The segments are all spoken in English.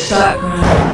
CRIMEZ.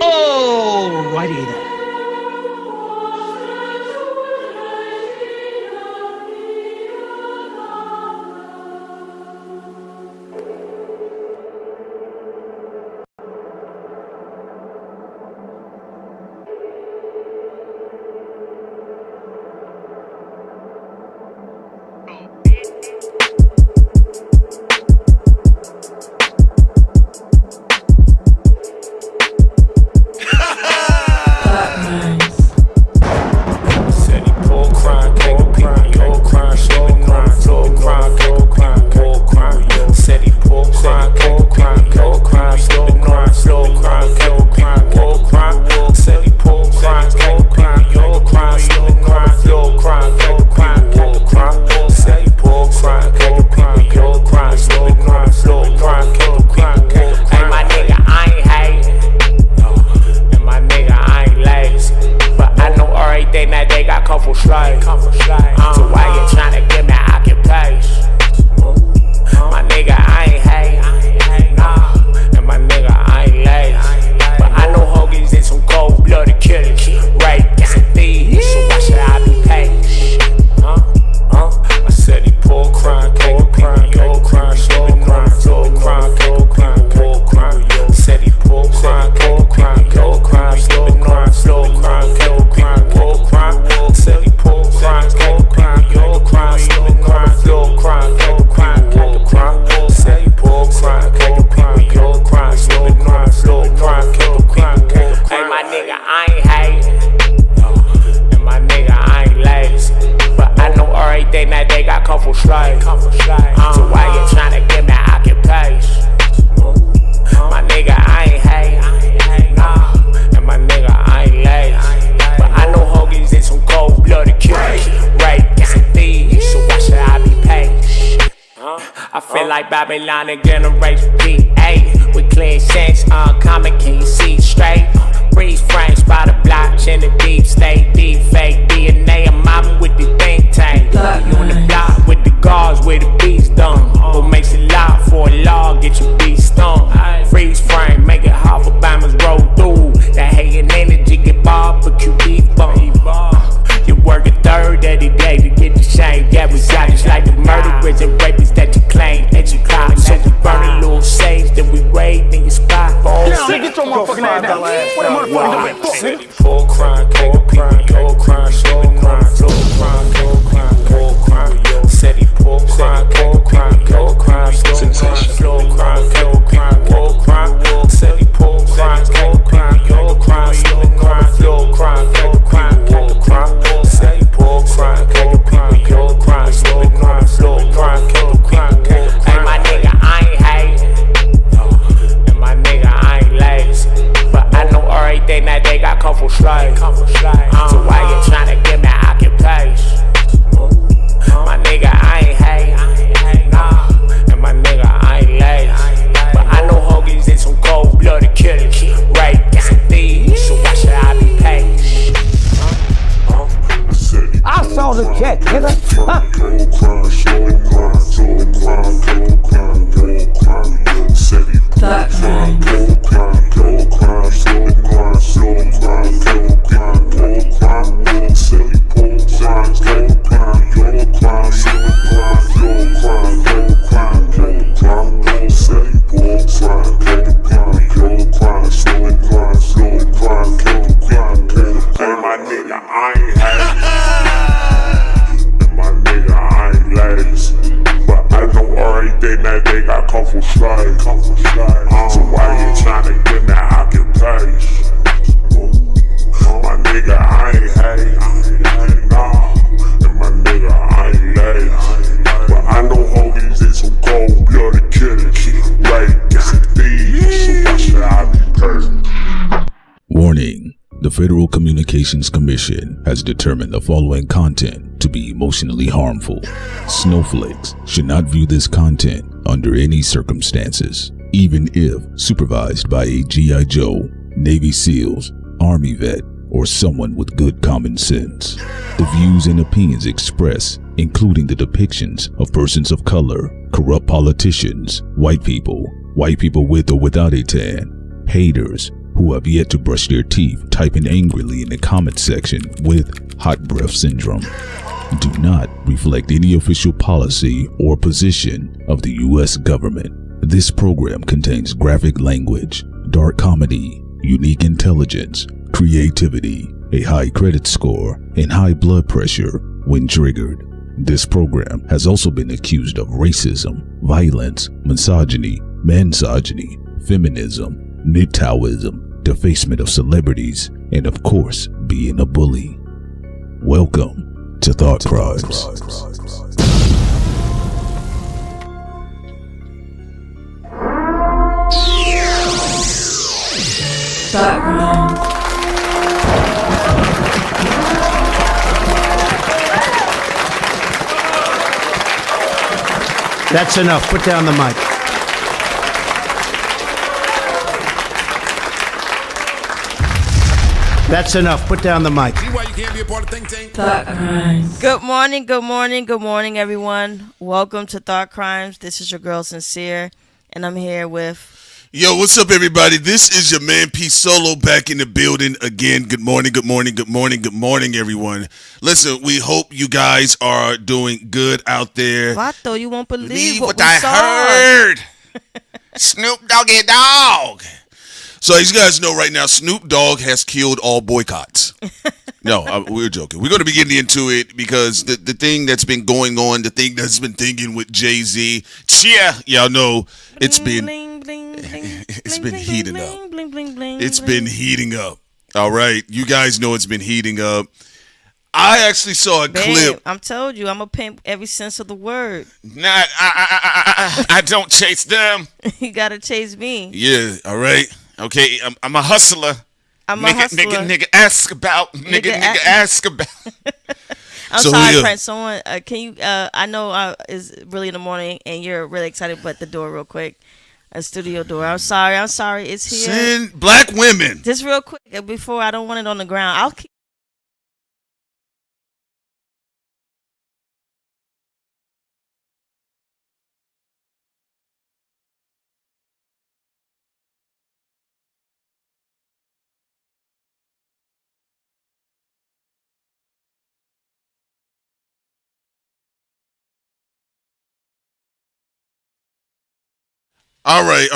Alrighty then. So why you tryna give me occupation? My nigga, I ain't hate, nah. And my nigga, I ain't lazy. But I know hoagies and some cold-blooded killers, rape and thieves. So why should I be patient? I said he pull crime, can't compete with your crime, slipping crime, flow crime, can't compete with war crime. Said he pull crime, can't compete with your crime, slipping crime, flow crime, can't compete with war crime. Said he pull crime, can't compete with your crime, slipping crime, flow crime, can't compete with war crime. Said he pull crime, can't compete with your crime, slipping crime, flow crime, can't compete with war crime. Hey, my nigga, I ain't hating, and my nigga, I ain't lazy. But I know everything that they got come from slave. So why you tryna give me occupation? My nigga, I ain't hating, nah. And my nigga, I ain't lazy. But I know hoagies and some cold-blooded killers, rape and thieves. So why should I be patient? I feel like Babylon and Generation B8 with clean sense, uncommon, can you see straight? Freeze frames by the blockchain, the deep state, deep fake DNA. I'm mobbing with the think tank. You on the block with the guards where the beats done. What makes it loud for a law, get your beat stung. Freeze frame, make it hard for bombers roll through. That hating energy get barbecue beef bump. You work a third of the day to get the shame. Yeah, we got just like the murderers and rapists that you claim that you clout. So we burn a little sage, then we raid in your spot. Get your motherfucking ass down. What the motherfucking doing? Pull crime, can't compete with your crime, slow crime, flow all the jet, nigga. Huh? Warning. The Federal Communications Commission has determined the following content to be emotionally harmful. Snowflakes should not view this content under any circumstances, even if supervised by a G.I. Joe, Navy SEALs, Army vet, or someone with good common sense. The views and opinions expressed, including the depictions of persons of color, corrupt politicians, white people with or without a tan, haters who have yet to brush their teeth typing angrily in the comment section with hot breath syndrome, do not reflect any official policy or position of the U.S. government. This program contains graphic language, dark comedy, unique intelligence, creativity, a high credit score, and high blood pressure when triggered. This program has also been accused of racism, violence, misogyny, mansogyny, feminism, MGTOWism, defacement of celebrities, and of course, being a bully. Welcome to Thought Crimes. Thought Crimes. That's enough. Put down the mic. That's enough. Put down the mic. Thought Crimes. Good morning, everyone. Welcome to Thought Crimes. This is your girl Sincere, and I'm here with... Yo, what's up, everybody? This is your man P Solo back in the building again. Good morning, everyone. Listen, we hope you guys are doing good out there. Vato, you won't believe what I saw. heard. Snoop Doggy Dogg. So as you guys know right now, Snoop Dogg has killed all boycotts. No, we're joking. We're going to be getting into it because the thing that's been going on, the thing that's been thinking with Jay-Z, y'all know it's been heating up. It's been heating up. All right. You guys know it's been heating up. I actually saw a clip. I'm told you, I'm a pimp every sense of the word. I don't chase them. You got to chase me. Yeah, all right. Okay, I'm a hustler. Nigga, ask about. Nigga, ask about. I'm sorry, Prince. Someone, can you? I know it's really in the morning, and you're really excited. But the door, real quick, a studio door. I'm sorry. It's here. Send black women. Just real quick before I don't want it on the ground. I'll keep. All right,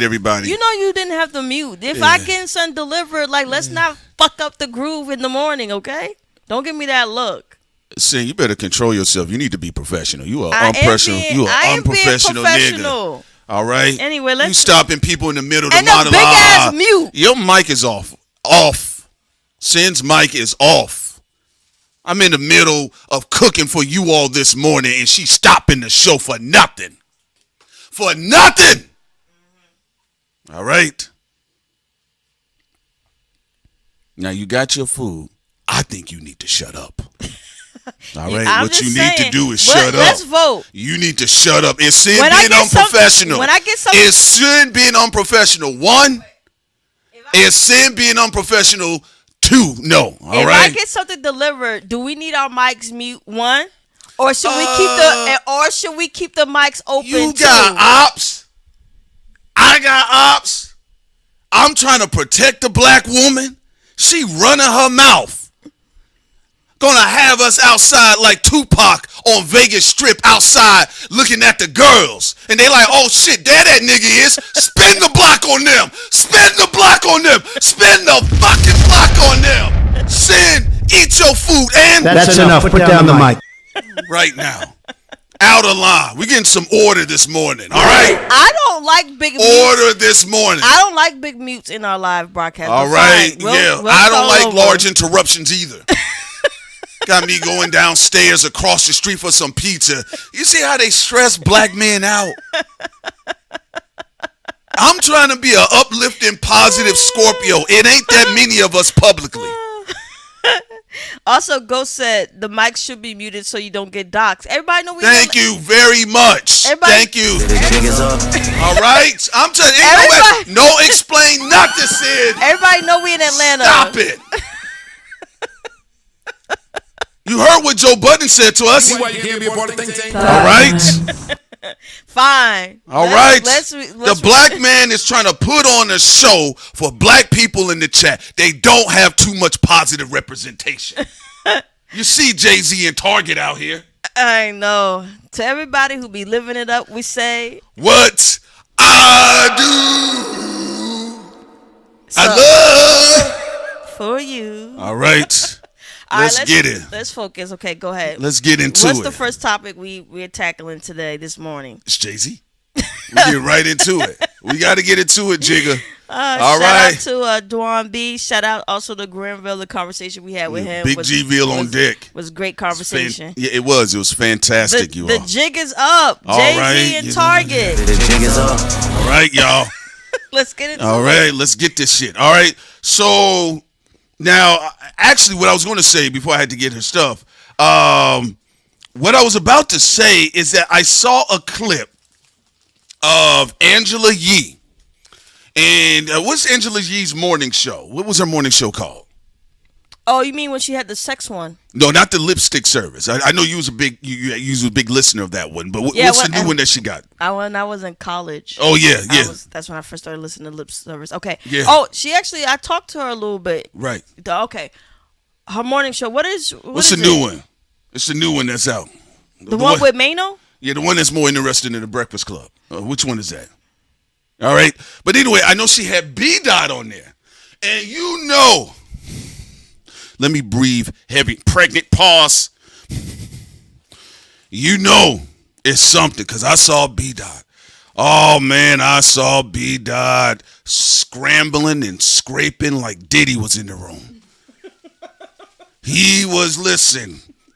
everybody. You know you didn't have to mute. If I get something delivered, let's not fuck up the groove in the morning, okay? Don't give me that look. See, you better control yourself. You need to be professional. You are unprofessional. Unprofessional nigga. All right. Anyway, let's. You stopping people in the middle of the and monologue. big ass mute. Your mic is off. Off. Sin's mic is off. I'm in the middle of cooking for you all this morning, and she's stopping the show for nothing. For nothing. All right. Now you got your food. I think you need to shut up. All right. What you need to do is shut up. Let's vote. You need to shut up. It's sin being unprofessional. It's sin being unprofessional. One, it's sin being unprofessional. 2, no. All if right. I get something delivered, do we need our mics mute 1? Or should we keep the mics open? You got ops. I got ops. I'm trying to protect the black woman. She running her mouth. Gonna have us outside like Tupac on Vegas Strip outside looking at the girls. And they like, oh shit, there that nigga is. Spin the block on them. Spin the block on them. Spin the fucking block on them. Send, eat your food and... That's enough. Put down the mic. Right now. Out of line. We're getting some order this morning. All right? I don't like big mutes. Order this morning. I don't like big mutes in our live broadcast. All right. I don't like large interruptions either. Got me going downstairs across the street for some pizza. You see how they stress black men out? I'm trying to be an uplifting, positive Scorpio. It ain't that many of us publicly. Also, Ghost said the mic should be muted so you don't get doxxed. Everybody know we. Thank you very much. Thank you. All right. I'm telling you, no explain nothing, Sid. Everybody know we in Atlanta. Stop it. You heard what Joe Budden said to us. All right. Fine. All right. The black man is trying to put on a show for black people in the chat. They don't have too much positive representation. You see Jay-Z and Target out here. I know. To everybody who be living it up, we say, what I do, I love for you. All right. Let's get it. Let's focus. Okay, go ahead. Let's get into it. What's the first topic we're tackling today, this morning? It's Jay-Z. We get right into it. We got to get into it, Jigga. Shout out to Dwan B. Shout out also to Granville, the conversation we had with him. Big G-Ville on deck. Was great conversation. Yeah, it was. It was fantastic, The jig is up. Jay-Z and Target. The jig is up. All right, y'all. Let's get into it. All right, let's get this shit. All right, so... Now, actually, what I was going to say before I had to get her stuff, what I was about to say is that I saw a clip of Angela Yee. And what's Angela Yee's morning show? What was her morning show called? Oh, you mean when she had the sex one? No, not the lipstick service. I know you was a big listener of that one, but what's the new one that she got? I was in college. Oh yeah. That's when I first started listening to lip service. Okay. Yeah. Oh, I talked to her a little bit. Right. Okay. Her morning show. What's the new one? It's the new one that's out. The one with Mano? Yeah, the one that's more interesting than the Breakfast Club. Which one is that? All right. But anyway, I know she had B Dot on there, and you know. Let me breathe heavy. Pregnant pause. You know it's something because I saw B Dot. Oh man, I saw B Dot scrambling and scraping like Diddy was in the room. He was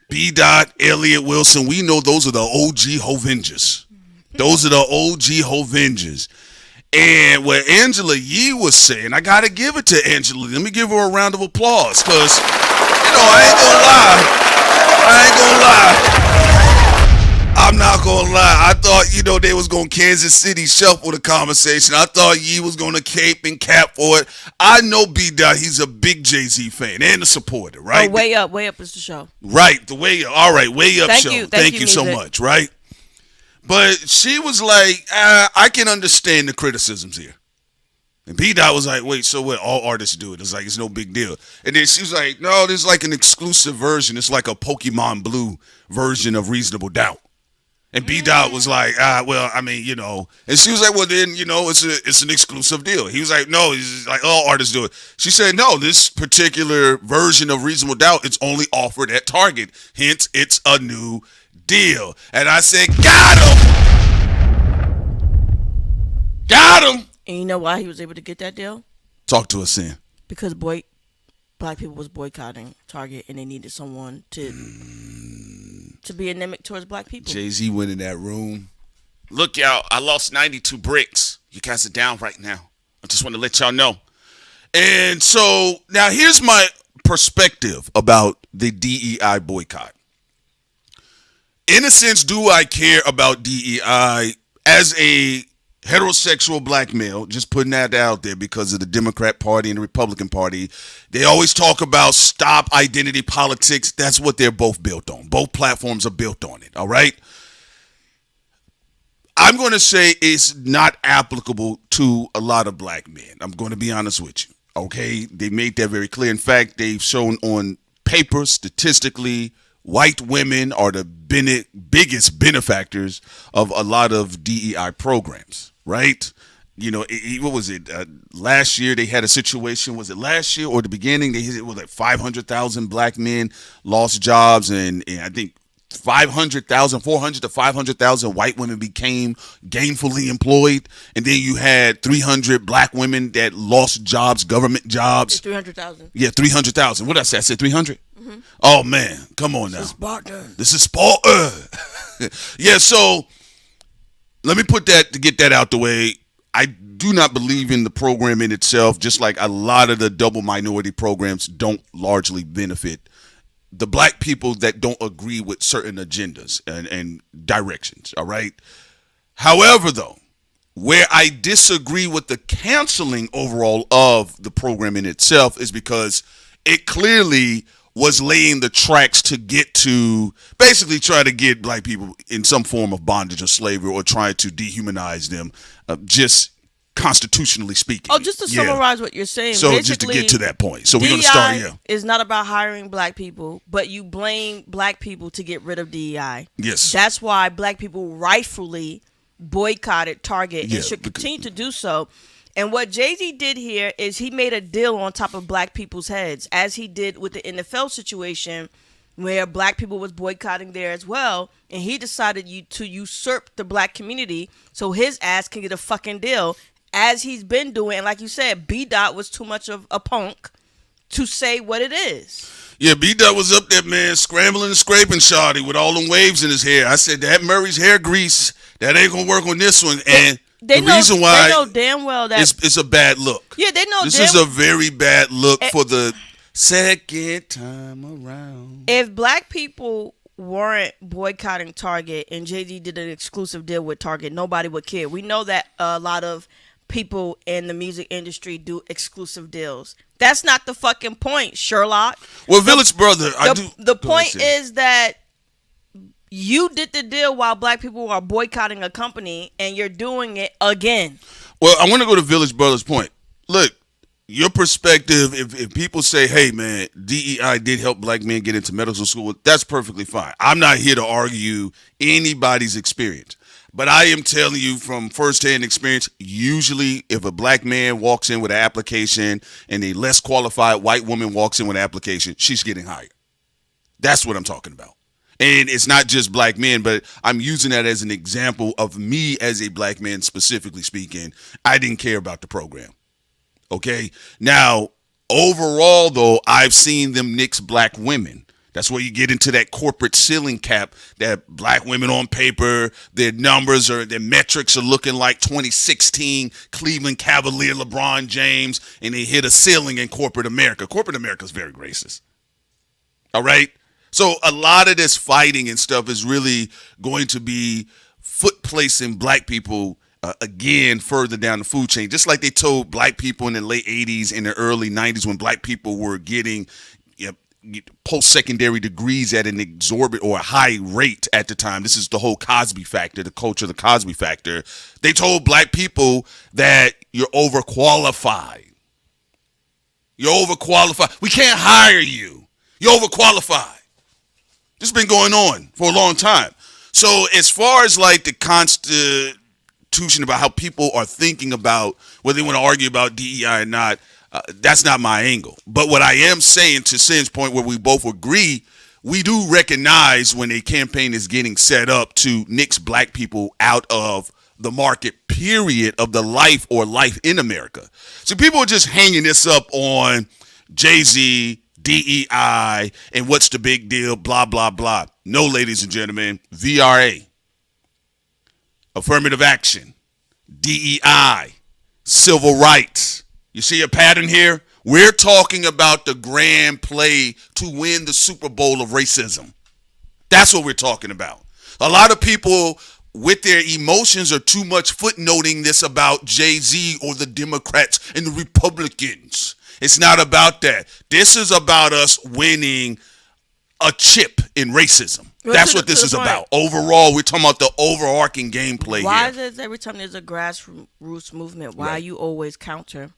B Dot, Elliott Wilson. We know those are the OG Hovengers. Those are the OG Hovengers. And what Angela Yee was saying, I got to give it to Angela. Let me give her a round of applause because, I ain't going to lie. I'm not going to lie. I thought, they was going to Kansas City shuffle the conversation. I thought Yee was going to cape and cap for it. I know B-Dot, he's a big Jay-Z fan and a supporter, right? Oh, Way Up is the show. Right, the Way Up. All right, Way Up Thank show. You, Thank you so much, right? But she was like, I can understand the criticisms here. And B-Dot was like, wait, so what? All artists do it. It's like, it's no big deal. And then she was like, no, there's like an exclusive version. It's like a Pokemon Blue version of Reasonable Doubt. And B-Dot was like, And she was like, well, then, it's an exclusive deal. He was like, no, it's like all artists do it. She said, no, this particular version of Reasonable Doubt, it's only offered at Target. Hence, it's a new deal. And I said, got him. Got him. And you know why he was able to get that deal? Talk to us, Sam. Because black people was boycotting Target and they needed someone to be anemic towards black people. Jay-Z went in that room. Look, y'all, I lost 92 bricks. You guys are down right now. I just want to let y'all know. And so now here's my perspective about the DEI boycott. In a sense, do I care about DEI as a heterosexual black male, just putting that out there because of the Democrat Party and the Republican Party. They always talk about stop identity politics. That's what they're both built on. Both platforms are built on it, all right? I'm going to say it's not applicable to a lot of black men. I'm going to be honest with you, okay? They made that very clear. In fact, they've shown on paper, statistically, white women are the biggest benefactors of a lot of DEI programs, right? You know, what was it? Last year they had a situation. Was it last year or the beginning? It was like 500,000 black men lost jobs, and I think 400 to 500,000 white women became gainfully employed, and then you had 300 black women that lost jobs, government jobs. 300,000. Yeah, 300,000. What did I say? I said 300. Mm-hmm. Oh man, come on now. This is Sparta. Yeah, so let me get that out the way. I do not believe in the program in itself, just like a lot of the double minority programs don't largely benefit the black people that don't agree with certain agendas and directions, all right? However, though, where I disagree with the canceling overall of the program in itself is because it clearly was laying the tracks to get to basically try to get black people in some form of bondage or slavery or try to dehumanize them, just constitutionally speaking. Oh, just to summarize what you're saying. So just to get to that point. So we're going to start here. Is not about hiring black people, but you blame black people to get rid of DEI. Yes. That's why black people rightfully boycotted Target and should continue to do so. And what Jay-Z did here is he made a deal on top of black people's heads, as he did with the NFL situation where black people was boycotting there as well. And he decided to usurp the black community so his ass can get a fucking deal, as he's been doing. And like you said, B-Dot was too much of a punk to say what it is. Yeah, B-Dot was up there, man, scrambling and scraping shawty with all them waves in his hair. I said, that Murray's hair grease, that ain't going to work on this one. And reason why they know damn well that it's a bad look. Yeah, they know this is a very bad look for the second time around. If black people weren't boycotting Target and Jay-Z did an exclusive deal with Target, nobody would care. We know that a lot of people in the music industry do exclusive deals. That's not the fucking point, Sherlock. Well, Village Brother, the point is that you did the deal while black people are boycotting a company, and you're doing it again. Well, I want to go to Village Brother's point. Look, your perspective, if people say, hey, man, DEI did help black men get into medical school, that's perfectly fine. I'm not here to argue anybody's experience. But I am telling you from firsthand experience, usually if a black man walks in with an application and a less qualified white woman walks in with an application, she's getting hired. That's what I'm talking about. And it's not just black men, but I'm using that as an example of me as a black man specifically speaking. I didn't care about the program. Okay? Now, overall, though, I've seen them nix black women. That's where you get into that corporate ceiling cap that black women on paper, their numbers or their metrics are looking like 2016 Cleveland Cavalier LeBron James, and they hit a ceiling in corporate America. Corporate America is very racist. All right? So a lot of this fighting and stuff is really going to be foot placing black people again further down the food chain, just like they told black people in the late 80s and the early 90s when black people were getting post-secondary degrees at an exorbitant or a high rate at the time. This is the whole Cosby factor, the culture of the Cosby factor. They told black people that you're overqualified. You're overqualified. We can't hire you. You're overqualified. This has been going on for a long time. So as far as like the Constitution about how people are thinking about whether they want to argue about DEI or not, that's not my angle. But what I am saying, to Sin's point where we both agree, we do recognize when a campaign is getting set up to nix black people out of the market, period, of the life or life in America. So people are just hanging this up on Jay-Z, DEI, and what's the big deal, blah, blah, blah. No, ladies and gentlemen, VRA, affirmative action, DEI, civil rights. You see a pattern here? We're talking about the grand play to win the Super Bowl of racism. That's what we're talking about. A lot of people with their emotions are too much footnoting this about Jay-Z or the Democrats and the Republicans. It's not about that. This is about us winning a chip in racism. That's what this is about. Overall, we're talking about the overarching gameplay here. Why is it every time there's a grassroots movement, why are you always counter?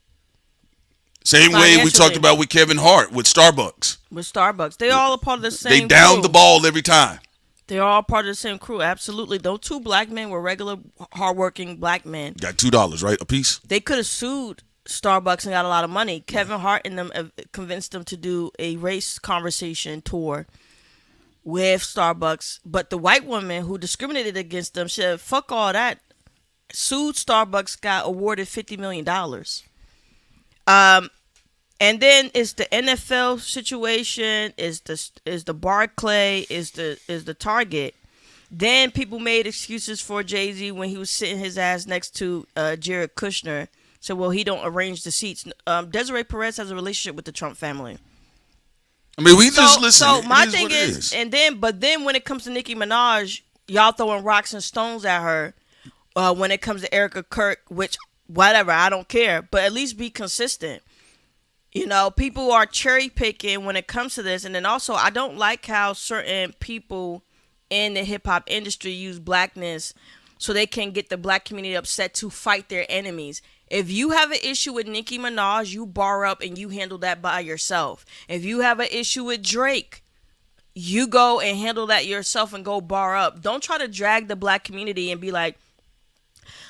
Same way we talked about with Kevin Hart, with Starbucks. With Starbucks. They all a part of the same They down crew. the ball every time. They're all part of the same crew, absolutely. Those two black men were regular, hardworking black men. Got $2, right, a piece? They could have sued Starbucks and got a lot of money. Kevin Hart and them convinced them to do a race conversation tour with Starbucks. But the white woman who discriminated against them said, fuck all that. Sued Starbucks, got awarded $50 million. And then it's the NFL situation, is the Barclay, is the Target. Then people made excuses for Jay-Z when he was sitting his ass next to Jared Kushner. So, well, he don't arrange the seats. Desiree Perez has a relationship with the Trump family. I mean, we just listen. So my thing is, but then when it comes to Nicki Minaj, y'all throwing rocks and stones at her. When it comes to Erica Kirk, which whatever, I don't care, but at least be consistent. You know, people are cherry picking when it comes to this, and then also I don't like how certain people in the hip hop industry use blackness so they can get the black community upset to fight their enemies. If you have an issue with Nicki Minaj, you bar up and you handle that by yourself. If you have an issue with Drake, you go and handle that yourself and go bar up. Don't try to drag the black community and be like,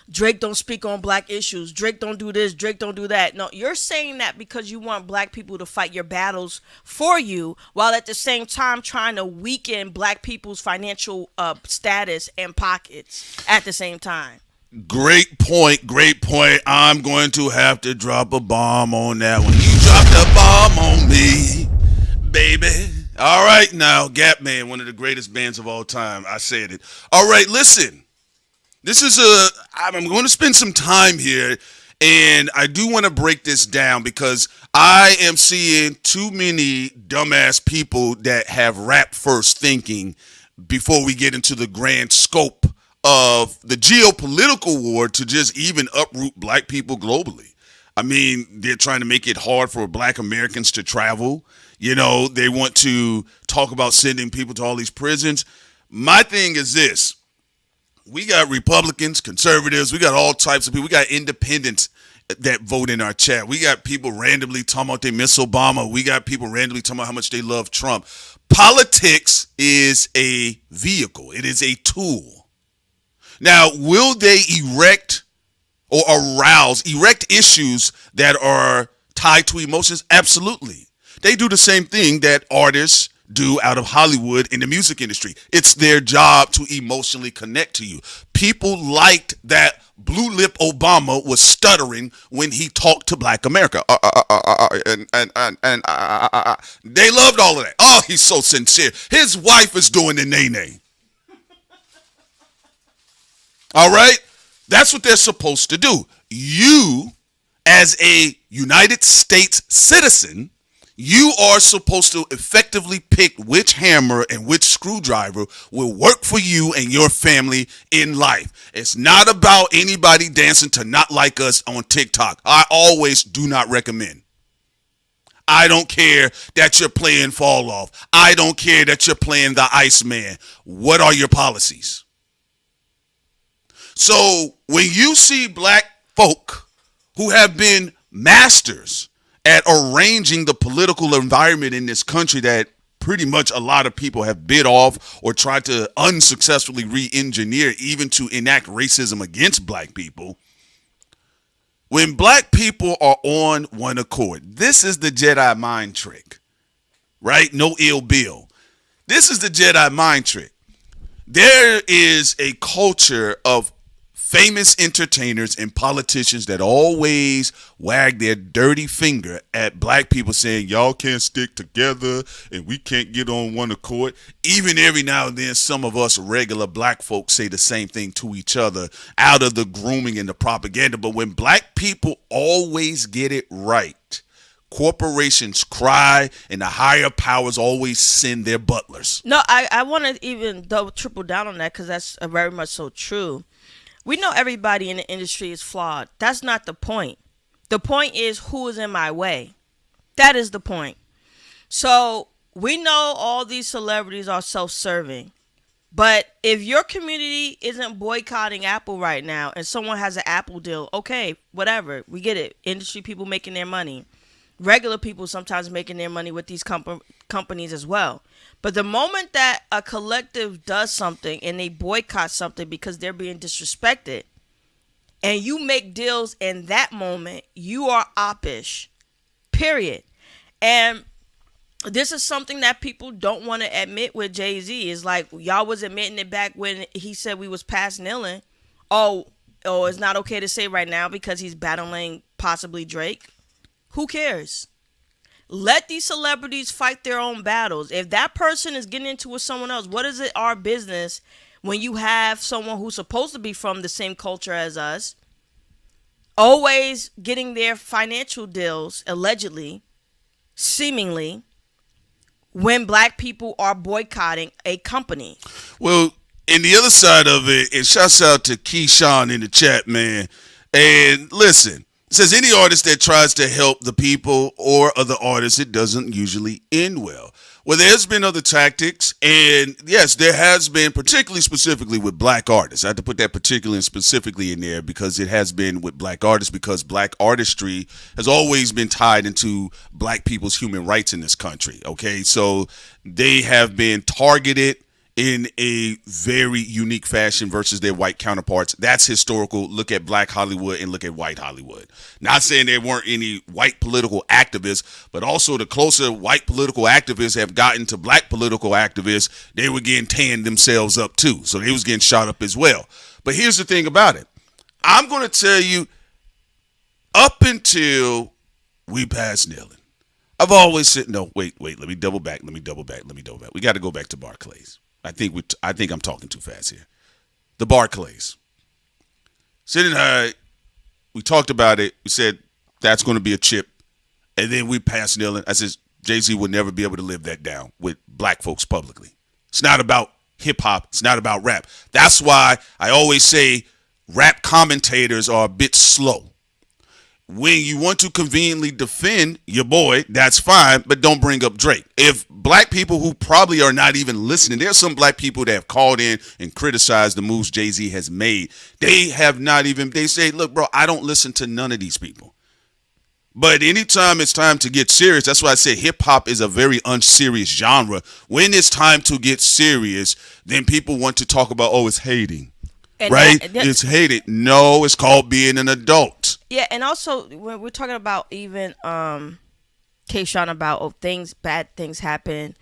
Drake don't speak on black issues. Drake don't do this. Drake don't do that. No, you're saying that because you want black people to fight your battles for you, while at the same time trying to weaken black people's financial status and pockets at the same time. Great point. Great point. I'm going to have to drop a bomb on that one. You dropped a bomb on me, baby. All right, now, Gap Man, one of the greatest bands of all time. I said it. All right, listen. I'm going to spend some time here, and I do want to break this down because I am seeing too many dumbass people that have rap first thinking before we get into the grand scope of the geopolitical war to just even uproot black people globally. I mean, they're trying to make it hard for black Americans to travel. You know, they want to talk about sending people to all these prisons. My thing is this. We got Republicans, conservatives, we got all types of people. We got independents that vote in our chat. We got people randomly talking about they miss Obama. We got people randomly talking about how much they love Trump. Politics is a vehicle. It is a tool. Now, will they erect issues that are tied to emotions? Absolutely. They do the same thing that artists do out of Hollywood in the music industry. It's their job to emotionally connect to you. People liked that Blue Lip Obama was stuttering when he talked to Black America. They loved all of that. Oh, he's so sincere. His wife is doing the nay-nay. All right? That's what they're supposed to do. You, as a United States citizen, you are supposed to effectively pick which hammer and which screwdriver will work for you and your family in life. It's not about anybody dancing to Not Like Us on TikTok. I always do not recommend. I don't care that you're playing Fall Off. I don't care that you're playing the Iceman. What are your policies? So when you see black folk who have been masters at arranging the political environment in this country that pretty much a lot of people have bid off or tried to unsuccessfully re-engineer, even to enact racism against black people. When black people are on one accord, this is the Jedi mind trick, right? No ill bill. This is the Jedi mind trick. There is a culture of famous entertainers and politicians that always wag their dirty finger at black people saying, y'all can't stick together and we can't get on one accord. Even every now and then, some of us regular black folks say the same thing to each other out of the grooming and the propaganda. But when black people always get it right, corporations cry and the higher powers always send their butlers. No, I want to even triple down on that because that's very much so true. We know everybody in the industry is flawed. That's not the point. The point is who is in my way. That is the point. So we know all these celebrities are self-serving. But if your community isn't boycotting Apple right now and someone has an Apple deal, okay, whatever. We get it. Industry people making their money. Regular people sometimes making their money with these companies as well. But the moment that a collective does something and they boycott something because they're being disrespected, and you make deals in that moment, you are oppish. Period. And this is something that people don't want to admit with Jay-Z. Is like, y'all was admitting it back when he said we was past kneeling. Oh, it's not okay to say right now because he's battling possibly Drake. Who cares? Let these celebrities fight their own battles. If that person is getting into with someone else, what is it our business when you have someone who's supposed to be from the same culture as us, always getting their financial deals, allegedly, seemingly, when black people are boycotting a company? Well, and the other side of it, and shouts out to Keyshawn in the chat, man. And listen, it says any artist that tries to help the people or other artists, it doesn't usually end well. Well, there's been other tactics, and yes, there has been, particularly specifically with black artists. I had to put that particularly and specifically in there because it has been with black artists, because black artistry has always been tied into black people's human rights in this country, okay? So they have been targeted in a very unique fashion versus their white counterparts. That's historical. Look at black Hollywood and look at white Hollywood. Not saying there weren't any white political activists, but also the closer white political activists have gotten to black political activists, they were getting tanned themselves up too. So they was getting shot up as well. But here's the thing about it. I'm going to tell you, up until we passed kneeling, I've always said, no, wait, let me double back. We got to go back to Barclays. I think I'm talking too fast here. The Barclays. Sid and I, we talked about it. We said that's going to be a chip. And then we passed kneeling. I said Jay-Z would never be able to live that down with black folks publicly. It's not about hip-hop. It's not about rap. That's why I always say rap commentators are a bit slow. When you want to conveniently defend your boy, that's fine, but don't bring up Drake. If black people who probably are not even listening, there's some black people that have called in and criticized the moves Jay-Z has made. They say, look, bro, I don't listen to none of these people. But anytime it's time to get serious, that's why I say hip-hop is a very unserious genre. When it's time to get serious, then people want to talk about, it's hating. Right? It's hated. No, it's called being an adult. Yeah, and also when we're talking about even Keyshawn about bad things happen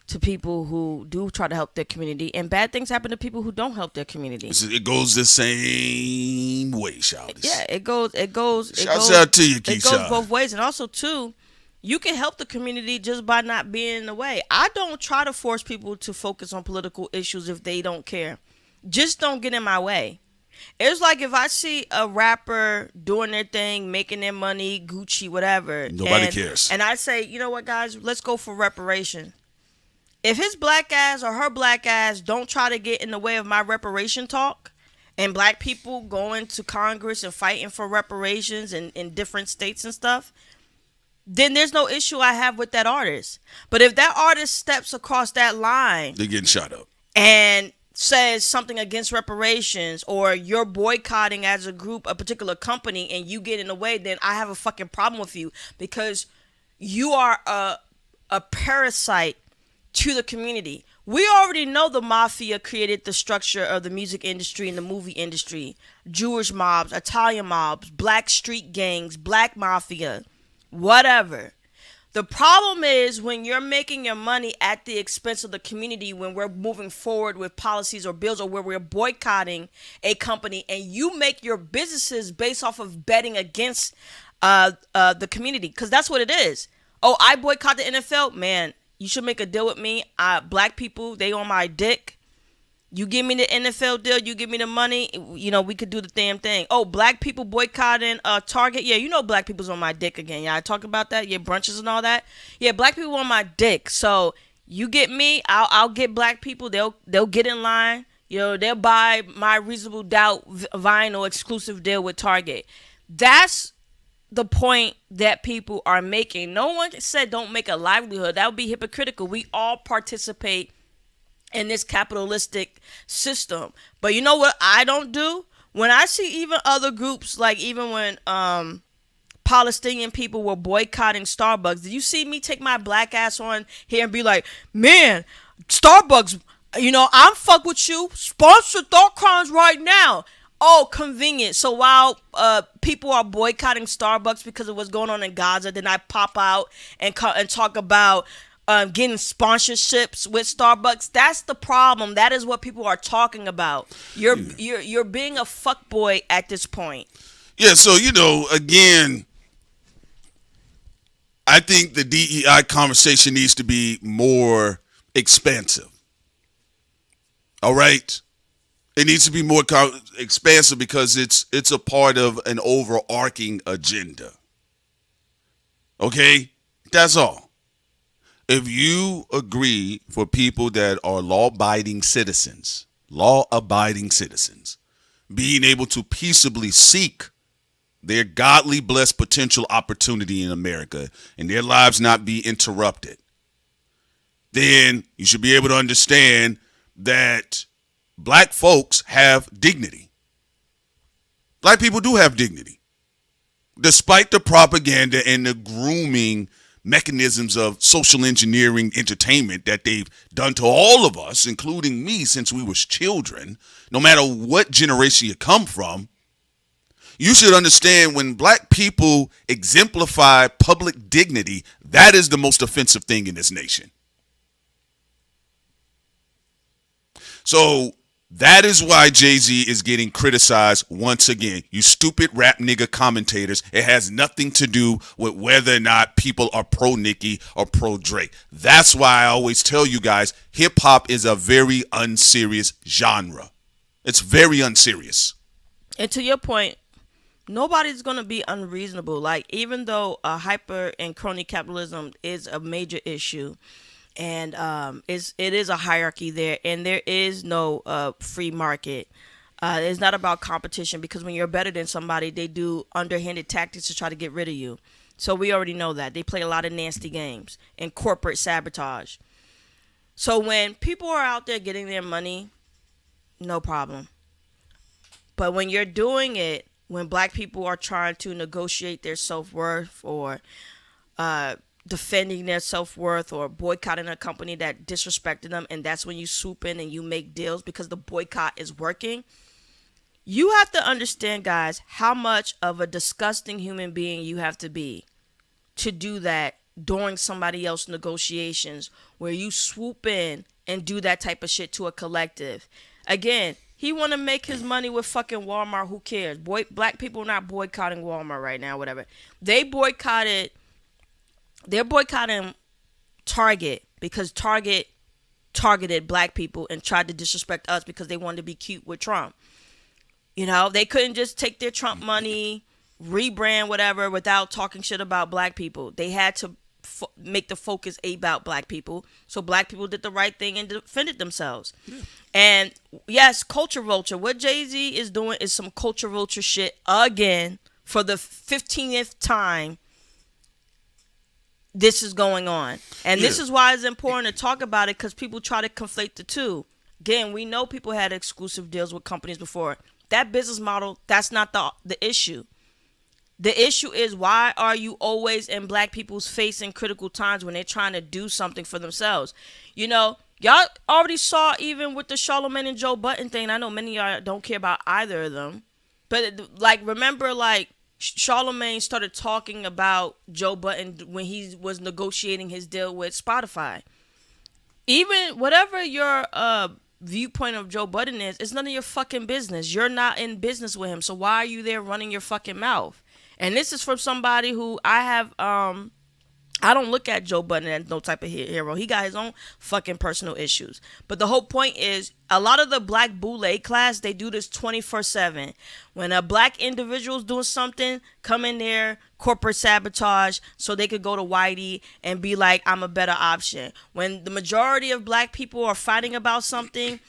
to people who do try to help their community, and bad things happen to people who don't help their community. It goes the same way, shouters. Yeah, it goes. Shouts out to you, Keyshawn. It goes both ways, and also too, you can help the community just by not being in the way. I don't try to force people to focus on political issues if they don't care. Just don't get in my way. It's like if I see a rapper doing their thing, making their money, Gucci, whatever. Nobody cares. And I say, you know what, guys, let's go for reparation. If his black ass or her black ass don't try to get in the way of my reparation talk, and black people going to Congress and fighting for reparations in different states and stuff, then there's no issue I have with that artist. But if that artist steps across that line, they're getting shot up. And says something against reparations, or you're boycotting as a group a particular company and you get in the way, then I have a fucking problem with you, because you are a parasite to the community. We already know the mafia created the structure of the music industry and the movie industry. Jewish mobs, Italian mobs, black street gangs, black mafia, whatever. The problem is when you're making your money at the expense of the community, when we're moving forward with policies or bills, or where we're boycotting a company, and you make your businesses based off of betting against the community, because that's what it is. Oh, I boycott the NFL? Man, you should make a deal with me. Black people, they on my dick. You give me the NFL deal, you give me the money, we could do the damn thing. Oh, black people boycotting Target. Yeah, black people's on my dick again. Yeah, I talk about that. Yeah, brunches and all that. Yeah, black people on my dick. So you get me, I'll get black people. They'll get in line. They'll buy my Reasonable Doubt vinyl exclusive deal with Target. That's the point that people are making. No one said don't make a livelihood. That would be hypocritical. We all participate in this capitalistic system. But you know what I don't do? When I see even other groups, like even when Palestinian people were boycotting Starbucks, did you see me take my black ass on here and be like, man, Starbucks, I'm fuck with you. Sponsor Thought Crimes right now. Oh, convenient. So while people are boycotting Starbucks because of what's going on in Gaza, then I pop out and talk about getting sponsorships with Starbucks. That's the problem. That is what people are talking about. You're being a fuckboy at this point. Yeah, so again, I think the DEI conversation needs to be more expansive. All right? It needs to be more expansive because it's a part of an overarching agenda. Okay? That's all. If you agree for people that are law-abiding citizens, being able to peaceably seek their godly blessed potential opportunity in America and their lives not be interrupted, then you should be able to understand that black folks have dignity. Black people do have dignity. Despite the propaganda and the grooming mechanisms of social engineering entertainment that they've done to all of us, including me, since we was children, no matter what generation you come from, you should understand when black people exemplify public dignity, that is the most offensive thing in this nation. So that is why Jay-Z is getting criticized once again. You stupid rap nigga commentators. It has nothing to do with whether or not people are pro Nicki or pro Drake. That's why I always tell you guys, hip hop is a very unserious genre. It's very unserious. And to your point, nobody's going to be unreasonable. Like, even though hyper and crony capitalism is a major issue, and it is a hierarchy there, and there is no free market. It's not about competition, because when you're better than somebody, they do underhanded tactics to try to get rid of you. So we already know that. They play a lot of nasty games and corporate sabotage. So when people are out there getting their money, no problem. But when you're doing it, when black people are trying to negotiate their self-worth or defending their self-worth or boycotting a company that disrespected them, and that's when you swoop in and you make deals because the boycott is working. You have to understand, guys, how much of a disgusting human being you have to be to do that during somebody else's negotiations, where you swoop in and do that type of shit to a collective. Again, he want to make his money with fucking Walmart. Who cares? Black people are not boycotting Walmart right now, whatever. They're boycotting Target because Target targeted black people and tried to disrespect us because they wanted to be cute with Trump. They couldn't just take their Trump money, rebrand whatever without talking shit about black people. They had to make the focus about black people. So black people did the right thing and defended themselves. Yeah. And yes, culture vulture. What Jay-Z is doing is some culture vulture shit again for the 15th time. This is going on. And this is why it's important to talk about it, because people try to conflate the two. Again, we know people had exclusive deals with companies before. That business model, that's not the issue. The issue is, why are you always in black people's face in critical times when they're trying to do something for themselves? Y'all already saw even with the Charlamagne and Joe Budden thing. I know many of y'all don't care about either of them. But remember Charlamagne started talking about Joe Budden when he was negotiating his deal with Spotify. Even whatever your viewpoint of Joe Budden is, it's none of your fucking business. You're not in business with him, so why are you there running your fucking mouth? And this is from somebody who I I don't look at Joe Budden as no type of hero. He got his own fucking personal issues. But the whole point is, a lot of the black boule class, they do this 24/7. When a black individual's doing something, come in there, corporate sabotage, so they could go to Whitey and be like, I'm a better option. When the majority of black people are fighting about something,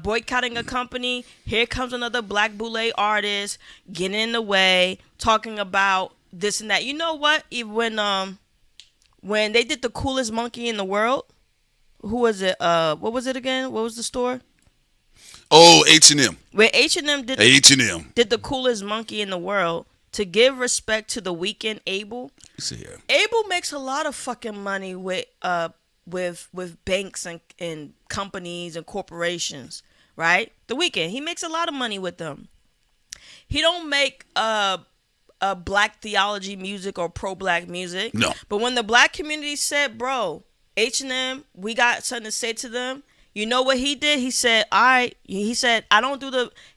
boycotting a company, here comes another black boule artist getting in the way, talking about this and that. You know what? Even when they did the coolest monkey in the world, who was it? What was it again? What was the store? Oh, H&M. Where H&M did H&M did the coolest monkey in the world to give respect to the Weeknd Abel. See here. Abel makes a lot of fucking money with banks and companies and corporations, right? The Weeknd, he makes a lot of money with them. He don't make a black theology music or pro-black music. No. But when the black community said, bro, H&M, we got something to say to them, you know what he did? He said, all right. He said,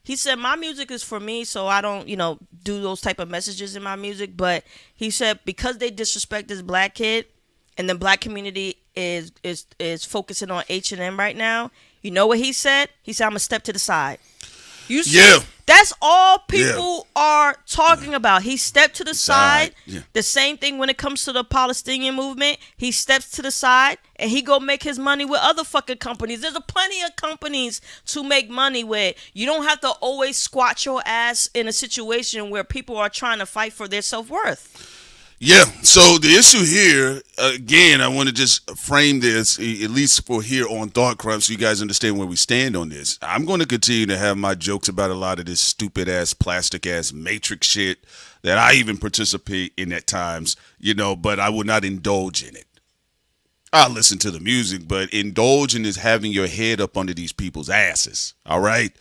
he said, my music is for me, so I don't, do those type of messages in my music. But he said, because they disrespect this black kid and the black community is focusing on H&M right now, you know what he said? He said, I'm going to step to the side. You see? Yeah. That's all people are talking about. He stepped to the side. Yeah. The same thing when it comes to the Palestinian movement. He steps to the side and he go make his money with other fucking companies. There's plenty of companies to make money with. You don't have to always squat your ass in a situation where people are trying to fight for their self-worth. Yeah, so the issue here, again, I want to just frame this, at least for here on Thought Crime, so you guys understand where we stand on this. I'm going to continue to have my jokes about a lot of this stupid-ass, plastic-ass Matrix shit that I even participate in at times, but I will not indulge in it. I'll listen to the music, but indulging is having your head up under these people's asses, all right?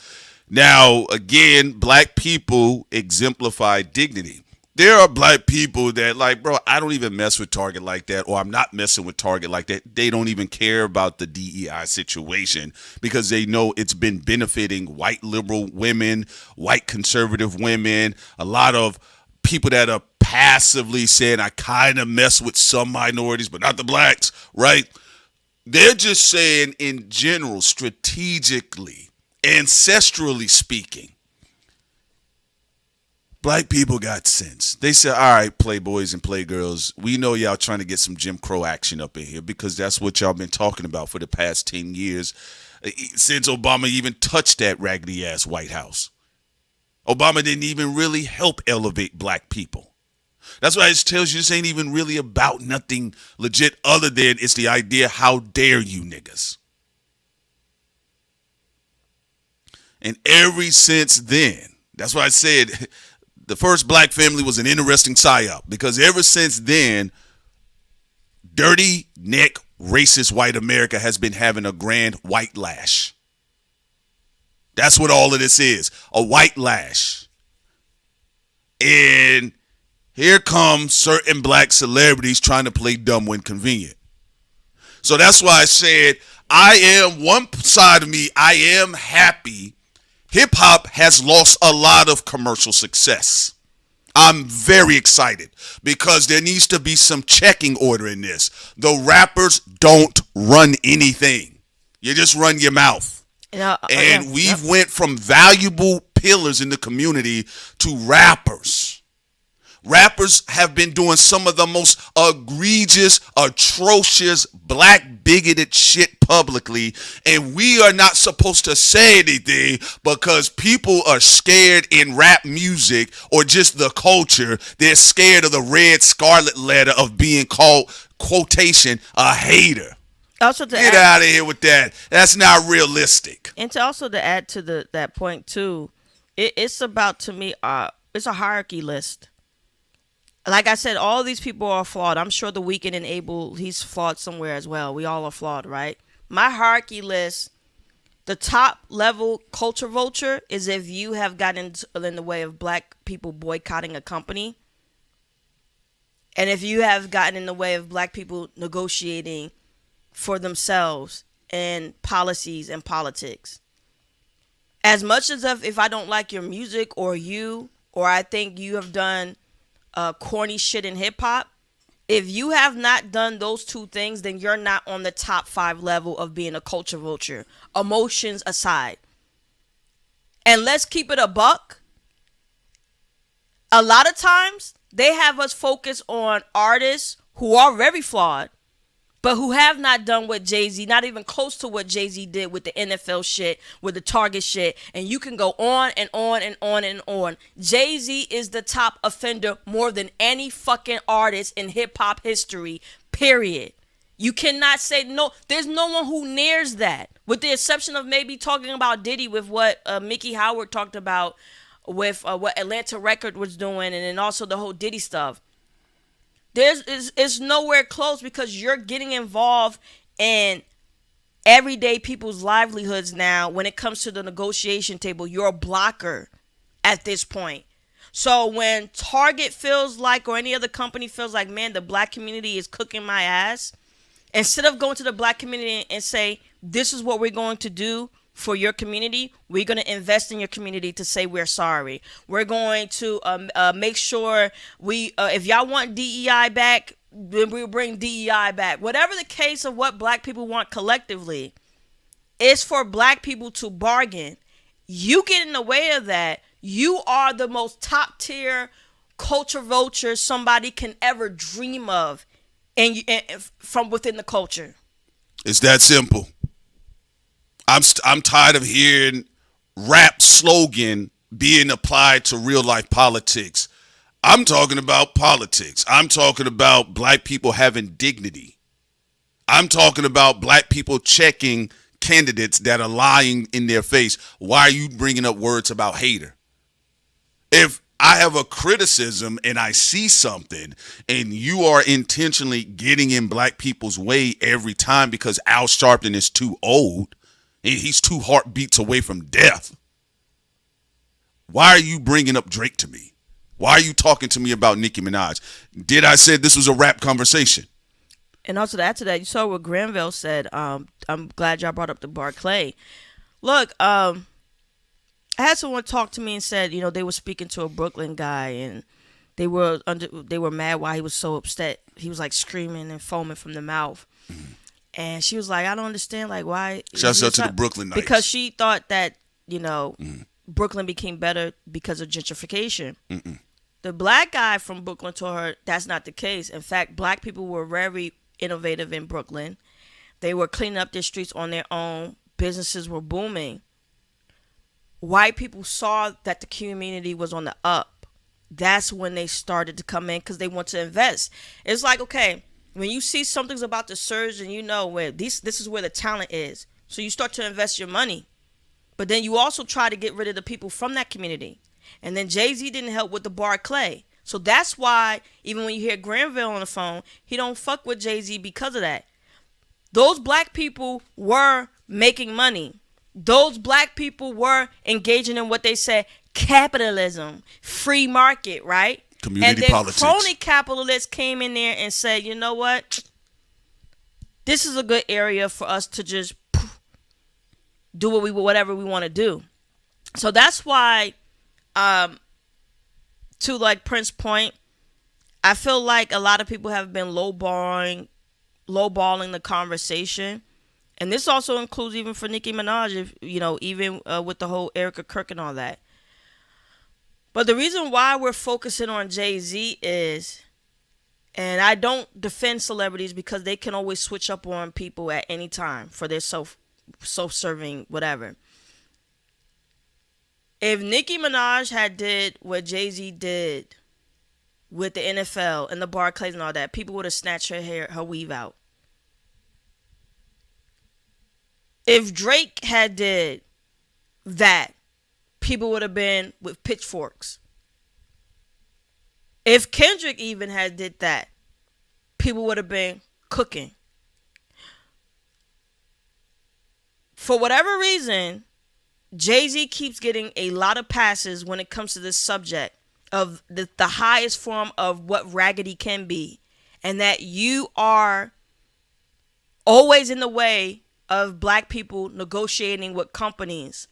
Now, again, black people exemplify dignity. There are black people that like, bro, I don't even mess with Target like that, or I'm not messing with Target like that. They don't even care about the DEI situation because they know it's been benefiting white liberal women, white conservative women, a lot of people that are passively saying, I kind of mess with some minorities, but not the blacks, right? They're just saying in general, strategically, ancestrally speaking, black people got sense. They said, all right, playboys and playgirls, we know y'all trying to get some Jim Crow action up in here because that's what y'all been talking about for the past 10 years since Obama even touched that raggedy-ass White House. Obama didn't even really help elevate black people. That's why it tells you this ain't even really about nothing legit other than it's the idea, how dare you niggas. And ever since then, that's why I said the first black family was an interesting psyop because ever since then, dirty neck racist white America has been having a grand white lash. That's what all of this is, a white lash. And here come certain black celebrities trying to play dumb when convenient. So that's why I said one side of me, I am happy hip-hop has lost a lot of commercial success. I'm very excited because there needs to be some checking order in this. The rappers don't run anything. You just run your mouth. We've went from valuable pillars in the community to rappers. Rappers have been doing some of the most egregious, atrocious, black bigoted shit publicly, and we are not supposed to say anything because people are scared in rap music or just the culture. They're scared of the red scarlet letter of being called, quotation, a hater. Also, get out of here with that. That's not realistic. And to add to that point too, it's about, to me, it's a hierarchy list. Like I said, all these people are flawed. I'm sure the Weeknd and Abel, he's flawed somewhere as well. We all are flawed, right? My hierarchy list, the top level culture vulture is if you have gotten in the way of black people boycotting a company. And if you have gotten in the way of black people negotiating for themselves and policies and politics. As much as if I don't like your music or I think you have done corny shit in hip hop, If you have not done those two things, then you're not on the top 5 level of being a culture vulture, emotions aside. And let's keep it a buck. A lot of times, they have us focus on artists who are very flawed, but who have not done what Jay-Z, not even close to what Jay-Z did with the NFL shit, with the Target shit, and you can go on and on and on and on. Jay-Z is the top offender more than any fucking artist in hip-hop history, period. You cannot say no. There's no one who nears that, with the exception of maybe talking about Diddy with what Mickey Howard talked about with what Atlanta Record was doing, and then also the whole Diddy stuff. It's nowhere close, because you're getting involved in everyday people's livelihoods now. When it comes to the negotiation table, you're a blocker at this point. So when Target feels like, or any other company feels like, man, the black community is cooking my ass, instead of going to the black community and say, this is what we're going to do for your community, we're going to invest in your community to say we're sorry. We're going to make sure if y'all want DEI back, then we'll bring DEI back. Whatever the case of what black people want collectively, it's for black people to bargain. You get in the way of that, you are the most top tier culture vulture somebody can ever dream of, and from within the culture. It's that simple. I'm tired of hearing rap slogan being applied to real life politics. I'm talking about politics. I'm talking about black people having dignity. I'm talking about black people checking candidates that are lying in their face. Why are you bringing up words about hater? If I have a criticism and I see something and you are intentionally getting in black people's way every time because Al Sharpton is too old, he's 2 heartbeats away from death. Why are you bringing up Drake to me? Why are you talking to me about Nicki Minaj? Did I say this was a rap conversation? And also to add to that, you saw what Granville said. I'm glad y'all brought up the Barclay. Look, I had someone talk to me and said, they were speaking to a Brooklyn guy, and they were mad why he was so upset. He was like screaming and foaming from the mouth. Mm-hmm. And she was like, I don't understand, like, why. Shouts out to the Brooklyn Knights. Because she thought that, Brooklyn became better because of gentrification. Mm-mm. The black guy from Brooklyn told her that's not the case. In fact, black people were very innovative in Brooklyn. They were cleaning up their streets on their own. Businesses were booming. White people saw that the community was on the up. That's when they started to come in, because they want to invest. It's like, okay, when you see something's about to surge and where this is where the talent is, so you start to invest your money. But then you also try to get rid of the people from that community. And then Jay-Z didn't help with the Barclay. So that's why even when you hear Granville on the phone, he don't fuck with Jay-Z because of that. Those black people were making money. Those black people were engaging in what they said, capitalism, free market, right? Community politics. And then crony capitalists came in there and said, you know what? This is a good area for us to just do whatever we want to do. So that's why, to like Prince's point, I feel like a lot of people have been lowballing the conversation. And this also includes even for Nicki Minaj, even with the whole Erica Kirk and all that. But the reason why we're focusing on Jay-Z is, and I don't defend celebrities because they can always switch up on people at any time for their self-serving whatever. If Nicki Minaj had did what Jay-Z did with the NFL and the Barclays and all that, people would have snatched her weave out. If Drake had did that, people would have been with pitchforks. If Kendrick even had did that, people would have been cooking. For whatever reason, Jay-Z keeps getting a lot of passes when it comes to this subject of the highest form of what raggedy can be, and that you are always in the way of black people negotiating with companies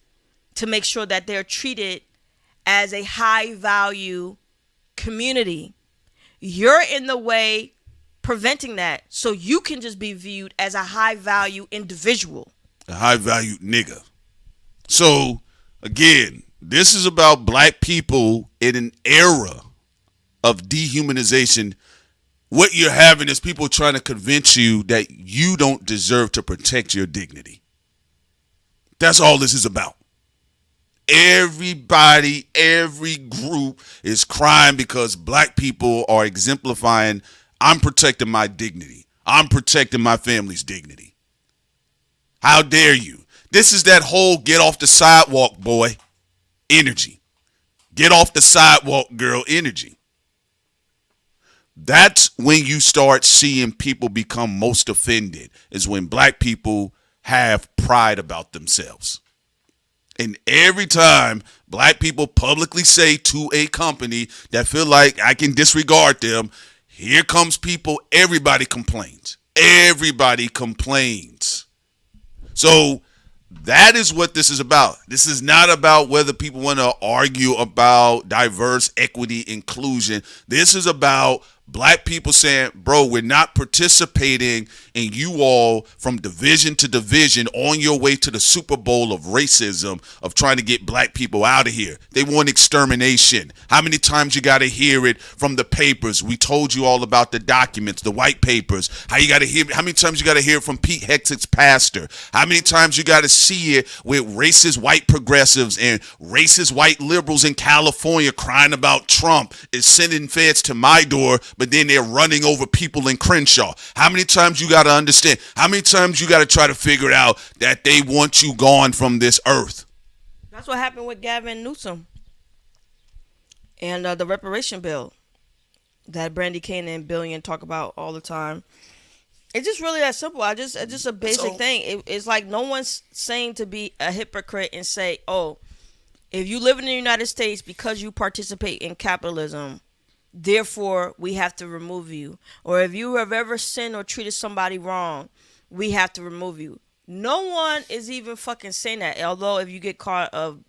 to make sure that they're treated as a high value community. You're in the way preventing that so you can just be viewed as a high value individual. A high value nigga. So, again, this is about black people in an era of dehumanization. What you're having is people trying to convince you that you don't deserve to protect your dignity. That's all this is about. Everybody, every group is crying because black people are exemplifying, I'm protecting my dignity. I'm protecting my family's dignity. How dare you? This is that whole get off the sidewalk, boy, energy. Get off the sidewalk, girl, energy. That's when you start seeing people become most offended, is when black people have pride about themselves. And every time black people publicly say to a company that feel like I can disregard them, here comes people, everybody complains. Everybody complains. So that is what this is about. This is not about whether people want to argue about diverse, equity, inclusion. This is about black people saying, bro, we're not participating in you all from division to division on your way to the Super Bowl of racism, of trying to get black people out of here. They want extermination. How many times you got to hear it from the papers? We told you all about the documents, the white papers. How many times you got to hear it from Pete Hegseth's pastor? How many times you got to see it with racist white progressives and racist white liberals in California crying about Trump is sending feds to my door, but then they're running over people in Crenshaw? How many times you got to understand? How many times you got to try to figure out that they want you gone from this earth? That's what happened with Gavin Newsom and the reparation bill that Brandy Kane and Billion talk about all the time. It's just really that simple. It's just a basic thing. It's like no one's saying to be a hypocrite and say, oh, if you live in the United States because you participate in capitalism, therefore we have to remove you. Or if you have ever sinned or treated somebody wrong, we have to remove you. No one is even fucking saying that. Although if you get caught of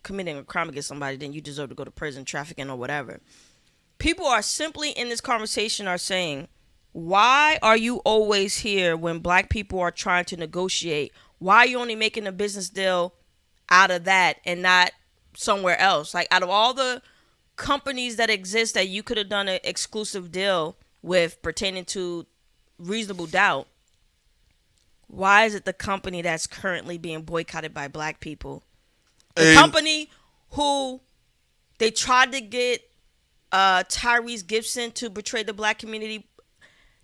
committing a crime against somebody, then you deserve to go to prison, trafficking, or whatever. People are simply in this conversation are saying, why are you always here when black people are trying to negotiate? Why are you only making a business deal out of that and not somewhere else? Like, out of all the companies that exist that you could have done an exclusive deal with pertaining to reasonable doubt, why is it the company that's currently being boycotted by black people? The company who they tried to get Tyrese Gibson to betray the black community.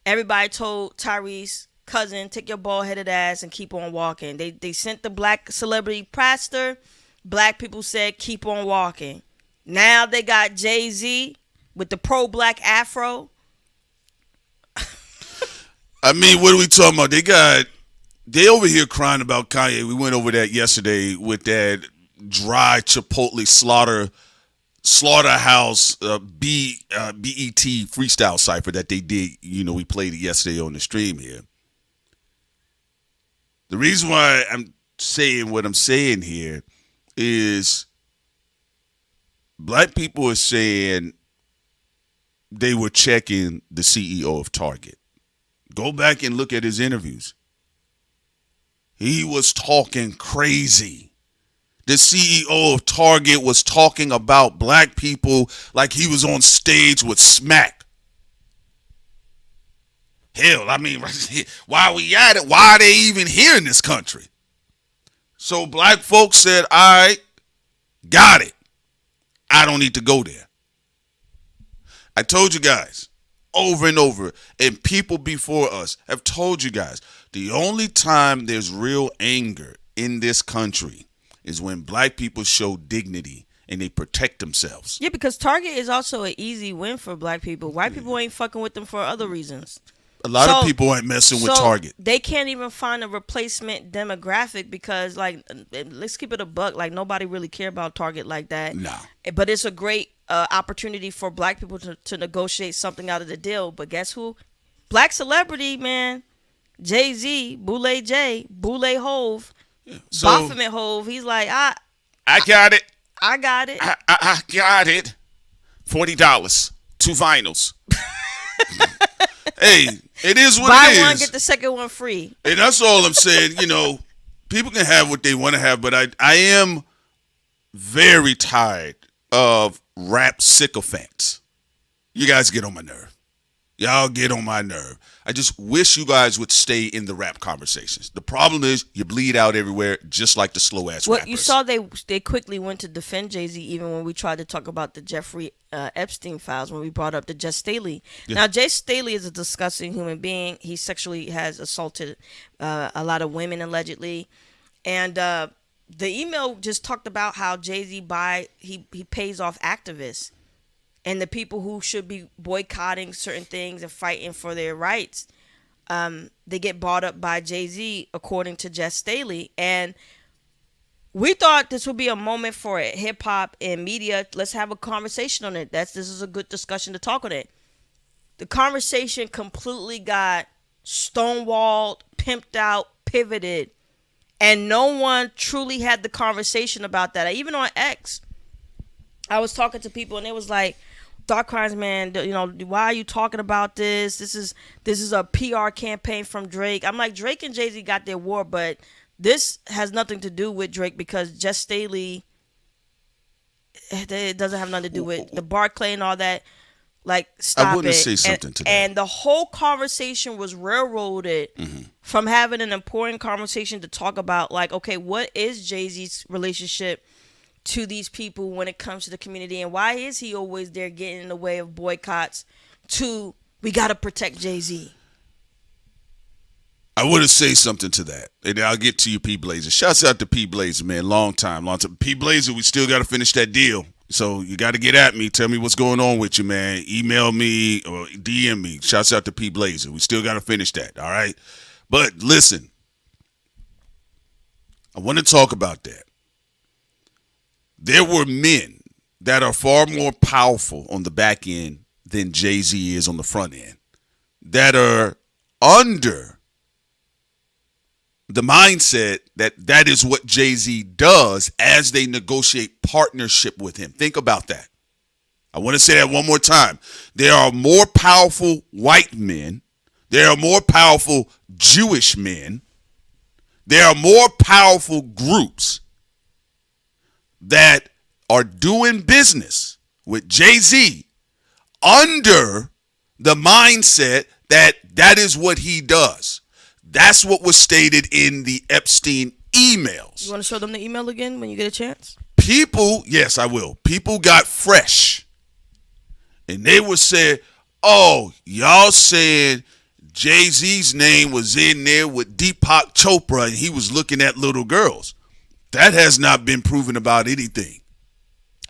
Everybody told Tyrese, cousin, take your bald-headed ass and keep on walking. They sent the black celebrity pastor. Black people said, keep on walking. Now they got Jay-Z with the pro-black afro. I mean, what are we talking about? They over here crying about Kanye. We went over that yesterday with that dry Chipotle slaughterhouse BET freestyle cipher that they did. You know, we played it yesterday on the stream here. The reason why I'm saying what I'm saying here is black people are saying they were checking the CEO of Target. Go back and look at his interviews. He was talking crazy. The CEO of Target was talking about black people like he was on stage with Smack. Hell, I mean, why are we at it? Why are they even here in this country? So black folks said, all right, got it. I don't need to go there. I told you guys over and over, and people before us have told you guys, the only time there's real anger in this country is when black people show dignity and they protect themselves. Yeah, because Target is also an easy win for black people. White people ain't fucking with them for other reasons. A lot of people ain't messing with Target. They can't even find a replacement demographic because, like, let's keep it a buck. Like, nobody really care about Target like that. No. But it's a great opportunity for black people to negotiate something out of the deal. But guess who? Black celebrity, man. Jay-Z, Boule J, Boule Hove, So, Baphomet Hove. He's like, I got it. I got it. I got it. $40. 2 vinyls. Hey, it is what Buy it is. one, get the second one free. And that's all I'm saying. People can have what they want to have, but I am very tired of rap sycophants. You guys get on my nerve. Y'all get on my nerve. I just wish you guys would stay in the rap conversations. The problem is you bleed out everywhere, just like the slow ass rappers. You saw they quickly went to defend Jay-Z even when we tried to talk about the Jeffrey Epstein files, when we brought up the Jess Staley. Yeah. Now, Jess Staley is a disgusting human being. He sexually has assaulted a lot of women allegedly, and the email just talked about how Jay-Z he pays off activists. And the people who should be boycotting certain things and fighting for their rights, they get bought up by Jay-Z, according to Jess Staley. And we thought this would be a moment for it. Hip hop and media. Let's have a conversation on it. This is a good discussion to talk on it. The conversation completely got stonewalled, pimped out, pivoted, and no one truly had the conversation about that. Even on X, I was talking to people and it was like, Dark Crimes, man, why are you talking about this? This is a PR campaign from Drake. I'm like, Drake and Jay-Z got their war, but this has nothing to do with Drake because Jess Staley, it doesn't have nothing to do with the Barclay and all that. Like, stop it. I wouldn't say something to that. And the whole conversation was railroaded from having an important conversation to talk about, like, okay, what is Jay-Z's relationship to these people when it comes to the community, and why is he always there getting in the way of boycotts to we got to protect Jay-Z? I want to say something to that, and I'll get to you, P. Blazer. Shouts out to P. Blazer, man. Long time. P. Blazer, we still got to finish that deal, so you got to get at me. Tell me what's going on with you, man. Email me or DM me. Shouts out to P. Blazer. We still got to finish that, all right? But listen, I want to talk about that. There were men that are far more powerful on the back end than Jay-Z is on the front end, that are under the mindset that is what Jay-Z does as they negotiate partnership with him. Think about that. I want to say that one more time. There are more powerful white men. There are more powerful Jewish men. There are more powerful groups that are doing business with Jay-Z under the mindset that is what he does. That's what was stated in the Epstein emails. You want to show them the email again when you get a chance? People, yes, I will. People got fresh. And they would say, oh, y'all saying Jay-Z's name was in there with Deepak Chopra and he was looking at little girls. That has not been proven about anything.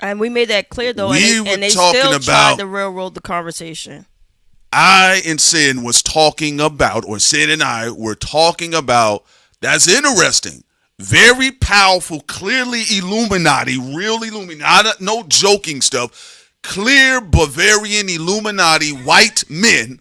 And we made that clear, though. And they still tried to railroad the conversation. I and Sin was talking about, or Sin and I were talking about, that's interesting. Very powerful, clearly Illuminati, real Illuminati, no joking stuff. Clear Bavarian Illuminati white men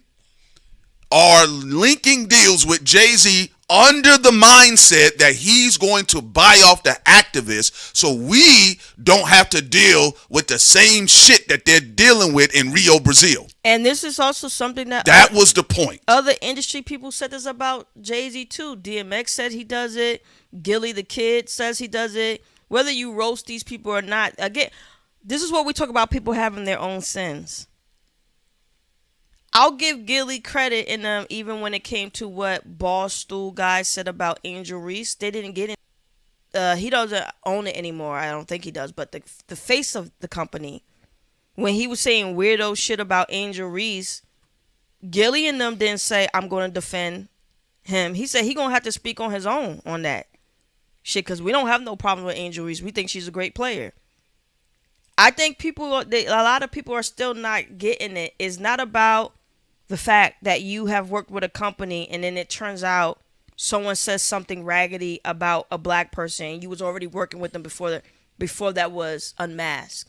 are linking deals with Jay-Z under the mindset that he's going to buy off the activists so we don't have to deal with the same shit that they're dealing with in Rio, Brazil. And this is also something that was the point. Other industry people said this about Jay-Z too. DMX said he does it. Gilly the Kid says he does it. Whether you roast these people or not, again, this is what we talk about, people having their own sins. I'll give Gilly credit in them, even when it came to what Boss Stool guys said about Angel Reese. They didn't get it. He doesn't own it anymore. I don't think he does. But the face of the company, when he was saying weirdo shit about Angel Reese, Gilly and them didn't say, I'm going to defend him. He said he going to have to speak on his own on that shit, because we don't have no problem with Angel Reese. We think she's a great player. I think a lot of people are still not getting it. It's not about the fact that you have worked with a company and then it turns out someone says something raggedy about a black person and you was already working with them before that was unmasked.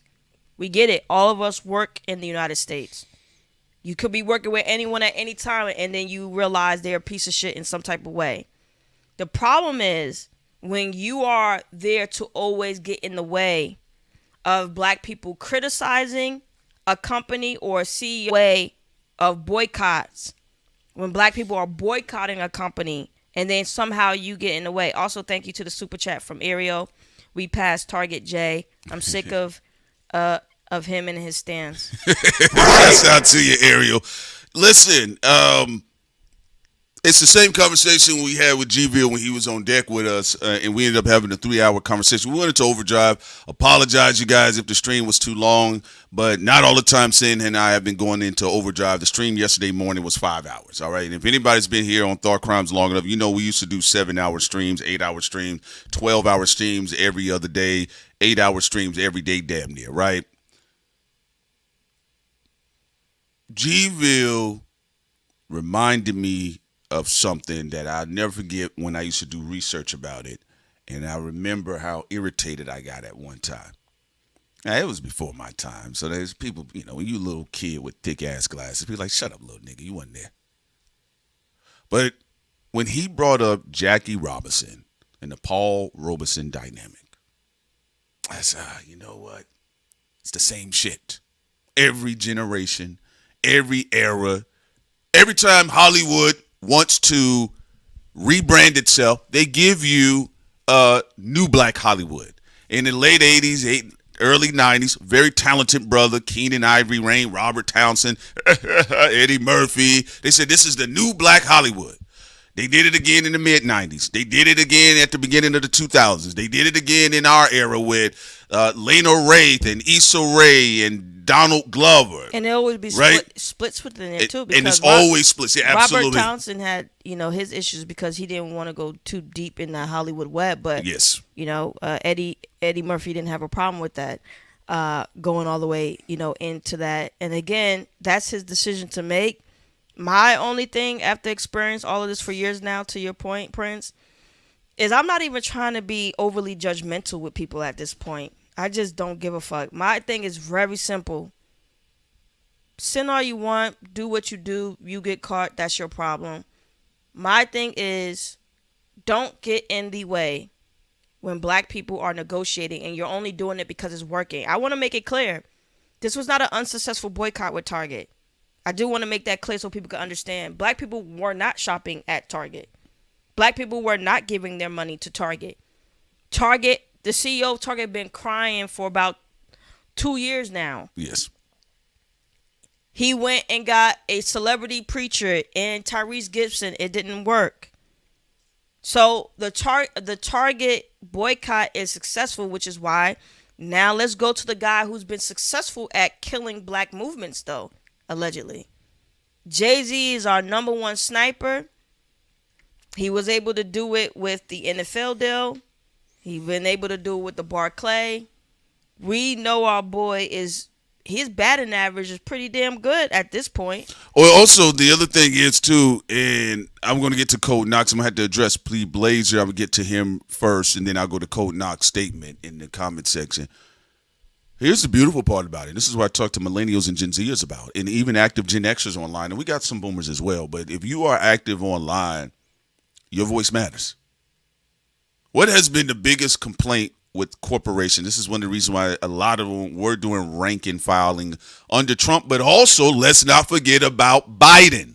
We get it. All of us work in the United States. You could be working with anyone at any time and then you realize they're a piece of shit in some type of way. The problem is when you are there to always get in the way of black people criticizing a company or a CEO way of boycotts when black people are boycotting a company and then somehow you get in the way. Also, thank you to the super chat from Ariel. We passed Target J. I'm sick of him and his stance. That's out to you, Ariel. Listen, it's the same conversation we had with G-Ville when he was on deck with us, and we ended up having a 3-hour conversation. We went into overdrive. Apologize, you guys, if the stream was too long, but not all the time Sin and I have been going into overdrive. The stream yesterday morning was 5 hours, all right? And if anybody's been here on Thought Crimes long enough, you know we used to do 7-hour streams, 8-hour streams, 12-hour streams every other day, 8-hour streams every day damn near, right? G-Ville reminded me of something that I'll never forget when I used to do research about it. And I remember how irritated I got at one time. Now, it was before my time. So there's people, you know, when you a little kid with thick ass glasses, people like, shut up, little nigga, you wasn't there. But when he brought up Jackie Robinson and the Paul Robeson dynamic, I said, you know what? It's the same shit. Every generation, every era, every time Hollywood wants to rebrand itself, they give you new black Hollywood. In the late 80s, early 90s, very talented brother, Keenan Ivory Wayne, Robert Townsend, Eddie Murphy. They said this is the new black Hollywood. They did it again in the mid-90s. They did it again at the beginning of the 2000s. They did it again in our era with Lena Wraith and Issa Rae and Donald Glover. And there always be splits within there too. And it's always splits. Yeah, absolutely. Robert Townsend had, his issues because he didn't want to go too deep in the Hollywood web. But yes, Eddie Murphy didn't have a problem with that, going all the way, into that. And again, that's his decision to make. My only thing after experience all of this for years now, to your point, Prince, is I'm not even trying to be overly judgmental with people at this point. I just don't give a fuck. My thing is very simple. Sin all you want, do what you do, you get caught, that's your problem. My thing is, don't get in the way when black people are negotiating and you're only doing it because it's working. I want to make it clear. This was not an unsuccessful boycott with Target. I do want to make that clear so people can understand. Black people were not shopping at Target. Black people were not giving their money to Target. Target, the CEO of Target, been crying for about 2 years now. Yes. He went and got a celebrity preacher and Tyrese Gibson. It didn't work. So the Target boycott is successful, which is why now let's go to the guy who's been successful at killing black movements, though. Allegedly. Jay-Z is our number one sniper. He was able to do it with the NFL deal. He's been able to do it with the Barclay. We know our boy his batting average is pretty damn good at this point. Well, also, the other thing is, too, and I'm going to get to Code Knox. I'm going to have to address Plea Blazer. I'm going to get to him first, and then I'll go to Code Knox statement in the comment section. Here's the beautiful part about it. This is what I talk to millennials and Gen Zers about, and even active Gen Xers online. And we got some boomers as well. But if you are active online, your voice matters. What has been the biggest complaint with corporations? This is one of the reasons why a lot of them were doing rank and filing under Trump. But also, let's not forget about Biden.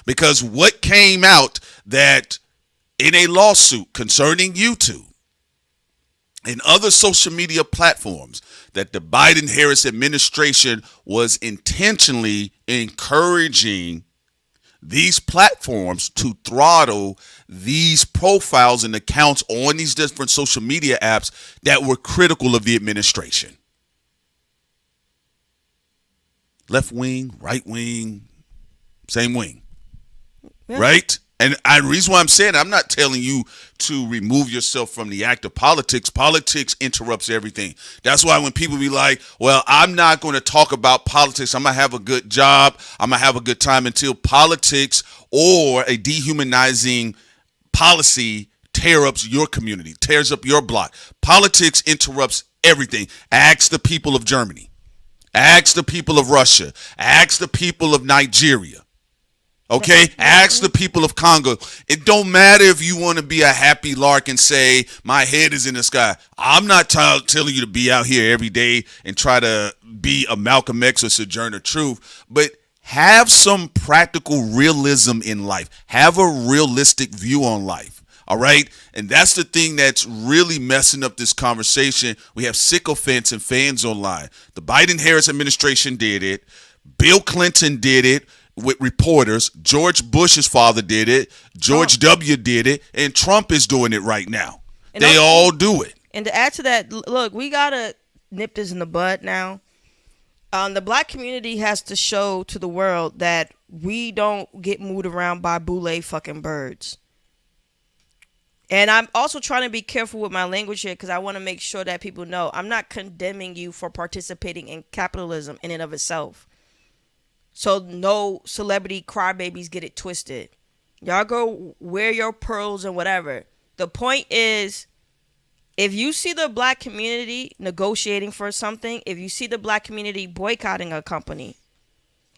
Because what came out that in a lawsuit concerning YouTube, and other social media platforms, that the Biden-Harris administration was intentionally encouraging these platforms to throttle these profiles and accounts on these different social media apps that were critical of the administration. Left wing, right wing, same wing, yeah. Right? And the reason why I'm saying, I'm not telling you to remove yourself from the act of politics. Politics interrupts everything. That's why when people be like, well, I'm not going to talk about politics. I'm going to have a good job. I'm going to have a good time until politics or a dehumanizing policy tears up your community, tears up your block. Politics interrupts everything. Ask the people of Germany. Ask the people of Russia. Ask the people of Nigeria. Okay, ask the people of Congo. It don't matter if you want to be a happy lark and say, my head is in the sky. I'm not telling you to be out here every day and try to be a Malcolm X or Sojourner Truth, but have some practical realism in life. Have a realistic view on life. All right. And that's the thing that's really messing up this conversation. We have sycophants and fans online. The Biden-Harris administration did it. Bill Clinton did it with reporters. George Bush's father did it. George W. did it. And Trump is doing it right now. And they all do it. And to add to that, look, we got to nip this in the bud now. The black community has to show to the world that we don't get moved around by boule fucking birds. And I'm also trying to be careful with my language here because I want to make sure that people know I'm not condemning you for participating in capitalism in and of itself. So no celebrity crybabies get it twisted. Y'all go wear your pearls and whatever. The point is, if you see the black community negotiating for something, if you see the black community boycotting a company,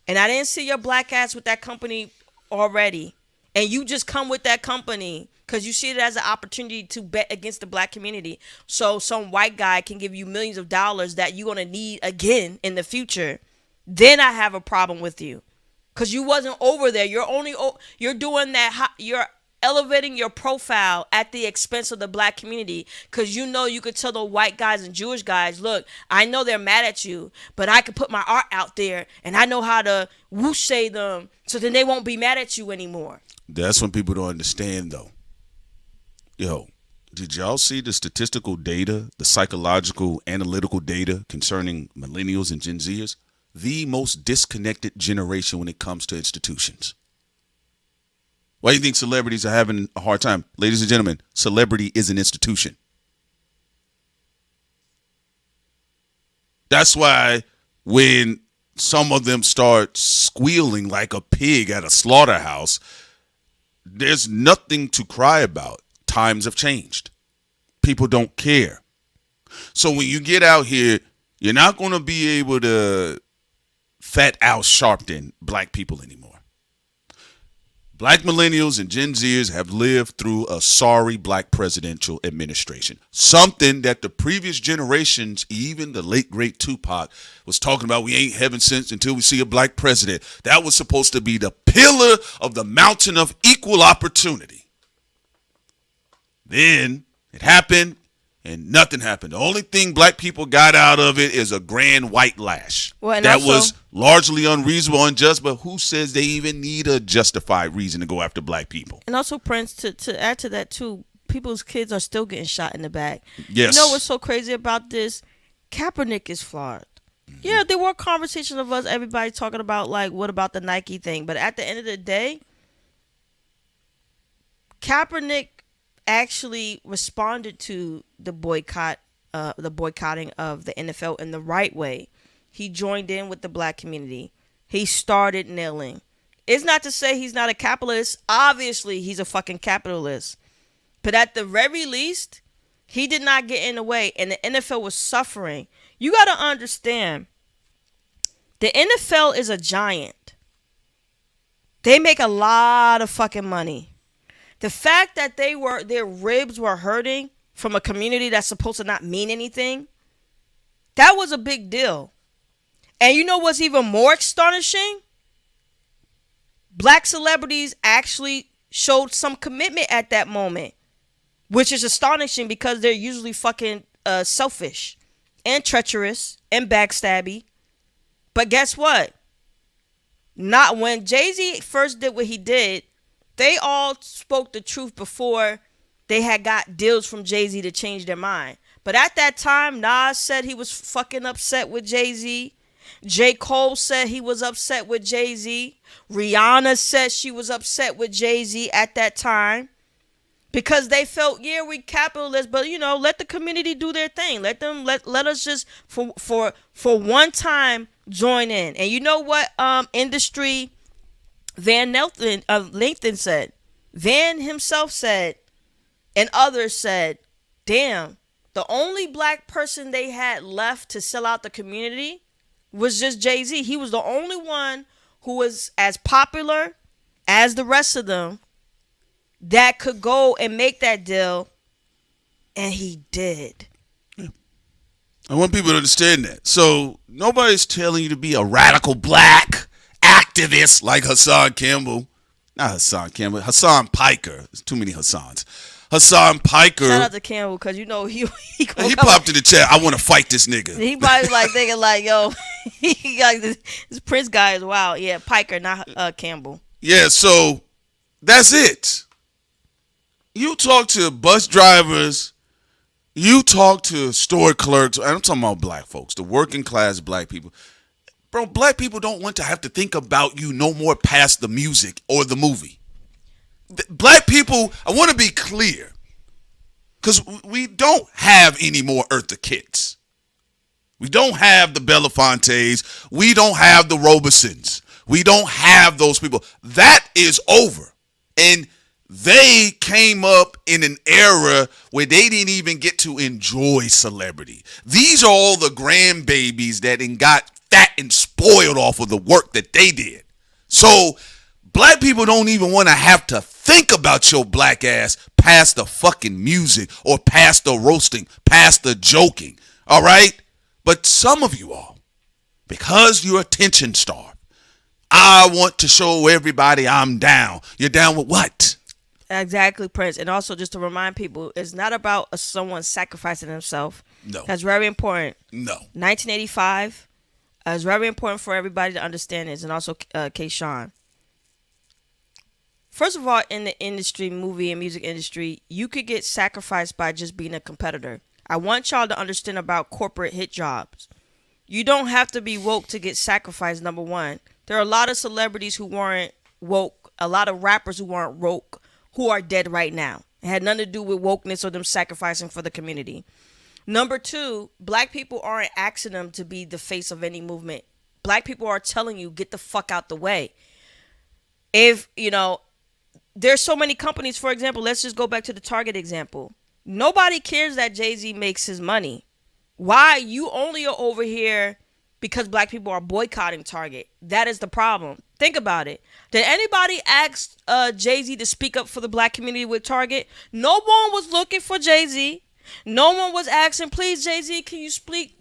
and I didn't see your black ass with that company already, and you just come with that company because you see it as an opportunity to bet against the black community, so some white guy can give you millions of dollars that you're going to need again in the future, then I have a problem with you. Because you wasn't over there. You're doing that. You're elevating your profile at the expense of the black community. Because you could tell the white guys and Jewish guys, look, I know they're mad at you, but I could put my art out there and I know how to whoosh them so then they won't be mad at you anymore. That's when people don't understand, though. Yo, did y'all see the statistical data, the psychological, analytical data concerning millennials and Gen Zers? The most disconnected generation when it comes to institutions. Why do you think celebrities are having a hard time? Ladies and gentlemen, celebrity is an institution. That's why when some of them start squealing like a pig at a slaughterhouse, there's nothing to cry about. Times have changed. People don't care. So when you get out here, you're not going to be able to Fat Al Sharpton black people anymore. Black millennials and Gen Zers have lived through a sorry black presidential administration. Something that the previous generations, even the late great Tupac, was talking about. We ain't heaven sent until we see a black president. That was supposed to be the pillar of the mountain of equal opportunity. Then it happened. And nothing happened. The only thing black people got out of it is a grand white lash. Well, that was largely unreasonable, unjust, but who says they even need a justified reason to go after black people? And also, Prince, to add to that, too, people's kids are still getting shot in the back. Yes. You know what's so crazy about this? Kaepernick is flawed. Mm-hmm. Yeah, there were conversations of us, everybody talking about, like, what about the Nike thing? But at the end of the day, Kaepernick actually responded to the boycotting of the NFL in the right way. He joined in with the black community. He started kneeling. It's not to say he's not a capitalist. Obviously, he's a fucking capitalist. But at the very least, he did not get in the way, and the NFL was suffering. You got to understand, the NFL is a giant. They make a lot of fucking money. The fact that their ribs were hurting from a community that's supposed to not mean anything, that was a big deal. And you know what's even more astonishing? Black celebrities actually showed some commitment at that moment, which is astonishing because they're usually fucking selfish and treacherous and backstabby. But guess what? Not when Jay-Z first did what he did, they all spoke the truth before they had got deals from Jay-Z to change their mind. But at that time, Nas said he was fucking upset with Jay-Z. J. Cole said he was upset with Jay-Z. Rihanna said she was upset with Jay-Z at that time. Because they felt, yeah, we capitalists, but let the community do their thing. Let us just for one time join in. And you know what industry Van Lathan said? Van himself said, and others said, damn, the only black person they had left to sell out the community was just Jay-Z. He was the only one who was as popular as the rest of them that could go and make that deal, and he did. I want people to understand that. So nobody's telling you to be a radical black activists like Hassan Campbell. Not Hassan Campbell. Hassan Piker. There's too many Hassans. Hassan Piker. Shout out to Campbell because you know he popped in the chat. I want to fight this nigga. He probably like thinking like, yo, he got this Prince guy is wild. Yeah, Piker, not Campbell. Yeah, so that's it. You talk to bus drivers, you talk to store clerks, and I'm talking about black folks, the working class black people. Bro, black people don't want to have to think about you no more past the music or the movie. Black people, I want to be clear, because we don't have any more Eartha Kitts. We don't have the Belafontes. We don't have the Robesons. We don't have those people. That is over. And they came up in an era where they didn't even get to enjoy celebrity. These are all the grandbabies that got fat and spoiled off of the work that they did. So black people don't even want to have to think about your black ass past the fucking music or past the roasting, past the joking. All right? But some of you all, because you're attention starved, I want to show everybody I'm down. You're down with what? Exactly, Prince. And also just to remind people, it's not about someone sacrificing themselves. No. That's very important. No. 1985 is very important for everybody to understand this, and also K-Sean. First of all, in the industry, movie and music industry, you could get sacrificed by just being a competitor. I want y'all to understand about corporate hit jobs. You don't have to be woke to get sacrificed, number one. There are a lot of celebrities who weren't woke, a lot of rappers who weren't woke, who are dead right now. It had nothing to do with wokeness or them sacrificing for the community. Number two, black people aren't asking them to be the face of any movement. Black people are telling you, get the fuck out the way. If, there's so many companies, for example, let's just go back to the Target example. Nobody cares that Jay-Z makes his money. Why? You only are over here because black people are boycotting Target. That is the problem. Think about it. Did anybody ask Jay-Z to speak up for the black community with Target? No one was looking for Jay-Z. No one was asking, please, Jay-Z, can you speak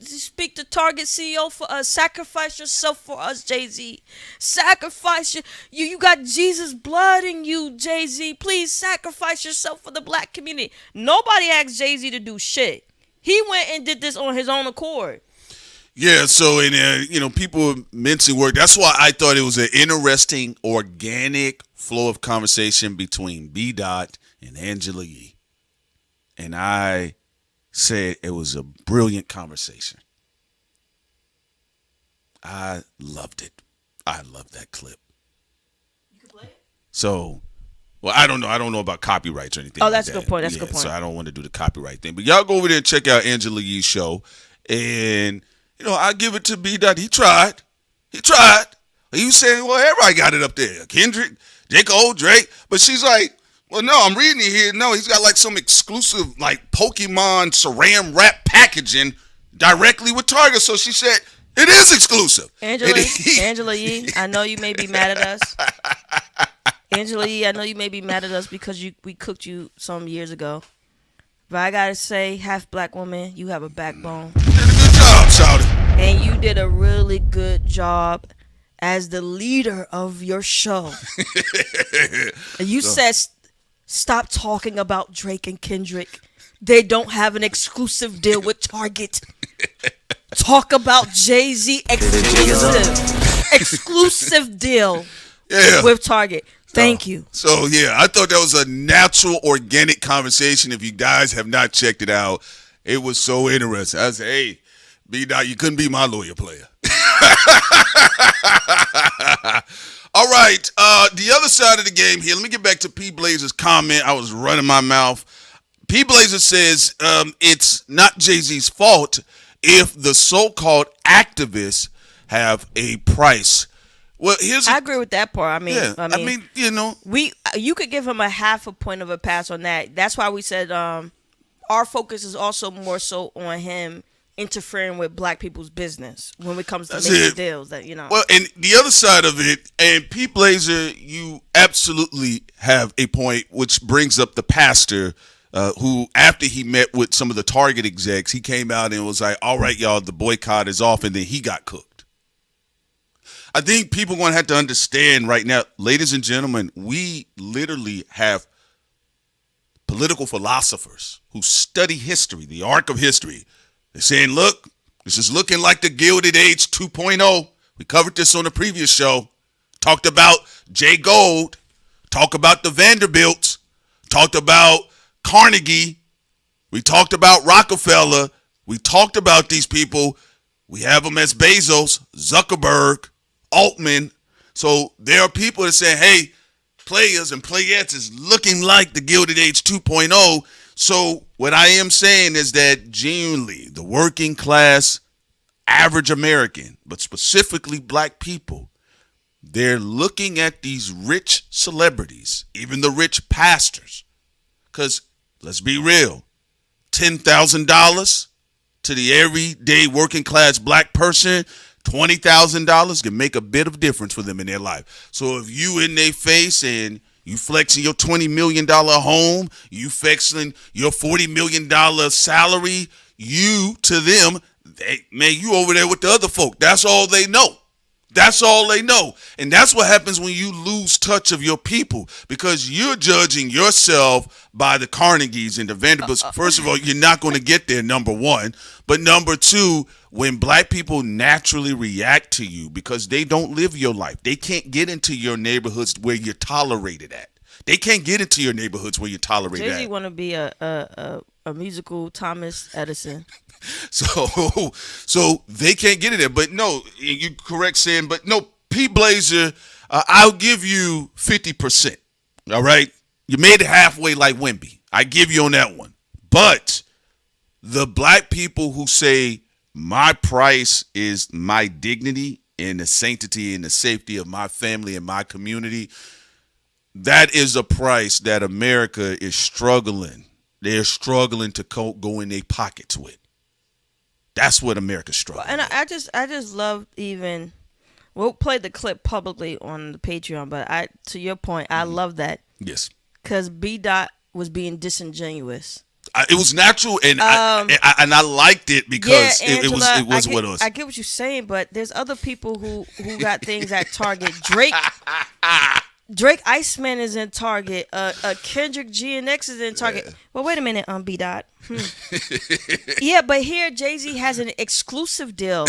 to Target CEO for us? Sacrifice yourself for us, Jay-Z. Sacrifice you got Jesus' blood in you, Jay-Z. Please sacrifice yourself for the black community. Nobody asked Jay-Z to do shit. He went and did this on his own accord. Yeah, so people mention work. That's why I thought it was an interesting, organic flow of conversation between B. Dot and Angela Yee. And I said it was a brilliant conversation. I loved it. I loved that clip. You can play it? So, I don't know. I don't know about copyrights or anything. Oh, that's a good point. That's a good point. So I don't want to do the copyright thing. But y'all go over there and check out Angela Yee's show. And, I give it to B. Dot. He tried. He was saying, well, everybody got it up there. Kendrick, J. Cole, Drake. But she's like, well, no, I'm reading it here. No, he's got like some exclusive like Pokemon Saran wrap packaging directly with Target. So she said, it is exclusive. Angela Yee, I know you may be mad at us. Angela Yee, I know you may be mad at us because we cooked you some years ago. But I got to say, half black woman, you have a backbone. You did a good job, Shawty. And you did a really good job as the leader of your show. You said, stop talking about Drake and Kendrick. They don't have an exclusive deal with Target. Talk about Jay-Z exclusive deal with Target. Thank you. So, I thought that was a natural, organic conversation. If you guys have not checked it out, it was so interesting. I said, hey, B-Dot, you couldn't be my lawyer player. All right, the other side of the game here. Let me get back to P. Blazer's comment. I was running my mouth. P. Blazer says it's not Jay-Z's fault if the so-called activists have a price. Well, I agree with that part. You could give him a half a point of a pass on that. That's why we said our focus is also more so on him interfering with black people's business when it comes to making deals Well, and the other side of it, and Pete Blazer, you absolutely have a point, which brings up the pastor who, after he met with some of the Target execs, he came out and was like, all right, y'all, the boycott is off, and then he got cooked. I think people going to have to understand right now, ladies and gentlemen, we literally have political philosophers who study history, the arc of history. They're saying, look, this is looking like the Gilded Age 2.0. We covered this on the previous show. Talked about Jay Gould. Talked about the Vanderbilts. Talked about Carnegie. We talked about Rockefeller. We talked about these people. We have them as Bezos, Zuckerberg, Altman. So there are people that say, hey, players and playettes is looking like the Gilded Age 2.0. So what I am saying is that genuinely the working class, average American, but specifically black people, they're looking at these rich celebrities, even the rich pastors. Because let's be real, $10,000 to the everyday working class black person, $20,000 can make a bit of difference for them in their life. So if you in their face and you flexing your $20 million home, you flexing your $40 million salary, you to them, man, you over there with the other folk. That's all they know. That's all they know. And that's what happens when you lose touch of your people, because you're judging yourself by the Carnegies and the Vanderbilts. First of all, you're not going to get there, number one. But number two, when black people naturally react to you because they don't live your life, they can't get into your neighborhoods where you're tolerated at. They can't get into your neighborhoods where you're tolerated at. Jay-Z want to be a musical Thomas Edison. So they can't get in there. But no, you're correct saying, but no, P. Blazer, I'll give you 50%. All right? You made it halfway like Wemby. I give you on that one. But the black people who say my price is my dignity and the sanctity and the safety of my family and my community, that is a price that America is struggling. They're struggling to go in their pockets with. That's what America's struggling. And I just love even. We'll play the clip publicly on the Patreon, but to your point, I love that. Yes. Because B. Dot was being disingenuous. It was natural, and I liked it because it was what it was. I get what you're saying, but there's other people who got things at Target. Drake Iceman is in Target. Kendrick GNX is in Target. Well, wait a minute, B. Dot. Yeah, but here Jay-Z has an exclusive deal.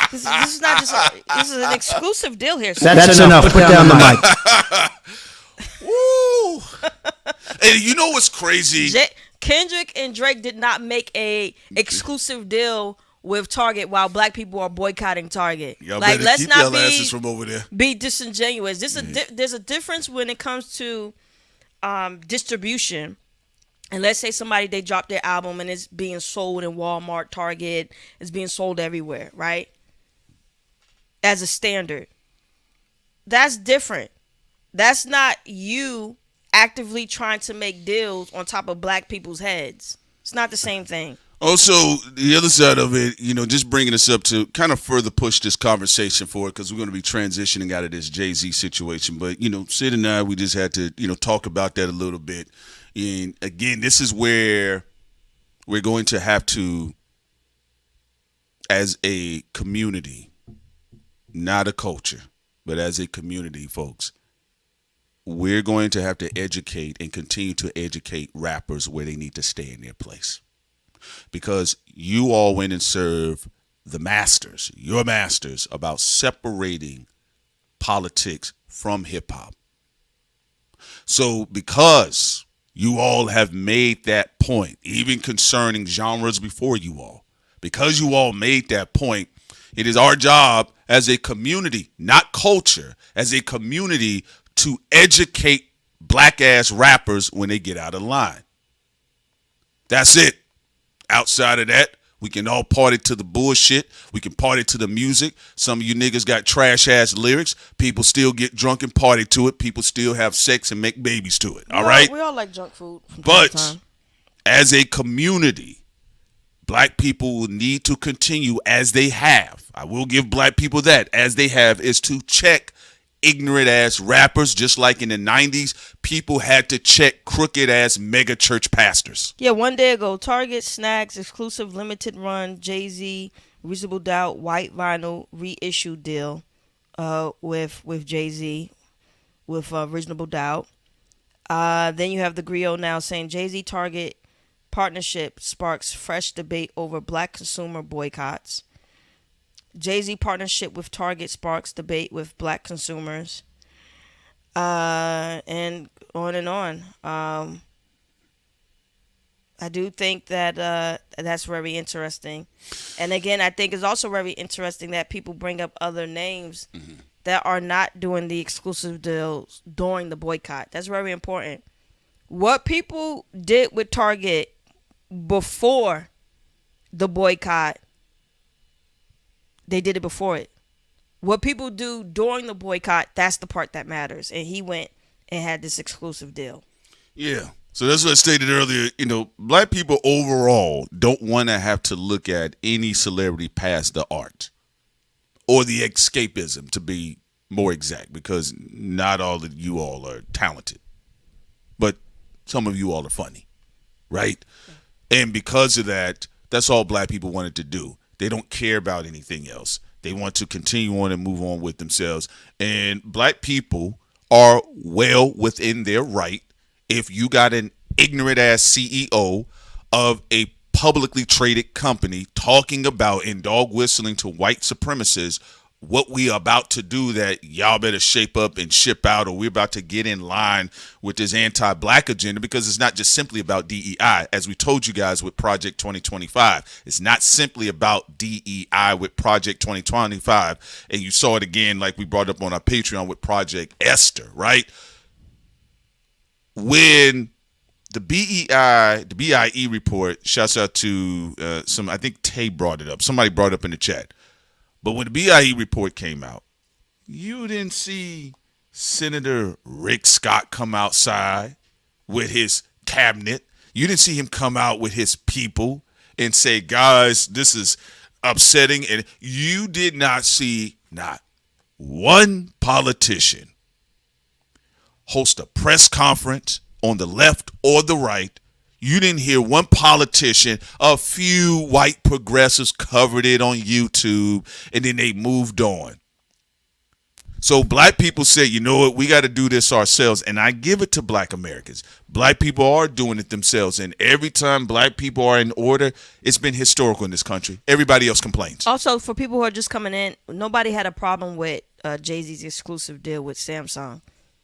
This is not just. This is an exclusive deal here. That's enough. Put down the mic. Woo! And you know what's crazy? Kendrick and Drake did not make a exclusive deal with Target while black people are boycotting Target. Y'all like, let's keep not from over there. Be disingenuous. There's a difference when it comes to distribution. And let's say they dropped their album and it's being sold in Walmart, Target, it's being sold everywhere, right? As a standard. That's different. That's not you actively trying to make deals on top of black people's heads. It's not the same thing. Also, the other side of it, just bringing us up to kind of further push this conversation forward, because we're going to be transitioning out of this Jay-Z situation. But, Sid and I, we just had to, talk about that a little bit. And again, this is where we're going to have to, as a community, not a culture, but as a community, folks, we're going to have to educate and continue to educate rappers where they need to stay in their place. Because you all went and served the masters, your masters, about separating politics from hip hop. So because you all have made that point, even concerning genres before you all, because you all made that point, it is our job as a community, not culture, as a community to educate black ass rappers when they get out of line. That's it. Outside of that, we can all party to the bullshit. We can party to the music. Some of you niggas got trash ass lyrics. People still get drunk and party to it. People still have sex and make babies to it. All right? We all like junk food. But as a community, black people will need to continue as they have. I will give black people that, as they have, is to check ignorant ass rappers, just like in the 90s, people had to check crooked ass mega church pastors. Yeah, one day ago, Target, Snacks, exclusive limited run, Jay-Z, Reasonable Doubt white vinyl reissue deal with Jay-Z with Reasonable Doubt. Then you have the Griot now saying Jay-Z Target partnership sparks fresh debate over black consumer boycotts. Jay-Z partnership with Target sparks debate with black consumers. And on and on. I do think that that's very interesting. And again, I think it's also very interesting that people bring up other names that are not doing the exclusive deals during the boycott. That's very important. What people did with Target before the boycott, they did it before it. What people do during the boycott, that's the part that matters. And he went and had this exclusive deal. Yeah. So that's what I stated earlier. Black people overall don't want to have to look at any celebrity past the art or the escapism, to be more exact, because not all of you all are talented, but some of you all are funny, right? And because of that, that's all black people wanted to do. They don't care about anything else. They want to continue on and move on with themselves. And black people are well within their right. If you got an ignorant ass CEO of a publicly traded company talking about and dog whistling to white supremacists what we are about to do, that y'all better shape up and ship out, or we're about to get in line with this anti-black agenda, because it's not just simply about DEI. As we told you guys with Project 2025, it's not simply about DEI with Project 2025. And you saw it again, like we brought up on our Patreon with Project Esther, right? When the BIE report, shouts out to I think Tay brought it up. Somebody brought it up in the chat. But when the BIE report came out, you didn't see Senator Rick Scott come outside with his cabinet. You didn't see him come out with his people and say, guys, this is upsetting. And you did not see not one politician host a press conference on the left or the right. You didn't hear one politician. A few white progressives covered it on YouTube, and then they moved on. So black people said, you know what, we got to do this ourselves. And I give it to black Americans. Black people are doing it themselves. And every time black people are in order, it's been historical in this country. Everybody else complains. Also, for people who are just coming in, nobody had a problem with Jay-Z's exclusive deal with Samsung.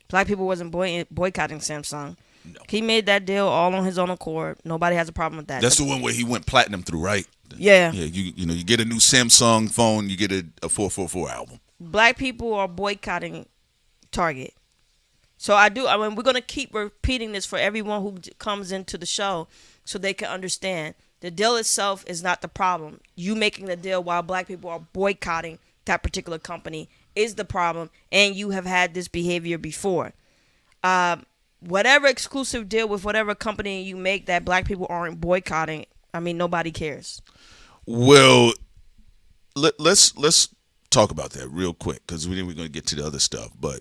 Black people wasn't boycotting Samsung. No. He made that deal all on his own accord. Nobody has a problem with that. That's the one where he went platinum through, right? Yeah. Yeah. You get a new Samsung phone, you get a 444 album. Black people are boycotting Target. So I mean, we're going to keep repeating this for everyone who comes into the show so they can understand. The deal itself is not the problem. You making the deal while black people are boycotting that particular company is the problem, and you have had this behavior before. Whatever exclusive deal with whatever company you make that black people aren't boycotting, I mean, nobody cares. Well, let's talk about that real quick, because we're going to get to the other stuff. But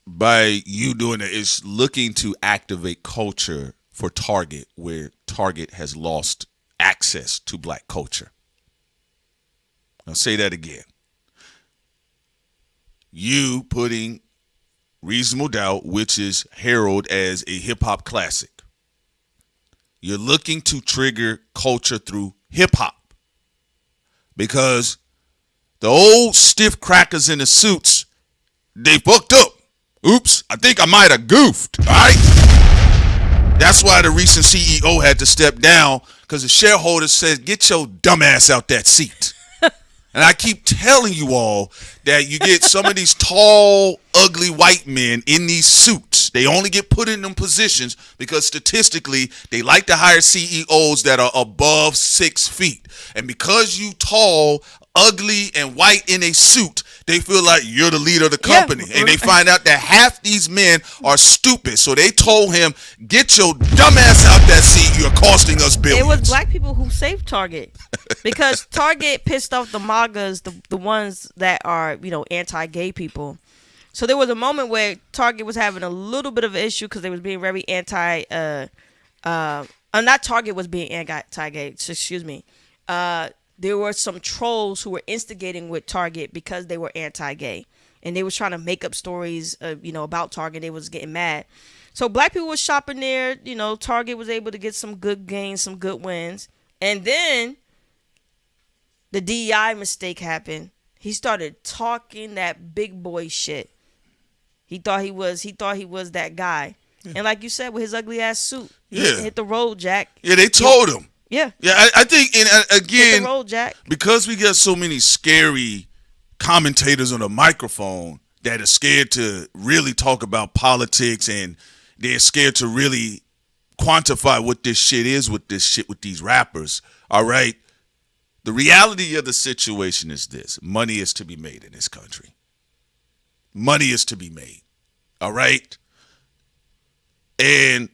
by you doing it, it's looking to activate culture for Target, where Target has lost access to black culture. I'll say that again. You putting Reasonable Doubt, which is heralded as a hip-hop classic. You're looking to trigger culture through hip-hop, because the old stiff crackers in the suits, they fucked up. Oops, I think I might have goofed, all right? That's why the recent CEO had to step down, because the shareholders said, get your dumb ass out that seat. And I keep telling you all that you get some of these tall, ugly white men in these suits. They only get put in them positions because statistically they like to hire CEOs that are above 6 feet. And because you tall, ugly, and white in a suit, they feel like you're the leader of the company. Yeah. And they find out that half these men are stupid. So they told him, get your dumb ass out that seat. You're costing us billions. It was black people who saved Target. Because Target pissed off the MAGAs, the ones that are, anti-gay people. So there was a moment where Target was having a little bit of an issue because they was being very not Target was being anti-gay, excuse me. there were some trolls who were instigating with Target because they were anti-gay. And they was trying to make up stories, about Target. They was getting mad. So black people was shopping there. Target was able to get some good gains, some good wins. And then the DEI mistake happened. He started talking that big boy shit. He thought he was that guy. Yeah. And like you said, with his ugly ass suit, hit the road, Jack. Yeah, they told him. Yeah. Yeah, I think, and again, hit the road, Jack. Because we got so many scary commentators on the microphone that are scared to really talk about politics, and they're scared to really quantify what this shit is with these rappers. All right. The reality of the situation is this: money is to be made in this country. Money is to be made. All right. And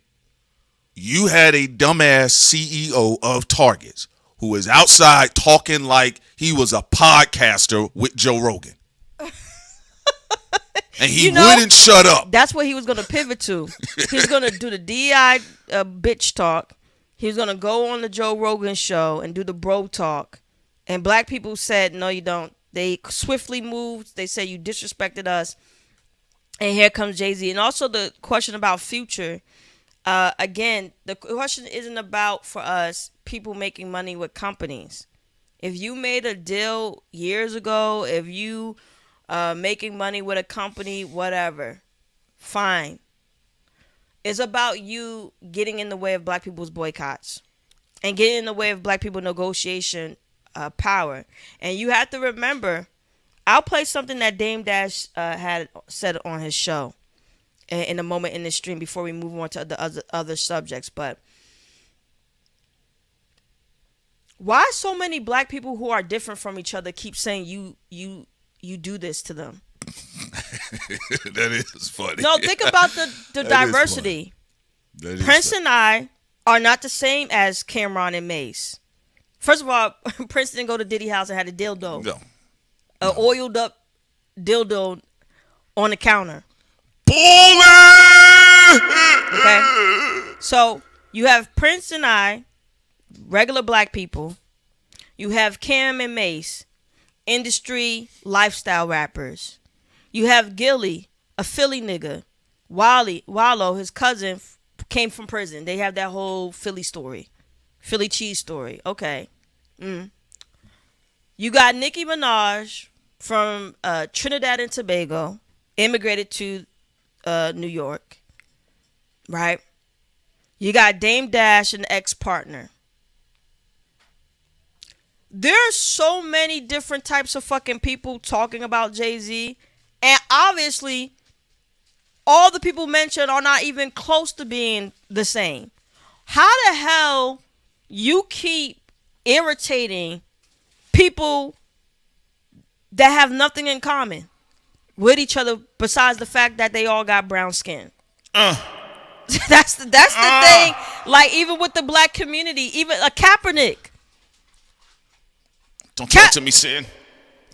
you had a dumbass CEO of Target who was outside talking like he was a podcaster with Joe Rogan. And he wouldn't shut up. That's what he was going to pivot to. He was going to do the DI bitch talk. He was going to go on the Joe Rogan show and do the bro talk. And black people said, no, you don't. They swiftly moved. They said, you disrespected us. And here comes Jay-Z. And also the question about Future. Again, the question isn't about, for us, people making money with companies. If you made a deal years ago, if you making money with a company, whatever, fine. It's about you getting in the way of black people's boycotts and getting in the way of black people negotiation power. And you have to remember, I'll play something that Dame Dash had said on his show in a moment in the stream before we move on to the other subjects. But why so many black people who are different from each other keep saying you do this to them? That is funny. No, think about the diversity. Prince and I are not the same as Cameron and Mace. First of all, Prince didn't go to Diddy house and had a dildo. No. An oiled up dildo on the counter. Okay? So you have Prince and I, regular black people. You have Cam and Mace, industry lifestyle rappers. You have Gilly, a Philly nigga. Wallow, his cousin, came from prison. They have that whole Philly story. Philly cheese story. Okay. You got Nicki Minaj from Trinidad and Tobago, immigrated to New York. Right? You got Dame Dash, an ex-partner. There's so many different types of fucking people talking about Jay-Z. And obviously, all the people mentioned are not even close to being the same. How the hell you keep irritating people that have nothing in common with each other besides the fact that they all got brown skin? That's the thing. Like, even with the black community, even a Kaepernick. Don't talk to me, Sin.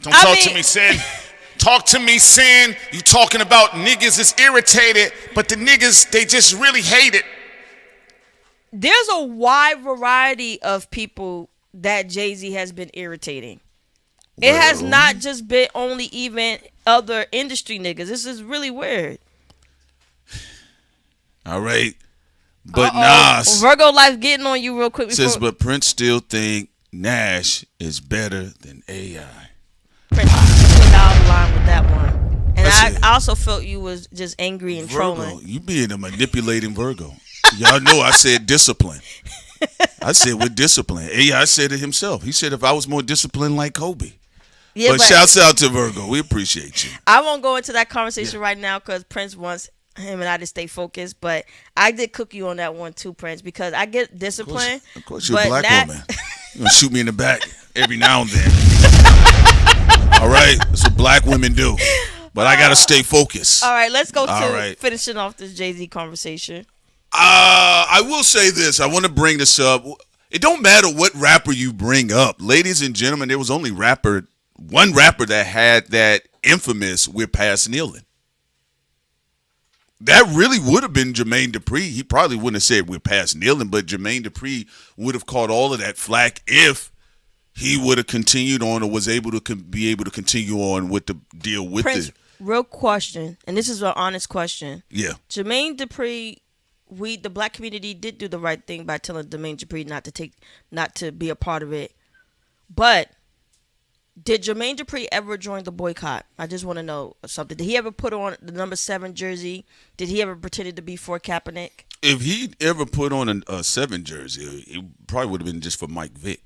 Don't talk to me, Sin. Talk to me, Sin. You talking about niggas is irritated, but the niggas, they just really hate it. There's a wide variety of people that Jay-Z has been irritating. It has not just been only even other industry niggas. This is really weird. All right. But Nas. Virgo Life getting on you real quick. Says, but Prince still think Nash is better than AI. Prince was out of line with that one. And I also felt you was just angry and Virgo, trolling. You being a manipulating Virgo. Y'all know I said discipline. I said with discipline. AI said it himself. He said if I was more disciplined like Kobe. Yeah, but shouts out to Virgo. We appreciate you. I won't go into that conversation right now because Prince wants him and I to stay focused. But I did cook you on that one too, Prince, because I get discipline. Of course you're a black woman. You're going to shoot me in the back every now and then. All right? That's what black women do. But I got to stay focused. All right, let's go to finishing off this Jay-Z conversation. I will say this. I want to bring this up. It don't matter what rapper you bring up. Ladies and gentlemen, there was only one rapper that had that infamous "We're past kneeling." That really would have been Jermaine Dupri. He probably wouldn't have said "We're past kneeling," but Jermaine Dupri would have caught all of that flack if he would have continued on, or was able to be able to continue on with the deal with Prince, the. real question, and this is an honest question. Yeah. Jermaine Dupri, the black community did do the right thing by telling Jermaine Dupri not to be a part of it. But did Jermaine Dupri ever join the boycott? I just want to know something. Did he ever put on the number 7 jersey? Did he ever pretend to be for Kaepernick? If he ever put on a 7 jersey, it probably would have been just for Mike Vick,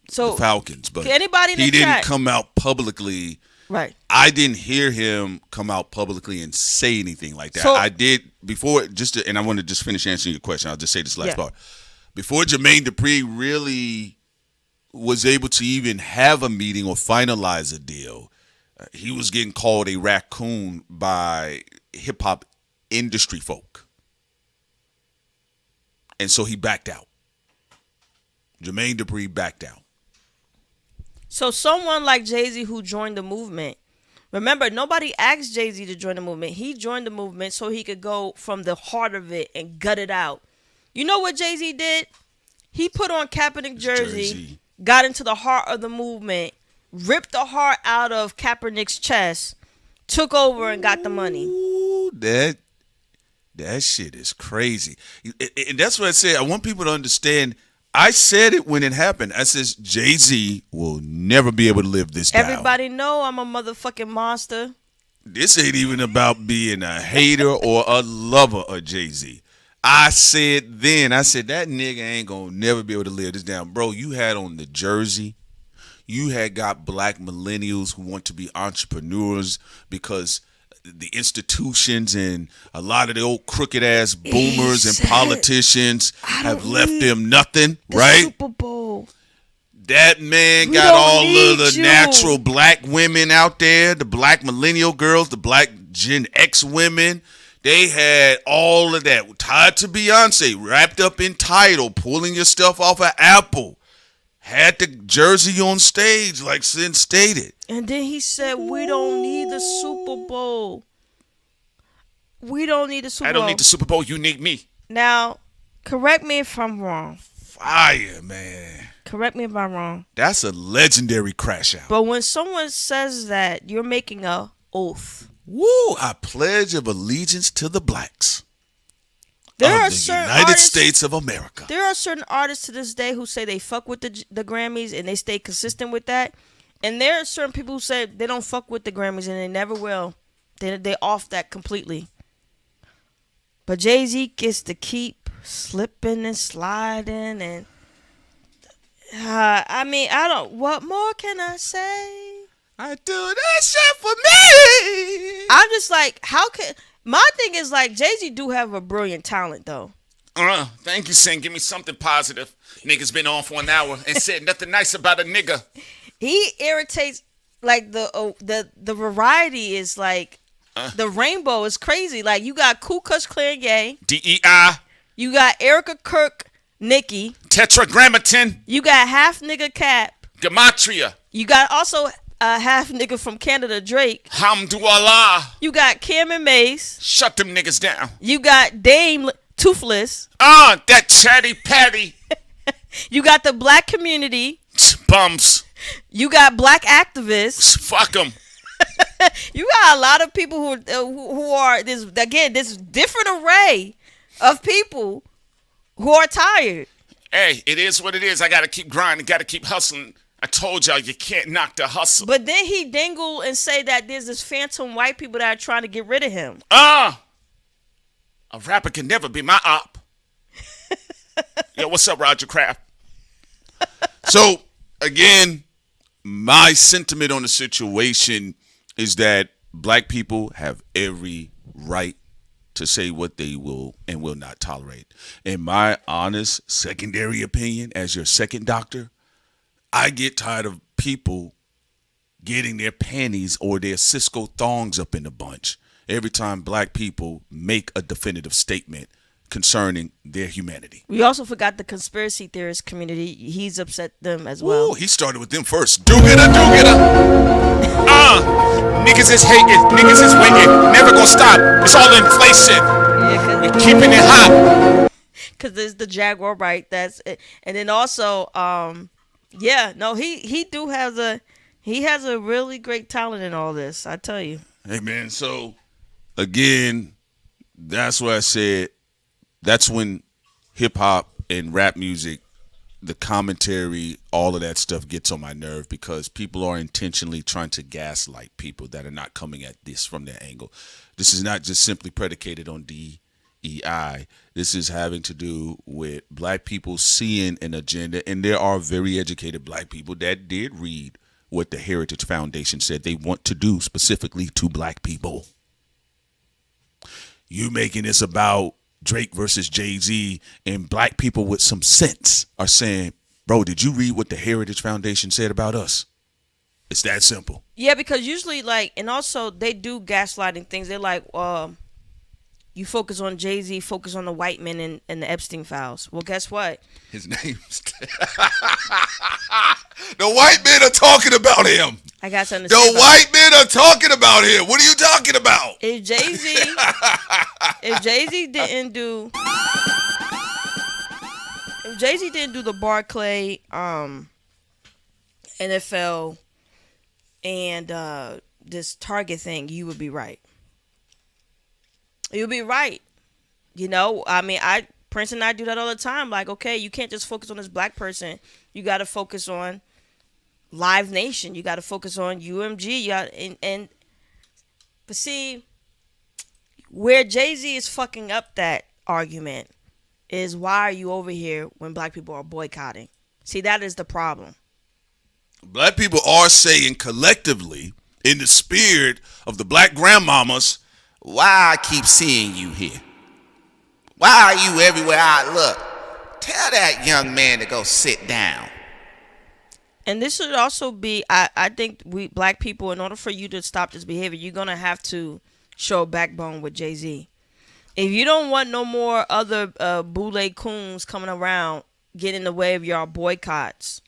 So, the Falcons. But anybody in the he didn't chat- come out publicly. Right. I didn't hear him come out publicly and say anything like that. So- I did before, and I want to just finish answering your question. I'll just say this last Yeah. part. Before Jermaine Dupri really was able to even have a meeting or finalize a deal, he was getting called a raccoon by hip-hop industry folk. And so he backed out. Jermaine Dupri backed out. So someone like Jay-Z who joined the movement, remember, nobody asked Jay-Z to join the movement. He joined the movement so he could go from the heart of it and gut it out. You know what Jay-Z did? He put on Kaepernick jersey, got into the heart of the movement, ripped the heart out of Kaepernick's chest, took over and got the money. Ooh, that shit is crazy. And that's what I said. I want people to understand. I said it when it happened. I says Jay-Z will never be able to live this down. Everybody know I'm a motherfucking monster. This ain't even about being a hater or a lover of Jay-Z. I said that nigga ain't gonna never be able to live this down. Bro, you had on the jersey. You had got black millennials who want to be entrepreneurs because the institutions and a lot of the old crooked ass boomers and politicians have left them nothing, right? Super Bowl. That man We got don't all of need the you. natural black women out there, the black millennial girls, the black Gen X women. They had all of that tied to Beyonce, wrapped up in Tidal, pulling your stuff off of Apple. Had the jersey on stage, like Sin stated. And then he said, we don't need the Super Bowl. We don't need the Super Bowl. I don't need the Super Bowl. You need me. Now, correct me if I'm wrong. Fire, man. Correct me if I'm wrong. That's a legendary crash out. But when someone says that, you're making a oath. Woo! I pledge of allegiance to the blacks There of are the certain United artists, States of America. There are certain artists to this day who say they fuck with the Grammys and they stay consistent with that. And there are certain people who say they don't fuck with the Grammys and they never will. They off that completely. But Jay-Z gets to keep slipping and sliding and what more can I say? I do that shit for me. I'm just like, my thing is like, Jay-Z do have a brilliant talent though. Thank you, Sin. Give me something positive. Niggas been on for an hour and said nothing nice about a nigga. He irritates, like the variety is like, the rainbow is crazy. Like you got Ku Klux Klan Gay, DEI, you got Erica Kirk, Nicki, Tetragrammaton, you got half nigga Cap, Gematria, you got also half nigga from Canada Drake, Hamdulillah. you got Cam and Mace, Shut them niggas down. you got Dame Toothless, That chatty patty. you got the black community, Bums. you got black activists. Fuck them. You got a lot of people who are this different array of people who are tired. Hey, it is what it is. I gotta keep grinding, gotta keep hustling. I told y'all you can't knock the hustle. But then he dangle and say that there's this phantom white people that are trying to get rid of him. A rapper can never be my op. Yo, what's up, Roger Kraft? So, again, my sentiment on the situation is that black people have every right to say what they will and will not tolerate. In my honest secondary opinion, as your second doctor, I get tired of people getting their panties or their Cisco thongs up in a bunch every time black people make a definitive statement concerning their humanity. We also forgot the conspiracy theorist community. He's upset them as well. Ooh, he started with them first. Do get her. Niggas is hating, niggas is waiting, never gonna stop. It's all inflation. Yeah, We keeping it hot. because there's the Jaguar, right? That's it. And then also, Yeah, no, he has a really great talent in all this. I tell you. Hey man, so again, that's what I said. That's when hip hop and rap music, the commentary, all of that stuff gets on my nerve because people are intentionally trying to gaslight people that are not coming at this from their angle. This is not just simply predicated on DEI. This is having to do with black people seeing an agenda, and there are very educated black people that did read what the Heritage Foundation said they want to do specifically to black people. You making this about Drake versus Jay-Z, and black people with some sense are saying, bro, did you read what the Heritage Foundation said about us? It's that simple. Yeah, because usually, like, and also they do gaslighting things. They're like, you focus on Jay-Z, focus on the white men and the Epstein files. Well, guess what? His name's the white men are talking about him. I got something to The say. white men are talking about him. What are you talking about? If Jay-Z didn't do the Barclay NFL and this Target thing, you would be right. You'll be right. You know, I mean, Prince and I do that all the time. Like, okay, you can't just focus on this black person. You got to focus on Live Nation. You got to focus on UMG. But see, where Jay-Z is fucking up that argument is, why are you over here when black people are boycotting? See, that is the problem. Black people are saying collectively, in the spirit of the black grandmamas, why I keep seeing you here? Why are you everywhere I look? Tell that young man to go sit down. And this should also be, I think we black people, in order for you to stop this behavior, you're going to have to show a backbone with Jay-Z. If you don't want no more other boule coons coming around getting in the way of your boycotts,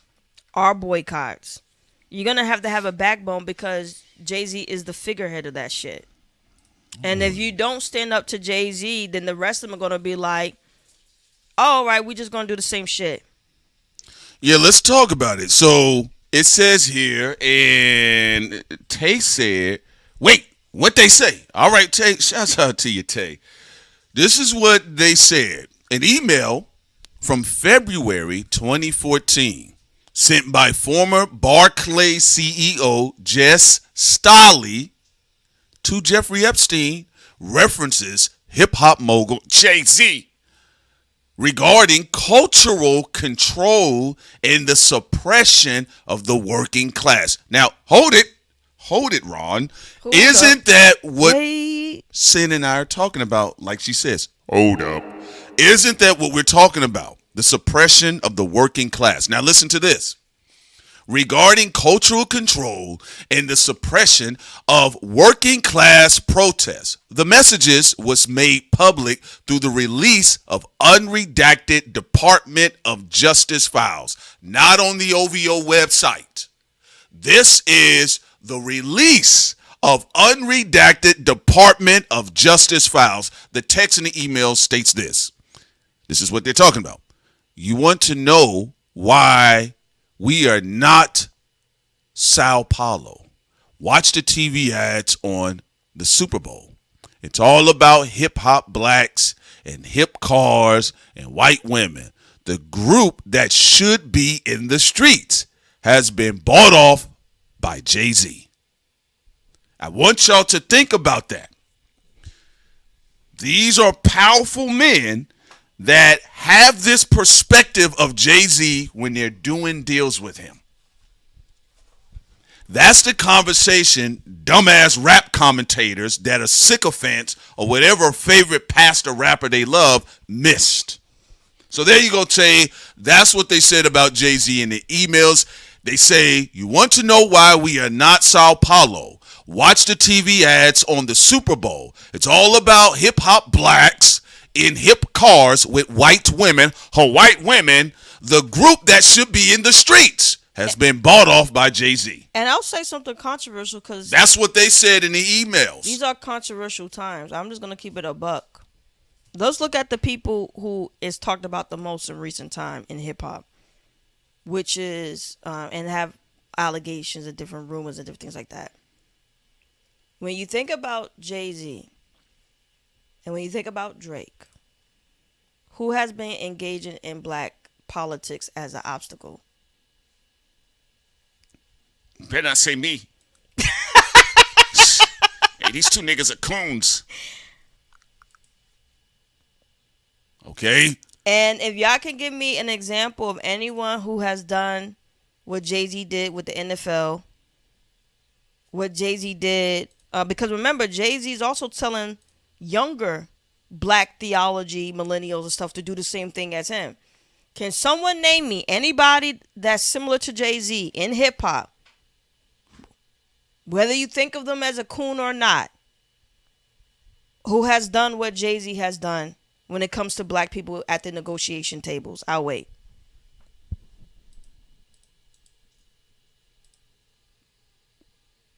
our boycotts, you're going to have a backbone, because Jay-Z is the figurehead of that shit. And if you don't stand up to Jay-Z, then the rest of them are going to be like, oh, all right, we just going to do the same shit. Yeah, let's talk about it. So it says here, and Tay said, wait, what they say? All right, Tay, shouts out to you, Tay. This is what they said. An email from February 2014 sent by former Barclays CEO Jess Stolley to Jeffrey Epstein references hip-hop mogul Jay-Z regarding cultural control and the suppression of the working class. Now, hold it, Ron. Isn't that what Sin and I are talking about? Like she says, hold up. Isn't that what we're talking about? The suppression of the working class. Now, listen to this. Regarding cultural control and the suppression of working class protests. The messages was made public through the release of unredacted Department of Justice files, not on the OVO website. This is the release of unredacted Department of Justice files. The text in the email states this. This is what they're talking about. You want to know why we are not Sao Paulo. Watch the TV ads on the Super Bowl. It's all about hip-hop blacks and hip cars and white women. The group that should be in the streets has been bought off by Jay-Z. I want y'all to think about that. These are powerful men that have this perspective of Jay-Z when they're doing deals with him. That's the conversation dumbass rap commentators that are sycophants or whatever favorite pastor rapper they love missed. So there you go, Tay. That's what they said about Jay-Z in the emails. They say, you want to know why we are not Sao Paulo? Watch the TV ads on the Super Bowl. It's all about hip-hop blacks in hip cars with white women. Her white women, the group that should be in the streets, has been bought off by Jay-Z. And I'll say something controversial, because that's what they said in the emails. These are controversial times. I'm just going to keep it a buck. Let's look at the people who is talked about the most in recent time in hip hop. which is and have allegations and different rumors and different things like that. When you think about Jay-Z and when you think about Drake, who has been engaging in black politics as an obstacle? Better not say me. Hey, these two niggas are coons. Okay. And if y'all can give me an example of anyone who has done what Jay-Z did with the NFL, what Jay-Z did, because remember, Jay-Z is also telling younger black theology millennials and stuff to do the same thing as him. Can someone name me anybody that's similar to Jay-Z in hip-hop, whether you think of them as a coon or not, who has done what Jay-Z has done when it comes to black people at the negotiation tables? I'll wait.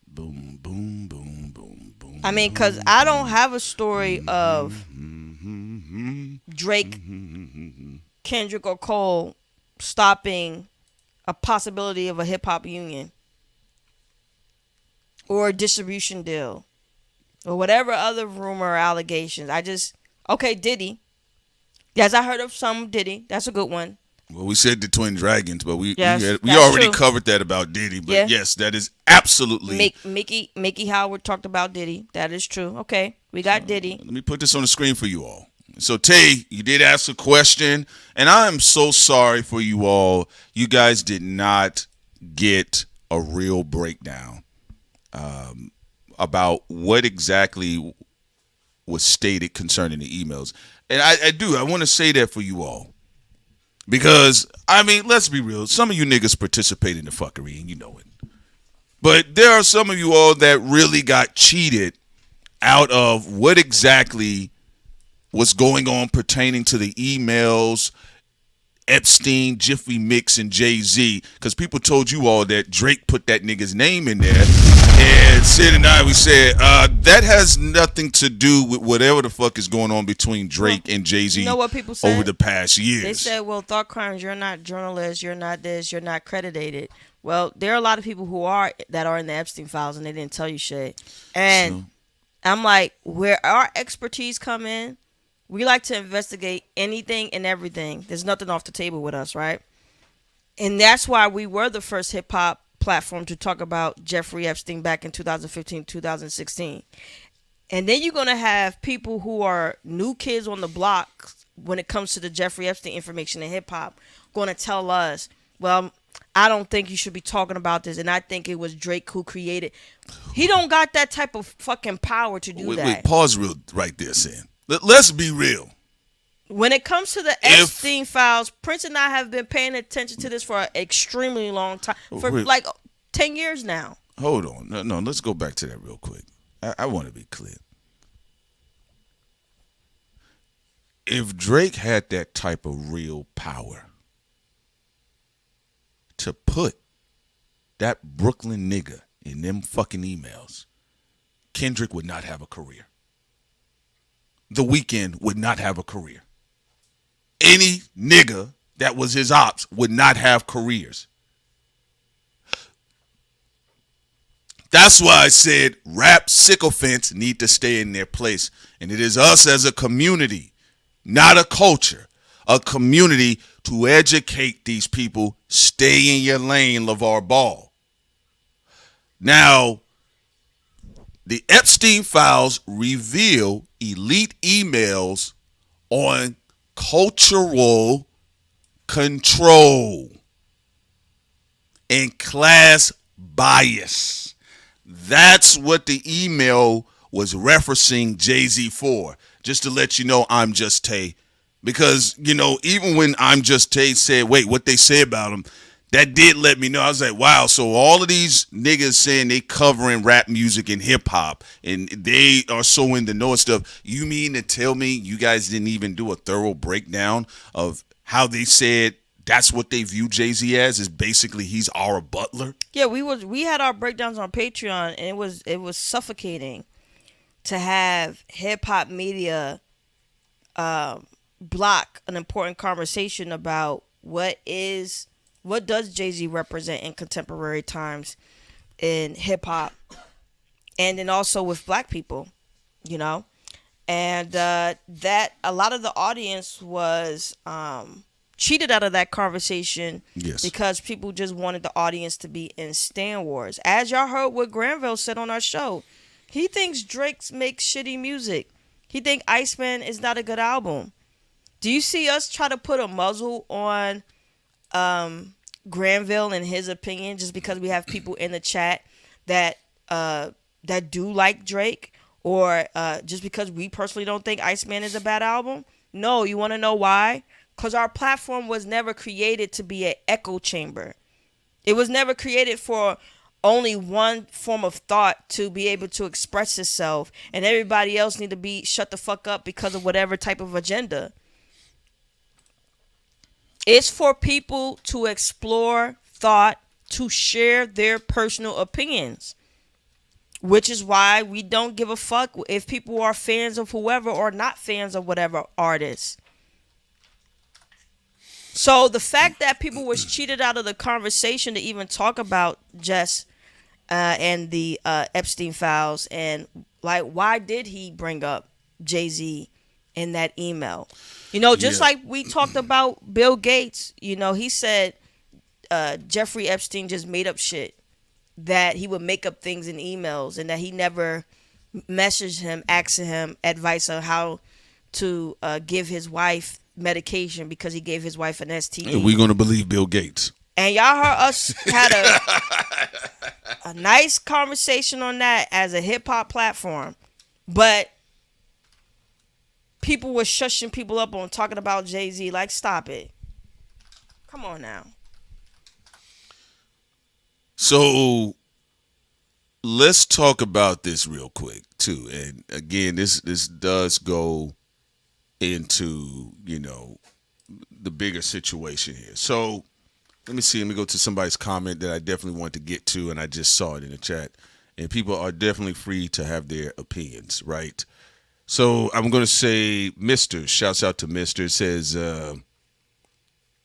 Boom, boom, boom, boom, boom. I mean, because I don't have a story of Drake, Kendrick, or Cole stopping a possibility of a hip-hop union or a distribution deal or whatever other rumor or allegations. Okay, Diddy. Yes, I heard of some Diddy. That's a good one. Well, we said the Twin Dragons, but we Yes, already true. covered that about Diddy. But Yeah. yes, that is absolutely. Mickey Howard talked about Diddy. That is true. Okay, we got Diddy. Let me put this on the screen for you all. So, Tay, you did ask a question, and I am so sorry for you all. You guys did not get a real breakdown about what exactly was stated concerning the emails. And I want to say that for you all. Because, I mean, let's be real. Some of you niggas participate in the fuckery, and you know it. But there are some of you all that really got cheated out of what exactly was going on pertaining to the emails, Epstein, Jiffy Mix, and Jay-Z. Because people told you all that Drake put that nigga's name in there. And Sid and I, we said, that has nothing to do with whatever the fuck is going on between Drake and Jay-Z. You know what people said? Over the past years. They said, well, Thought Crimes, you're not journalists, you're not this, you're not credited. Well, there are a lot of people who are that are in the Epstein files and they didn't tell you shit. And I'm like, where our expertise come in, we like to investigate anything and everything. There's nothing off the table with us, right? And that's why we were the first hip-hop platform to talk about Jeffrey Epstein back in 2015, 2016. And then you're going to have people who are new kids on the block when it comes to the Jeffrey Epstein information in hip-hop going to tell us, well, I don't think you should be talking about this, and I think it was Drake who created. He don't got that type of fucking power to do that. Wait, pause real right there, Sam. Let's be real. When it comes to the Epstein files, Prince and I have been paying attention to this for an extremely long time, for like 10 years now. Hold on. No, let's go back to that real quick. I want to be clear. If Drake had that type of real power to put that Brooklyn nigga in them fucking emails, Kendrick would not have a career. The Weeknd would not have a career. Any nigga that was his ops would not have careers. That's why I said rap sycophants need to stay in their place. And it is us as a community, not a culture, a community to educate these people. Stay in your lane, LeVar Ball. Now, the Epstein files reveal elite emails on cultural control and class bias. That's what the email was referencing Jay-Z for. Just to let you know, I'm Just Tay. Because, you know, even when I'm Just Tay said, wait, what they say about him, that did let me know. I was like, wow, so all of these niggas saying they covering rap music and hip hop and they are so in the know and stuff. You mean to tell me you guys didn't even do a thorough breakdown of how they said that's what they view Jay-Z as, is basically he's our butler? Yeah, we had our breakdowns on Patreon, and it was suffocating to have hip hop media block an important conversation about what What does Jay-Z represent in contemporary times in hip hop, and then also with black people, you know? And that a lot of the audience was cheated out of that conversation because people just wanted the audience to be in Stan Wars. As y'all heard what Granville said on our show, he thinks Drake makes shitty music. He think Iceman is not a good album. Do you see us try to put a muzzle on Granville and his opinion just because we have people in the chat that do like Drake, or just because we personally don't think Iceman is a bad album? No, you want to know why? Because our platform was never created to be an echo chamber. It was never created for only one form of thought to be able to express itself, and everybody else need to be shut the fuck up because of whatever type of agenda. It's for people to explore thought, to share their personal opinions, which is why we don't give a fuck if people are fans of whoever or not fans of whatever artist. So the fact that people was cheated out of the conversation to even talk about Jess and the Epstein files, and like, why did he bring up Jay-Z in that email? You know, just like we talked about Bill Gates, you know, he said Jeffrey Epstein just made up shit, that he would make up things in emails, and that he never messaged him asking him advice on how to give his wife medication because he gave his wife an STD. And we're going to believe Bill Gates. And y'all heard us had a nice conversation on that as a hip hop platform, but people were shushing people up on talking about Jay-Z. Like, stop it. Come on now. So let's talk about this real quick too. And again, this does go into, you know, the bigger situation here. So let me go to somebody's comment that I definitely want to get to, and I just saw it in the chat. And people are definitely free to have their opinions, right? So I'm going to say Mr. Shouts out to Mr. Says, let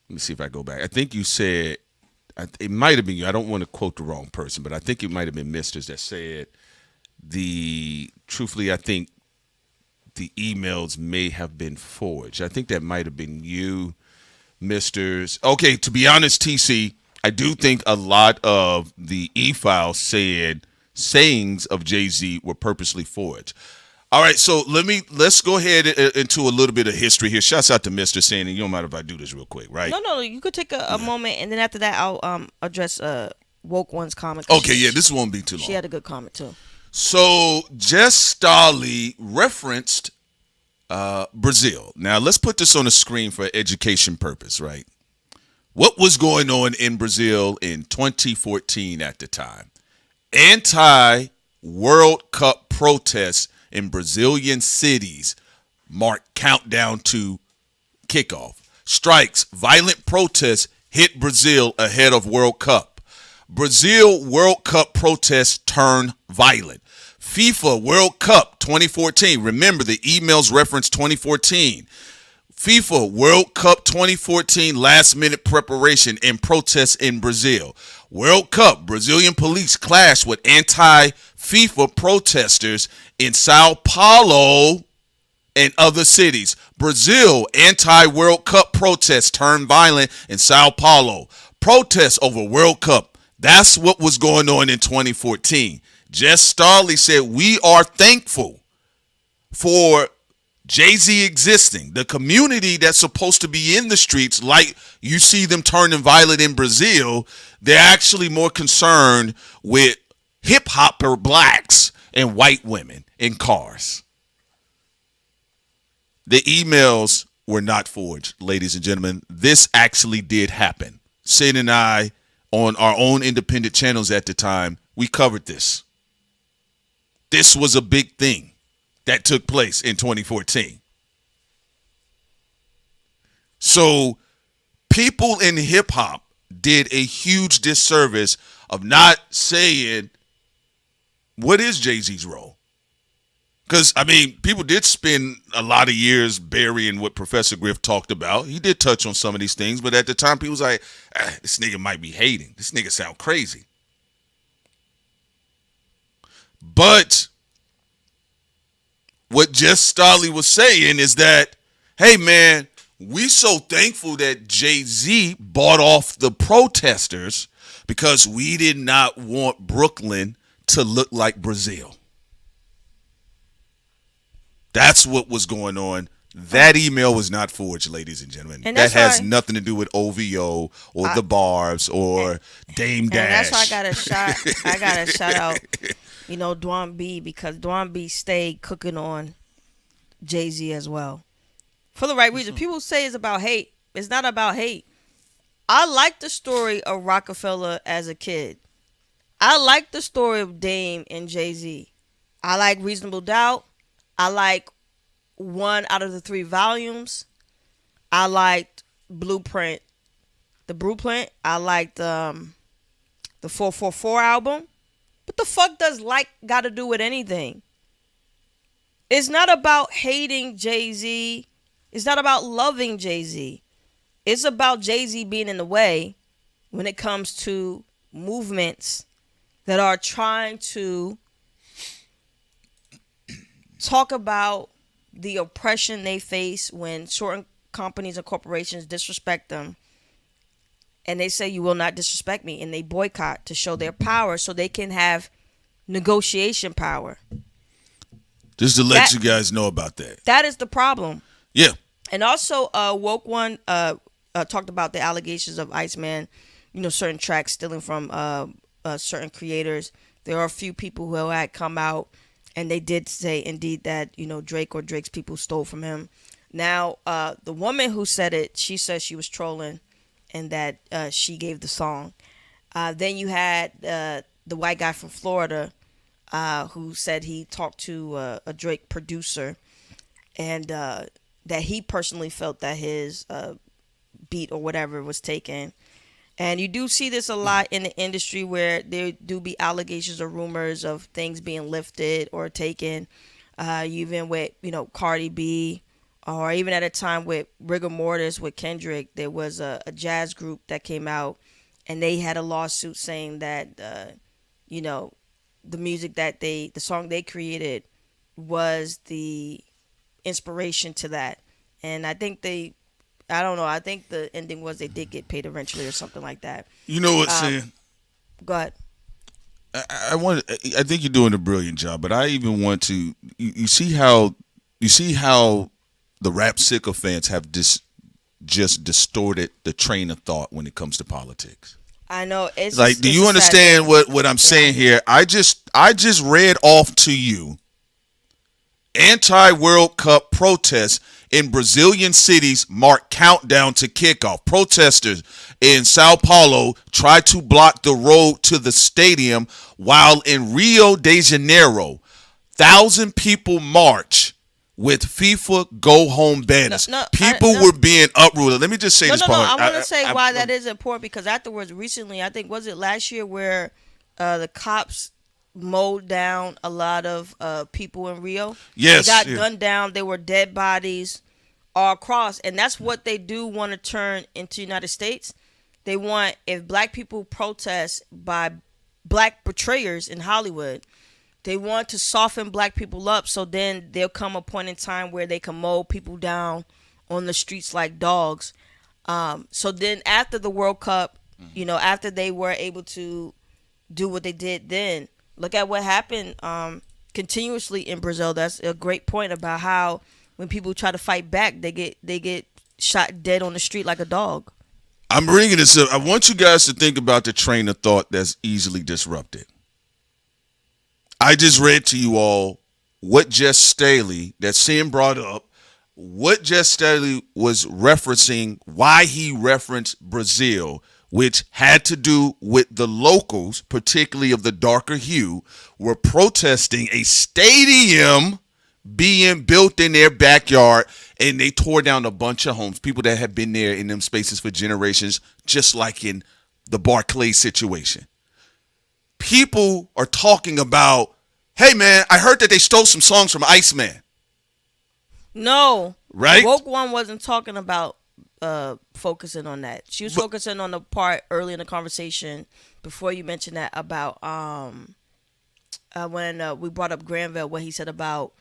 me see if I go back. I think you said, it might have been you. I don't want to quote the wrong person, but I think it might have been Mr. that said truthfully, I think the emails may have been forged. I think that might have been you, Mr. Okay, to be honest, TC, I do think a lot of the e-files sayings of Jay-Z were purposely forged. All right, so let's go ahead into a little bit of history here. Shouts out to Mr. saying, and you don't mind if I do this real quick, right? No, you could take a moment, and then after that, I'll address Woke One's comment. Okay, this won't be too long. She had a good comment too. So Jess Starley referenced Brazil. Now let's put this on the screen for education purpose, right? What was going on in Brazil in 2014 at the time? Anti-World Cup protests in Brazilian cities marked countdown to kickoff. Strikes, violent protests hit Brazil ahead of World Cup. Brazil World Cup protests turn violent. FIFA World Cup 2014. Remember, the emails reference 2014. FIFA World Cup 2014 last-minute preparation and protests in Brazil. World Cup, Brazilian police clash with anti-FIFA protesters in Sao Paulo and other cities. Brazil anti-World Cup protests turn violent in Sao Paulo. Protests over World Cup. That's what was going on in 2014. Jess Starley said, we are thankful for Jay-Z existing. The community that's supposed to be in the streets, like you see them turning violent in Brazil, they're actually more concerned with hip-hopper blacks and white women in cars. The emails were not forged, ladies and gentlemen. This actually did happen. Sid and I, on our own independent channels at the time, we covered this. This was a big thing that took place in 2014. So people in hip hop did a huge disservice of not saying, what is Jay-Z's role? Because, I mean, people did spend a lot of years burying what Professor Griff talked about. He did touch on some of these things, but at the time, people was like, this nigga might be hating. This nigga sound crazy. But what Jess Stolly was saying is that, hey, man, we so thankful that Jay-Z bought off the protesters because we did not want Brooklyn to look like Brazil. That's what was going on. That email was not forged, ladies and gentlemen. And that has nothing to do with OVO or the Barbs or Dame Dash. And that's why I got to shout out, Dwan B, because Dwan B stayed cooking on Jay-Z as well. For the right reason. People say it's about hate. It's not about hate. I like the story of Rockefeller as a kid. I like the story of Dame and Jay-Z. I like Reasonable Doubt. I like 1 out of the 3 volumes. I liked Blueprint. The Blueprint. I liked the 444 album. What the fuck does like got to do with anything? It's not about hating Jay-Z. It's not about loving Jay-Z. It's about Jay-Z being in the way when it comes to movements that are trying to talk about the oppression they face when certain companies and corporations disrespect them. And they say, you will not disrespect me. And they boycott to show their power so they can have negotiation power. Just to let you guys know about that. That is the problem. Yeah. And also, Woke One talked about the allegations of Iceman, certain tracks stealing from certain creators. There are a few people who had come out and they did say indeed that, Drake or Drake's people stole from him. Now, the woman who said it, she said she was trolling and that she gave the song. Then you had the white guy from Florida who said he talked to a Drake producer and that he personally felt that his beat or whatever was taken. And you do see this a lot in the industry where there do be allegations or rumors of things being lifted or taken. Even with, Cardi B, or even at a time with Rigor Mortis with Kendrick, there was a jazz group that came out and they had a lawsuit saying that, the music that the song they created was the inspiration to that. And I think I think the ending was they did get paid eventually or something like that. You know what, Sam? Go ahead. I think you're doing a brilliant job, but I even want to. You see how the rap sycophants have just distorted the train of thought when it comes to politics. I know. It's like, do you understand what I'm saying here? I just read off to you anti-World Cup protests in Brazilian cities mark countdown to kickoff. Protesters in Sao Paulo tried to block the road to the stadium, while in Rio de Janeiro, 1,000 people march with FIFA go home banners. People were being uprooted. Let me just say this part. I want to say why that is important, because afterwards, recently, I think, was it last year where the cops mowed down a lot of people in Rio? Yes. They got gunned down. They were dead bodies all across. And that's what they do want to turn into the United States. They want, if black people protest by black betrayers in Hollywood, they want to soften black people up, so then there'll come a point in time where they can mow people down on the streets like dogs. So then after the World Cup, after they were able to do what they did then, look at what happened continuously in Brazil. That's a great point about how when people try to fight back, they get shot dead on the street like a dog. I'm bringing this up. I want you guys to think about the train of thought that's easily disrupted. I just read to you all what Jess Staley, that Sam brought up, what Jess Staley was referencing, why he referenced Brazil, which had to do with the locals, particularly of the darker hue, were protesting a stadium being built in their backyard, and they tore down a bunch of homes, people that had been there in them spaces for generations, just like in the Barclays situation. People are talking about Hey, man, I heard that they stole some songs from Iceman. No. Right? Woke One wasn't talking about focusing on that. She was focusing on the part early in the conversation before you mentioned that about when we brought up Granville, what he said about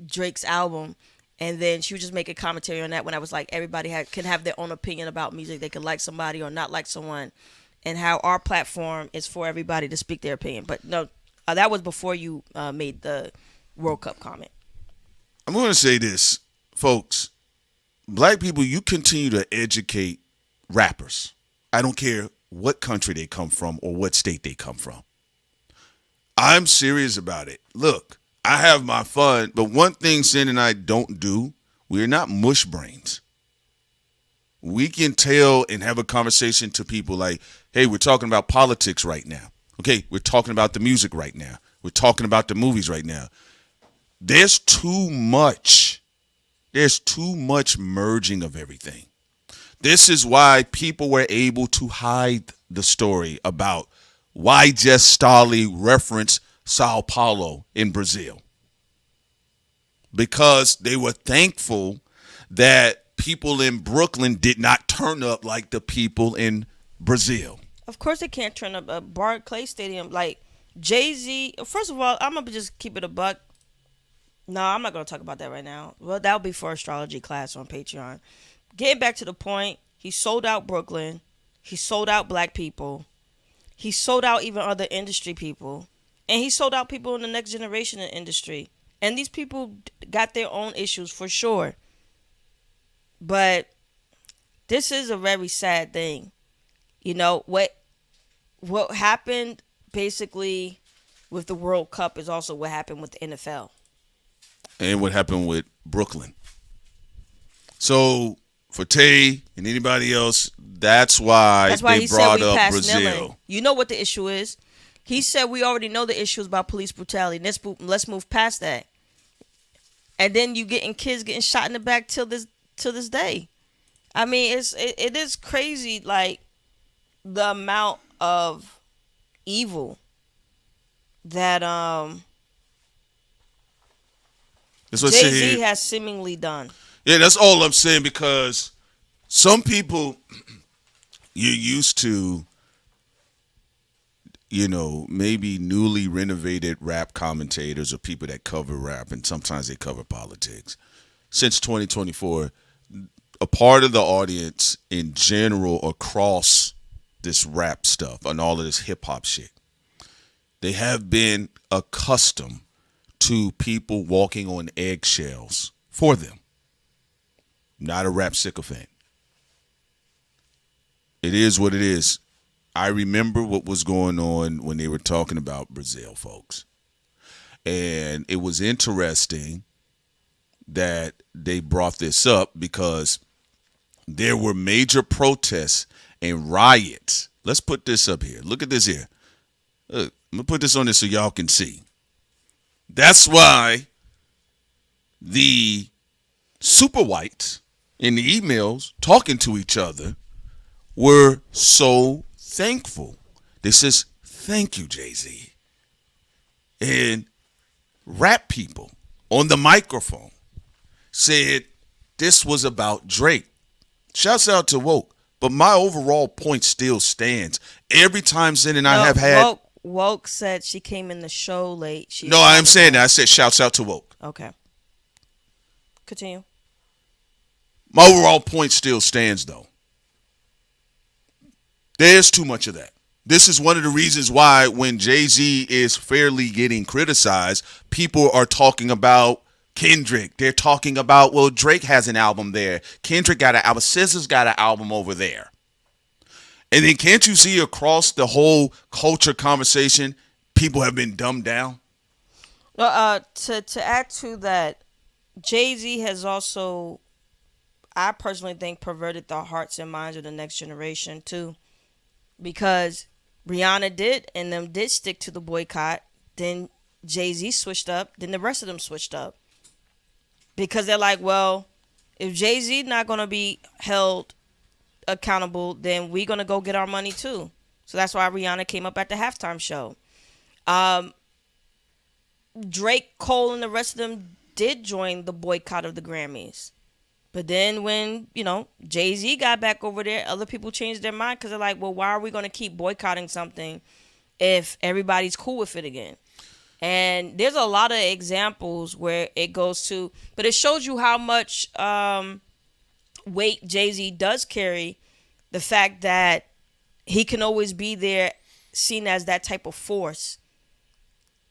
Drake's album. And then she was just making commentary on that when I was like, everybody can have their own opinion about music. They can like somebody or not like someone. And how our platform is for everybody to speak their opinion. But no, that was before you made the World Cup comment. I'm going to say this, folks. Black people, you continue to educate rappers. I don't care what country they come from or what state they come from. I'm serious about it. Look, I have my fun, but one thing Sin and I don't do, we're not mush brains. We can tell and have a conversation to people like, hey, we're talking about politics right now. Okay, we're talking about the music right now. We're talking about the movies right now. There's too much merging of everything. This is why people were able to hide the story about why Jess Starley referenced Sao Paulo in Brazil. Because they were thankful that people in Brooklyn did not turn up like the people in Brazil. Of course they can't turn up a Barclays Stadium. Like, Jay-Z, first of all, I'm going to just keep it a buck. No, I'm not going to talk about that right now. Well, that'll be for astrology class on Patreon. Getting back to the point, he sold out Brooklyn. He sold out black people. He sold out even other industry people. And he sold out people in the next generation in the industry. And these people got their own issues for sure. But this is a very sad thing. You know, what happened basically with the World Cup is also what happened with the NFL. And what happened with Brooklyn. So for Tay and anybody else, that's why they brought up Brazil. Millen. You know what the issue is. He said we already know the issues about police brutality. Let's move past that. And then you getting kids getting shot in the back till this day. I mean, it is crazy, like the amount of evil that Jay-Z has seemingly done. Yeah, that's all I'm saying, because some people you're used to, you know, maybe newly renovated rap commentators or people that cover rap, and sometimes they cover politics. Since 2024, a part of the audience in general across this rap stuff and all of this hip hop shit, they have been accustomed to people walking on eggshells for them. Not a rap sycophant. It is what it is. I remember what was going on when they were talking about Brazil, folks. And it was interesting that they brought this up because there were major protests and riots. Let's put this up here. Look at this here. Look, I'm going to put this on this so y'all can see. That's why the super whites in the emails talking to each other were so thankful. They says, thank you, Jay-Z. And rap people on the microphone said this was about Drake. Shouts out to Woke. But my overall point still stands. Every time Zen and I have had... Woke said she came in the show late. No, I am saying that. I said shouts out to Woke. Okay. Continue. My overall point still stands, though. There's too much of that. This is one of the reasons why when Jay-Z is fairly getting criticized, people are talking about Kendrick. They're talking about, well, Drake has an album there. Kendrick got an album. SZA's got an album over there. And then can't you see across the whole culture conversation, people have been dumbed down? To add to that, Jay-Z has also, I personally think, perverted the hearts and minds of the next generation too. Because Rihanna did stick to the boycott. Then Jay-Z switched up. Then the rest of them switched up. Because they're like, well, if Jay-Z not going to be held accountable, then we're going to go get our money too. So that's why Rihanna came up at the halftime show. Drake, Cole, and the rest of them did join the boycott of the Grammys. But then when, Jay-Z got back over there, other people changed their mind because they're like, well, why are we going to keep boycotting something if everybody's cool with it again? And there's a lot of examples where it goes to, but it shows you how much weight Jay-Z does carry. The fact that he can always be there, seen as that type of force,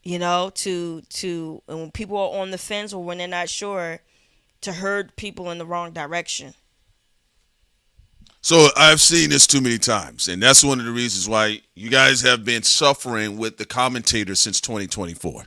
to and when people are on the fence or when they're not sure, to herd people in the wrong direction. So I've seen this too many times, and that's one of the reasons why you guys have been suffering with the commentators since 2024.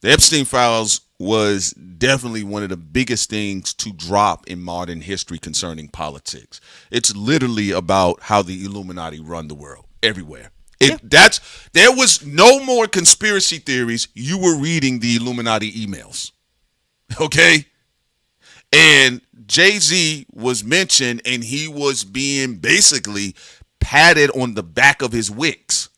The Epstein Files was definitely one of the biggest things to drop in modern history concerning politics. It's literally about how the Illuminati run the world everywhere. There was no more conspiracy theories. You were reading the Illuminati emails. Okay? And Jay-Z was mentioned, and he was being basically patted on the back of his wicks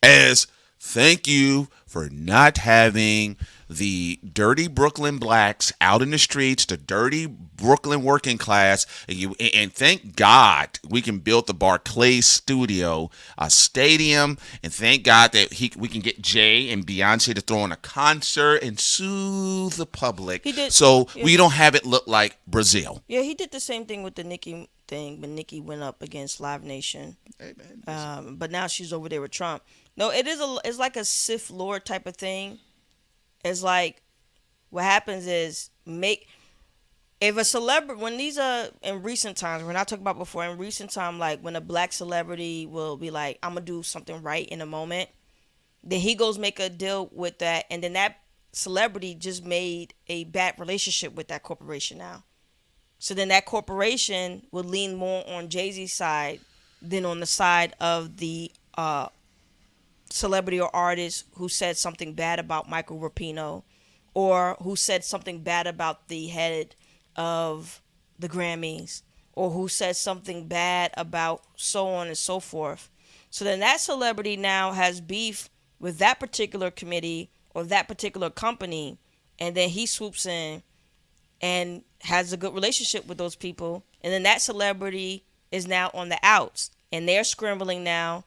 as thank you for not having the dirty Brooklyn blacks out in the streets, the dirty Brooklyn working class, and thank God we can build the Barclays studio, a stadium, and thank God that we can get Jay and Beyonce to throw on a concert and soothe the public. We don't have it look like Brazil. Yeah, he did the same thing with the Nicki thing when Nicki went up against Live Nation. Hey, man, but now she's over there with Trump. No, it's like a Sith Lord type of thing. It's like what happens is if a celebrity, when these are in recent times, we're not talking about before, in recent time, like when a black celebrity will be like, I'm going to do something right in a moment, then he goes make a deal with that, and then that celebrity just made a bad relationship with that corporation now. So then that corporation would lean more on Jay-Z's side than on the side of the celebrity or artist who said something bad about Michael Rapino, or who said something bad about the head of the Grammys, or who said something bad about so on and so forth. So then that celebrity now has beef with that particular committee or that particular company, and then he swoops in and has a good relationship with those people, and then that celebrity is now on the outs, and they're scrambling now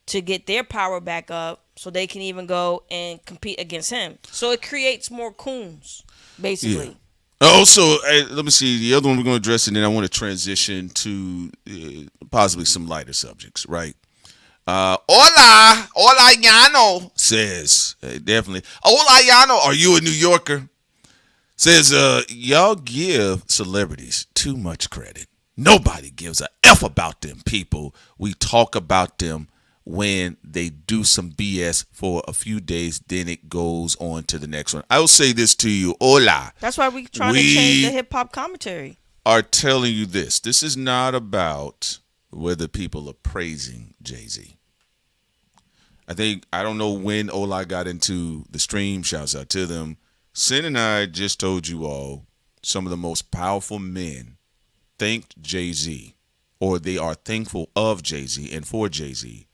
to get their power back up so they can even go and compete against him. So it creates more coons, basically. Yeah. Also, let me see, the other one we're going to address, and then I want to transition to possibly some lighter subjects, right? Hola Yano says, definitely. Hola Yano, are you a New Yorker? Says, y'all give celebrities too much credit. Nobody gives a F about them people. We talk about them when they do some BS for a few days, then it goes on to the next one. I will say this to you, hola. That's why we're trying to change the hip-hop commentary. Are telling you this. This is not about whether people are praising Jay-Z. I don't know when Ola got into the stream. Shouts out to them. Sin and I just told you all some of the most powerful men thanked Jay-Z, or they are thankful of Jay-Z and for Jay-Z,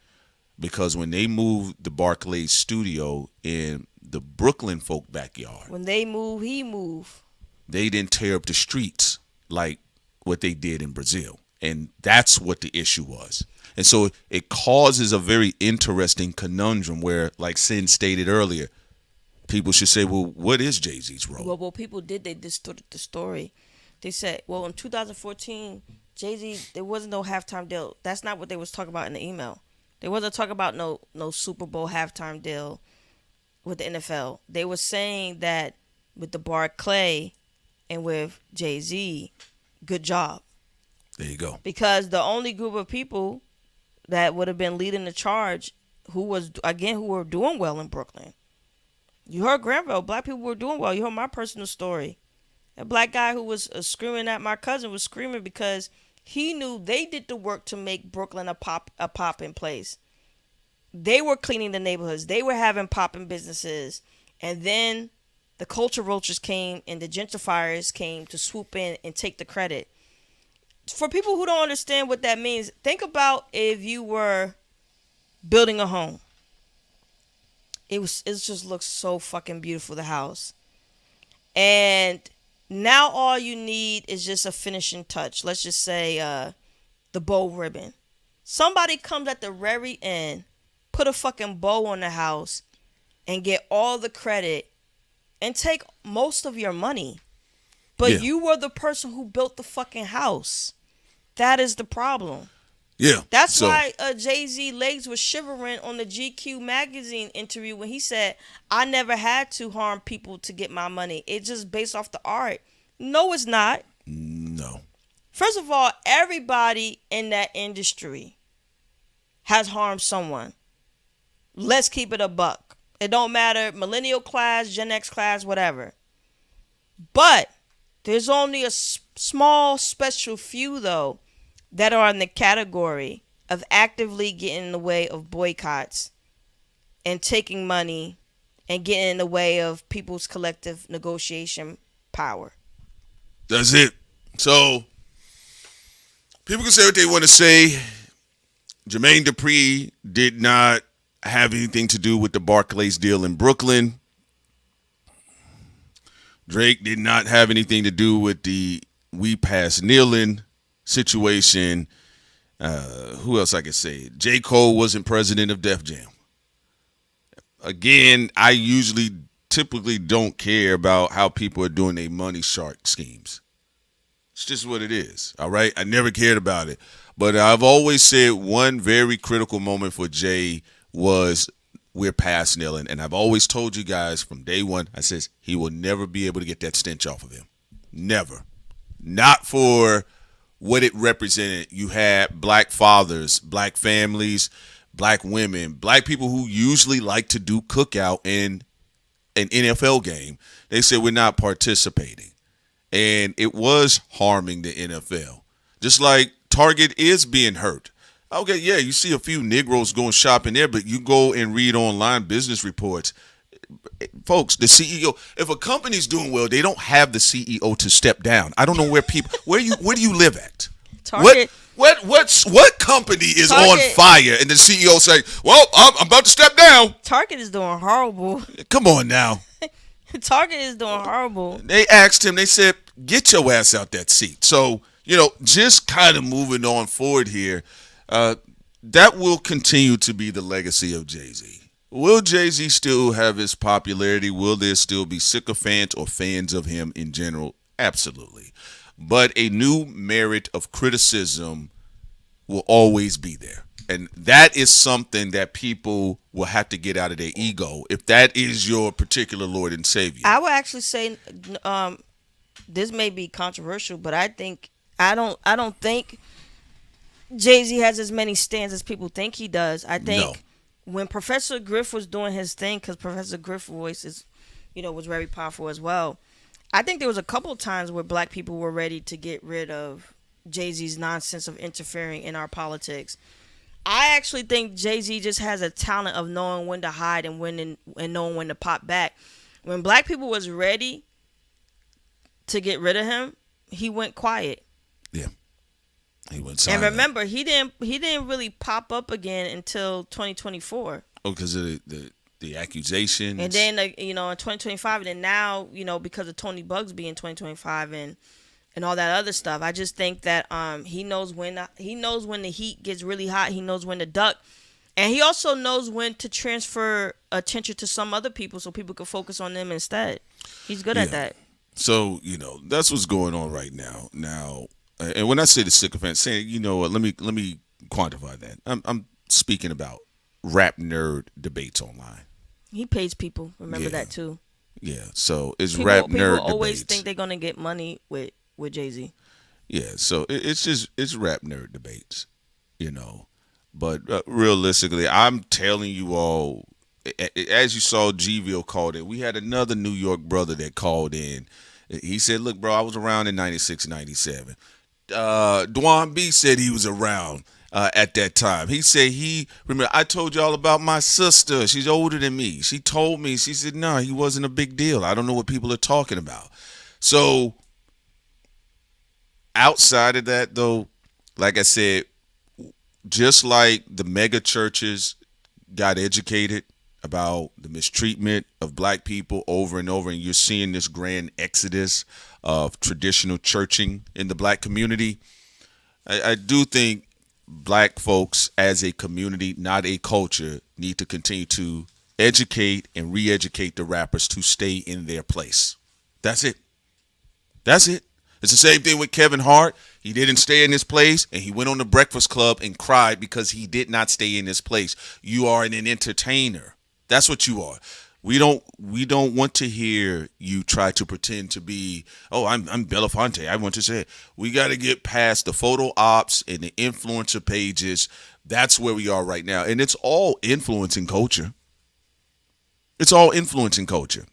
because when they moved the Barclays studio in the Brooklyn folk backyard, when they move, he move. They didn't tear up the streets like what they did in Brazil. And that's what the issue was. And so it causes a very interesting conundrum where, like Sin stated earlier, people should say, well, what is Jay-Z's role? Well, what people did, they distorted the story. They said, well, in 2014, Jay-Z, there wasn't no halftime deal. That's not what they was talking about in the email. They wasn't talking about no Super Bowl halftime deal with the NFL. They were saying that with the Barclay and with Jay-Z, good job. There you go. Because the only group of people that would have been leading the charge who were doing well in Brooklyn. You heard Granville, black people were doing well. You heard my personal story. A black guy who was screaming at my cousin was screaming because he knew they did the work to make Brooklyn a poppin' place. They were cleaning the neighborhoods. They were having poppin' businesses. And then the culture roaches came and the gentrifiers came to swoop in and take the credit. For people who don't understand what that means, think about if you were building a home It just looks so fucking beautiful, the house. And now all you need is just a finishing touch. Let's just say the bow ribbon. Somebody comes at the very end, put a fucking bow on the house, and get all the credit and take most of your money. But you were the person who built the fucking house. That is the problem. Yeah. That's why Jay-Z legs was shivering on the GQ magazine interview when he said, I never had to harm people to get my money. It's just based off the art. No, it's not. No. First of all, everybody in that industry has harmed someone. Let's keep it a buck. It don't matter, millennial class, Gen X class, whatever. But there's only a small special few, though, that are in the category of actively getting in the way of boycotts and taking money and getting in the way of people's collective negotiation power. That's it. So, people can say what they want to say. Jermaine Dupri did not have anything to do with the Barclays deal in Brooklyn. Drake did not have anything to do with the We Pass Kneeling situation. Who else I could say? J. Cole wasn't president of Def Jam. Again, I typically don't care about how people are doing their money shark schemes. It's just what it is, all right? I never cared about it. But I've always said one very critical moment for Jay was We're Past Kneeling. And I've always told you guys from day one, I says he will never be able to get that stench off of him. Never. Not for what it represented. You had black fathers, black families, black women, black people who usually like to do cookout in an NFL game. They said we're not participating. And it was harming the NFL. Just like Target is being hurt. Okay, yeah, you see a few Negroes going shopping there, but you go and read online business reports. Folks, the CEO, if a company's doing well, they don't have the CEO to step down. I don't know where people, where do you live at? Target. What company is Target. on fire and the CEO say, well, I'm about to step down? Target is doing horrible. Come on now. Target is doing horrible. They asked him, they said, get your ass out that seat. So, just kind of moving on forward here, that will continue to be the legacy of Jay-Z. Will Jay-Z still have his popularity? Will there still be sycophants or fans of him in general? Absolutely. But a new merit of criticism will always be there. And that is something that people will have to get out of their ego if that is your particular Lord and Savior. I would actually say this may be controversial, but I don't think Jay-Z has as many stands as people think he does. I think when Professor Griff was doing his thing, because Professor Griff's voice is, was very powerful as well. I think there was a couple of times where black people were ready to get rid of Jay-Z's nonsense of interfering in our politics. I actually think Jay-Z just has a talent of knowing when to hide and knowing when to pop back. When black people was ready to get rid of him, he went quiet. Yeah. He went silent. And remember, he didn't really pop up again until 2024. Oh, because of the accusations. And then in 2025, and then now, because of Tony Bugsby in 2025 and all that other stuff. I just think that he knows when the heat gets really hot. He knows when to duck, and he also knows when to transfer attention to some other people so people can focus on them instead. He's good at that. So that's what's going on right now. Now, and when I say the sycophant, saying let me quantify that. I'm speaking about rap nerd debates online. He pays people. Remember that too. Yeah. So it's rap nerd debates. People always think they're gonna get money with Jay-Z. Yeah, so it's rap nerd debates, But realistically, I'm telling you all, as you saw, G-Ville called in. We had another New York brother that called in. He said, look, bro, I was around in 96, 97. Dwan B said he was around at that time. He said remember, I told you all about my sister. She's older than me. She told me, she said, no, he wasn't a big deal. I don't know what people are talking about. So outside of that, though, like I said, just like the mega churches got educated about the mistreatment of black people over and over, and you're seeing this grand exodus of traditional churching in the black community. I do think black folks as a community, not a culture, need to continue to educate and re-educate the rappers to stay in their place. That's it. That's it. It's the same thing with Kevin Hart. He didn't stay in his place, and he went on the Breakfast Club and cried because he did not stay in his place. You are an entertainer. That's what you are. We don't want to hear you try to pretend to be, oh, I'm Belafonte. I want to say it. We got to get past the photo ops and the influencer pages. That's where we are right now. And it's all influencing culture. It's all influencing culture.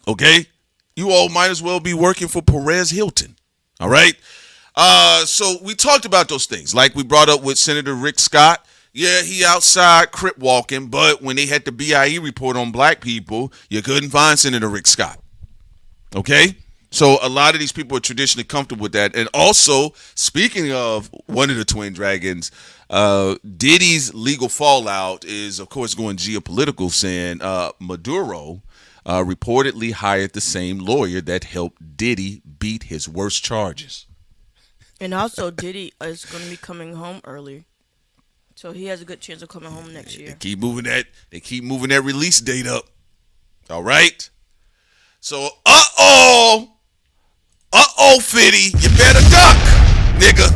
Okay? You all might as well be working for Perez Hilton. All right? So we talked about those things. Like we brought up with Senator Rick Scott. Yeah, he outside crip walking, but when they had the BIE report on black people, you couldn't find Senator Rick Scott. Okay? So a lot of these people are traditionally comfortable with that. And also, speaking of one of the Twin Dragons, Diddy's legal fallout is, of course, going geopolitical, saying Maduro reportedly hired the same lawyer that helped Diddy beat his worst charges. And also, Diddy is going to be coming home early. So he has a good chance of coming home next year. They keep moving that release date up. All right. So, uh-oh, Fitty, you better duck, nigga.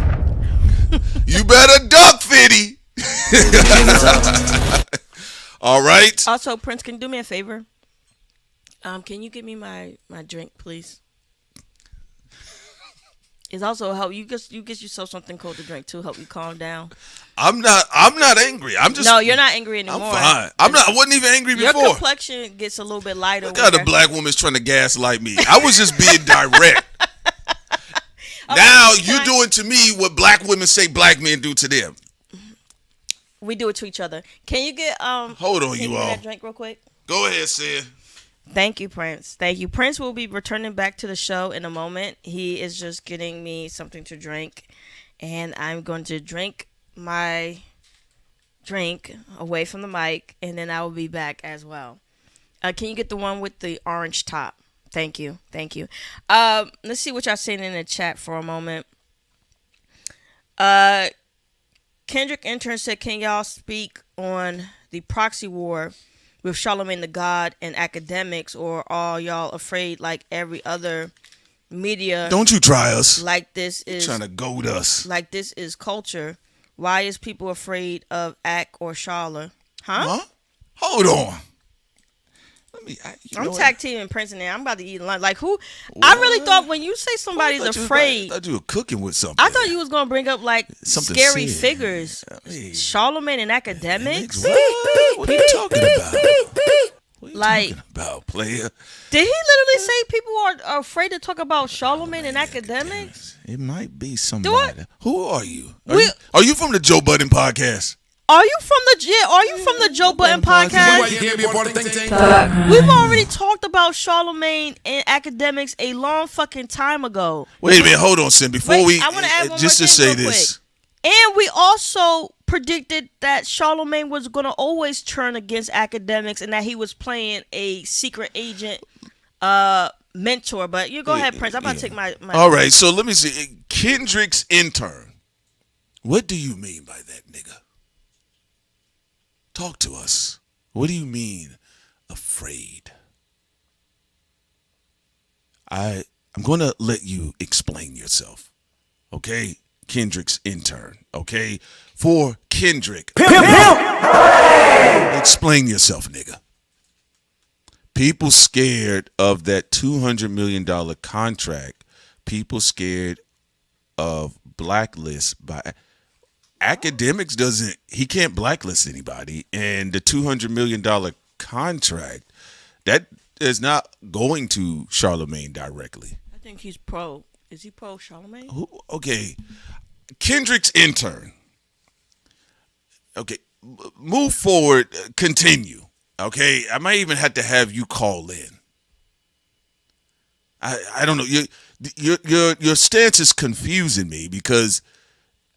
You better duck, Fitty. All right. Also, Prince, can you do me a favor? Can you give me my drink, please? It's also help you get yourself something cold to drink to help you calm down. I'm not angry. I'm just No, you're not angry anymore. I'm fine. I wasn't even angry before. Your complexion gets a little bit lighter. Look how the black woman's trying to gaslight me. I was just being direct. Now you're doing to me what black women say black men do to them. We do it to each other. Can you get Hold on, you all. That drink real quick. Go ahead, Sid. Thank you, Prince. Thank you. Prince will be returning back to the show in a moment. He is just getting me something to drink, and I'm going to drink my drink away from the mic, and then I will be back as well. Can you get the one with the orange top? Thank you. Thank you. Let's see what y'all saying in the chat for a moment. Kendrick Intern said, can y'all speak on the proxy war with Charlamagne the God and academics, or are y'all afraid like every other media? Don't you try us. Like this is trying to goad us. Like this is culture. Why is people afraid of Ack or Charla? Huh? Hold on. I'm tag teaming Prince in there. I'm about to eat lunch. Like who? What? I really thought when you say somebody's afraid, I thought you were cooking with something. I thought you was gonna bring up like something scary figures. Hey. Charlamagne and academics. What are you talking about? What are you talking about, player? Did he literally say people are afraid to talk about Charlamagne and academics? It might be somebody. Who are you? Are you from the Joe Budden podcast? Are you from the Joe Budden podcast? We've already talked about Charlamagne and academics a long fucking time ago. Wait a minute, hold on, Sim. Before I want to add one just more thing to say this. Quick. And we also predicted that Charlamagne was going to always turn against academics and that he was playing a secret agent mentor. But you go ahead, Prince. I'm about to take my All right, so let me see. Kendrick's intern. What do you mean by that, nigga? Talk to us. What do you mean, afraid? I'm going to let you explain yourself, okay? Kendrick's intern, okay? For Kendrick. Explain yourself, nigga. People scared of that $200 million contract. People scared of blacklist by... Academics he can't blacklist anybody, and the $200 million contract, that is not going to Charlamagne directly. I think he's pro. Is he pro Charlamagne? Okay. Kendrick's intern. Okay. Move forward. Continue. Okay. I might even have to have you call in. I don't know. Your stance is confusing me because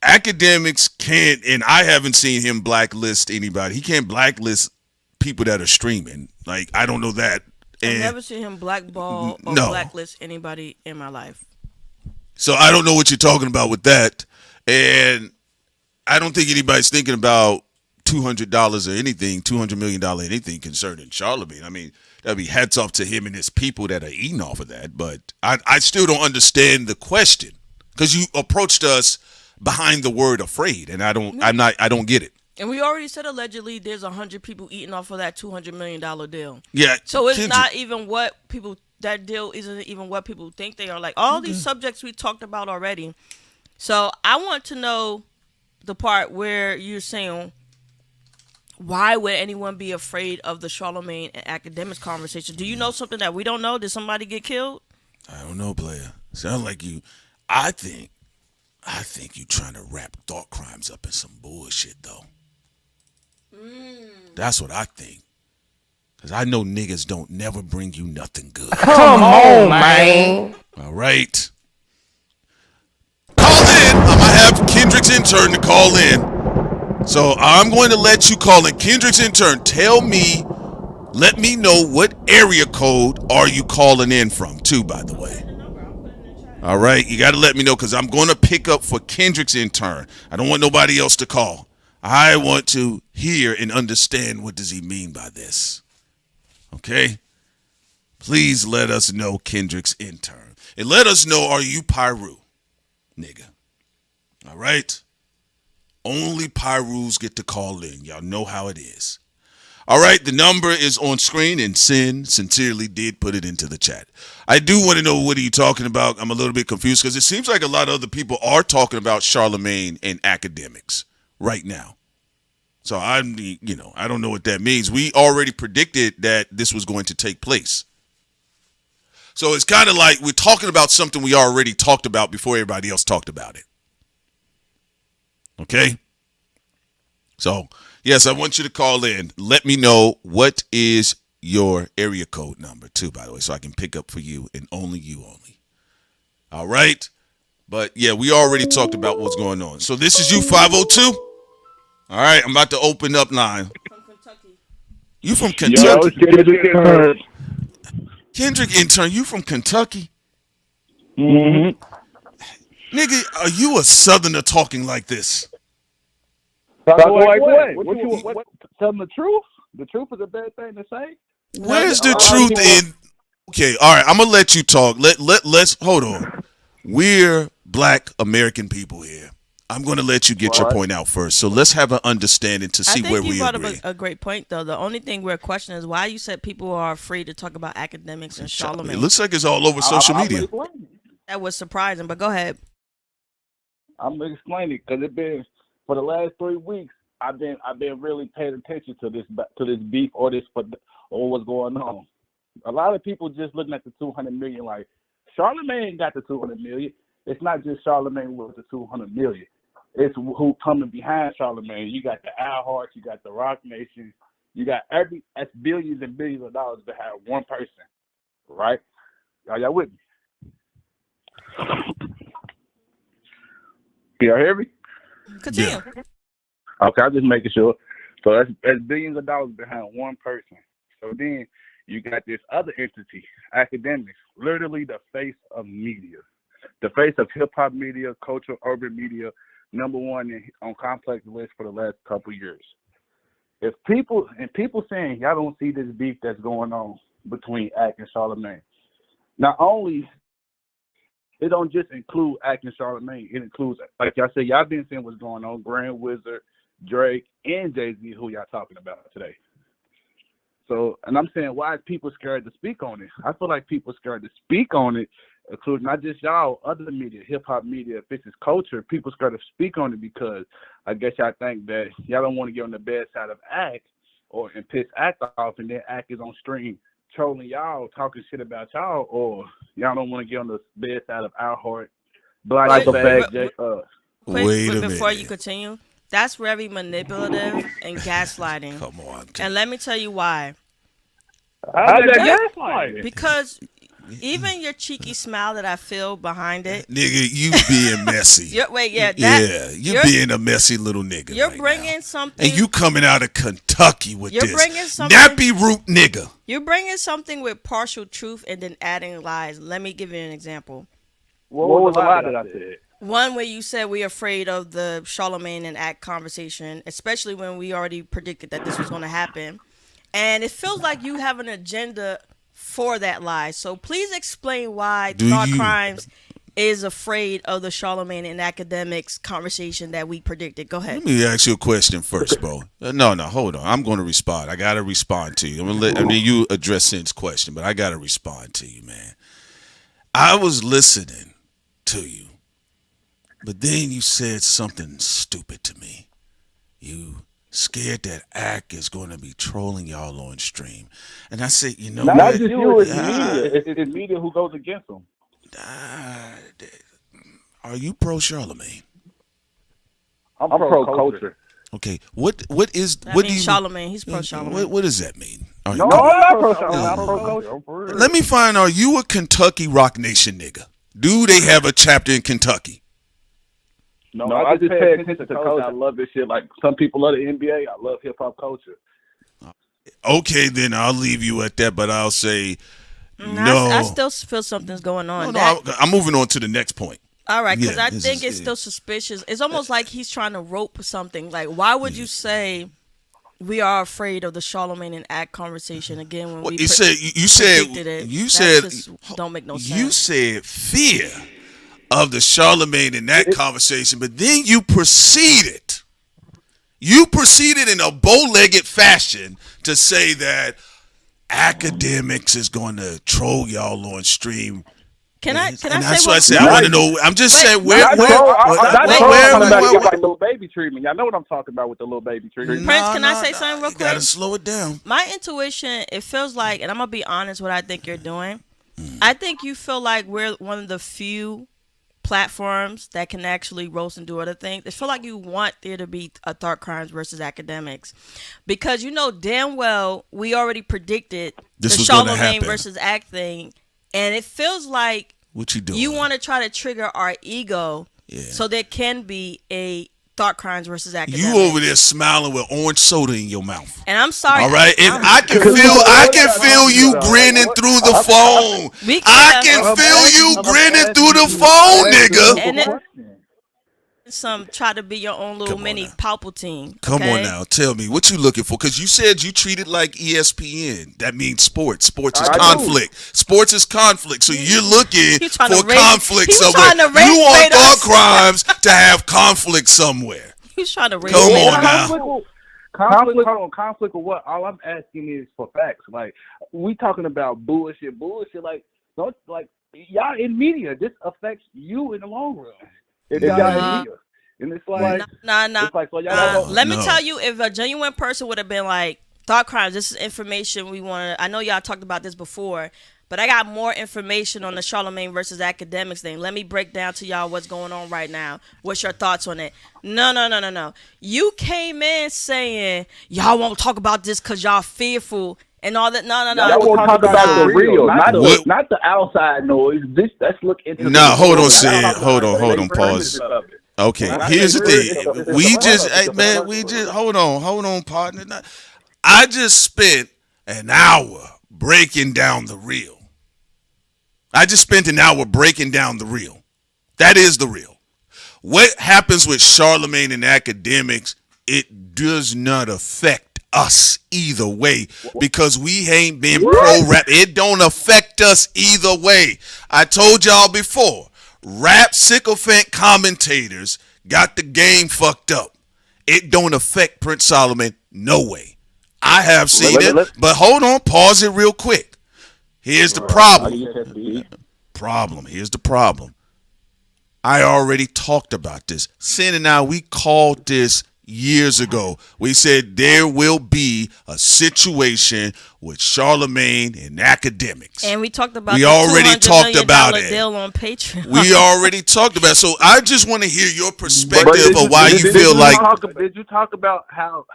academics can't, and I haven't seen him blacklist anybody. He can't blacklist people that are streaming. Like, I don't know that. I've And never seen him blackball or No. blacklist anybody in my life. so I don't know what you're talking about with that. And I don't think anybody's thinking about $200 or anything, $200 million anything concerning Charlemagne. I mean, that'd be hats off to him and his people that are eating off of that. But I still don't understand the question because you approached us behind the word afraid, and I don't get it. And we already said allegedly there's 100 people eating off of that $200 million deal. Yeah. So it's Kendrick, not even what people, that deal isn't even what people think they are. Like all these subjects we talked about already. So I want to know the part where you're saying, why would anyone be afraid of the Charlemagne and academics conversation? Do you know something that we don't know? Did somebody get killed? I don't know, player. Sound like you. I think you trying to wrap thought crimes up in some bullshit though. That's what I think. Cause I know niggas don't never bring you nothing good. Come on, man. All right. Call in. I'm gonna have Kendrick's intern to call in. So I'm going to let you call in. Kendrick's intern, let me know what area code are you calling in from too, by the way. All right, you got to let me know because I'm going to pick up for Kendrick's intern. I don't want nobody else to call. I want to hear and understand what does he mean by this. Okay? Please let us know, Kendrick's intern. And let us know, are you Pyru, nigga? All right? Only Pyrus get to call in. Y'all know how it is. All right, the number is on screen, and Sin sincerely did put it into the chat. I do want to know, what are you talking about? I'm a little bit confused because it seems like a lot of other people are talking about Charlemagne and academics right now. So I don't know what that means. We already predicted that this was going to take place. So it's kind of like we're talking about something we already talked about before everybody else talked about it. Okay? So, yes, I want you to call in. Let me know what is your area code number, too, by the way, so I can pick up for you and only you only. All right? But, yeah, we already talked about what's going on. So this is you, 502? All right, I'm about to open up line. From Kentucky. You from Kentucky? Yo, Kendrick intern, you from Kentucky? Mm-hmm. Nigga, are you a Southerner talking like this? Like what? What? Tell them the truth? The truth is a bad thing to say? Where's the truth in? Okay, all right, I'm gonna let you talk. Let's hold on. We're Black American people here. I'm gonna let you get your point out first. So let's have an understanding to see where we agree. I think you brought up a great point, though. The only thing we're questioning is why you said people are afraid to talk about academics and Charlemagne. It looks like it's all over social media. That was surprising, but go ahead. I'm gonna explain it because it's been for the last 3 weeks. I've been really paying attention to this beef or what's going on. A lot of people just looking at the 200 million like Charlemagne got the 200 million. It's not just Charlemagne with the 200 million. It's who coming behind Charlemagne. You got the Al Hart, you got the Rock Nation, you got that's billions and billions of dollars behind one person, right? Are y'all with me? Can y'all hear me? Continue. Yeah. Okay, I'm just making sure. So that's billions of dollars behind one person. So then you got this other entity, academics, literally the face of media, the face of hip hop media, cultural, urban media, number one on complex list for the last couple years. If people saying y'all don't see this beef that's going on between Ack and Charlemagne, not only it don't just include Ack and Charlemagne, it includes, like y'all said, y'all been seeing what's going on, Grand Wizard, Drake, and Jay-Z, who y'all talking about today. So, and I'm saying, why is people scared to speak on it? I feel like people scared to speak on it, including not just y'all, other media, hip-hop media, if it's culture, people scared to speak on it because I guess y'all think that y'all don't want to get on the bad side of Ack and piss Ack off, and then Ack is on stream trolling y'all, talking shit about y'all, or y'all don't want to get on the bad side of Al Hart, Black Effect, Wait a minute. Before you continue, that's very manipulative and gaslighting. Come on. And let me tell you why. How's that gaslighting? Because even your cheeky smile that I feel behind it. Nigga, you being messy. You're being a messy little nigga. You're right bringing now. something. And you coming out of Kentucky with You're this bringing something. nappy root nigga. You're bringing something with partial truth and then adding lies. Let me give you an example. What was the lie that I said? One where you said we're afraid of the Charlemagne and Act conversation, especially when we already predicted that this was going to happen. And it feels like you have an agenda for that lie. So please explain why Thought Crimes is afraid of the Charlemagne and academics conversation that we predicted. Go ahead. Let me ask you a question first, bro. No, hold on. I'm going to respond. I got to respond to you. You address Sin's question, but I got to respond to you, man. I was listening to you, but then you said something stupid to me. You scared that Act is going to be trolling y'all on stream. And I said, you know not what? just you, it's media. It's media who goes against them. Are you pro Charlemagne? I'm pro culture. Okay, what do you Charlemagne? He's pro Charlemagne. What does that mean? No, I'm not pro Charlemagne. I'm pro culture. Let me find. Are you a Kentucky Rock Nation nigga? Do they have a chapter in Kentucky? No, I just pay attention to culture. I love this shit. Like some people love the NBA. I love hip hop culture. Okay, then I'll leave you at that. But I'll say no. I still feel something's going on. I'm moving on to the next point. All right, because I think it's still suspicious. It's almost like he's trying to rope something. Like, why would you say we are afraid of the Charlemagne and Act conversation again? When you said don't make no sense. You said fear of the Charlemagne and Act conversation, but then you proceeded in a bow-legged fashion to say that academics is going to troll y'all on stream. Can I say that's what I said. I want to know. I'm just saying where little baby treatment. Y'all know what I'm talking about with the little baby treatment. Prince, can I say something real quick? You gotta slow it down. My intuition, it feels like, and I'm gonna be honest, what I think you're doing. I think you feel like we're one of the few platforms that can actually roast and do other things. I feel like you want there to be a Thought Crimes versus academics, because you know damn well we already predicted this the Charlemagne versus Act thing. And it feels like what you doing? You want to try to trigger our ego, so there can be a Thought Crimes versus academics. You over there smiling with orange soda in your mouth. And I'm sorry. All right, and I can feel you grinning through the phone. I can feel you grinning through the phone, nigga. And try to be your own little mini Palpatine. Come on now, tell me what you looking for, because you said you treat it like ESPN. That means sports. Sports is conflict. Sports is conflict. So you're looking for conflict somewhere. You want Thought Crimes to have conflict somewhere. He's trying to raise. Come on now. Conflict with what? All I'm asking is for facts. Like we talking about bullshit. Like don't y'all in media. This affects you in the long run. It's y'all media. And it's like, let me tell you, if a genuine person would have been like, Thought Crimes, this is information we want to, I know y'all talked about this before, but I got more information on the Charlemagne versus academics thing. Let me break down to y'all what's going on right now. What's your thoughts on it? No. You came in saying, y'all won't talk about this because y'all fearful. And all that, no. Y'all won't talk about the real, not the outside noise. Let's look into. Hold on, pause. Okay, here's the thing. We just hold on, partner. I just spent an hour breaking down the real. That is the real. What happens with Charlemagne and academics? It does not affect us either way, because we ain't been pro-rap. It don't affect us either way. I told y'all before, rap sycophant commentators got the game fucked up. It don't affect Prince Solomon no way. I have seen it, but hold on, pause it real quick. Here's the problem. Here's the problem. I already talked about this. Sin and I, we called this years ago. We said there will be a situation with Charlemagne and academics. And we talked about deal on Patreon. We already talked about it. So I just want to hear your perspective of why you feel like. Did you talk about how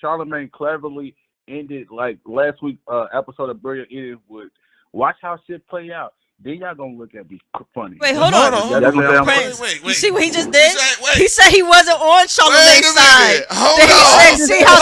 Charlemagne cleverly ended like last week episode of Brilliant Eden with Watch how shit play out. Then y'all gonna look at me funny. Wait, hold on. That's what I'm Prince, Wait. you see what he just did? Wait. He said he wasn't on Charlamagne's side. Hold Then on. he said, see how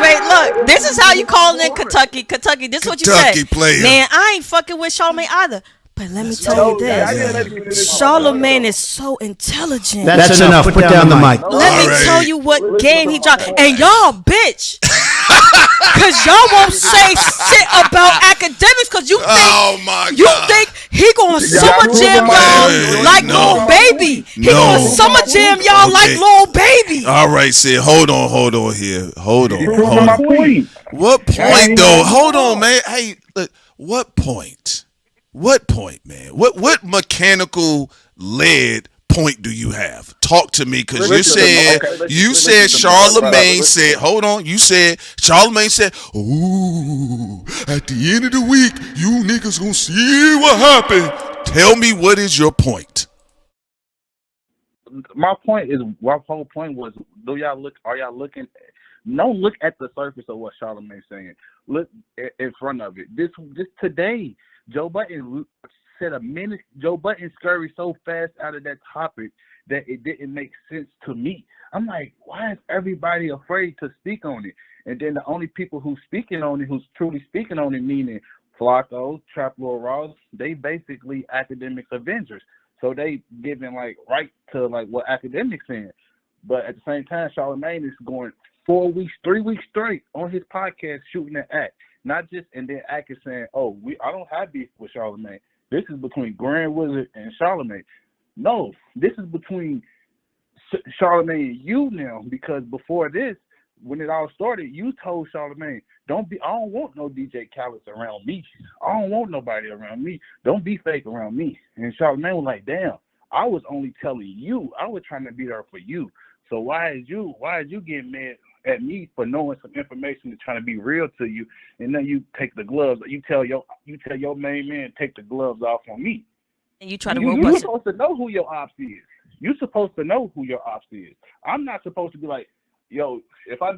Wait, look. This is how you calling in Kentucky. Kentucky, this is what you said. Kentucky player. Man, I ain't fucking with Charlamagne either. But let me tell you this. Charlamagne is so intelligent. That's enough. Put down the mic. Let me tell you what game he dropped. And y'all, bitch. Because y'all won't say shit about academics because you think you think he going to summer jam y'all like Lil Baby. He going to summer jam y'all like Lil Baby. All right, Sid. Hold on here. Hold on. What point, though? Hold on, man. Hey, look, what point? What point, man? What mechanical lead point do you have? Talk to me, because you said Charlamagne said, hold on, you said Charlamagne said, ooh, at the end of the week, you niggas gonna see what happened. Tell me, what is your point? My whole point was, are y'all looking? Don't look at the surface of what Charlamagne's saying. Look in front of it. This today. Joe Budden said Joe Budden scurried so fast out of that topic that it didn't make sense to me. I'm like, why is everybody afraid to speak on it? And then the only people who's truly speaking on it, meaning Flacco, Trap Lord Ross, they basically academics avengers. So they giving right to what academics saying. But at the same time, Charlamagne is going 3 weeks straight on his podcast shooting that act. Not just, and then Ack is saying, I don't have beef with Charlamagne. This is between Grand Wizard and Charlamagne. No, this is between Charlamagne and you now, because before this, when it all started, you told Charlamagne, I don't want no DJ Khaled around me. I don't want nobody around me. Don't be fake around me. And Charlamagne was like, damn, I was only telling you. I was trying to be there for you. So why is you getting mad at me for knowing some information and trying to be real to you, and then you take the gloves, you tell your main man take the gloves off on me. And you try to you're supposed to know who your ops is. You're supposed to know who your ops is. I'm not supposed to be like, yo, if I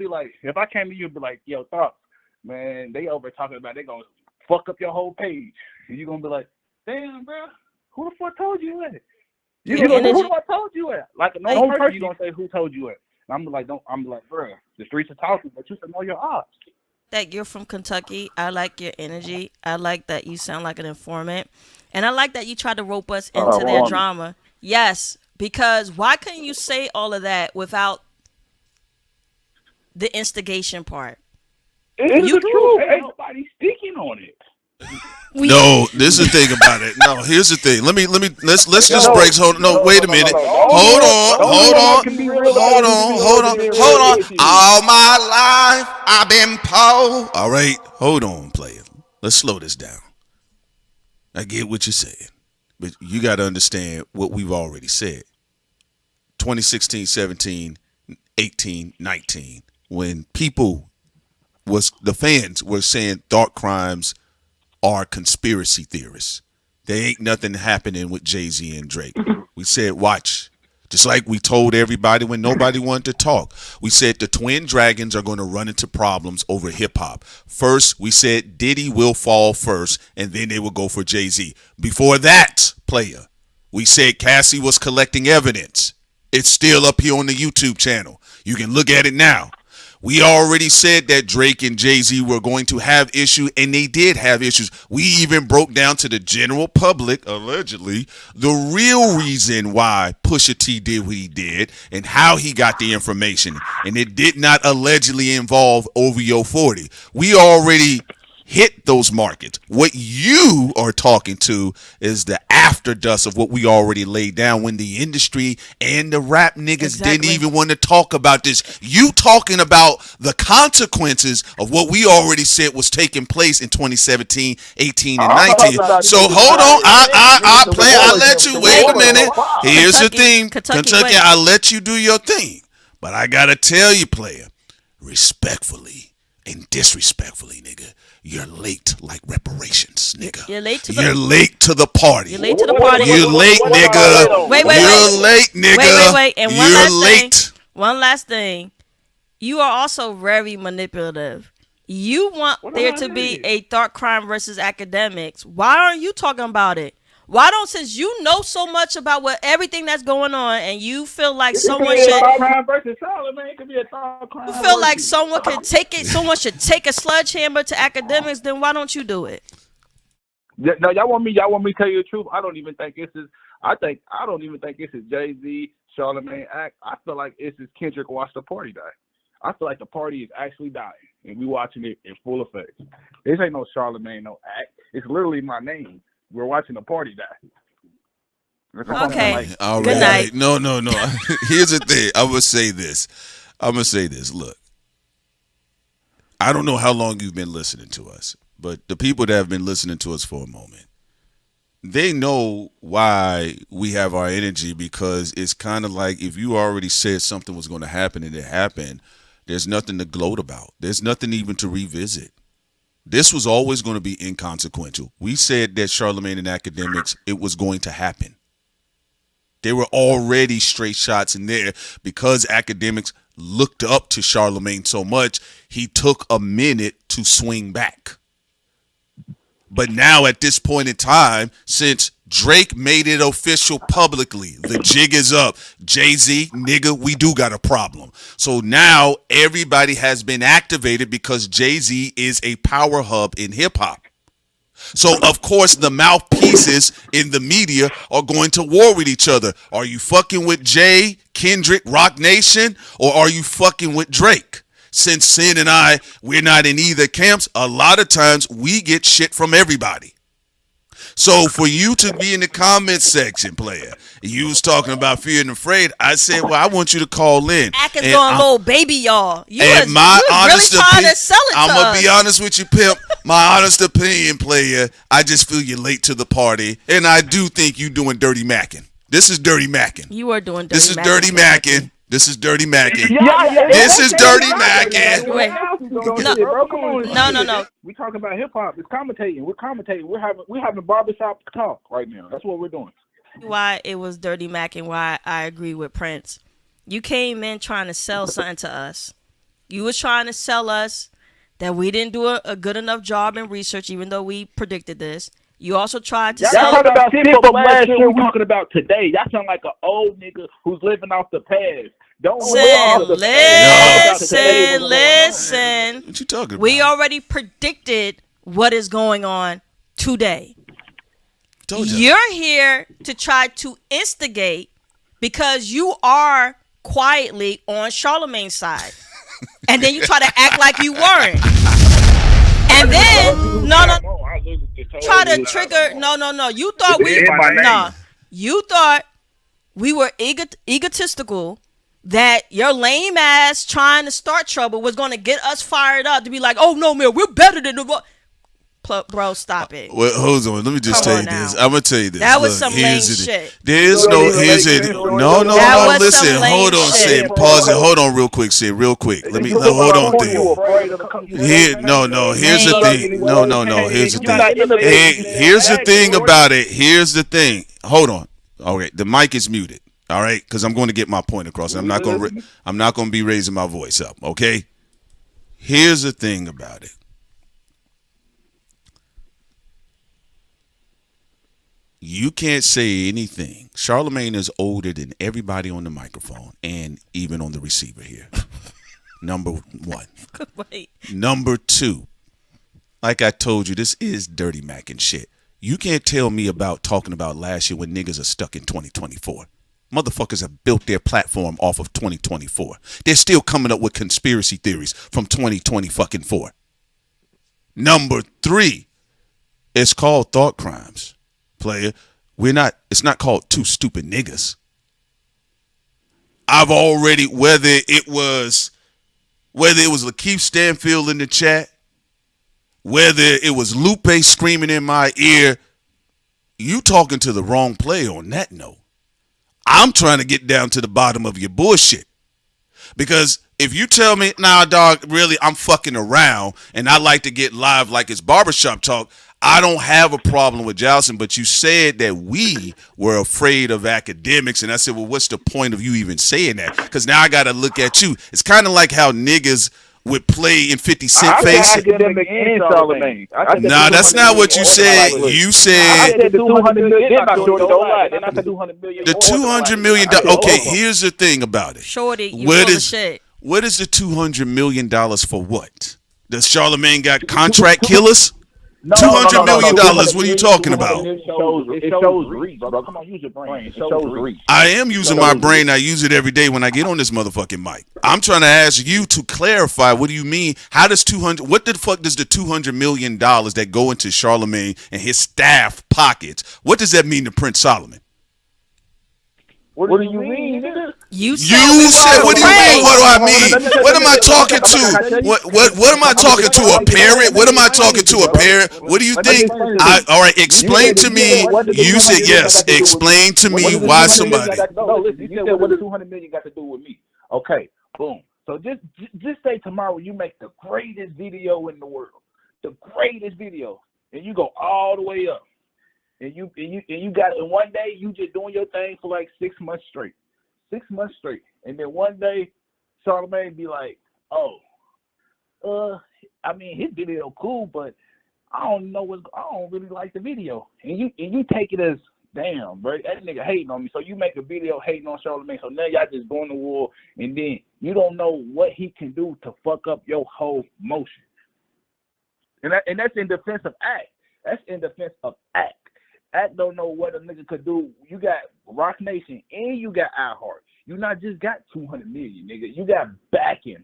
came to you and be like, yo, Thoughts, man, they over talking about they gonna fuck up your whole page. And you're gonna be like, damn, bro, who the fuck told you that? Who the fuck told you that? Like a normal person, you gonna say who told you that. I'm like, bro, the streets are talking, but you should know your ops. That you're from Kentucky. I like your energy. I like that you sound like an informant. And I like that you try to rope us into their drama. Yes, because why couldn't you say all of that without the instigation part? It's the truth. Ain't nobody speaking on it. No, this is the thing about it. No, here's the thing. Let's just break. No, wait a minute. Hold on. All my life I've been poor. All right, hold on, player. Let's slow this down. I get what you're saying, but you got to understand what we've already said. 2016, 17, 18, 19, when the fans were saying dark crimes are conspiracy theorists. There ain't nothing happening with Jay-Z and Drake. We said, watch. Just like we told everybody when nobody wanted to talk. We said the Twin Dragons are going to run into problems over hip-hop. First, we said Diddy will fall first, and then they will go for Jay-Z. Before that, player, we said Cassie was collecting evidence. It's still up here on the YouTube channel. You can look at it now. We already said that Drake and Jay-Z were going to have issues, and they did have issues. We even broke down to the general public, allegedly, the real reason why Pusha T did what he did and how he got the information. And it did not allegedly involve OVO 40. We already hit those markets. What you are talking to is the after dust of what we already laid down when the industry and the rap niggas didn't even want to talk about this. You talking about the consequences of what we already said was taking place in 2017, 18, and 19. So hold on. I let you wait a minute. Here's the thing. Kentucky, I let you do your thing. But I gotta tell you, player, respectfully and disrespectfully, nigga, you're late like reparations, nigga. You're late to the party. You're late to the party. You're late, nigga. Wait. You're late, nigga. Wait. And one last thing. You are also very manipulative. You want there to be a thought crime versus academics. Why aren't you talking about it? Why don't, since you know so much about what everything that's going on, and you feel like someone should, you feel like someone can take it, someone should take a sledgehammer to academics, then why don't you do it? No, y'all want me to tell you the truth? I don't even think this is. I don't even think this is Jay-Z, Charlamagne act. I feel like this is Kendrick watch the party die. I feel like the party is actually dying, and we watching it in full effect. This ain't no Charlamagne, no act. It's literally my name. We're watching the party die. Okay. All right. Good night. No. Here's the thing. I'm gonna say this. Look, I don't know how long you've been listening to us, but the people that have been listening to us for a moment, they know why we have our energy, because it's kind of like if you already said something was going to happen and it happened, there's nothing to gloat about. There's nothing even to revisit. This was always going to be inconsequential. We said that Charlamagne and academics, it was going to happen. There were already straight shots in there because academics looked up to Charlamagne so much, he took a minute to swing back. But now at this point in time, since Drake made it official publicly, the jig is up. Jay-Z, nigga, we do got a problem. So now everybody has been activated because Jay-Z is a power hub in hip-hop. So, of course, the mouthpieces in the media are going to war with each other. Are you fucking with Jay, Kendrick, Rock Nation, or are you fucking with Drake? Since Sin and I, we're not in either camps, a lot of times we get shit from everybody. So for you to be in the comment section, player, you was talking about fear and afraid. I said, well, I want you to call in. Acting going little baby, y'all. You and was really trying to sell it to us. I'm going to be honest with you, pimp. My honest opinion, player, I just feel you're late to the party. And I do think you doing dirty macking. This is dirty macking. You are doing dirty macking. This is dirty macking. This is dirty macking. Yeah, this is dirty macking. Wait. No. We talking about hip hop. It's commentating. We're commentating. We're having barbershop talk right now. That's what we're doing. Why it was dirty macking? Why I agree with Prince. You came in trying to sell something to us. You was trying to sell us that we didn't do a good enough job in research, even though we predicted this. You also tried to sell. Y'all talking about people last year. We're talking about today. Y'all sound like an old nigga who's living off the past. Listen. What you talking about? We already predicted what is going on today. You're here to try to instigate because you are quietly on Charlamagne's side. And then you try to act like you weren't. And then, try to trigger, no. You thought we were egotistical, that your lame ass trying to start trouble was going to get us fired up to be like, oh no, man, we're better than the bro, stop it. Well, hold on. Let me just tell you this. I'm gonna tell you this. That was some lame shit. There's no. No. Listen. Hold on, Sid. Pause it. Hold on, real quick, Sid. Real quick. Hold on. Here's the thing. No. Here's the thing. Here's the thing about it. Here's the thing. Hold on. All right. The mic is muted. All right, because I'm going to get my point across. I'm not going to be raising my voice up. Okay. Here's the thing about it. You can't say anything. Charlamagne is older than everybody on the microphone and even on the receiver here. Number one. Wait. Number two, like I told you, this is dirty Mac and shit. You can't tell me about talking about last year when niggas are stuck in 2024. Motherfuckers have built their platform off of 2024. They're still coming up with conspiracy theories from 2024. Number three, it's called thought crimes. Player, it's not called two stupid niggas. I've already, whether it was Lakeith Stanfield in the chat, whether it was Lupe screaming in my ear, you talking to the wrong player on that note. I'm trying to get down to the bottom of your bullshit. Because if you tell me, nah, dog, really, I'm fucking around and I like to get live like it's barbershop talk, I don't have a problem with Jocelyn, but you said that we were afraid of academics, and I said, well, what's the point of you even saying that? Because now I got to look at you. It's kind of like how niggas with Play and 50 Cent I face? said academic and Charlamagne. Nah, that's not what you said. You I said said the 200 million. Then I said 200 million. the $200 million. Okay, here's the thing about it. Shorty, you What full of is shit. what is the $200 million for what? Does Charlamagne got contract killers? $200 million. What are you talking about? It shows reach, bro. Come on, use your brain. It shows reach. I am using my brain. I use it every day when I get on this motherfucking mic. I'm trying to ask you to clarify. What do you mean? How does 200? What the fuck does the $200 million that go into Charlamagne and his staff pockets? What does that mean to Prince Solomon? What do you mean, nigga? You said, what do you mean? What do I mean? What am I talking to? What am I talking to? A parent? What am I talking to? A parent? What do you think? All right, explain to me. You said yes. Explain to me why somebody. No, listen. You said what does 200 million got to do with me? Okay, boom. So just say tomorrow you make the greatest video in the world, the greatest video, and you go all the way up. And you got in one day you just doing your thing for like 6 months straight. 6 months straight. And then one day Charlamagne be like, I mean his video cool, but I don't really like the video. And you take it as damn, bro, that nigga hating on me. So you make a video hating on Charlamagne. So now y'all just going to war and then you don't know what he can do to fuck up your whole motion. And that's in defense of Act. That's in defense of Act. Act don't know what a nigga could do. You got Rock Nation and you got iHeart. You not just got 200 million, nigga. You got backing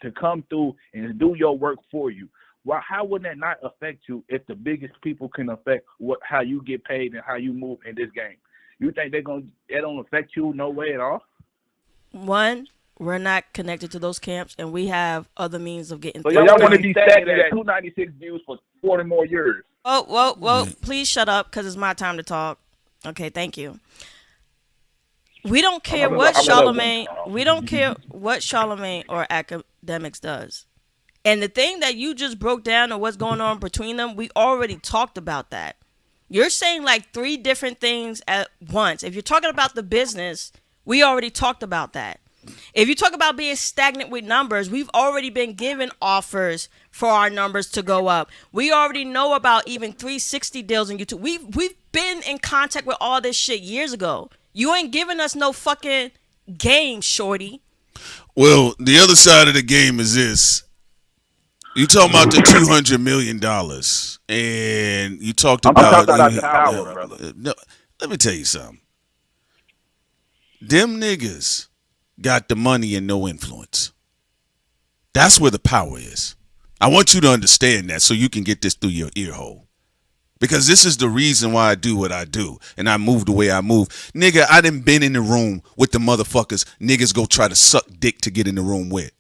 to come through and do your work for you. Well, how would that not affect you if the biggest people can affect how you get paid and how you move in this game? You think it don't affect you no way at all? One, we're not connected to those camps, and we have other means of getting. So y'all want to be stagnant at 296 views for 40 more years? Well, please shut up because it's my time to talk. Okay, thank you. We don't care what Charlamagne. We don't care what Charlamagne or Academics does. And the thing that you just broke down and what's going on between them, we already talked about that. You're saying like 3 different things at once. If you're talking about the business, we already talked about that. If you talk about being stagnant with numbers, we've already been given offers for our numbers to go up. We already know about even 360 deals on YouTube. We've been in contact with all this shit years ago. You ain't giving us no fucking game, shorty. Well, the other side of the game is this. You talking about the $200 million, and you talked about the power, brother. No, let me tell you something. Them niggas got the money and no influence. That's where the power is. I want you to understand that so you can get this through your ear hole. Because this is the reason why I do what I do. And I move the way I move. Nigga, I done been in the room with the motherfuckers niggas go try to suck dick to get in the room with.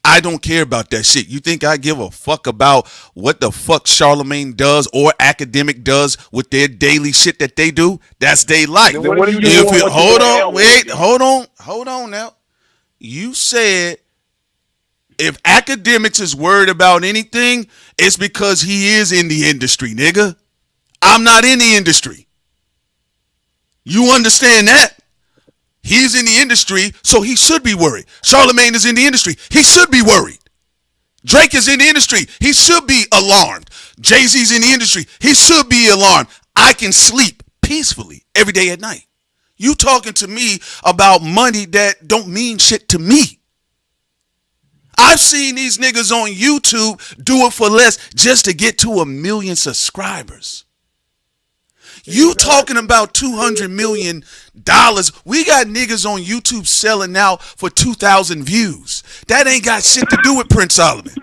I don't care about that shit. You think I give a fuck about what the fuck Charlamagne does or Academic does with their daily shit that they do? That's their life. Hold on now. You said if Academics is worried about anything, it's because he is in the industry, nigga. I'm not in the industry. You understand that? He's in the industry, so he should be worried. Charlamagne is in the industry. He should be worried. Drake is in the industry. He should be alarmed. Jay-Z's in the industry. He should be alarmed. I can sleep peacefully every day at night. You talking to me about money that don't mean shit to me. I've seen these niggas on YouTube do it for less just to get to 1 million subscribers. You talking about $200 million. We got niggas on YouTube selling out for 2,000 views. That ain't got shit to do with Prince Solomon.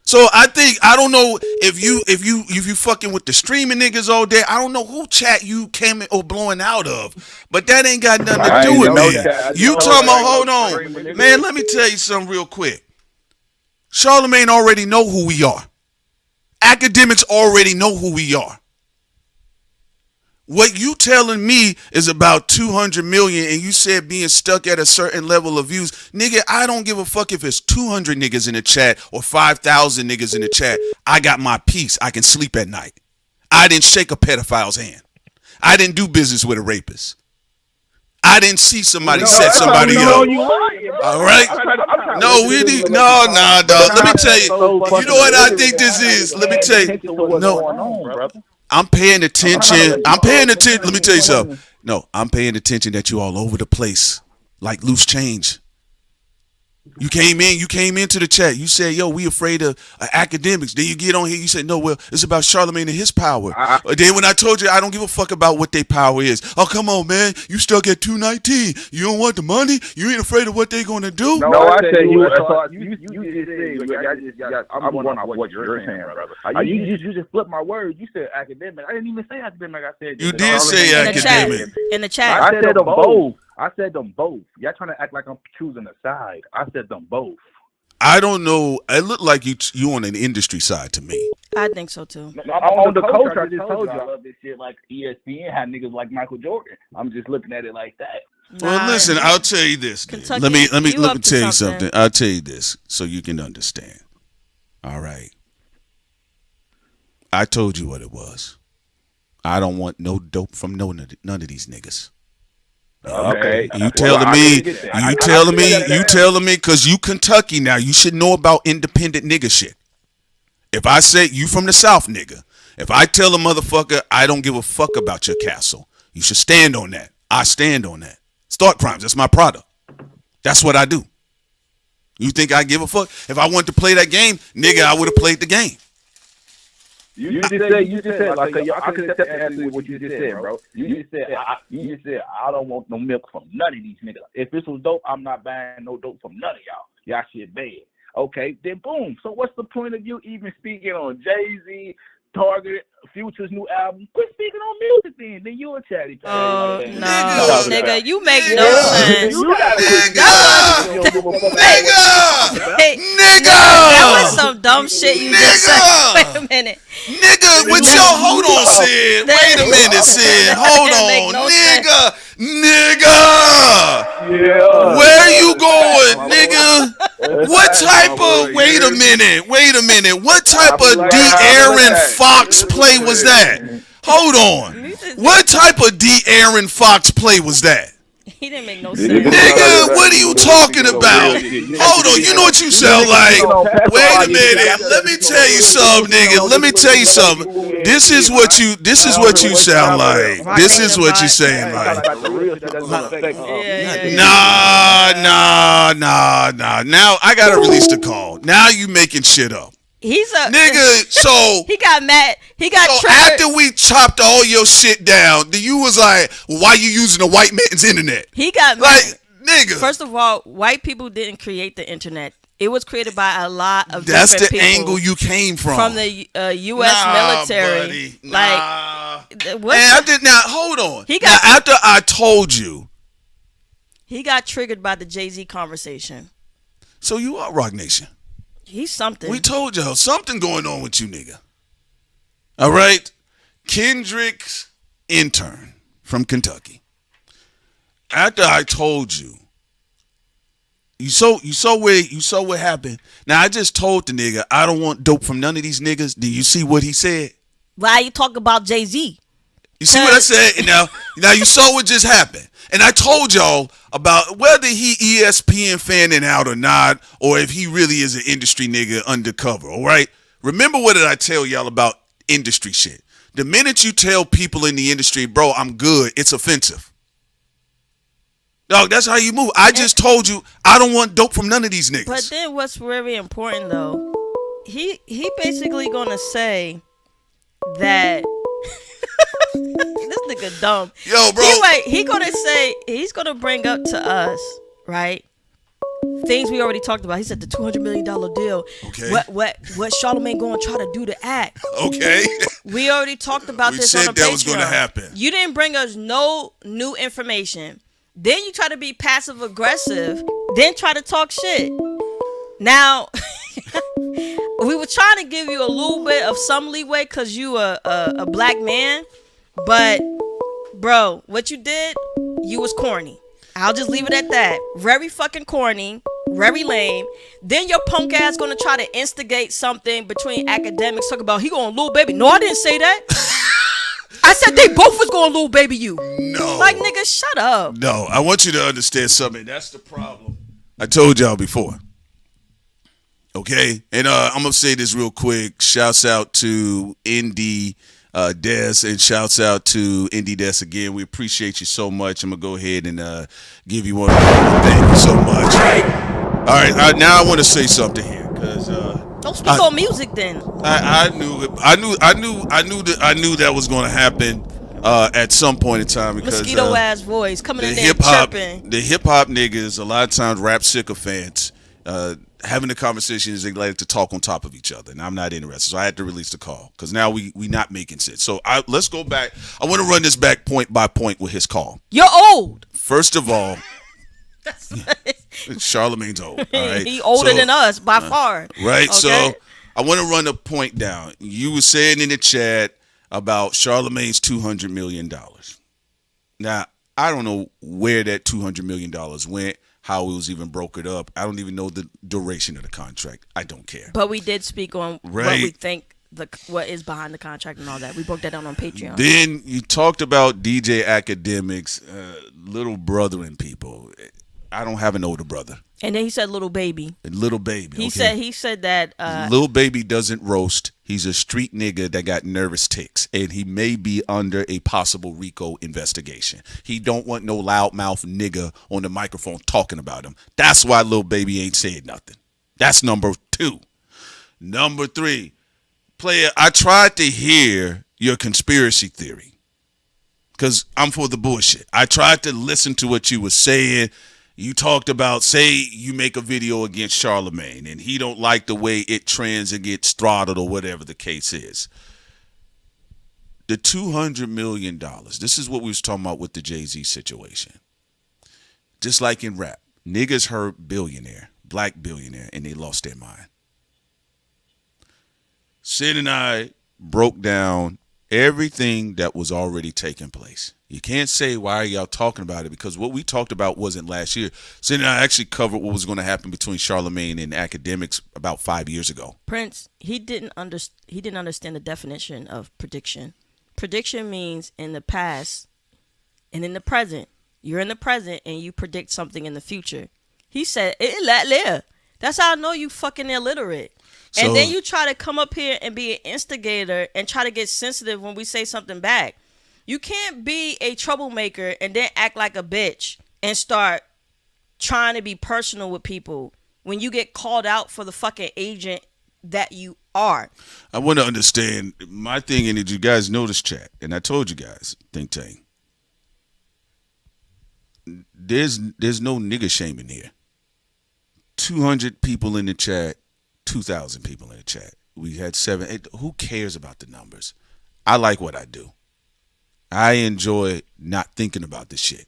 So I don't know if you fucking with the streaming niggas all day. I don't know who chat you came or blowing out of, but that ain't got nothing to do with me. You talking about, hold on, man, let me tell you something real quick. Charlamagne already know who we are. Academics already know who we are. What you telling me is about 200 million and you said being stuck at a certain level of views. Nigga, I don't give a fuck if it's 200 niggas in the chat or 5,000 niggas in the chat. I got my peace. I can sleep at night. I didn't shake a pedophile's hand. I didn't do business with a rapist. I didn't see somebody set somebody up. All right? No, we need no, dog. Let me tell you. You know what I think this is? Let me tell you. No, I'm paying attention. I'm paying attention. Let me tell you something. No, I'm paying attention that you all over the place like loose change. You came into the chat. You said, yo, we afraid of academics. Then you get on here, you say, no, well, it's about Charlemagne and his power. Then when I told you I don't give a fuck about what their power is. Oh, come on, man. You stuck at 219. You don't want the money? You ain't afraid of what they going to do? No, I said you just said, I'm going off what you're saying, brother. You just flipped my words. You said academic. I didn't even say academic. I said you did say academic. In the chat. I said them both. I said them both. Y'all trying to act like I'm choosing a side. I said them both. I don't know. It looked like you on an industry side to me. I think so too. I'm on the culture. I just told you I love this shit like ESPN had niggas like Michael Jordan. I'm just looking at it like that. Well, listen, I'll tell you this. Kentucky, let me tell you something. something. I'll tell you this so you can understand. All right. I told you what it was. I don't want no dope from none of these niggas. Okay. You telling me because you Kentucky now, you should know about independent nigga shit. If I say you from the South, nigga, if I tell a motherfucker I don't give a fuck about your castle, you should stand on that. I stand on that. Start crimes. That's my product. That's what I do. You think I give a fuck? If I wanted to play that game, nigga, I would have played the game. You just said, like, I can accept the answer what you just said, bro. You just said, I don't want no milk from none of these niggas. If this was dope, I'm not buying no dope from none of y'all. Y'all shit bad. Okay, then boom. So what's the point of you even speaking on Jay-Z, Target, Future's new album? Quit speaking on music then you a chatty. Oh, like no, nigga, you make no sense. Nigga! That was some dumb shit you just said. Wait a minute. Nigga, with your, hold on, Sid. Wait a minute, Sid. Hold on. Nigga! Yeah. Where you going, nigga? What type of, wait a minute. What type of De'Aaron Fox play was that? Hold on. What type of De'Aaron Fox play was that? He didn't make no sense. Nigga, what are you talking about? Hold on, you know what you sound like? Wait a minute. Let me tell you something, nigga. Let me tell you something. This is what you sound like. This is what you saying like. Nah. Now I gotta release the call. Now you making shit up. He's a nigga. So he got mad. He got so triggered. after we chopped all your shit down, then you was like, "Why you using the white man's internet?" He got like, mad. Nigga. First of all, white people didn't create the internet. It was created by a lot of That's different the people angle you came from the U.S. military. Buddy. Like, what? And I did now. Hold on. After I told you, he got triggered by the Jay-Z conversation. So you are Rock Nation. He's something. We told y'all something going on with you, nigga. All right, Kendrick's intern from Kentucky. After I told you, you saw what happened. Now I just told the nigga I don't want dope from none of these niggas. Do you see what he said? Why you talk about Jay-Z? You see what I said? Now you saw what just happened. And I told y'all about whether he ESPN fanning out or not, or if he really is an industry nigga undercover, all right? Remember what did I tell y'all about industry shit? The minute you tell people in the industry, bro, I'm good, it's offensive. Dog, that's how you move. I just told you I don't want dope from none of these niggas. But then what's very important, though, he basically going to say that... This nigga dumb. Yo, bro. He gonna say, he's gonna bring up to us, right? Things we already talked about. He said the $200 million deal. Okay. What Charlemagne gonna try to do to act? Okay. We already talked about this on the Patreon. We said that was gonna happen. You didn't bring us no new information. Then you try to be passive aggressive. Then try to talk shit. Now, we were trying to give you a little bit of some leeway because you a black man. But, bro, what you did, you was corny. I'll just leave it at that. Very fucking corny. Very lame. Then your punk ass gonna try to instigate something between academics. Talk about he going Lil Baby. No, I didn't say that. I said they both was going little baby you. No. Like, nigga, shut up. No, I want you to understand something. That's the problem. I told y'all before. Okay? And I'm going to say this real quick. Shouts out to Indy Des, and shouts out to Indy Des again. We appreciate you so much. I'm going to go ahead and give you one. Thank you so much. All right, now I want to say something here, because don't speak on music then. I knew that was going to happen at some point in time, because mosquito ass voice coming in there chirping. The hip hop niggas a lot of times rap sycophants having the conversations, they like to talk on top of each other, and I'm not interested. So I had to release the call, because now we not making sense. So let's go back. I want to run this back point by point with his call. You're old. First of all, Charlemagne's old. All right? He older than us by far. Right. Okay? So I want to run a point down. You were saying in the chat about Charlemagne's $200 million. Now, I don't know where that $200 million went, how it was even brokered up. I don't even know the duration of the contract. I don't care. But we did speak on what we think what is behind the contract and all that. We broke that down on Patreon. Then you talked about DJ Academics, little brother and people. I don't have an older brother. And then he said little baby. Little baby. He said that little baby doesn't roast. He's a street nigga that got nervous tics, and he may be under a possible RICO investigation. He don't want no loudmouth nigga on the microphone talking about him. That's why little baby ain't said nothing. That's number 2. Number 3, player, I tried to hear your conspiracy theory, because I'm for the bullshit. I tried to listen to what you were saying. You talked about, say you make a video against Charlemagne and he don't like the way it trends and gets throttled or whatever the case is. The $200 million, this is what we was talking about with the Jay-Z situation. Just like in rap, niggas heard billionaire, black billionaire, and they lost their mind. Sid and I broke down everything that was already taking place. You can't say, why are y'all talking about it? Because what we talked about wasn't last year. Sid and I actually covered what was going to happen between Charlemagne and Academics about 5 years ago. Prince, he didn't understand the definition of prediction. Prediction means in the past and in the present. You're in the present and you predict something in the future. He said, that's how I know you fucking illiterate. And then you try to come up here and be an instigator and try to get sensitive when we say something back. You can't be a troublemaker and then act like a bitch and start trying to be personal with people when you get called out for the fucking agent that you are. I want to understand my thing, and did you guys know this chat? And I told you guys, think tank. There's no nigga shaming here. 200 people in the chat, 2,000 people in the chat. We had 7, 8. Who cares about the numbers? I like what I do. I enjoy not thinking about this shit.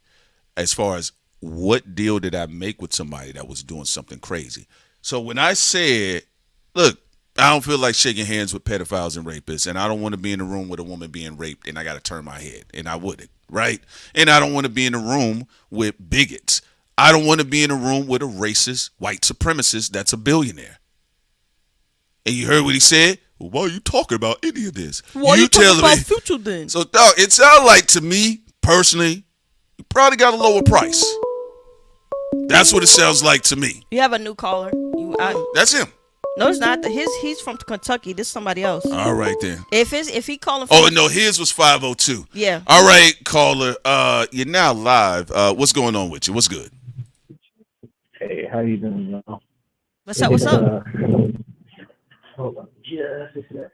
As far as what deal did I make with somebody that was doing something crazy. So when I said, look, I don't feel like shaking hands with pedophiles and rapists, and I don't want to be in a room with a woman being raped and I got to turn my head, and I wouldn't, right? And I don't want to be in a room with bigots. I don't want to be in a room with a racist white supremacist that's a billionaire. And you heard what he said? Well, why are you talking about any of this? Why are you talking about Future then? So, dog, it sounds like to me, personally, you probably got a lower price. That's what it sounds like to me. You have a new caller. That's him. No, it's not. He's from Kentucky. This is somebody else. All right, then. If he calling from... Oh, no, his was 502. Yeah. All right, caller. You're now live. What's going on with you? What's good? Hey, how you doing, y'all? What's up? What's up? Hold on just a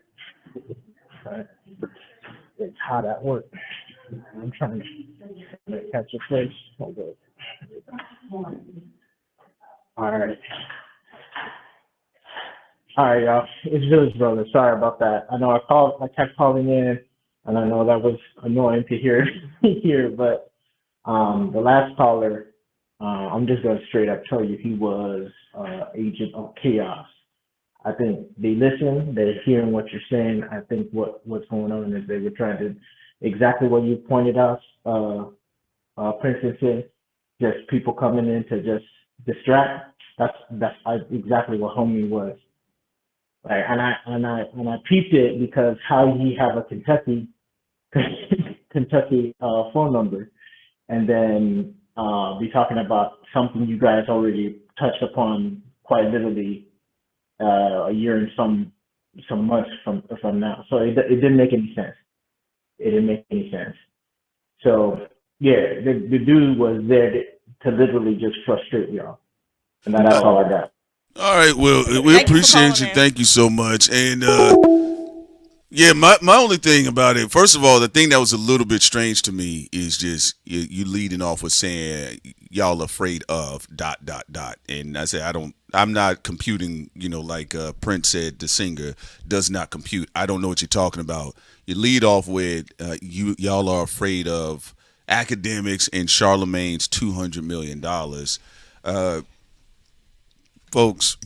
sec. It's hot at work. I'm trying to catch a place. Hold on. All right, y'all. It's Village Brother. Sorry about that. I know I kept calling in, and I know that was annoying to hear, but the last caller, I'm just going to straight up tell you he was agent of chaos. I think they listen, they're hearing what you're saying. I think what's going on is they were trying to, exactly what you pointed out, Prince said, just people coming in to just distract. That's exactly what homie was. Right? And I peeped it because how he have a Kentucky Kentucky phone number, and then be talking about something you guys already touched upon quite literally a year and some months from now. So it didn't make any sense. It didn't make any sense. So yeah, the dude was there to literally just frustrate y'all, and that's all I got. All right, well, we appreciate you. Thank you so much. And yeah, my only thing about it, first of all, the thing that was a little bit strange to me is just you leading off with saying y'all afraid of ... And I said I'm not computing, like Prince said, the singer does not compute. I don't know what you're talking about. You lead off with y'all are afraid of academics and Charlemagne's $200 million. Folks.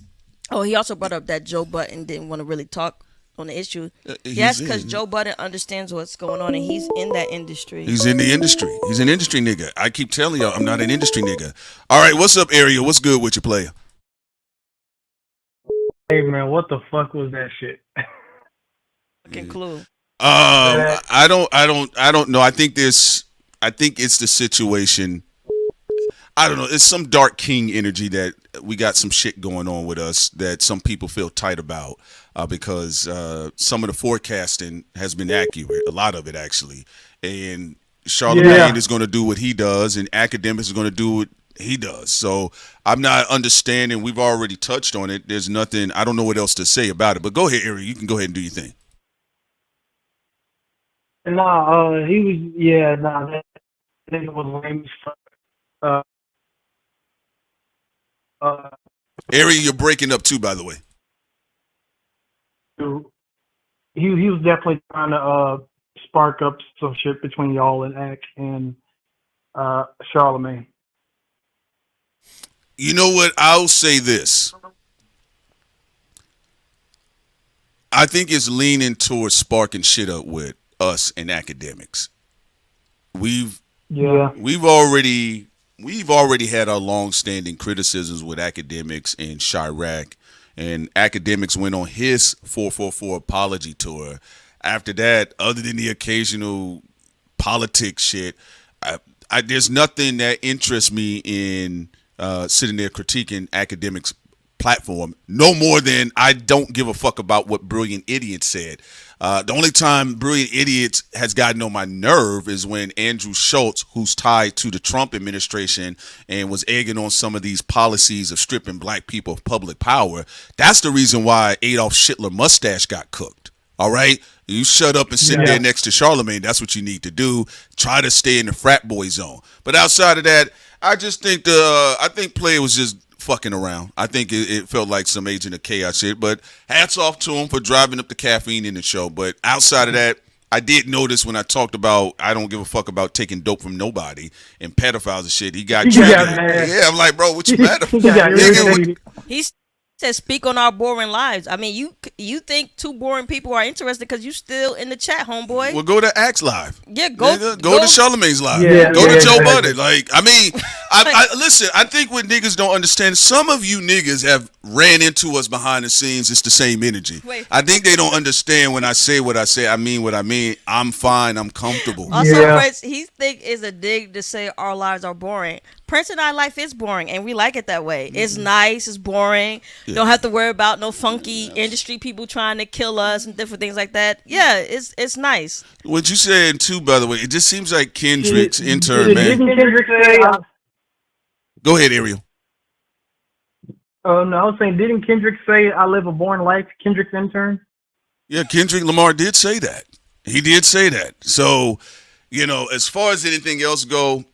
Oh, he also brought up that Joe Budden didn't want to really talk on the issue. Yes, because Joe Budden understands what's going on, and he's in that industry. He's in the industry. He's an industry nigga. I keep telling y'all, I'm not an industry nigga. All right, what's up, Ariel? What's good with your player? Hey man, what the fuck was that shit? Fucking clue. I don't know. I think it's the situation. I don't know. It's some Dark King energy that we got some shit going on with us that some people feel tight about because some of the forecasting has been accurate, a lot of it actually. And Charlemagne is going to do what he does, and academics is going to do what he does. So I'm not understanding. We've already touched on it. There's nothing. I don't know what else to say about it. But go ahead, Ariel. You can go ahead and do your thing. Nah, he was. Yeah, nah, that nigga was lame as fuck. Ariel, you're breaking up too, by the way. He was definitely trying to spark up some shit between y'all and Ack and Charlemagne. You know what? I'll say this. I think it's leaning towards sparking shit up with us and academics. We've already had our long-standing criticisms with academics and Chirac, and academics went on his 444 apology tour. After that, other than the occasional politics shit, there's nothing that interests me in sitting there critiquing academics' platform, no more than I don't give a fuck about what Brilliant Idiot said. The only time Brilliant Idiots has gotten on my nerve is when Andrew Schultz, who's tied to the Trump administration and was egging on some of these policies of stripping black people of public power. That's the reason why Adolf Hitler mustache got cooked. All right? You shut up and sit there next to Charlemagne. That's what you need to do. Try to stay in the frat boy zone. But outside of that, I just think I think Play was just fucking around. I think it felt like some Agent of Chaos shit, but hats off to him for driving up the caffeine in the show. But outside of that, I did notice when I talked about I don't give a fuck about taking dope from nobody and pedophiles and shit, he got triggered. Yeah, I'm like, bro, what you mad about? He said, speak on our boring lives. I mean, you think two boring people are interested because you still in the chat, homeboy. Well, go to Axe Live. Yeah, go to Charlemagne's Live. Go to Joe Budden. Like, I mean, I listen, I think what niggas don't understand, some of you niggas have ran into us behind the scenes. It's the same energy. I think they don't understand when I say what I say. I mean what I mean. I'm fine. I'm comfortable. Also, Prince, he think it's a dig to say our lives are boring. Prince and our life is boring, and we like it that way. It's nice. It's boring. Don't have to worry about no funky industry people trying to kill us and different things like that. Yeah, it's nice. What you said too, by the way, it just seems like Kendrick's intern, man. Didn't Kendrick say? Go ahead, Ariel. No, I was saying, didn't Kendrick say I live a boring life? Kendrick's intern. Yeah, Kendrick Lamar did say that. He did say that. So, as far as anything else go,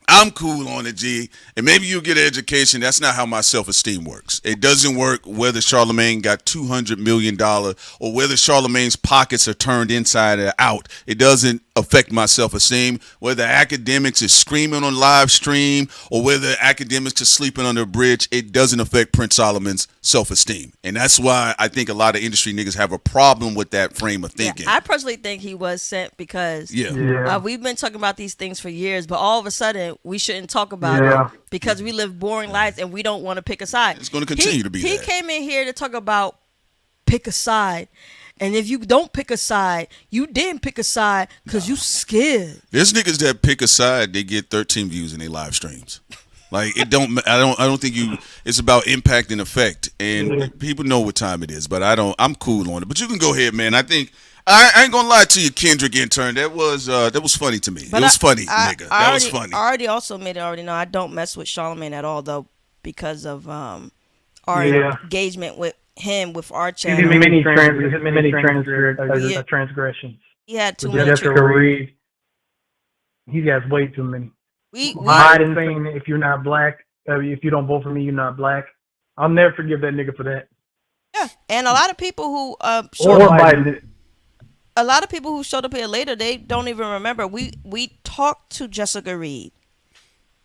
I'm cool on it, G. And maybe you'll get an education. That's not how my self-esteem works. It doesn't work whether Charlemagne got $200 million or whether Charlemagne's pockets are turned inside or out. It doesn't affect my self-esteem. Whether academics is screaming on live stream or whether academics is sleeping under a bridge, it doesn't affect Prince Solomon's self-esteem. And that's why I think a lot of industry niggas have a problem with that frame of thinking. I personally think he was sent because we've been talking about these things for years, but all of a sudden we shouldn't talk about it because we live boring lives and we don't want to pick a side. It's going to continue to be He came in here to talk about pick a side. And if you don't pick a side, you didn't pick a side because you scared. There's niggas that pick a side, they get 13 views in their live streams. Like I don't think it's about impact and effect. And people know what time it is, but I'm cool on it. But you can go ahead, man. I think I ain't gonna lie to you, Kendrick intern. That was funny to me. It was funny, nigga. That was funny. I already also made it already know I don't mess with Charlamagne at all though because of our engagement with him with our channel. Many transgressions. He had too many. Jessica Reed. He has way too many. Biden saying if you're not black, if you don't vote for me, you're not black. I'll never forgive that nigga for that. Yeah, and a lot of people who or Biden. A lot of people who showed up here later, they don't even remember. We talked to Jessica Reed.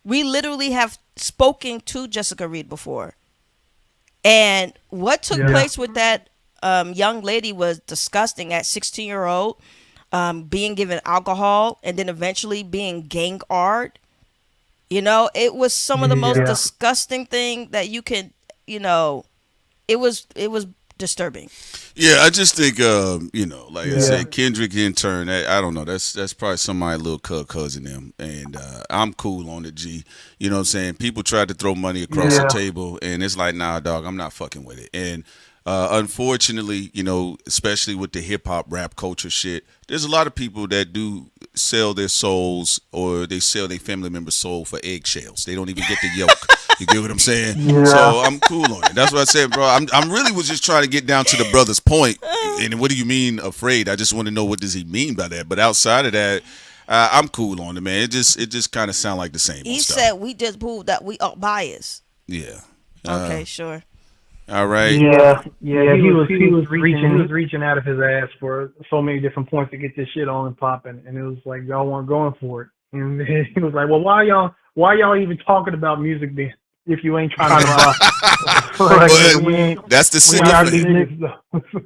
We literally have spoken to Jessica Reed before. And what took place with that young lady was disgusting at 16-year-old, being given alcohol and then eventually being gang-ard. You know, it was some of the most disgusting thing that you can, you know, it was disturbing. Yeah, I just think, like I said, Kendrick intern, I don't know, that's probably somebody little cousin them, and I'm cool on the G. You know what I'm saying? People tried to throw money across the table, and it's like, nah, dog, I'm not fucking with it. And unfortunately, you know, especially with the hip hop rap culture shit, there's a lot of people that do sell their souls or they sell their family member's soul for eggshells. They don't even get the yolk. You get what I'm saying? Yeah. So I'm cool on it. That's what I said, bro. I'm really was just trying to get down to the brother's point. And what do you mean afraid? I just want to know what does he mean by that. But outside of that, I'm cool on it, man. It just kind of sound like the same. He said we just proved that we are biased. Yeah. Okay, sure. All right. Yeah. He was reaching out of his ass for so many different points to get this shit on and popping, and it was like y'all weren't going for it. And he was like, "Well, why y'all even talking about music then? If you ain't trying to buy." That's the sycophant.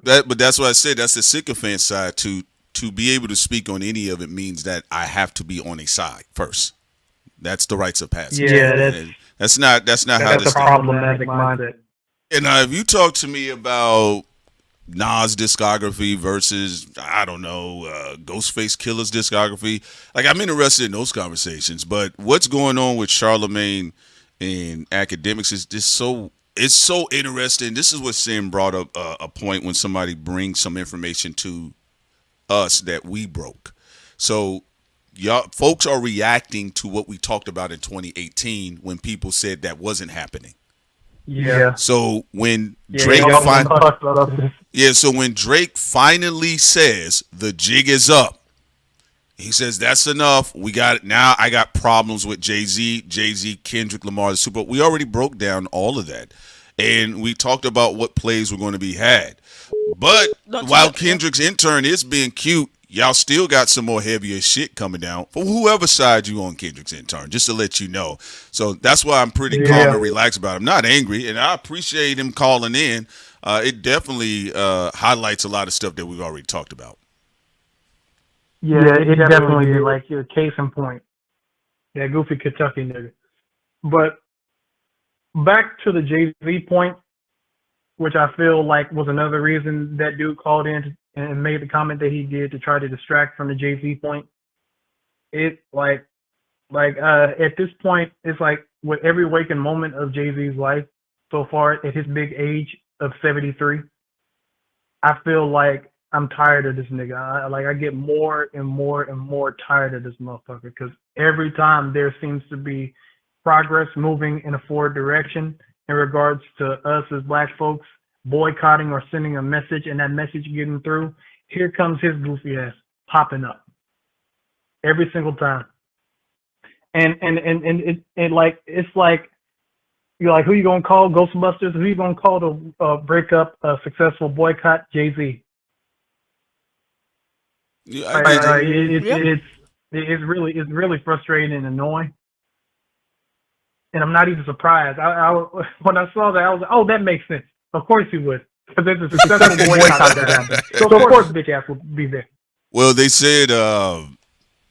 But that's what I said. That's the sycophant side. To be able to speak on any of it means that I have to be on a side first. That's the rites of passage. Yeah, that's not how this a problematic mindset. And if you talk to me about Nas' discography versus, I don't know, Ghostface Killer's discography, like I'm interested in those conversations. But what's going on with Charlamagne and academics is just it's so interesting. This is what Sim brought up a point when somebody brings some information to us that we broke. So y'all folks are reacting to what we talked about in 2018 when people said that wasn't happening. Yeah. So when Drake when Drake finally says the jig is up, he says that's enough. We got it now. I got problems with Jay-Z, Kendrick Lamar, the Super. We already broke down all of that, and we talked about what plays were going to be had. But while Kendrick's intern is being cute, y'all still got some more heavier shit coming down for whoever side you on Kendrick's intern, just to let you know. So that's why I'm pretty calm and relaxed about it. I'm not angry, and I appreciate him calling in. It definitely highlights a lot of stuff that we've already talked about. Yeah, it definitely be like your case in point. That goofy Kentucky nigga. But back to the Jay-Z point, which I feel like was another reason that dude called in and made the comment that he did to try to distract from the Jay-Z point. It like at this point, it's like with every waking moment of Jay-Z's life so far at his big age of 73, I feel like I'm tired of this nigga. I get more and more and more tired of this motherfucker because every time there seems to be progress moving in a forward direction in regards to us as black folks boycotting or sending a message and that message getting through, here comes his goofy ass popping up every single time. And like, it's like, you're like, who you gonna call? Ghostbusters? Who you gonna call to break up a successful boycott? Jay-Z. Yeah, it's really frustrating and annoying. And I'm not even surprised. I when I saw that, I was like, oh, that makes sense. Of course he would, because there's a successful boycott that happened. So of course, bitch ass will be there. Well, they said,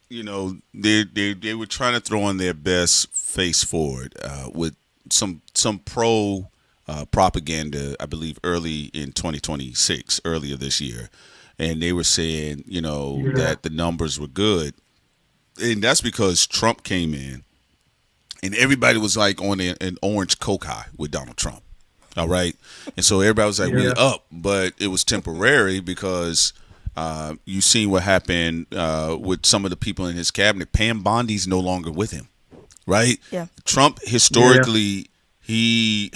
they were trying to throw on their best face forward with some pro propaganda, I believe, early in 2026, earlier this year, and they were saying, that the numbers were good, and that's because Trump came in, and everybody was like on an orange coke high with Donald Trump. All right, and so everybody was like, "We're up," but it was temporary because you seen what happened with some of the people in his cabinet. Pam Bondi's no longer with him, right? Yeah. Trump historically he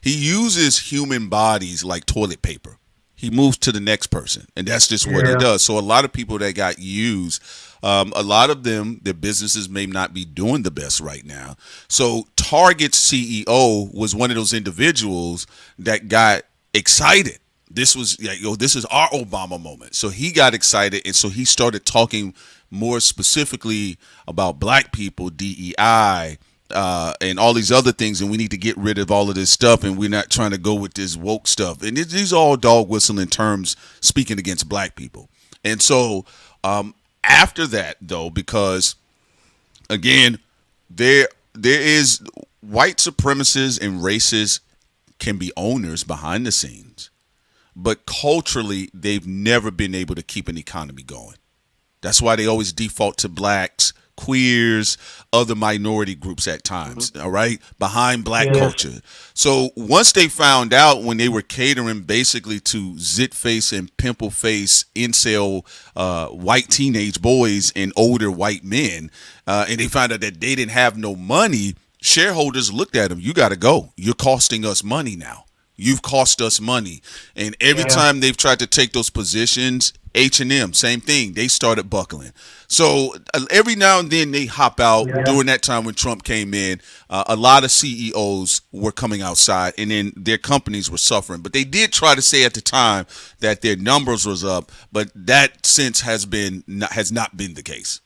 uses human bodies like toilet paper. He moves to the next person, and that's just what he does. So a lot of people that got used, a lot of them, their businesses may not be doing the best right now. So Target's CEO was one of those individuals that got excited. This was this is our Obama moment. So he got excited, and so he started talking more specifically about black people, DEI, and all these other things, and we need to get rid of all of this stuff, and we're not trying to go with this woke stuff. And these are all dog whistling terms speaking against black people. And so after that, though, because again, there is white supremacists and racists can be owners behind the scenes, but culturally, they've never been able to keep an economy going. That's why they always default to blacks, queers, other minority groups at times, all right, behind black culture. So once they found out, when they were catering basically to zit face and pimple face incel white teenage boys and older white men, and they found out that they didn't have no money, shareholders looked at them. You got to go. You're costing us money now. You've cost us money. And every time they've tried to take those positions, H&M, same thing. They started buckling. So every now and then they hop out. During that time when Trump came in, a lot of CEOs were coming outside, and then their companies were suffering. But they did try to say at the time that their numbers was up, but that since has not been the case.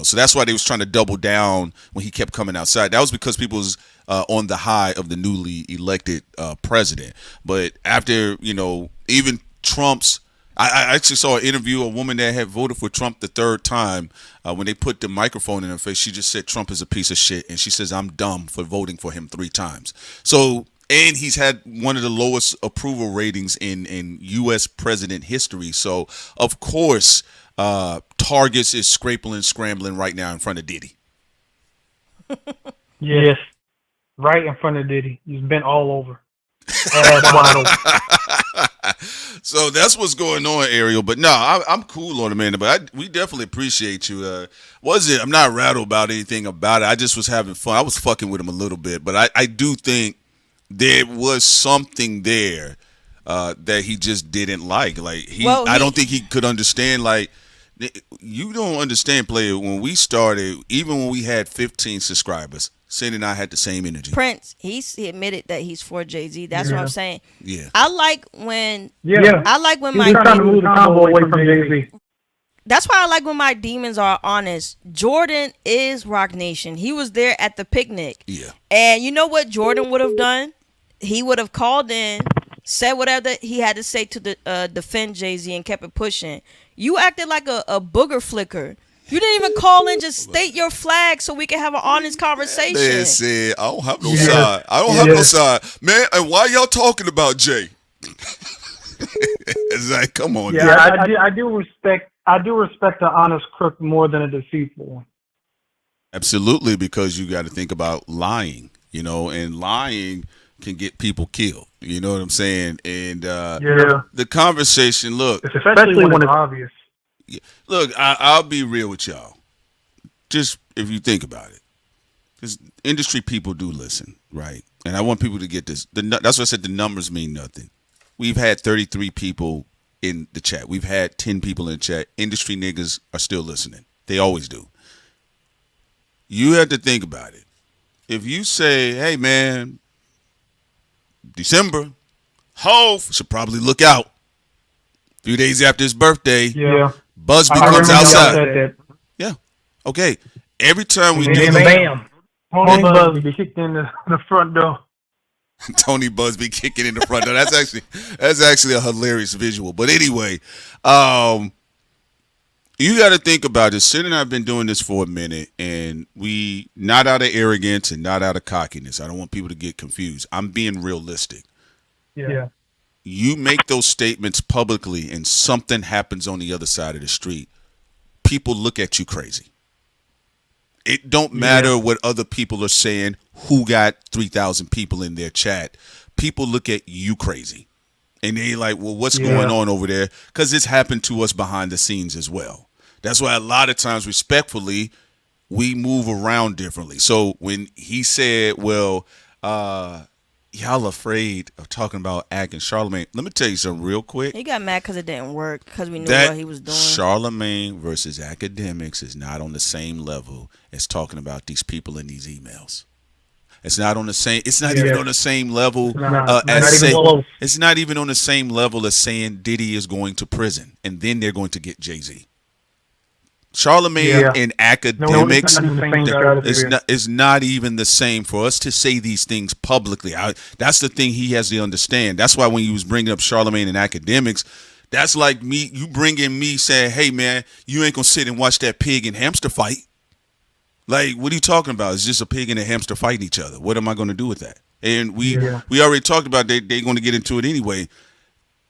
So that's why they was trying to double down when he kept coming outside. That was because people was on the high of the newly elected president. But after, even Trump's, I actually saw an interview, a woman that had voted for Trump the third time, when they put the microphone in her face, she just said Trump is a piece of shit. And she says, I'm dumb for voting for him 3 times. So, and he's had one of the lowest approval ratings in U.S. president history. So, of course, Targets is scraping and scrambling right now in front of Diddy. Yes, right in front of Diddy. He's been all over. Wide open. So that's what's going on, Ariel. But no, I'm cool on it, man. But we definitely appreciate you. I'm not rattled about anything about it. I just was having fun. I was fucking with him a little bit. But I do think there was something there that he just didn't like. I don't think he could understand. You don't understand, player. When we started, even when we had 15 subscribers, Sandy and I had the same energy. Prince, he admitted that he's for Jay-Z. That's what I'm saying. Yeah. I like when my trying to move the combo away from Jay-Z. That's why I like when my demons are honest. Jordan is Rock Nation. He was there at the picnic. Yeah. And you know what Jordan would have done? He would have called in, said whatever he had to say to defend Jay-Z, and kept it pushing. You acted like a booger flicker. You didn't even call in, just state your flag so we can have an honest conversation. Man said, I don't have no side. I don't have no side. Man, and why y'all talking about Jay? It's like, come on. Yeah, I do respect the honest crook more than a deceitful one. Absolutely, because you got to think about lying, and lying can get people killed. You know what I'm saying? And the conversation, look, especially when it's obvious. Look, I'll be real with y'all. Just if you think about it, because industry people do listen, right? And I want people to get this. That's why I said the numbers mean nothing. We've had 33 people in the chat. We've had 10 people in the chat. Industry niggas are still listening. They always do. You have to think about it. If you say, hey, man, December, Hov should probably look out. A few days after his birthday, Busby comes outside. Yeah. Okay. Every time we do that, Tony Busby kicked in the front door. Tony Busby kicking in the front door. That's actually a hilarious visual. But anyway, You got to think about this. Sid and I have been doing this for a minute, and we, not out of arrogance and not out of cockiness. I don't want people to get confused. I'm being realistic. Yeah. You make those statements publicly and something happens on the other side of the street, people look at you crazy. It don't matter what other people are saying, who got 3,000 people in their chat. People look at you crazy. And they like, well, what's going on over there? Because it's happened to us behind the scenes as well. That's why a lot of times, respectfully, we move around differently. So when he said, well, y'all afraid of talking about Ak and Charlemagne, let me tell you something real quick. He got mad because it didn't work, because we knew what he was doing. Charlemagne versus academics is not on the same level as talking about these people in these emails. It's not on the same. It's not even on the same level it's not even on the same level as saying Diddy is going to prison and then they're going to get Jay-Z. Charlemagne and academics is not even the same. For us to say these things publicly, that's the thing he has to understand. That's why when you was bringing up Charlemagne and academics, that's like me. You bringing me saying, "Hey man, you ain't gonna sit and watch that pig and hamster fight." Like, what are you talking about? It's just a pig and a hamster fighting each other. What am I going to do with that? And we already talked about they're going to get into it anyway.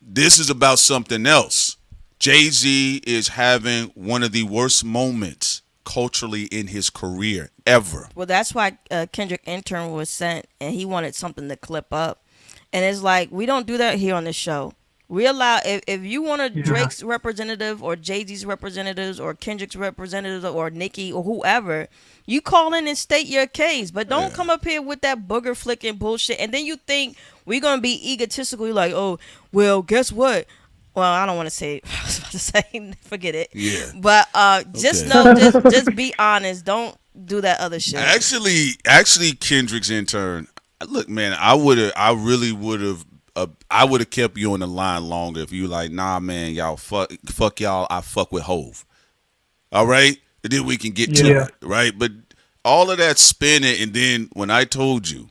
This is about something else. Jay-Z is having one of the worst moments culturally in his career ever. Well, that's why Kendrick Intern was sent, and he wanted something to clip up. And it's like, we don't do that here on this show. We allow, if you want a Drake's representative or Jay-Z's representatives or Kendrick's representative or Nicki or whoever, you call in and state your case. But don't come up here with that booger flicking bullshit. And then you think we're going to be egotistical. You're like, oh, well, guess what? Well, I don't want to say it. I was about to say, forget it. Yeah. But just know, just be honest. Don't do that other shit. Actually, Kendrick's Intern, look, man, I really would have. I would have kept you on the line longer if you like, nah, man, y'all fuck y'all. I fuck with Hove. All right, and then we can get to it, right? But all of that spinning, and then when I told you,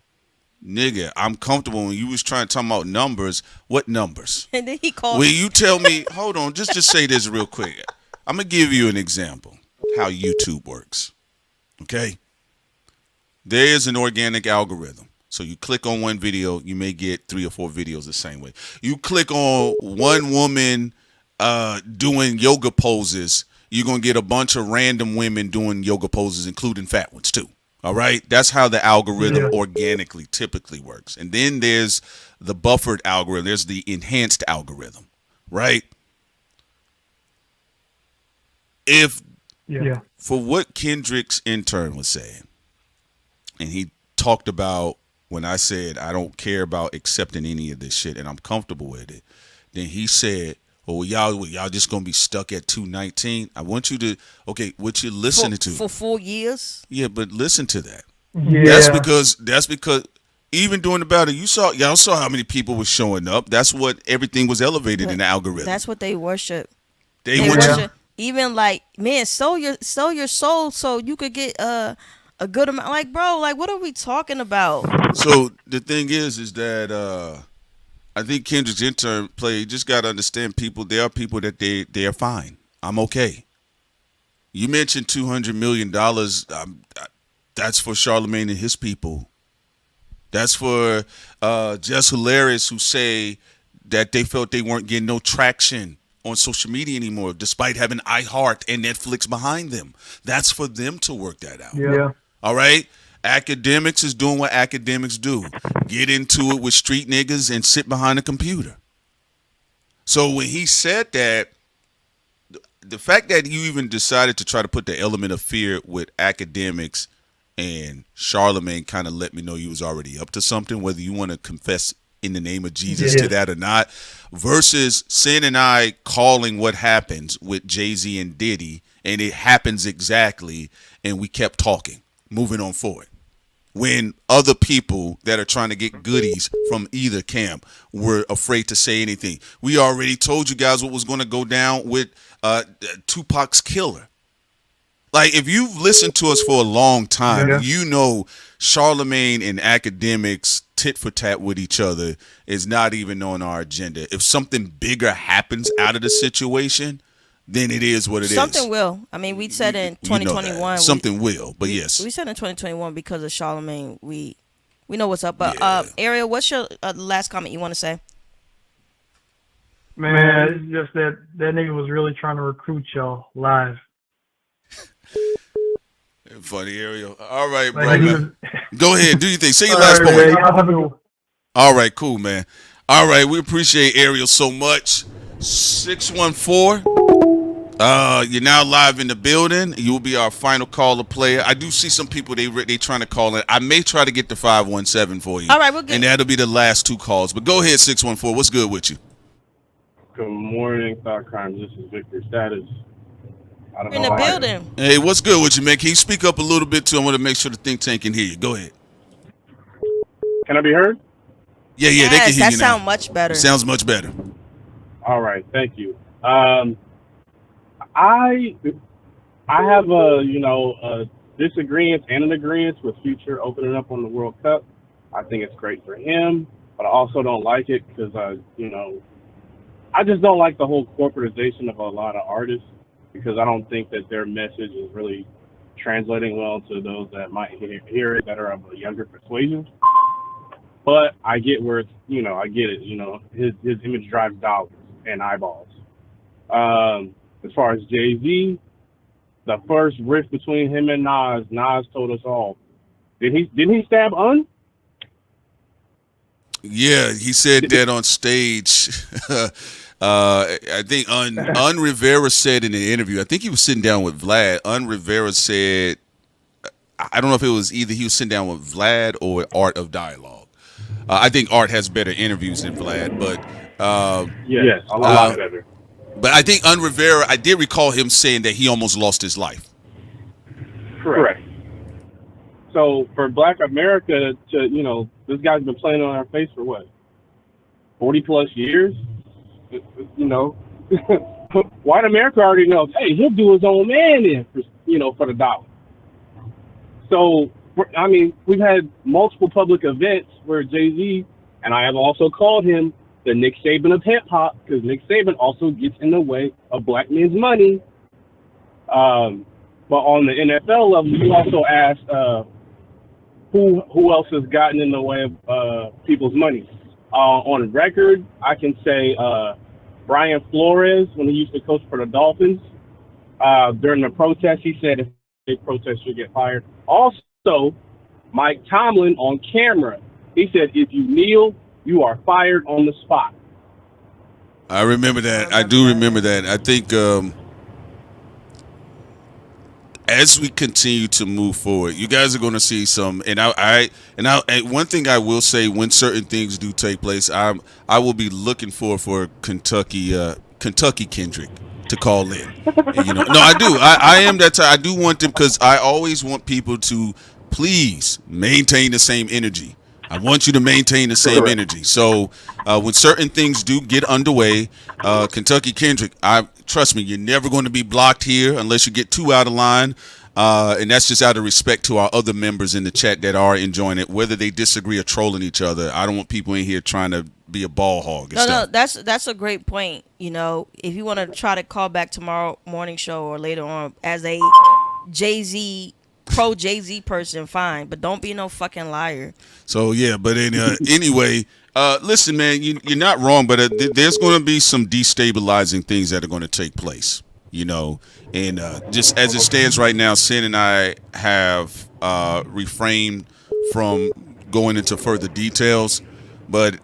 nigga, I'm comfortable when you was trying to talk about numbers. What numbers? And then he called. When you tell me, hold on, just say this real quick. I'm gonna give you an example how YouTube works. Okay, there is an organic algorithm. So you click on one video, you may get 3 or 4 videos the same way. You click on one woman doing yoga poses, you're going to get a bunch of random women doing yoga poses, including fat ones too. All right? That's how the algorithm organically typically works. And then there's the buffered algorithm. There's the enhanced algorithm, right? For what Kendrick's Intern was saying, and he talked about, when I said I don't care about accepting any of this shit and I'm comfortable with it, then he said, "Oh, y'all just gonna be stuck at 219." I want you to, what you're listening to for 4 years. Yeah, but listen to that. Yeah. That's because even during the battle, y'all saw how many people were showing up. That's what everything was elevated in the algorithm. That's what they worship. They worship. Even like, man, sell your soul so you could get a good amount. Like, bro, like, what are we talking about? So the thing is that I think Kendrick's Intern play. You just got to understand, people. There are people that they are fine. I'm okay. You mentioned $200 million. That's for Charlemagne and his people. That's for Just Hilarious, who say that they felt they weren't getting no traction on social media anymore, despite having iHeart and Netflix behind them. That's for them to work that out. Yeah. All right? Academics is doing what academics do. Get into it with street niggas and sit behind a computer. So when he said that, the fact that you even decided to try to put the element of fear with academics and Charlemagne kind of let me know you was already up to something, whether you want to confess in the name of Jesus to that or not, versus Sin and I calling what happens with Jay-Z and Diddy, and it happens exactly, and we kept talking. Moving on forward. When other people that are trying to get goodies from either camp were afraid to say anything. We already told you guys what was going to go down with Tupac's killer. Like, if you've listened to us for a long time, you know Charlemagne and academics tit for tat with each other is not even on our agenda. If something bigger happens out of the situation, then it is what it is. Something will. I mean, we said in 2021. Something will, but yes. We said in 2021 because of Charlemagne, we know what's up. But Ariel, what's your last comment you want to say? Man, it's just that nigga was really trying to recruit y'all live. Funny, Ariel. All right, bro. Go ahead. Do your thing. Say your last point. All right, cool, man. All right, we appreciate Ariel so much. 614. You're now live in the building. You will be our final caller player. I do see some people they trying to call in. I may try to get the 517 for you. All right, we'll get. And that'll be the last two calls. But go ahead, 614. What's good with you? Good morning, Thought Crimes. This is Victor Status. In the building. Hey, what's good with you, man? Can you speak up a little bit too? I want to make sure the think tank can hear you. Go ahead. Can I be heard? Yeah, they can hear you now. That sounds much better. Sounds much better. All right, thank you. I have a disagreement and an agreement with Future opening up on the World Cup. I think it's great for him, but I also don't like it because I just don't like the whole corporatization of a lot of artists, because I don't think that their message is really translating well to those that might hear it that are of a younger persuasion. But I get where it's, I get it. His image drives dollars and eyeballs. As far as Jay-Z, the first rift between him and Nas told us all. Didn't he stab Un? Yeah, he said that on stage. I think Un Rivera said in the interview, I think he was sitting down with Vlad. Un Rivera said, I don't know if it was either he was sitting down with Vlad or Art of Dialogue. I think Art has better interviews than Vlad, but yes, a lot better. But I think Un Rivera, I did recall him saying that he almost lost his life. Correct. So for Black America to, this guy's been playing on our face for what, 40 plus years? White America already knows, hey, he'll do his own man in for the dollar. So, we've had multiple public events where Jay-Z, and I have also called him the Nick Saban of hip hop, because Nick Saban also gets in the way of black men's money. But on the NFL level, you also asked who else has gotten in the way of people's money. On record, I can say Brian Flores, when he used to coach for the Dolphins, during the protest, he said if a protest should get fired. Also, Mike Tomlin on camera, he said if you kneel, you are fired on the spot. I remember that. I do remember that. I think as we continue to move forward, you guys are going to see some. And one thing I will say, when certain things do take place, I will be looking for Kentucky Kendrick to call in. No, I do. I am that type. I do want them, because I always want people to please maintain the same energy. I want you to maintain the same energy. So when certain things do get underway, Kentucky Kendrick, trust me, you're never going to be blocked here unless you get too out of line. And that's just out of respect to our other members in the chat that are enjoying it, whether they disagree or trolling each other. I don't want people in here trying to be a ball hog. No, that's a great point. If you want to try to call back tomorrow morning show or later on as a Jay-Z, pro Jay-Z person, fine, but don't be no fucking liar. So yeah, but anyway, listen, man, you're not wrong, but there's going to be some destabilizing things that are going to take place, and just as it stands right now, Sin and I have refrained from going into further details, but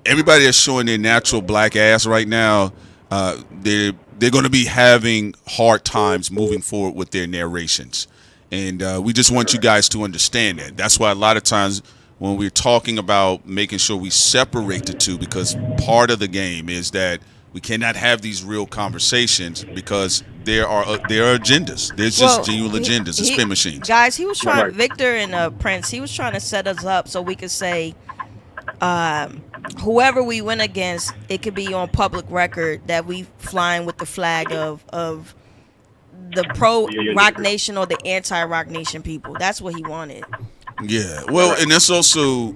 everybody that's showing their natural black ass right now, they're going to be having hard times moving forward with their narrations. And we just want you guys to understand that. That's why a lot of times when we're talking about making sure we separate the two, because part of the game is that we cannot have these real conversations because there are agendas. There's just genuine agendas and spin machines. Guys, he was trying, Victor and Prince, he was trying to set us up so we could say whoever we win against, it could be on public record that we flying with the flag of the pro Rock Nation or the anti Rock Nation people. That's what he wanted. Yeah, well, and that's also,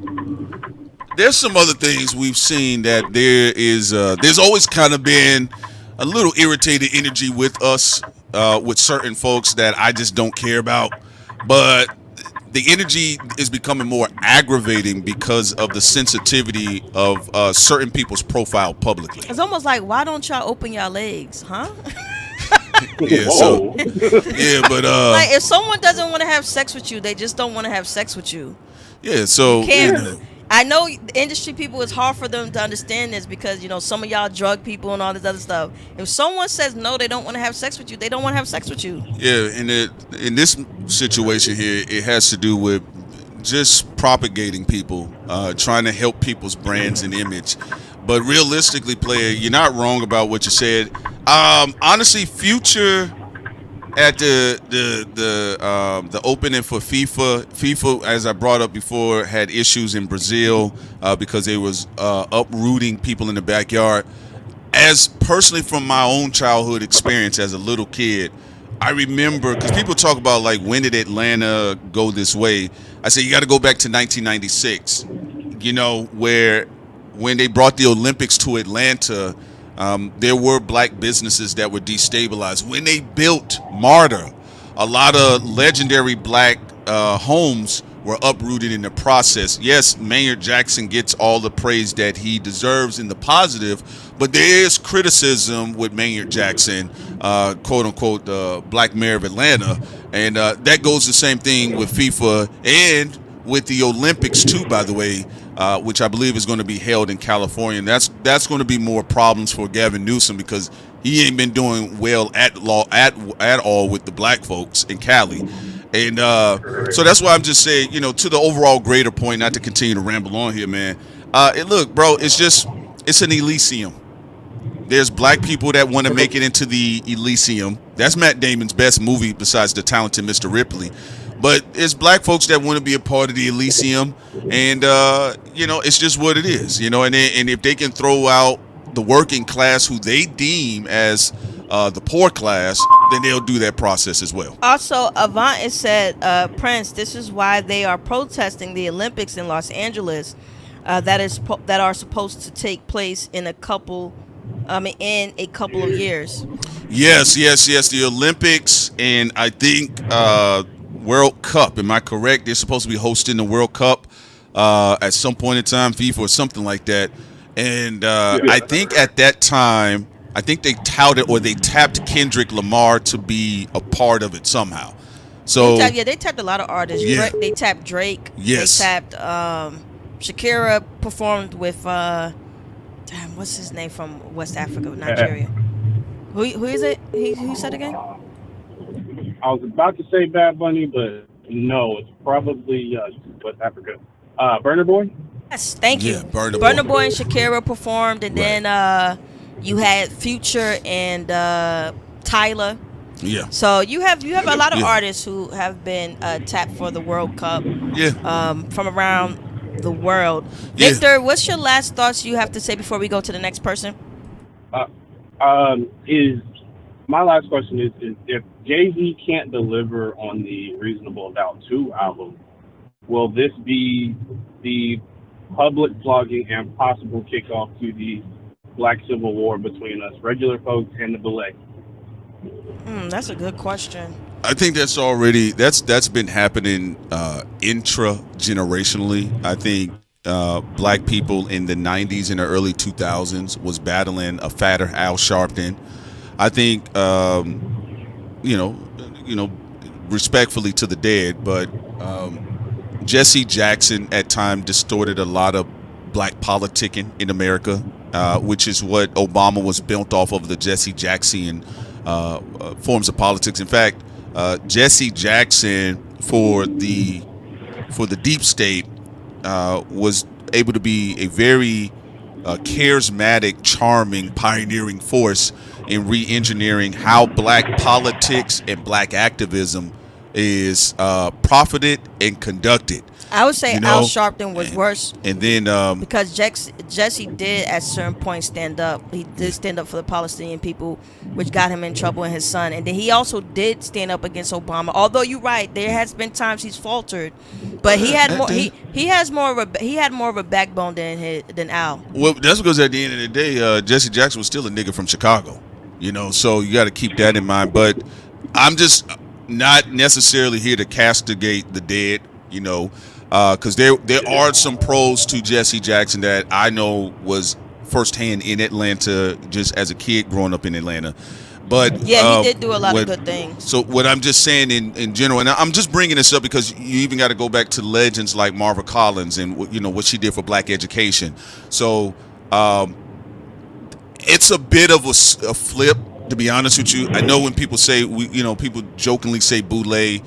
there's some other things we've seen that there's always kind of been a little irritated energy with us, with certain folks that I just don't care about. But the energy is becoming more aggravating because of the sensitivity of certain people's profile publicly. It's almost like, why don't y'all open your legs, huh? Yeah, so yeah, but like if someone doesn't want to have sex with you, they just don't want to have sex with you. Yeah, so I know industry people, it's hard for them to understand this because, you know, some of y'all drug people and all this other stuff. If someone says no, they don't want to have sex with you, they don't want to have sex with you. Yeah, and in this situation here, it has to do with just propagating people, trying to help people's brands and image. But realistically, player, you're not wrong about what you said. Honestly, Future at the opening for FIFA, as I brought up before, had issues in Brazil because they was uprooting people in the backyard. As personally from my own childhood experience as a little kid, I remember, because people talk about like, when did Atlanta go this way? I say you got to go back to 1996, you know, where when they brought the Olympics to Atlanta, there were black businesses that were destabilized. When they built MARTA, a lot of legendary black homes were uprooted in the process. Yes, Maynard Jackson gets all the praise that he deserves in the positive, but there is criticism with Maynard Jackson, quote unquote, the black mayor of Atlanta. And that goes the same thing with FIFA and with the Olympics too, by the way, which I believe is going to be held in California. And that's going to be more problems for Gavin Newsom because he ain't been doing well at all with the black folks in Cali. And so that's why I'm just saying, you know, to the overall greater point, not to continue to ramble on here, man. Look, bro, it's an Elysium. There's black people that want to make it into the Elysium. That's Matt Damon's best movie besides The Talented Mr. Ripley. But it's black folks that want to be a part of the Elysium, and you know, it's just what it is, you know. And if they can throw out the working class, who they deem as the poor class, then they'll do that process as well. Also, Avant has said, Prince, this is why they are protesting the Olympics in Los Angeles, that are supposed to take place in a couple of years. Yes. The Olympics, and I think World Cup. Am I correct? They're supposed to be hosting the World Cup at some point in time, FIFA or something like that. And I think at that time, I think they tapped Kendrick Lamar to be a part of it somehow. So they tapped a lot of artists. Yeah. They tapped Drake. Yes. They tapped Shakira performed with what's his name from West Africa, Nigeria. Who is it? Who said again? I was about to say Bad Bunny, but no, it's probably West Africa. Burna Boy? Yes, thank you. Yeah, Burna Boy and Shakira performed, and then you had Future and Tyler. Yeah. So you have a lot of artists who have been tapped for the World Cup. Yeah. From around the world. Yeah. Victor, what's your last thoughts you have to say before we go to the next person? My last question is if Jay-Z can't deliver on the Reasonable Doubt 2 album, will this be the public flogging and possible kickoff to the Black Civil War between us regular folks and the Belay? That's a good question. I think that's been happening intra-generationally. I think black people in the 90s and the early 2000s was battling a fatter Al Sharpton. I think, you know, respectfully to the dead, but Jesse Jackson at times distorted a lot of black politicking in America, which is what Obama was built off of, the Jesse Jackson forms of politics. In fact, Jesse Jackson for the deep state was able to be a very charismatic, charming, pioneering force in re-engineering how black politics and black activism is profited and conducted. I would say Al Sharpton was worse. And then because Jesse did at certain points stand up. He did stand up for the Palestinian people, which got him in trouble, and his son. And then he also did stand up against Obama. Although you're right, there has been times he's faltered, but he had more. He had more of a backbone than Al. Well, that's because at the end of the day, Jesse Jackson was still a nigga from Chicago. You know, so you got to keep that in mind. But I'm just not necessarily here to castigate the dead. You know, because there are some pros to Jesse Jackson that I know was firsthand in Atlanta, just as a kid growing up in Atlanta. But Yeah, he did do a lot of what good things. so what I'm just saying in general, and I'm just bringing this up because you even got to go back to legends like Marva Collins and you know what she did for black education. So it's a bit of a flip, to be honest with you. I know when people say people jokingly say bootleg,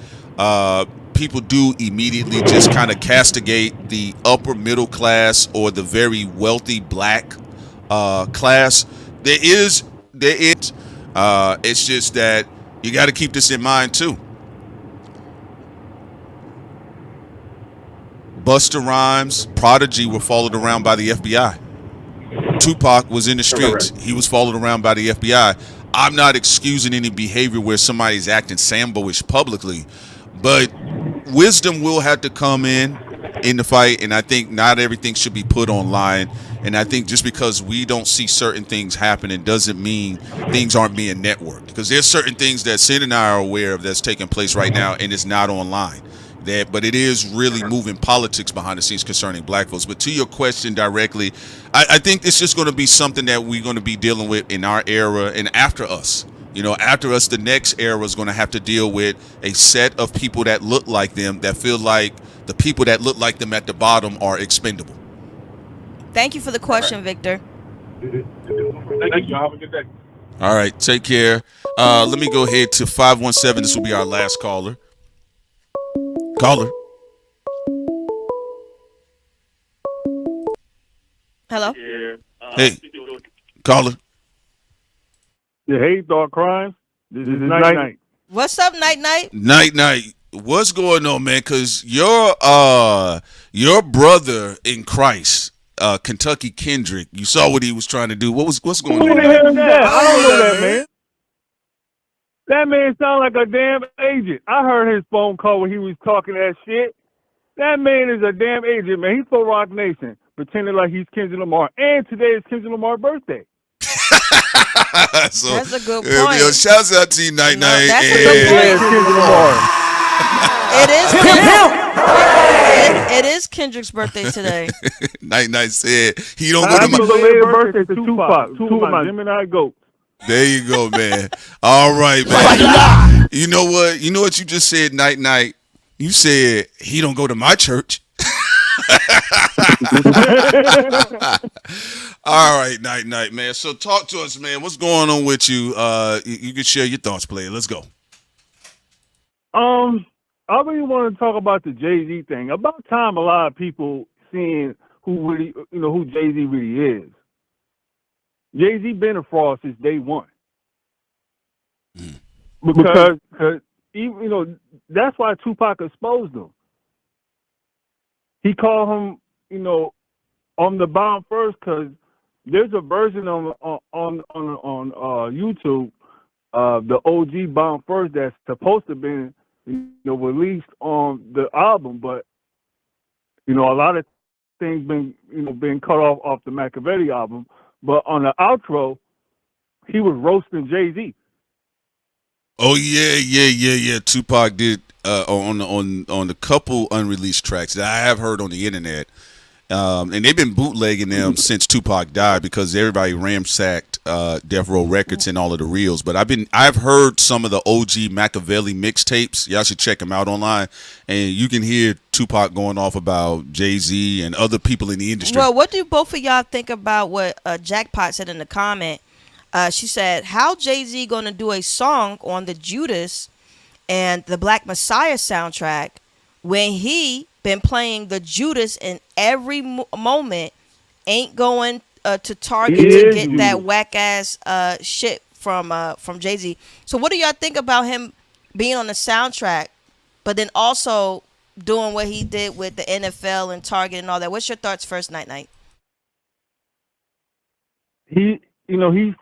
people do immediately just kind of castigate the upper middle class or the very wealthy black class. There is. It's just that you got to keep this in mind too. Busta Rhymes, Prodigy were followed around by the FBI. Tupac was in the streets. He was followed around by the FBI. I'm not excusing any behavior where somebody's acting Sambo-ish publicly, but wisdom will have to come in the fight, and I think not everything should be put online. And I think just because we don't see certain things happening doesn't mean things aren't being networked. Because there's certain things that Sid and I are aware of that's taking place right now, and it's not online. But it is really moving politics behind the scenes concerning black folks. But to your question directly, I think it's just going to be something that we're going to be dealing with in our era and after us. You know, after us, the next era is going to have to deal with a set of people that look like them, that feel like the people that look like them at the bottom are expendable. Thank you for the question, Victor. Thank you. Have a good day. All right, take care. Let me go ahead to 517. This will be our last caller. Caller. Hello? Hey, caller. Yeah, hey, Dark Crimes. This is Night. What's up, Night? Night. What's going on, man? Because your brother in Christ, Kentucky Kendrick, you saw what he was trying to do. What's going on? Who the hell is that? I don't know that man. That man sound like a damn agent. I heard his phone call when he was talking that shit. That man is a damn agent, man. He's for Rock Nation, pretending like he's Kendrick Lamar. And today is Kendrick Lamar's birthday. So, that's a good point. Yo, shouts out to you, Night. That's a good point. It is Kendrick's birthday today. Night said he don't go to my birthday to Tupac. Tupac, Gemini Goat. There you go, man. All right, man. You know what? You know what you just said, Night. You said he don't go to my church. All right, Night, man. So talk to us, man. What's going on with you? You can share your thoughts, player. Let's go. I really want to talk about the Jay-Z thing. About time a lot of people seeing who Jay-Z really is. Jay-Z been a fraud since day one. Because that's why Tupac exposed him. He called him, on the bound first, because there's a version on YouTube of the OG bound first that's supposed to be released on the album, but a lot of things been cut off the Machiavelli album. But on the outro, he was roasting Jay-Z. Oh yeah. Tupac did on the couple unreleased tracks that I have heard on the internet, and they've been bootlegging them since Tupac died because everybody ransacked Death Row Records and all of the reels. But I've heard some of the OG Machiavelli mixtapes. Y'all should check them out online, and you can hear Tupac going off about Jay-Z and other people in the industry. Well, what do both of y'all think about what Jackpot said in the comment? She said, how Jay-Z going to do a song on the Judas and the Black Messiah soundtrack when he been playing the Judas in every moment, ain't going to Target to get that whack-ass shit from Jay-Z. So what do y'all think about him being on the soundtrack, but then also doing what he did with the NFL and Target and all that? What's your thoughts first, Night? He's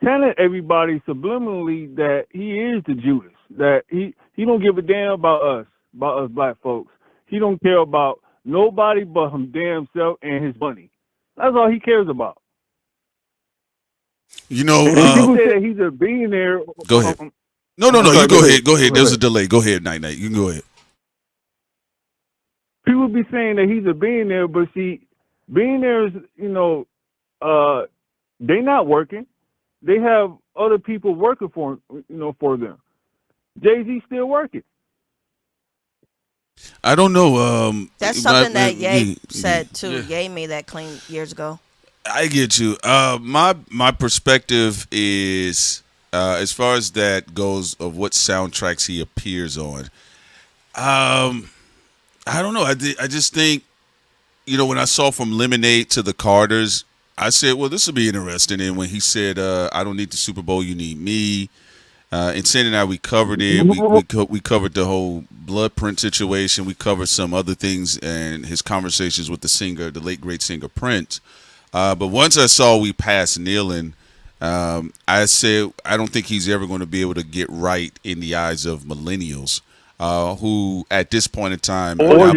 telling everybody subliminally that he is the Judas, that he don't give a damn about us black folks. He don't care about nobody but him damn self and his money. That's all he cares about. You know, And people say that he's a billionaire. go ahead. No, you go ahead. Go ahead. There's a delay. Go ahead, Night. You can go ahead. People be saying that he's a billionaire, but see, billionaires, they not working. They have other people working for them. Jay-Z still working. I don't know. That's something that Ye said too. Ye made that claim years ago. I get you. My perspective is, as far as that goes, of what soundtracks he appears on. I don't know. I just think, when I saw from Lemonade to the Carters, I said, well, this will be interesting. And when he said, I don't need the Super Bowl, you need me. And Sandy and I, we covered it. We covered the whole blood print situation. We covered some other things and his conversations with the late great singer Prince. But once I saw We Passed Kneeling, I said I don't think he's ever going to be able to get right in the eyes of millennials, who at this point in time, right,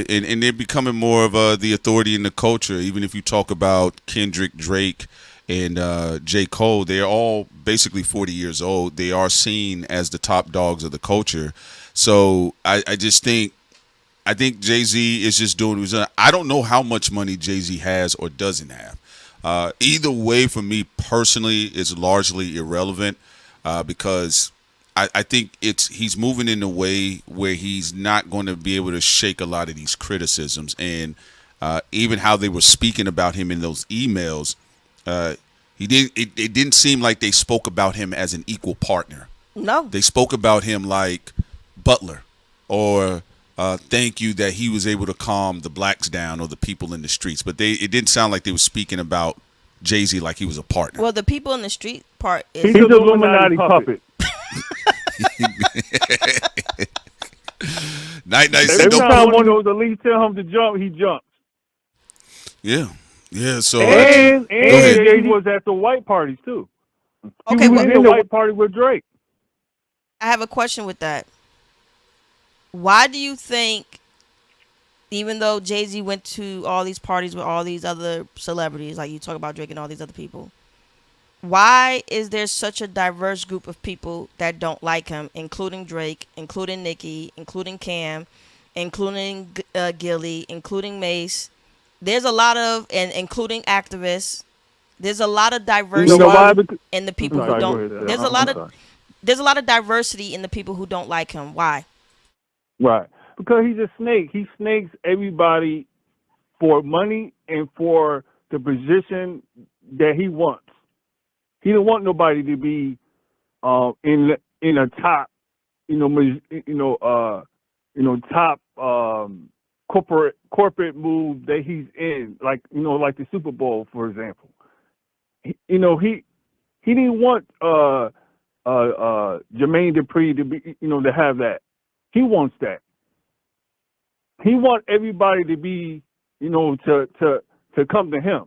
and they're becoming more of the authority in the culture. Even if you talk about Kendrick, Drake, and J. Cole, they're all basically 40 years old. They are seen as the top dogs of the culture. So I think Jay-Z is just doing what he's doing. I don't know how much money Jay-Z has or doesn't have. Either way, for me personally, it's largely irrelevant because I think he's moving in a way where he's not going to be able to shake a lot of these criticisms. And even how they were speaking about him in those emails, it didn't seem like they spoke about him as an equal partner. No. They spoke about him like Butler, or thank you that he was able to calm the blacks down or the people in the streets. But it didn't sound like they were speaking about Jay-Z like he was a partner. Well, the people in the street part is he's an Illuminati puppet. Night. Every time one of the leads tell him to jump, he jumps. Yeah. So and he was at the white parties too. Okay, he was in the white party with Drake. I have a question with that. Why do you think, even though Jay-Z went to all these parties with all these other celebrities, like you talk about Drake and all these other people, why is there such a diverse group of people that don't like him, including Drake, including Nicki, including Cam, including Gilly, including Mace? There's a lot of, and including activists. There's a lot of diversity in the people who don't. There's a lot of diversity in the people who don't like him. Why? Right, because he's a snake. He snakes everybody for money and for the position that he wants. He don't want nobody to be in a top, top corporate move that he's in, like the Super Bowl, for example. He didn't want Jermaine Dupri to be to have that. He wants that. He wants everybody to be to come to him.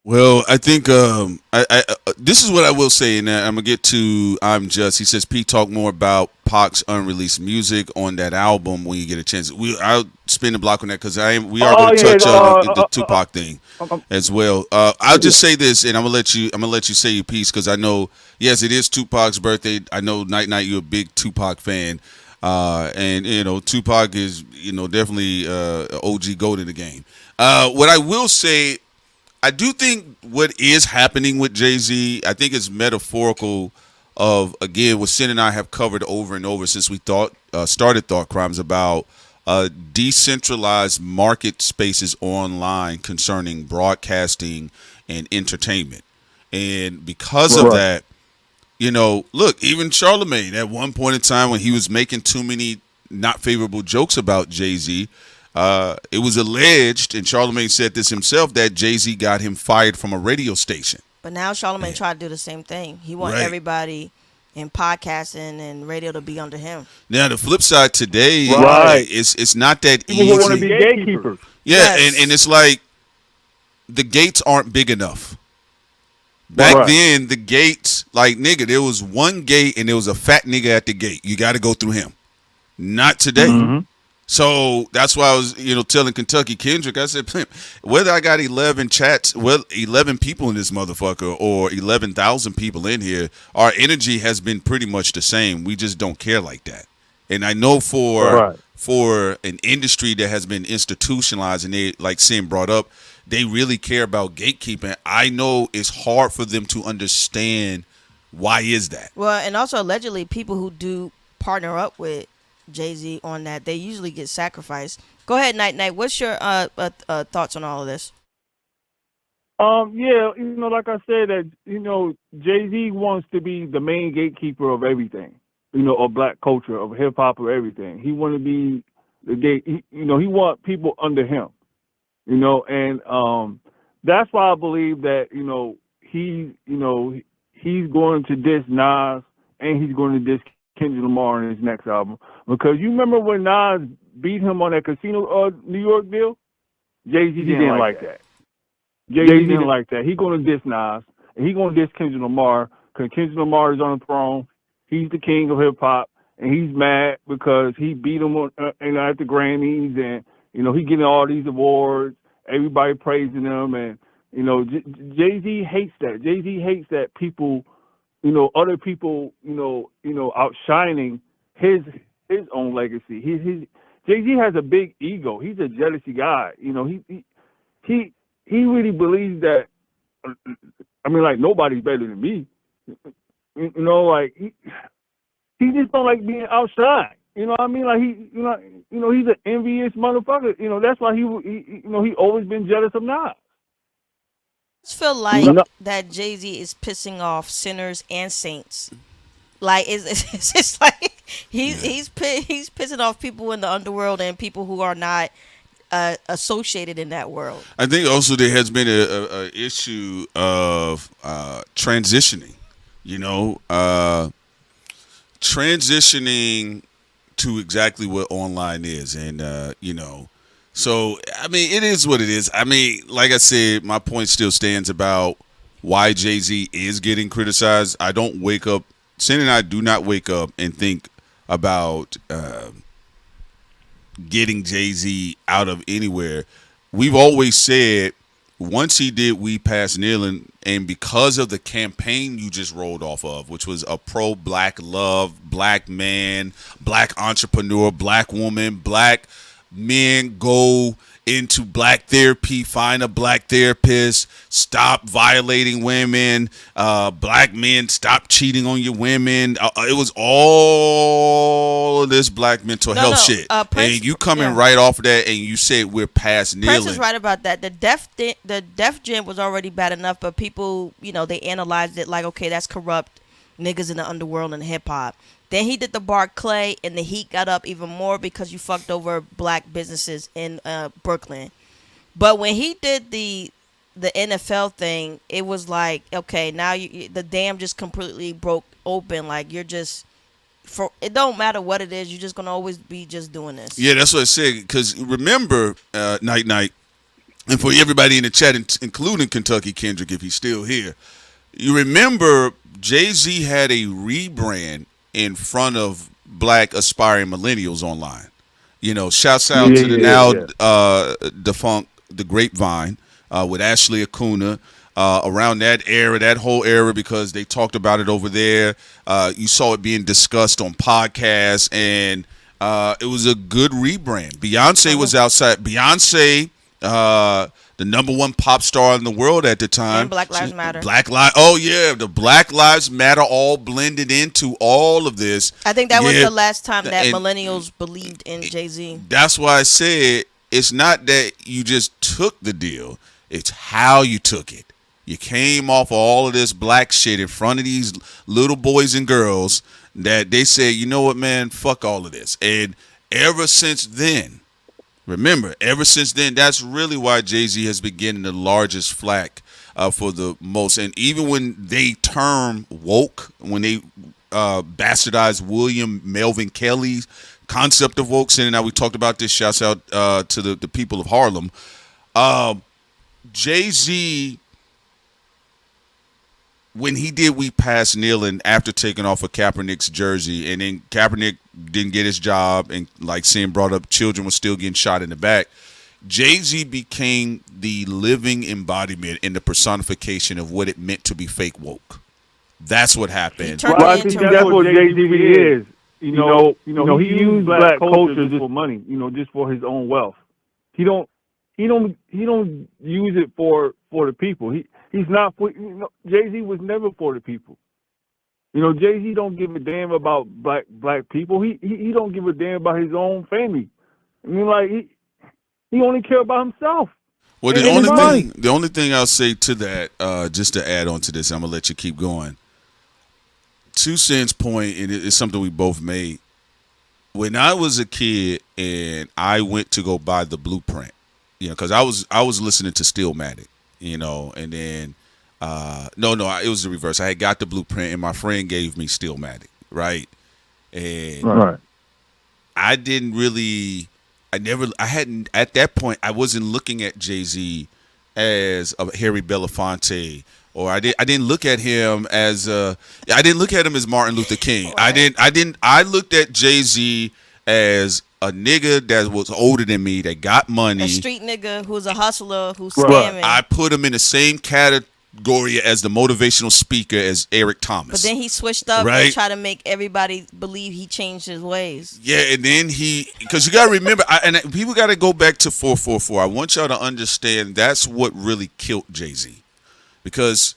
Well, I think this is what I will say, and I'm gonna get to I'm Just. He says, Pete, talk more about Pac's unreleased music on that album when you get a chance. I'll spin the block on that because we are going to touch on the Tupac thing as well. I'll just say this, and I'm gonna let you say your piece because I know, yes, it is Tupac's birthday. I know Night you're a big Tupac fan, and Tupac is definitely OG GOAT in the game. What I will say, I do think what is happening with Jay-Z, I think it's metaphorical of, again, what Sin and I have covered over and over since we started Thought Crimes about decentralized market spaces online concerning broadcasting and entertainment. And because of that, look, even Charlemagne at one point in time when he was making too many not favorable jokes about Jay-Z, it was alleged, and Charlemagne said this himself, that Jay-Z got him fired from a radio station. But now Charlemagne tried to do the same thing. He wants everybody in podcasting and radio to be under him. Now, the flip side today, it's not that easy. People want to be gatekeepers. Yeah, yes. and it's like the gates aren't big enough. Back then, the gates, like, nigga, there was one gate and there was a fat nigga at the gate. You got to go through him. Not today. Mm-hmm. So that's why I was, telling Kentucky Kendrick, I said, "Pimp, whether I got 11 chats, 11 people in this motherfucker or 11,000 people in here, our energy has been pretty much the same. We just don't care like that. And I know for an industry that has been institutionalized and they, like Sim brought up, they really care about gatekeeping. I know it's hard for them to understand why is that. Well, and also allegedly people who do partner up with Jay-Z on that, they usually get sacrificed. Go ahead, Night. What's your thoughts on all of this? Yeah, like I said, that Jay-Z wants to be the main gatekeeper of everything, of black culture, of hip hop, or everything. He want to be the gate. He want people under him, and that's why I believe that he's going to diss Nas and he's going to diss Kendrick Lamar in his next album, because you remember when Nas beat him on that Casino New York deal? Jay-Z didn't like that. Jay-Z didn't like that. He's going to diss Nas and he's going to diss Kendrick Lamar because Kendrick Lamar is on the throne. He's the king of hip hop, and he's mad because he beat him on, at the Grammys, and he getting all these awards. Everybody praising him, and Jay-Z hates that. Jay-Z hates that people. Other people, outshining his own legacy. Jay-Z has a big ego. He's a jealousy guy. He really believes that. Like nobody's better than me. Like he just don't like being outshined. Like he's an envious motherfucker. That's why he always been jealous of Nas. I just feel like that Jay-Z is pissing off sinners and saints. Like it's just like he's pissing off people in the underworld and people who are not associated in that world. I think also there has been a issue of transitioning. Transitioning to exactly what online is, and So, it is what it is. Like I said, my point still stands about why Jay-Z is getting criticized. I don't wake up, Sin and I do not wake up and think about getting Jay-Z out of anywhere. We've always said, once he did We Pass Kneeling, and because of the campaign you just rolled off of, which was a pro-black love, black man, black entrepreneur, black woman, black men go into black therapy, find a black therapist, stop violating women, black men stop cheating on your women. It was all of this black mental health shit. Prince, and you coming right off of that and you said we're past kneeling. Prince is right about that. The Def Jam was already bad enough, but people, they analyzed it like, okay, that's corrupt niggas in the underworld and hip hop. Then he did the Barclay, and the heat got up even more because you fucked over black businesses in Brooklyn. But when he did the NFL thing, it was like, okay, now the dam just completely broke open. Like it don't matter what it is, you're just gonna always be just doing this. Yeah, that's what I said. Because remember, Night, and for everybody in the chat, including Kentucky Kendrick, if he's still here, you remember Jay-Z had a rebrand in front of black aspiring millennials online. Shouts out to the now defunct The Grapevine with Ashley Acuna around that era, that whole era, because they talked about it over there. You saw it being discussed on podcasts, and it was a good rebrand. Beyonce was outside. Beyonce, the number one pop star in the world at the time. And Black Lives Matter. The Black Lives Matter all blended into all of this. I think that was the last time that millennials believed in Jay-Z. That's why I said it's not that you just took the deal. It's how you took it. You came off of all of this black shit in front of these little boys and girls that they said, you know what, man, fuck all of this. And ever since then, that's really why Jay-Z has been getting the largest flack for the most. And even when they term woke, when they bastardize William Melvin Kelly's concept of woke, and now we talked about this, shouts out to the people of Harlem. Jay-Z when he did We Passed Kneeling after taking off of Kaepernick's jersey, and then Kaepernick didn't get his job, and like Sam brought up, children were still getting shot in the back. Jay-Z became the living embodiment and the personification of what it meant to be fake woke. That's what happened. Well, I think that's what Jay-Z is. He used black culture just for money, just for his own wealth. He don't use it for the people. He's not for, Jay-Z was never for the people. Jay-Z don't give a damn about black people. He don't give a damn about his own family. I mean, like he only care about himself. Well, the only thing I'll say to that, just to add on to this, I'm gonna let you keep going. 2 Cents point, and it's something we both made. When I was a kid and I went to go buy the Blueprint, because I was listening to Stillmatic, and then it was the reverse. I had got the Blueprint and my friend gave me Stillmatic, right? And I didn't really, at that point, I wasn't looking at Jay-Z as a Harry Belafonte, or I didn't look at him as I didn't look at him as Martin Luther King. I looked at Jay-Z as a nigga that was older than me, that got money. A street nigga who's a hustler, who's scamming. I put him in the same category as the motivational speaker as Eric Thomas. But then he switched up and tried to make everybody believe he changed his ways. Yeah, and then because you got to remember, and people got to go back to 444. I want y'all to understand that's what really killed Jay-Z. Because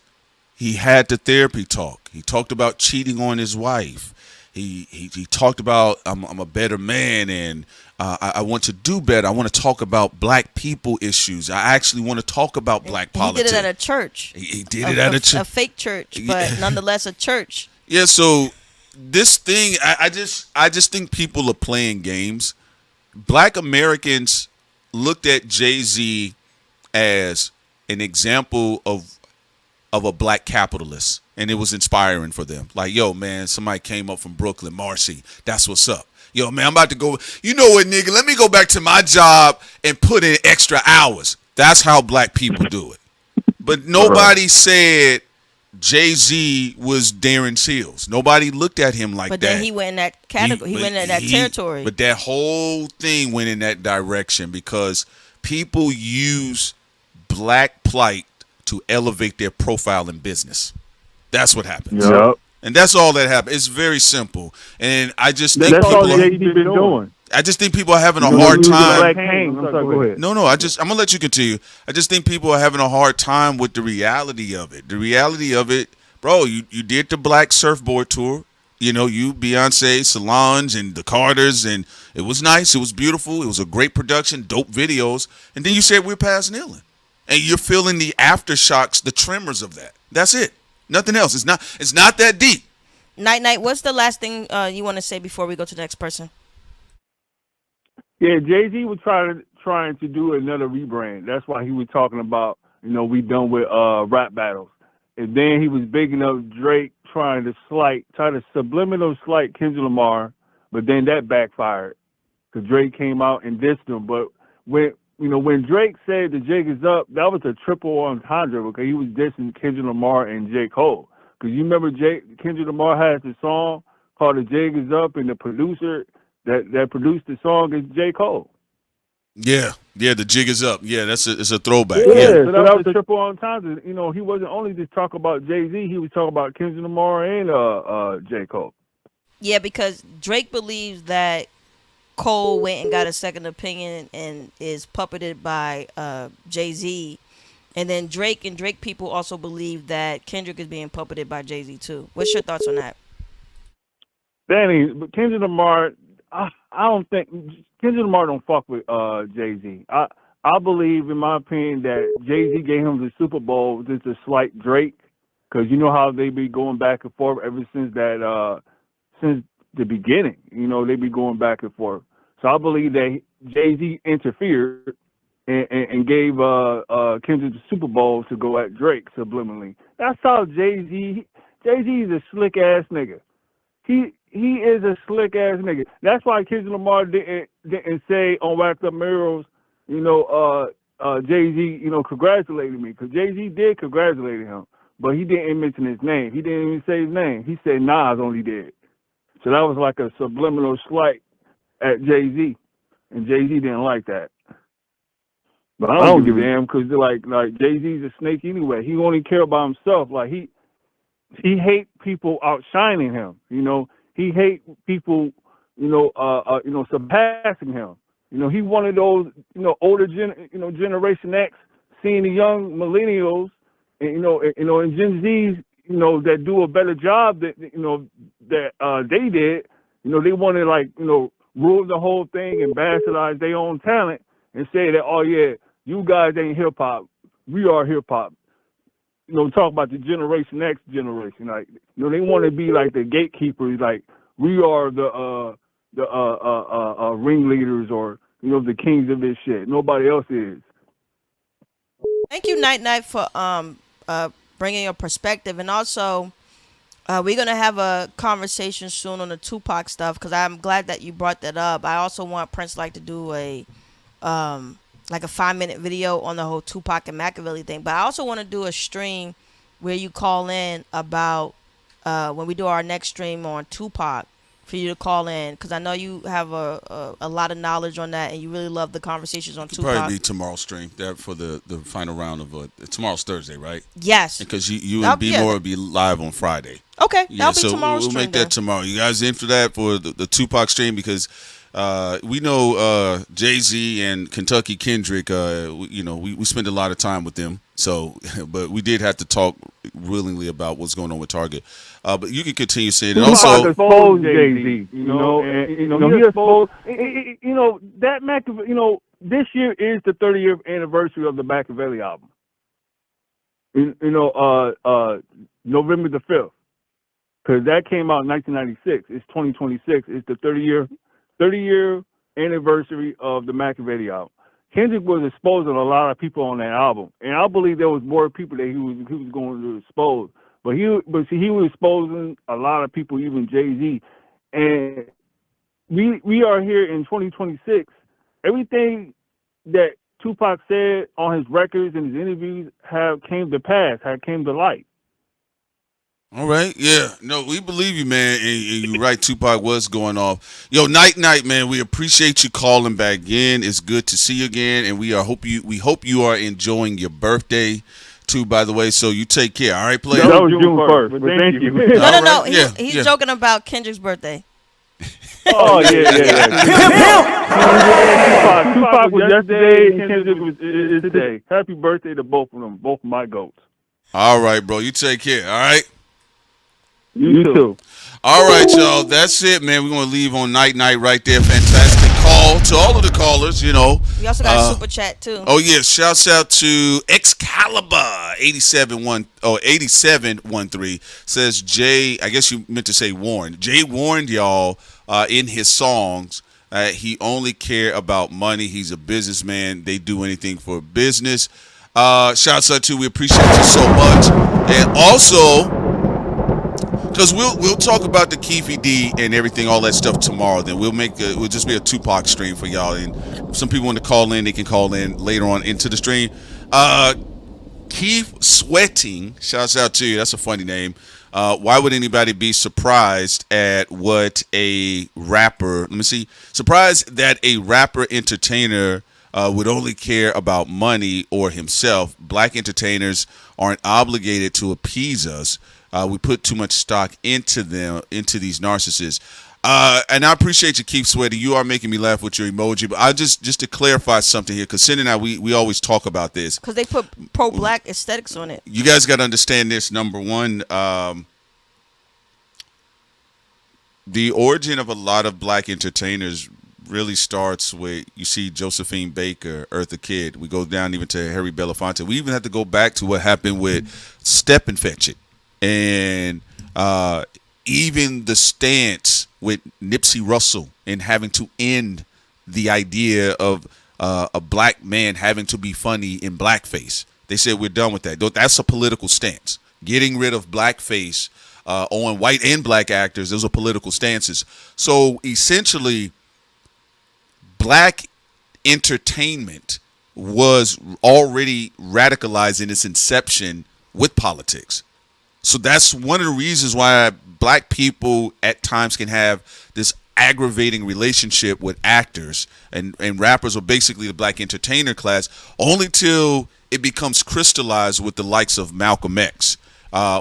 he had the therapy talk. He talked about cheating on his wife. He talked about I'm a better man, and I want to do better. I want to talk about black people issues. I actually want to talk about black politics. He did it at a church. He did it at a church. A fake church, but nonetheless a church. Yeah, so this thing, I just think people are playing games. Black Americans looked at Jay-Z as an example of a black capitalist, and it was inspiring for them. Like, yo, man, somebody came up from Brooklyn, Marcy. That's what's up. Yo, man, I'm about to go. You know what, nigga? Let me go back to my job and put in extra hours. That's how black people do it. But nobody said Jay-Z was Darren Seals. Nobody looked at him like that. But then he went in that category. He went in that territory. But that whole thing went in that direction because people use black plight to elevate their profile in business. That's what happens. Yep. And that's all that happened. It's very simple. And I just think that's people all Jay-Z been doing. I just think people are having a hard time. Go ahead. No, I'm gonna let you continue. I just think people are having a hard time with the reality of it. The reality of it, bro, you did the Black Surfboard tour. You Beyonce, Solange, and the Carters, and it was nice. It was beautiful. It was a great production, dope videos. And then you said we're past kneeling. And you're feeling the aftershocks, the tremors of that. That's it. Nothing else. It's not that deep. Night. What's the last thing you want to say before we go to the next person? Yeah, Jay-Z was trying to do another rebrand. That's why he was talking about, we done with rap battles. And then he was bigging up Drake, trying to subliminal slight Kendrick Lamar, but then that backfired because Drake came out and dissed him. But when Drake said the jig is up, that was a triple entendre because he was dissing Kendrick Lamar and J. Cole. Because you remember Kendrick Lamar has a song called The Jig Is Up, and the producer that produced the song is J. Cole. Yeah, the jig is up. Yeah, it's a throwback. Yeah, so that was a triple entendre. He wasn't only just talking about Jay-Z, he was talking about Kendrick Lamar and J. Cole. Yeah, because Drake believes that Cole went and got a second opinion and is puppeted by Jay-Z. And then Drake people also believe that Kendrick is being puppeted by Jay-Z too. What's your thoughts on that? Danny, but Kendrick Lamar, I don't think Kendrick Lamar don't fuck with Jay-Z. I believe, in my opinion, that Jay-Z gave him the Super Bowl just to slight Drake, because you know how they be going back and forth ever since since the beginning. They be going back and forth. So I believe that Jay-Z interfered and gave Kendrick the Super Bowl to go at Drake subliminally. That's how Jay-Z is a slick ass nigga. He is a slick ass nigga. That's why Kendrick Lamar didn't say on Whacked Up Mirrors, Jay-Z, congratulated me, because Jay-Z did congratulate him. but he didn't mention his name. He didn't even say his name. He said Nas only did. So that was like a subliminal slight at Jay-Z, and Jay-Z didn't like that. But I don't give a damn because like Jay-Z's a snake anyway. He only care about himself. Like he hate people outshining him. You know, he hate people. Surpassing him. You know, he one of those. Older Generation X, seeing the young millennials, and and Gen Zs. That do a better job that they did. They want to rule the whole thing and bastardize their own talent and say that, oh yeah, you guys ain't hip hop, we are hip hop. Talk about the Generation X generation. They want to be like the gatekeepers. Like we are the ringleaders or the kings of this shit. Nobody else is. Thank you, Night Night, for bringing your perspective, and also we're gonna have a conversation soon on the Tupac stuff because I'm glad that you brought that up. I also want Prince to do a 5-minute video on the whole Tupac and Machiavelli thing, but I also want to do a stream where you call in about when we do our next stream on Tupac, for you to call in because I know you have a lot of knowledge on that and you really love the conversations on Tupac. Probably be tomorrow's stream there for the final round of tomorrow's Thursday, right? Yes. Because you and B More will be live on Friday. Okay, that'll be tomorrow's stream. We'll make that tomorrow. You guys in for that for the Tupac stream because we know Jay-Z and Kentucky Kendrick. We spend a lot of time with them. So, but we did have to talk willingly about what's going on with Target. But you can continue saying it. Tupac exposed Jay-Z, and he exposed. That Machiavelli. This year is the 30th anniversary of the Machiavelli album. November the 5th, because that came out in 1996. It's 2026. It's the 30-year anniversary of the Machiavelli album. Kendrick was exposing a lot of people on that album, and I believe there was more people that he was going to expose. But he was exposing a lot of people, even Jay-Z. And we are here in 2026. Everything that Tupac said on his records and his interviews have came to pass, have came to light. All right, yeah, no, we believe you, man, and you're right. Tupac was going off. Yo, Night, man, we appreciate you calling back in. It's good to see you again, and we hope you are enjoying your birthday too. By the way, so you take care. All right, player. That was June 1st, but thank you. No. He's joking about Kendrick's birthday. Oh yeah. Tupac was yesterday, and Kendrick is today. Happy birthday to both of them, both my goats. All right, bro. You take care. All right. You too. All right, y'all. That's it, man. We're gonna leave on Night right there. Fantastic call to all of the callers. We also got a super chat too. Oh yeah, shouts out to Excalibur 8713 says Jay. I guess you meant to say warned. Jay warned y'all in his songs. He only care about money. He's a businessman. They do anything for business. Shouts out to, we appreciate you so much, and also. Because we'll talk about the Keefe D and everything, all that stuff tomorrow. Then we'll just be a Tupac stream for y'all. And if some people want to call in, they can call in later on into the stream. Keefe Sweating, shouts out to you. That's a funny name. Why would anybody be surprised at what a rapper? Let me see. Surprised that a rapper entertainer would only care about money or himself. Black entertainers aren't obligated to appease us. We put too much stock into these narcissists. And I appreciate you, Keep Sweating. You are making me laugh with your emoji. But I just to clarify something here, because Cindy and I, we always talk about this. Because they put pro-black aesthetics on it. You guys got to understand this. Number one, the origin of a lot of black entertainers really starts with, you see Josephine Baker, Eartha Kitt. We go down even to Harry Belafonte. We even have to go back to what happened with Step and Fetch It. And even the stance with Nipsey Russell and having to end the idea of a black man having to be funny in blackface. They said we're done with that. That's a political stance. Getting rid of blackface on white and black actors, those are political stances. So essentially, black entertainment was already radicalized in its inception with politics. So that's one of the reasons why black people at times can have this aggravating relationship with actors and rappers, or basically the black entertainer class, only till it becomes crystallized with the likes of Malcolm X,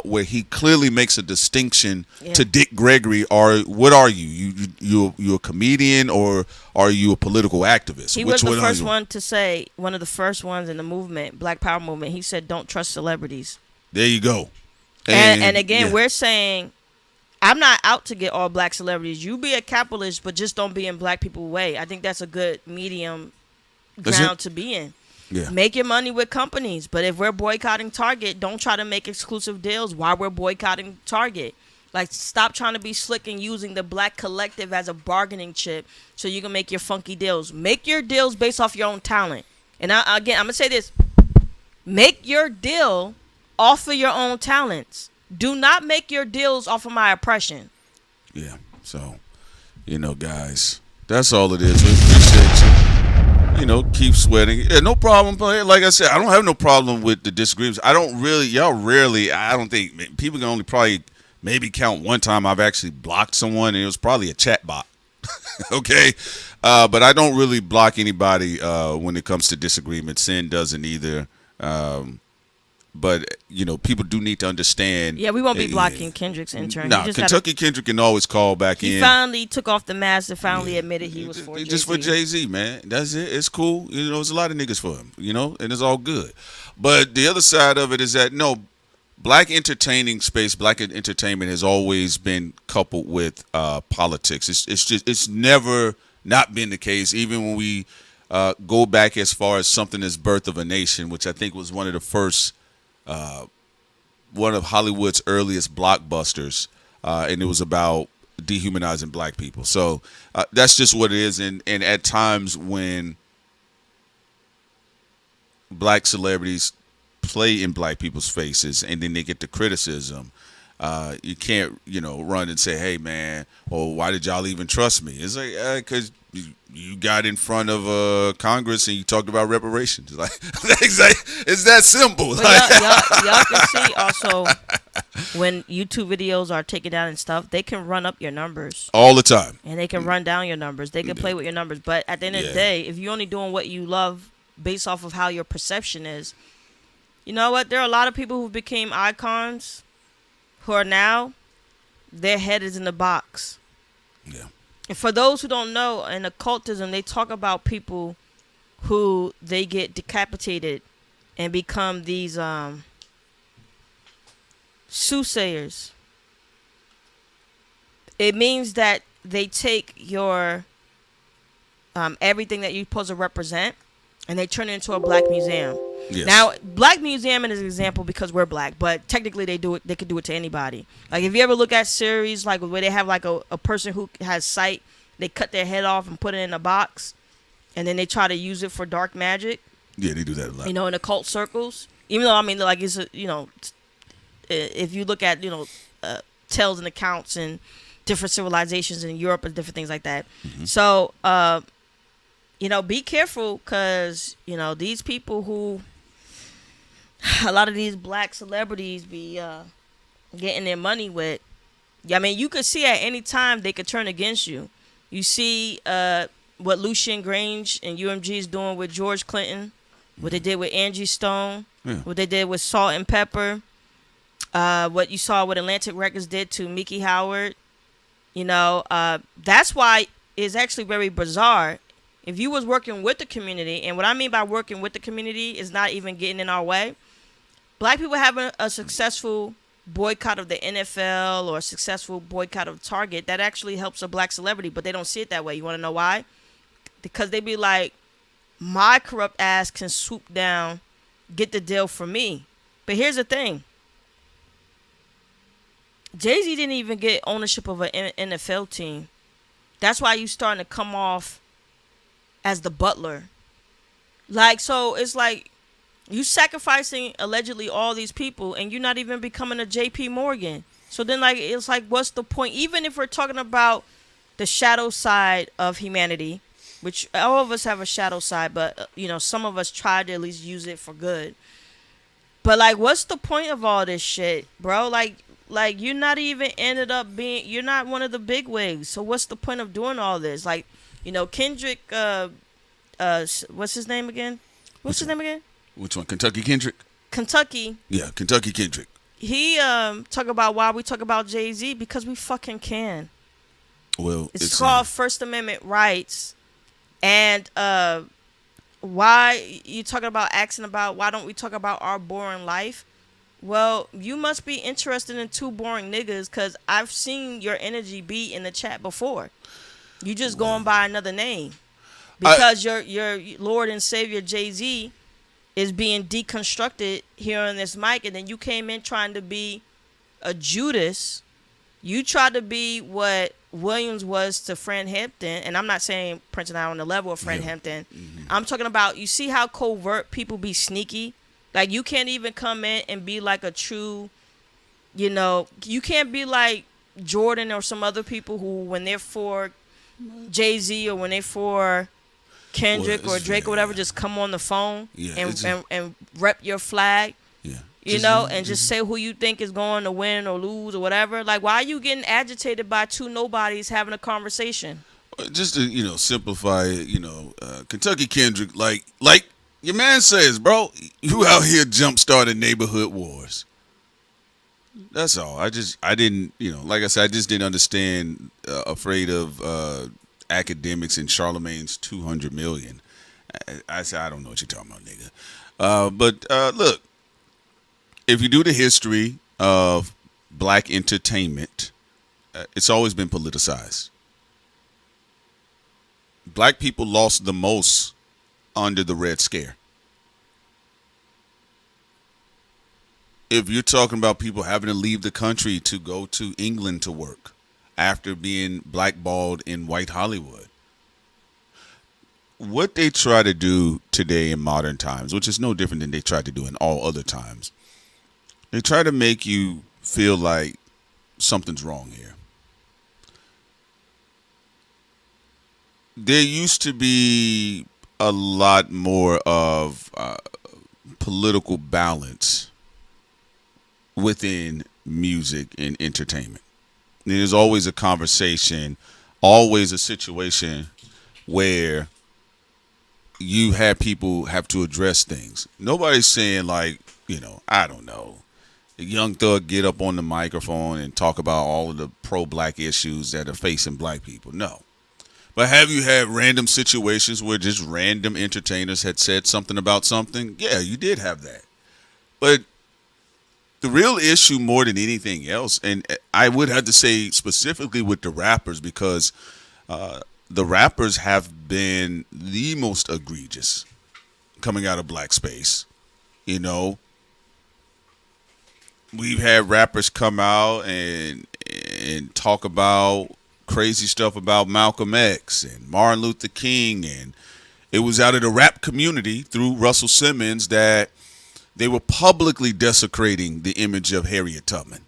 where he clearly makes a distinction to Dick Gregory. Or what are you? You a comedian, or are you a political activist? He was the first one to say, one of the first ones in the movement, Black Power movement. He said, "Don't trust celebrities." There you go. And again, we're saying, I'm not out to get all black celebrities. You be a capitalist, but just don't be in black people's way. I think that's a good medium ground to be in. Yeah. Make your money with companies, but if we're boycotting Target, don't try to make exclusive deals while we're boycotting Target. Like, stop trying to be slick and using the black collective as a bargaining chip so you can make your funky deals. Make your deals based off your own talent. And again, I'm going to say this. Make your deal off of your own talents. Do not make your deals off of my oppression. Yeah. So, guys, that's all it is. We appreciate you. Keep sweating. Yeah, no problem. But like I said, I don't have no problem with the disagreements. I don't think people can only probably maybe count one time I've actually blocked someone, and it was probably a chat bot. Okay. But I don't really block anybody when it comes to disagreements. Sin doesn't either. But people do need to understand. Yeah, we won't be blocking Kendrick's intern. No, Kentucky Kendrick can always call back in. He finally took off the mask and finally admitted he was for Jay-Z. Just for Jay-Z, man. That's it. It's cool. There's a lot of niggas for him. And it's all good. But the other side of it is that black entertaining space, black entertainment has always been coupled with politics. It's never not been the case. Even when we go back as far as something as Birth of a Nation, which I think was one of the first. One of Hollywood's earliest blockbusters, and it was about dehumanizing black people. So that's just what it is. And at times when black celebrities play in black people's faces and then they get the criticism, you can't, run and say, "Hey, man, why did y'all even trust me?" It's like, because you got in front of Congress and you talked about reparations. Like, it's that simple. Y'all can see also when YouTube videos are taken down and stuff, they can run up your numbers all the time, and they can run down your numbers. They can play with your numbers, but at the end of the day, if you're only doing what you love based off of how your perception is, you know what? There are a lot of people who became icons who are now, their head is in the box. Yeah. And for those who don't know, in occultism, they talk about people who they get decapitated and become these soothsayers. It means that they take your everything that you're supposed to represent and they turn it into a black museum. Yes. Now, black museum is an example because we're black, but technically they could do it to anybody. Like, if you ever look at series like where they have like a person who has sight, they cut their head off and put it in a box, and then they try to use it for dark magic. Yeah, they do that a lot. In occult circles. Even though, like, it's if you look at tales and accounts and different civilizations in Europe and different things like that. Mm-hmm. So be careful, because these people who a lot of these black celebrities be getting their money with. You could see at any time they could turn against you. You see what Lucien Grange and UMG is doing with George Clinton, what they did with Angie Stone, what they did with Salt and Pepper, what you saw what Atlantic Records did to Mickey Howard. That's why it's actually very bizarre. If you was working with the community, and what I mean by working with the community is not even getting in our way, black people having a successful boycott of the NFL or a successful boycott of Target, that actually helps a black celebrity, but they don't see it that way. You want to know why? Because they be like, my corrupt ass can swoop down, get the deal for me. But here's the thing. Jay-Z didn't even get ownership of an NFL team. That's why you starting to come off as the butler. So it's like you sacrificing allegedly all these people and you're not even becoming a JP Morgan. So then it's like, what's the point? Even if we're talking about the shadow side of humanity, which all of us have a shadow side, but some of us try to at least use it for good. But like, what's the point of all this shit, bro? Like you're not even ended up being. You're not one of the big wigs. So what's the point of doing all this? Like, Kendrick. What's his name again? What's his name again? Which one? Kentucky Kendrick? Kentucky. Yeah, Kentucky Kendrick. He talk about why we talk about Jay-Z because we fucking can. Well, it's called First Amendment rights, and why you talking about asking about why don't we talk about our boring life? Well, you must be interested in two boring niggas because I've seen your energy be in the chat before. You just going by another name because your Lord and Savior Jay-Z is being deconstructed here on this mic, and then you came in trying to be a Judas. You tried to be what Williams was to Fred Hampton, and I'm not saying Prince and I are on the level of Fred Hampton. Mm-hmm. I'm talking about, you see how covert people be sneaky? Like, you can't even come in and be like a true, you can't be like Jordan or some other people who, when they're for Jay-Z or when they're for Kendrick or Drake or whatever, just come on the phone and rep your flag. Yeah. And just say who you think is going to win or lose or whatever. Like, why are you getting agitated by two nobodies having a conversation? Just to, simplify it, Kentucky Kendrick, like your man says, bro, you out here jump-starting neighborhood wars. That's all. I didn't, like I said, I just didn't understand, afraid of academics and Charlemagne's 200 million. I said, I don't know what you're talking about, nigga. But look, if you do the history of black entertainment, it's always been politicized. Black people lost the most under the Red Scare. If you're talking about people having to leave the country to go to England to work after being blackballed in white Hollywood, what they try to do today in modern times, which is no different than they tried to do in all other times, they try to make you feel like something's wrong here. There used to be a lot more of political balance within music and entertainment. There's always a conversation, always a situation where you have people have to address things. Nobody's saying like, I don't know, the Young Thug get up on the microphone and talk about all of the pro-black issues that are facing black people. No. But have you had random situations where just random entertainers had said something about something? Yeah, you did have that. But the real issue more than anything else, and I would have to say specifically with the rappers, because the rappers have been the most egregious coming out of black space. We've had rappers come out and talk about crazy stuff about Malcolm X and Martin Luther King, and it was out of the rap community through Russell Simmons that they were publicly desecrating the image of Harriet Tubman.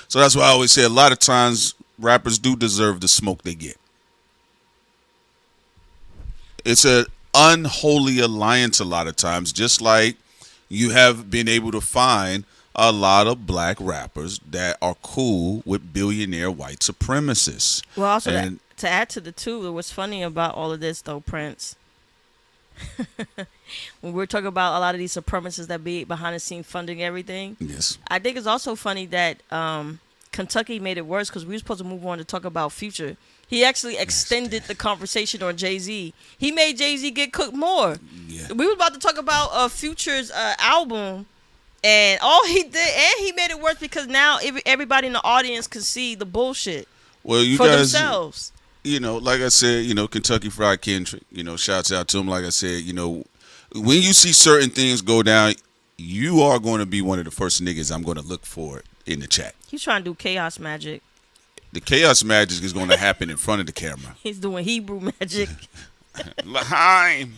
So that's why I always say a lot of times rappers do deserve the smoke they get. It's an unholy alliance a lot of times, just like you have been able to find a lot of black rappers that are cool with billionaire white supremacists. Well, also to add to the two, what's funny about all of this, though, Prince, when we're talking about a lot of these supremacists that be behind the scene funding everything, yes, I think it's also funny that Kentucky made it worse because we were supposed to move on to talk about Future. He actually extended the conversation on Jay-Z. He made Jay-Z get cooked more. Yeah. We were about to talk about Future's album, and all he did, and he made it worse because now everybody in the audience can see the bullshit for guys, themselves. Like I said, Kentucky Fried Kendrick, shouts out to him. Like I said, when you see certain things go down, you are going to be one of the first niggas I'm going to look for in the chat. He's trying to do chaos magic. The chaos magic is going to happen in front of the camera. He's doing Hebrew magic. L'chaim.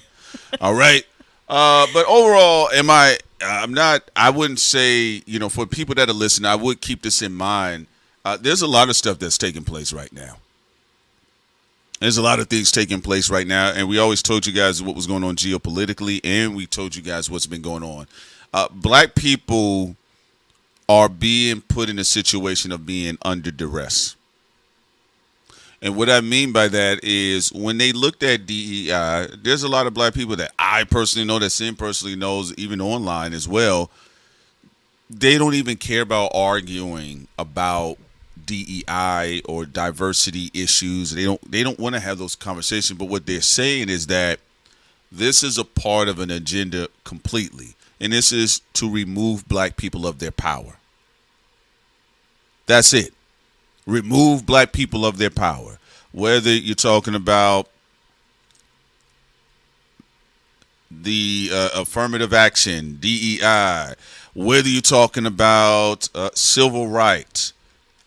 All right. But overall, I wouldn't say, for people that are listening, I would keep this in mind. There's a lot of stuff that's taking place right now. There's a lot of things taking place right now, and we always told you guys what was going on geopolitically, and we told you guys what's been going on Black people are being put in a situation of being under duress. And what I mean by that is when they looked at DEI, there's a lot of black people that I personally know, that Sin personally knows, even online as well. They don't even care about arguing about DEI or diversity issues. They don't want to have those conversations. But what they're saying is that this is a part of an agenda completely. And this is to remove black people of their power. That's it. Remove black people of their power. Whether you're talking about the affirmative action, DEI, whether you're talking about civil rights,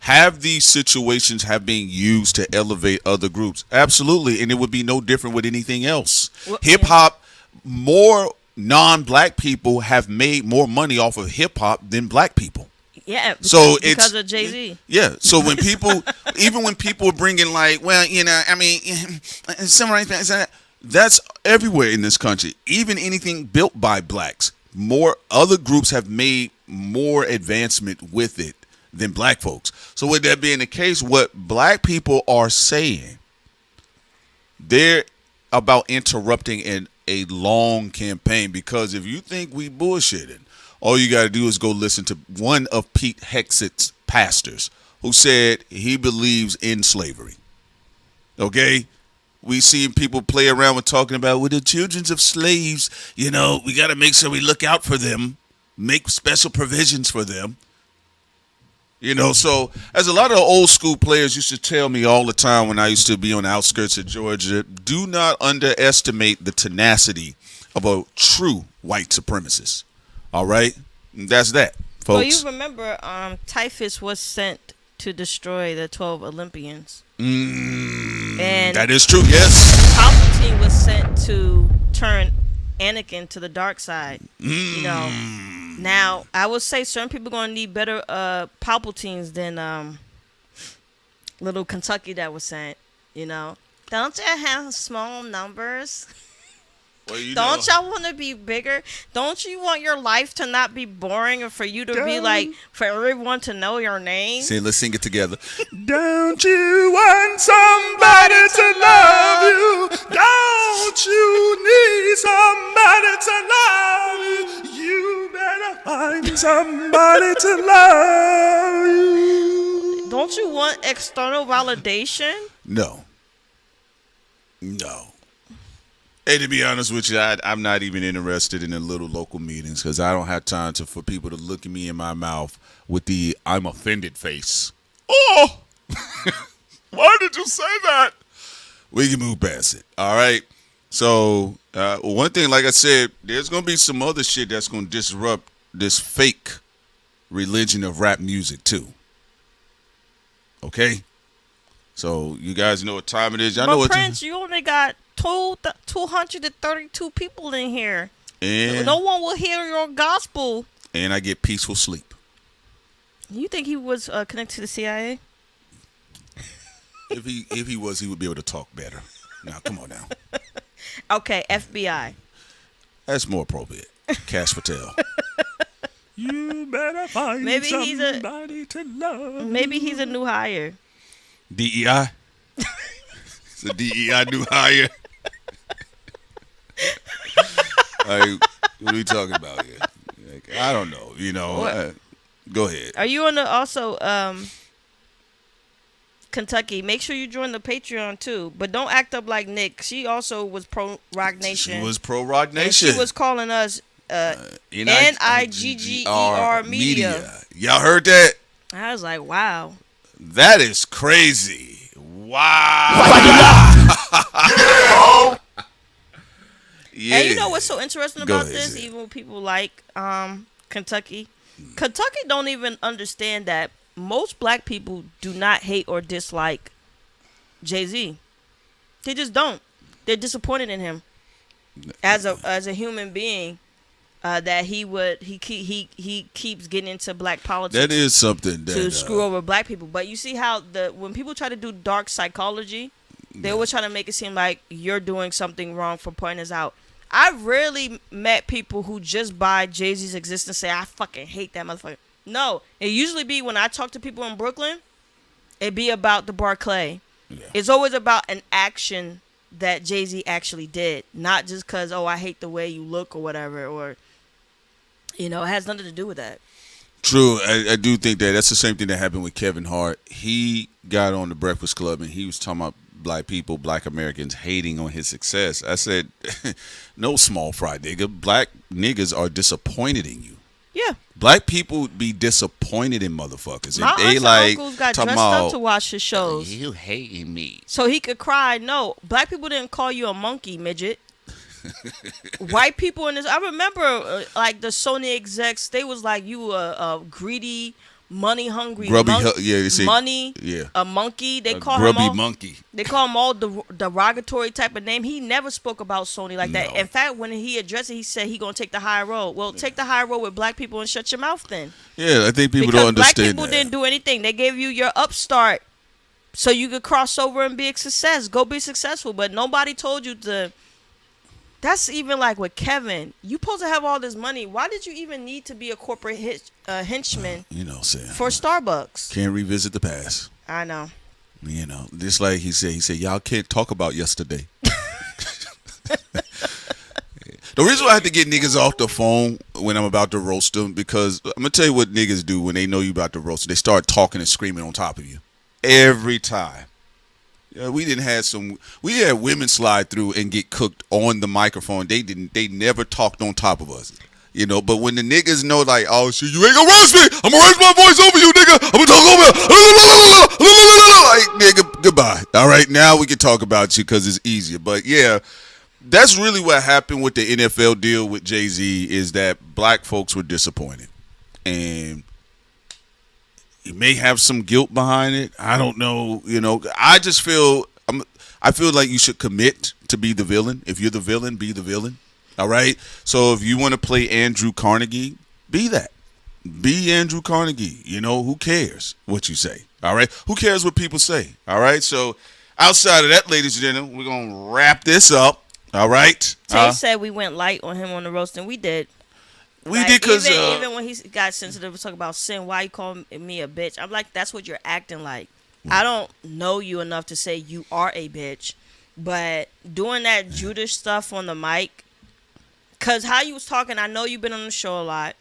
have these situations have been used to elevate other groups? Absolutely, and it would be no different with anything else. Well, hip hop, more non-black people have made more money off of hip hop than black people. Yeah, because of Jay-Z. Yeah, so when people, even when people are bringing like, well, you know, I mean, civil rights, that's everywhere in this country. Even anything built by blacks, more other groups have made more advancement with it than black folks. So with that being the case, what black people are saying, they're about interrupting a long campaign, because if you think we bullshitting, all you got to do is go listen to one of Pete Hexet's pastors who said he believes in slavery. Okay? We see people play around with talking about, with the children of slaves, you know, we got to make sure we look out for them, make special provisions for them. You know, so as a lot of old school players used to tell me all the time when I used to be on the outskirts of Georgia, do not underestimate the tenacity of a true white supremacist. All right? That's that, folks. Well, you remember Typhus was sent to destroy the 12 Olympians. And that is true, yes. Palpatine was sent to turn Anakin to the dark side. You know, now I would say certain people are going to need better Palpatines than little Kentucky that was sent, you know. Don't you have small numbers? Well, don't y'all want to be bigger? Don't you want your life to not be boring, or for you to be like, for everyone to know your name? See, let's sing it together. Don't you want somebody to love you? Don't you need somebody to love you? You better find somebody to love you. Don't you want external validation? No. Hey, to be honest with you, I'm not even interested in the little local meetings, because I don't have time for people to look at me in my mouth with the I'm offended face. Oh, why did you say that? We can move past it. All right. So one thing, like I said, there's going to be some other shit that's going to disrupt this fake religion of rap music too. Okay. So you guys know what time it is. I know what Prince, you only got 232 people in here. And no one will hear your gospel. And I get peaceful sleep. You think he was connected to the CIA? If he was, he would be able to talk better. Now, come on now. Okay, FBI. That's more appropriate. Cash Patel. You better find somebody to love. Maybe he's a new hire. DEI? It's a DEI new hire. Like, what are we talking about here? Like, I don't know. You know, go ahead. Are you on the also Kentucky? Make sure you join the Patreon too, but don't act up like Nick. She also was pro Rock Nation. She was pro Rock Nation. And she was calling us NIGGER Media. Y'all heard that? I was like, wow. That is crazy. Wow. Yeah. And you know what's so interesting about this? Even with people like Kentucky. Kentucky don't even understand that most black people do not hate or dislike Jay-Z. They just don't. They're disappointed in him as a human being. That he keeps getting into black politics. That is something to screw over black people. But you see how when people try to do dark psychology, they always try to make it seem like you're doing something wrong for pointing us out. I've rarely met people who just buy Jay-Z's existence say, I fucking hate that motherfucker. No, it usually be when I talk to people in Brooklyn, it be about the Barclay. Yeah. It's always about an action that Jay-Z actually did, not just because, oh, I hate the way you look or whatever, or, it has nothing to do with that. True. I do think that's the same thing that happened with Kevin Hart. He got on the Breakfast Club and he was talking about black people, black Americans hating on his success. I said, no, small fry nigga. Black niggas are disappointed in you. Yeah. Black people be disappointed in motherfuckers. My they aunts like and uncles got dressed up to watch his shows. You hating me. So he could cry. No, black people didn't call you a monkey, midget. White people in this, I remember like the Sony execs, they was like, you a greedy, money hungry, grubby, they say, money, a monkey. They call him all, monkey. They call him all derogatory type of name. He never spoke about Sony like that. In fact, when he addressed it, he said he gonna take the high road. Well, take the high road with black people and shut your mouth then. Yeah, I think people don't understand black people that. didn't do anything. They gave you your upstart so you could cross over and be a success. Go be successful. But nobody told you to. That's even like with Kevin. You supposed to have all this money. Why did you even need to be a corporate henchman? For Starbucks. Can't revisit the past. I know. Just like he said, y'all can't talk about yesterday. The reason why I have to get niggas off the phone when I'm about to roast them, because I'm gonna tell you what niggas do when they know you about to roast them. They start talking and screaming on top of you every time. Yeah, we had women slide through and get cooked on the microphone. They never talked on top of us. But when the niggas know, like, oh shit, you ain't gonna roast me, I'm gonna raise my voice over you, nigga. I'm gonna talk over you. Like, nigga, goodbye. All right, now we can talk about you because it's easier. But yeah, that's really what happened with the NFL deal with Jay-Z, is that black folks were disappointed. And you may have some guilt behind it. I don't know. I just feel like you should commit to be the villain. If you're the villain, be the villain. All right. So if you want to play Andrew Carnegie, be that. Be Andrew Carnegie. Who cares what you say? All right. Who cares what people say? All right. So outside of that, ladies and gentlemen, we're gonna wrap this up. All right. Tay said we went light on him on the roast, and we did. We did, because even when he got sensitive to talk about sin, why you call me a bitch? I'm like, that's what you're acting like. I don't know you enough to say you are a bitch, but doing that Judas stuff on the mic, because how you was talking, I know you've been on the show a lot,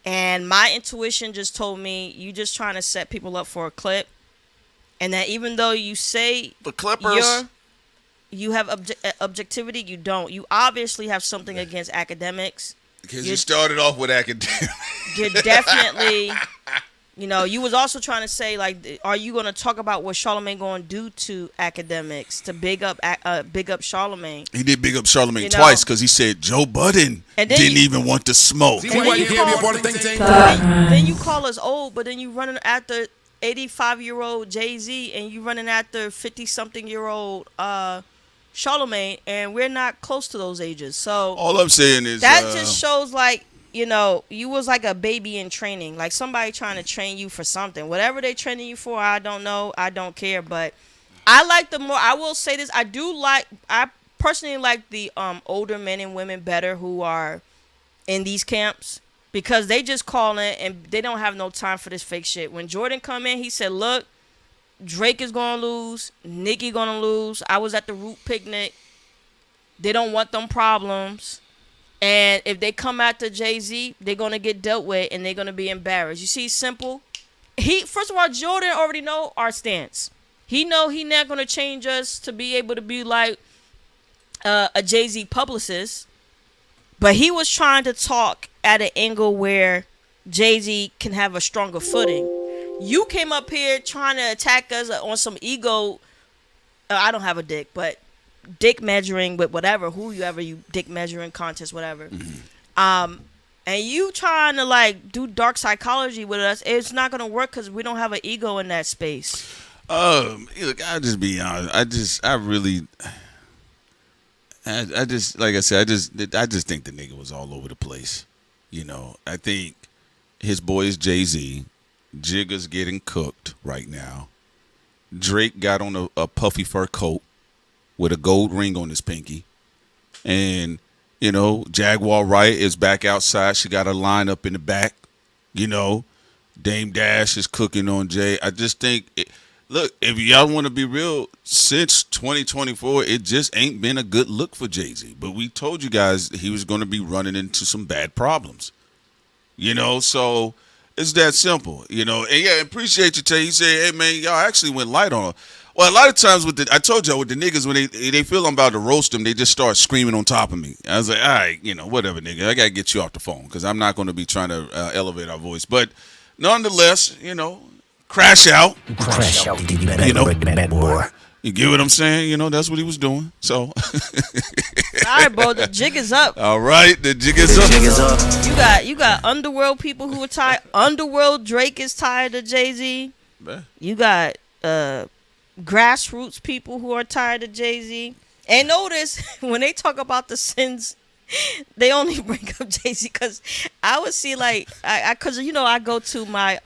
and my intuition just told me you just trying to set people up for a clip, and that even though you say the Clippers. You have objectivity. You don't. You obviously have something against academics. Because you started off with academics. You're definitely, you was also trying to say, like, are you going to talk about what Charlamagne going to do to academics to big up Charlamagne? He did big up Charlamagne twice because he said Joe Budden didn't even want to smoke. Then you call us old, but then you running after 85-year-old Jay-Z and you running after 50-something-year-old Charlamagne, and we're not close to those ages. So all I'm saying is that just shows, like, you was like a baby in training, like somebody trying to train you for something. Whatever they training you for, I don't know, I don't care. But I like I will say this, I personally like the older men and women better who are in these camps, because they just call in and they don't have no time for this fake shit. When Jordan come in, he said, look, Drake is going to lose. Nicki going to lose. I was at the Root picnic. They don't want them problems. And if they come after Jay-Z, they're going to get dealt with and they're going to be embarrassed. You see, simple. First of all, Jordan already know our stance. He know he not going to change us to be able to be like a Jay-Z publicist. But he was trying to talk at an angle where Jay-Z can have a stronger footing. You came up here trying to attack us on some ego. I don't have a dick, but dick measuring with whatever, whoever you dick measuring contest, whatever. Mm-hmm. And you trying to like do dark psychology with us, it's not gonna work because we don't have an ego in that space. Look, I'll just be honest. I just like I said, I just think the nigga was all over the place. I think his boy is Jay-Z. Jigga's getting cooked right now. Drake got on a puffy fur coat with a gold ring on his pinky. And, you know, Jaguar Wright is back outside. She got a line up in the back. You know, Dame Dash is cooking on Jay. I just think, look, if y'all want to be real, since 2024, it just ain't been a good look for Jay-Z. But we told you guys he was going to be running into some bad problems. You know, so it's that simple. You know, and yeah, appreciate you, Tay. You say, hey, man, y'all actually went light on her. Well, a lot of times I told y'all with the niggas, when they feel I'm about to roast them, they just start screaming on top of me. I was like, all right, you know, whatever, nigga. I got to get you off the phone because I'm not going to be trying to elevate our voice. But nonetheless, you know, crash out. Crash out, you know, more. You get what I'm saying? You know, that's what he was doing. So. All right, bro. The jig is up. All right, the jig is up. You got underworld people who are tired. Underworld Drake is tired of Jay-Z. You got grassroots people who are tired of Jay-Z. And notice when they talk about the sins, they only bring up Jay-Z because I would see like because you know I go to my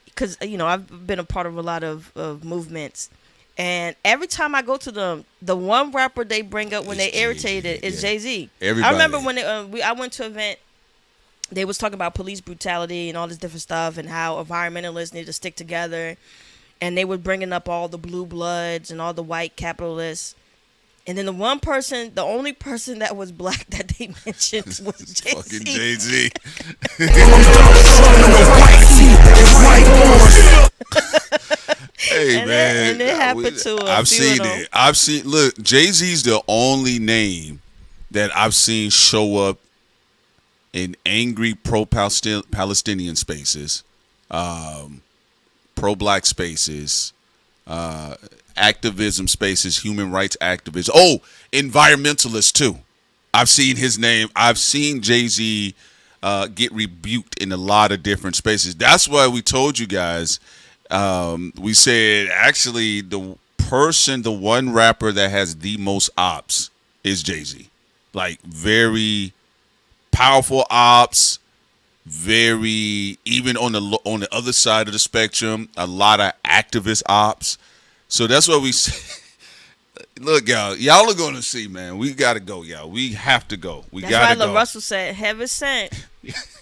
because you know I've been a part of a lot of movements, and every time I go to them, the one rapper they bring up when they irritated is Jay-Z. Everybody. I remember when I went to an event. They was talking about police brutality and all this different stuff and how environmentalists need to stick together. And they were bringing up all the blue bloods and all the white capitalists. And then the only person that was black that they mentioned was Jay-Z. Fucking Jay-Z. Hey, man. And it happened to him. I've seen it. Look, Jay-Z's the only name that I've seen show up in angry pro-Palestinian spaces. Pro-black spaces, activism spaces, human rights activists. Oh, environmentalists too. I've seen his name. I've seen Jay-Z get rebuked in a lot of different spaces. That's why we told you guys. We said actually the one rapper that has the most ops is Jay-Z. Like very powerful ops. Very even on the other side of the spectrum, a lot of activist ops. So that's what we say. Look, y'all are gonna see, man. We gotta go, y'all. We have to go. That's why Russell said, "Heaven sent."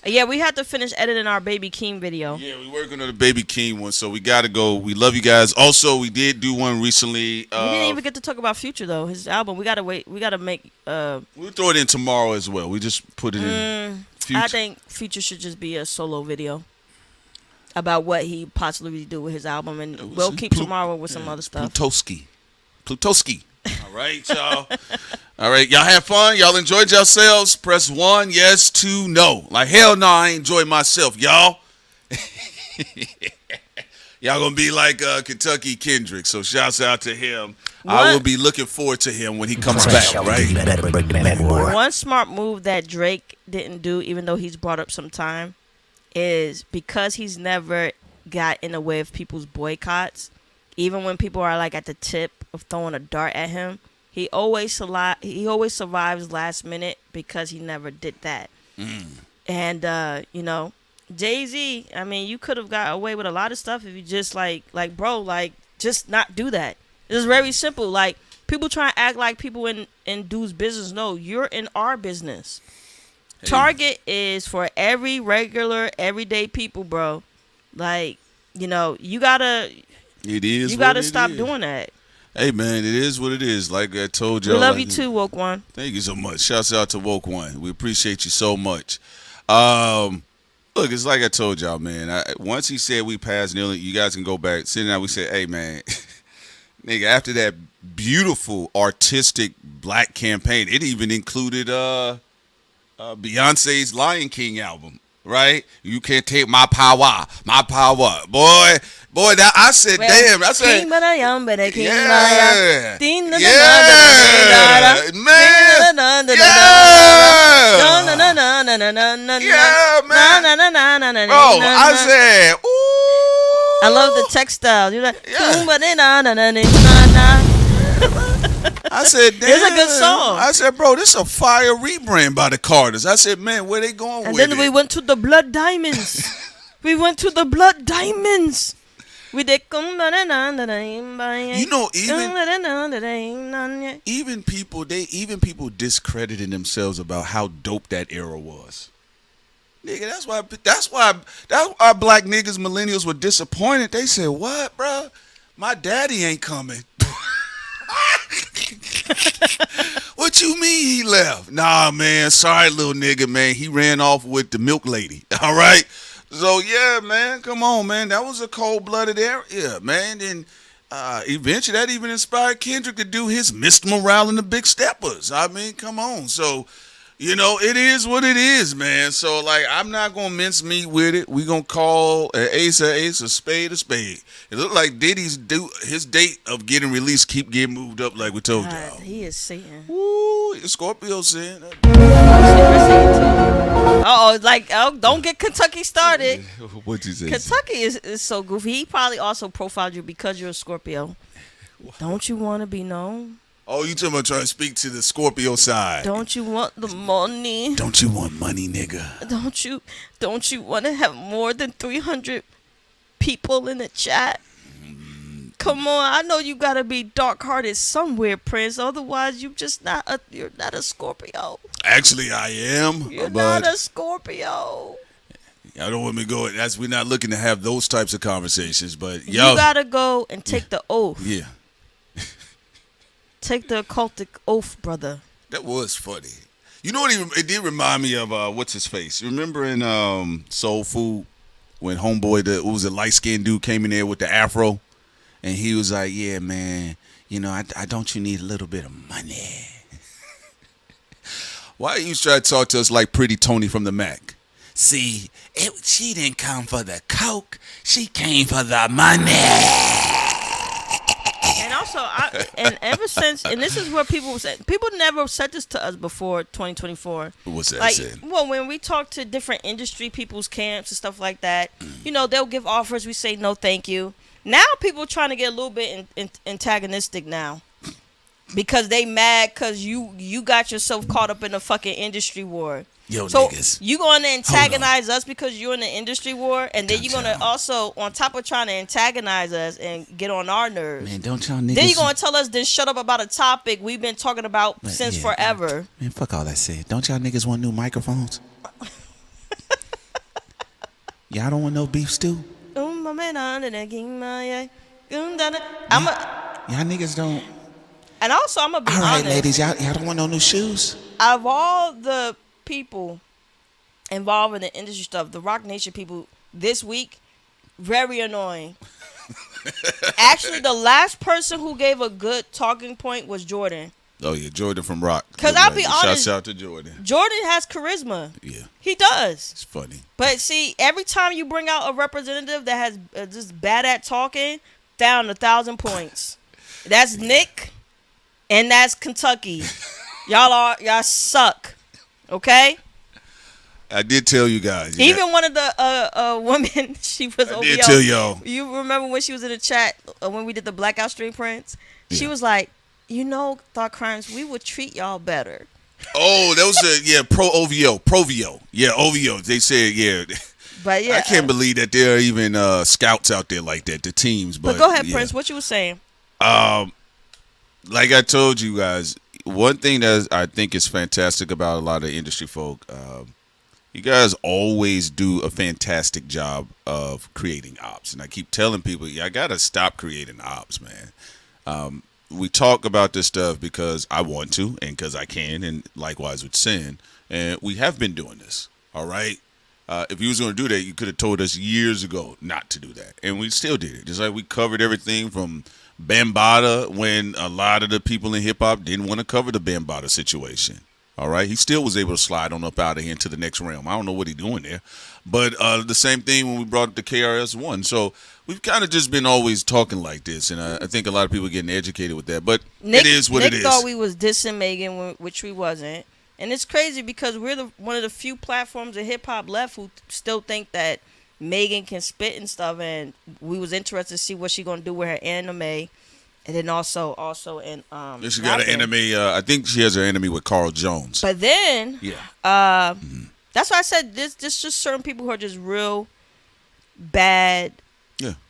Yeah, we had to finish editing our Baby Keem video. Yeah, we're working on the Baby Keem one, so we gotta go. We love you guys. Also, we did do one recently. We didn't even get to talk about Future though. His album. We gotta wait. We gotta make. We'll throw it in tomorrow as well. We just put it in. Future. I think Future should just be a solo video about what he possibly do with his album, and we'll keep tomorrow with some other stuff. Plutoski. All right, y'all. All right, y'all have fun. Y'all enjoyed yourselves. Press 1, yes, 2, no. Like hell no, I enjoyed myself, y'all. Y'all gonna be like Kentucky Kendrick. So shouts out to him. I will be looking forward to him when he comes back. Right. One smart move that Drake didn't do, even though he's brought up some time, is because he's never got in the way of people's boycotts. Even when people are like at the tip of throwing a dart at him, he always survives last minute because he never did that. And you know, Jay-Z, I mean, you could have got away with a lot of stuff if you just like bro, like just not do that. It's very simple. Like people try to act like people in dude's business. No, you're in our business. Hey. Target is for every regular, everyday people, bro. Like, you know, you gotta stop doing that. Hey man, it is what it is. Like I told y'all. We love you too, Woke One. Thank you so much. Shouts out to Woke One. We appreciate you so much. Look, it's like I told y'all, man. Once he said we passed nearly, you guys can go back. Sitting down, we said, hey man, nigga, after that beautiful artistic black campaign, it even included Beyonce's Lion King album. Right? You can't take my power. Boy, that I said, damn. I said, yeah. Man. Bro, I said, ooh. I love the textile. You're like, I said, damn. It's a good song. I said, bro, this is a fire rebrand by the Carters. I said, man, where they going with it? And then we went to the Blood Diamonds. We with the even people discrediting themselves about how dope that era was. Nigga, that's why black niggas, millennials were disappointed. They said, "What, bro? My daddy ain't coming." What you mean he left? Nah, man. Sorry, little nigga, man. He ran off with the milk lady. All right. So yeah, man. Come on, man. That was a cold-blooded area, man. And eventually, that even inspired Kendrick to do his Mr. Morale and the Big Steppers. I mean, come on. So. It is what it is, man. So, like, I'm not going to mince meat with it. We going to call an ace, a spade, a spade. It looked like Diddy's his date of getting released keep getting moved up like we told y'all. He is Satan. Ooh, Scorpio saying that. Don't get Kentucky started. What'd you say? Kentucky is so goofy. He probably also profiled you because you're a Scorpio. Don't you want to be known? Oh, you talking about trying to speak to the Scorpio side? Don't you want the money? Don't you want money, nigga? Don't you want to have more than 300 people in the chat? Come on, I know you gotta be dark-hearted somewhere, Prince. Otherwise, you're not a Scorpio. Actually, I am. You're not a Scorpio. I don't want me to go. We're not looking to have those types of conversations, but you gotta go and take the oath. Yeah. Take the occultic oath, brother. That was funny. You know what? It did remind me of what's his face. You remember in Soul Food when homeboy, what was a light skinned dude came in there with the afro, and he was like, "Yeah, man, I don't you need a little bit of money?" Why you try to talk to us like Pretty Tony from the Mac? See, she didn't come for the coke. She came for the money. And also, ever since, and this is what people never said this to us before 2024. What's that saying? Well, when we talk to different industry people's camps and stuff like that, they'll give offers. We say no, thank you. Now people are trying to get a little bit antagonistic now because they mad because you got yourself caught up in a fucking industry war. Yo, so niggas. You going to antagonize us because you're in the industry war, and then you're going to also, on top of trying to antagonize us and get on our nerves. Man, don't y'all niggas. Then you're going to tell us then shut up about a topic we've been talking about since forever. Man, fuck all that shit. Don't y'all niggas want new microphones? Y'all don't want no beef stew? Y'all niggas don't. And also, I'm going to be honest. All right, ladies, y'all don't want no new shoes? Out of all the people involved in the industry stuff, the Rock Nation people this week, very annoying. Actually, the last person who gave a good talking point was Jordan. Oh yeah, Jordan from Rock. Because I'll be honest, shouts out to Jordan. Jordan has charisma. Yeah, he does. It's funny. But see, every time you bring out a representative that has just bad at talking, down 1,000 points. That's Nick, and that's Kentucky. Y'all suck. Okay. I did tell you guys. Even one of the women, she was over. I did tell y'all. You remember when she was in the chat when we did the Blackout Stream Prince? She was like, Thought Crimes, we would treat y'all better. Oh, that was pro OVO. Yeah, OVO. They said But yeah, I can't believe that there are even scouts out there like that. The teams. But go ahead, Prince. What you were saying? Like I told you guys. One thing that I think is fantastic about a lot of industry folk, you guys always do a fantastic job of creating ops. And I keep telling people, I got to stop creating ops, man. We talk about this stuff because I want to and because I can, and likewise with Sin. And we have been doing this, all right? If you was going to do that, you could have told us years ago not to do that. And we still did it. Just like we covered everything from Bambaataa when a lot of the people in hip-hop didn't want to cover the Bambaataa situation. All right? He still was able to slide on up out of here into the next realm. I don't know what he's doing there. But the same thing when we brought up the KRS-One. So we've kind of just been always talking like this, and I think a lot of people are getting educated with that. But it is what it is. Nick thought we was dissing Megan, which we wasn't. And it's crazy because we're one of the few platforms in hip-hop left who still think that Megan can spit and stuff, and we was interested to see what she gonna do with her anime, and then also in she got an anime. I think she has her anime with Carl Jones. But then that's why I said this. Just certain people who are just real bad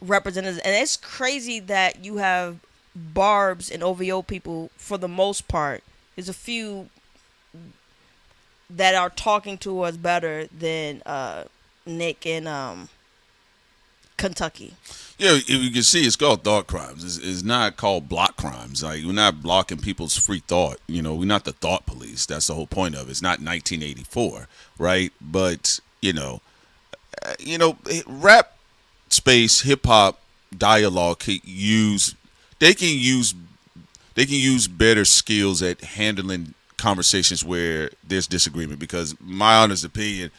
representatives, and it's crazy that you have Barb's and OVO people for the most part. There's a few that are talking to us better than Nick and Kentucky. Yeah, if you can see, it's called thought crimes. It's not called block crimes. Like, we're not blocking people's free thought. You know, we're not the thought police. That's the whole point of it. It's not 1984, right? But rap space, hip hop, dialogue can use better skills at handling conversations where there's disagreement. Because my honest opinion,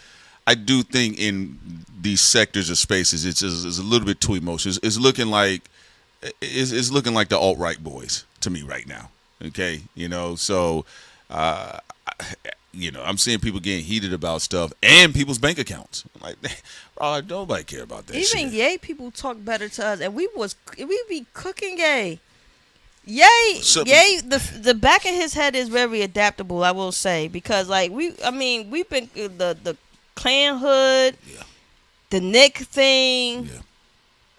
I do think in these sectors of spaces, it's a little bit too emotional. It's looking like the alt-right boys to me right now. Okay, so I'm seeing people getting heated about stuff and people's bank accounts. I'm like, bro, nobody care about that. Even shit. Ye people talk better to us, and we be cooking Ye. Ye, the back of his head is very adaptable, I will say, because like we've been the Clan Hood, the Nick thing. Yeah.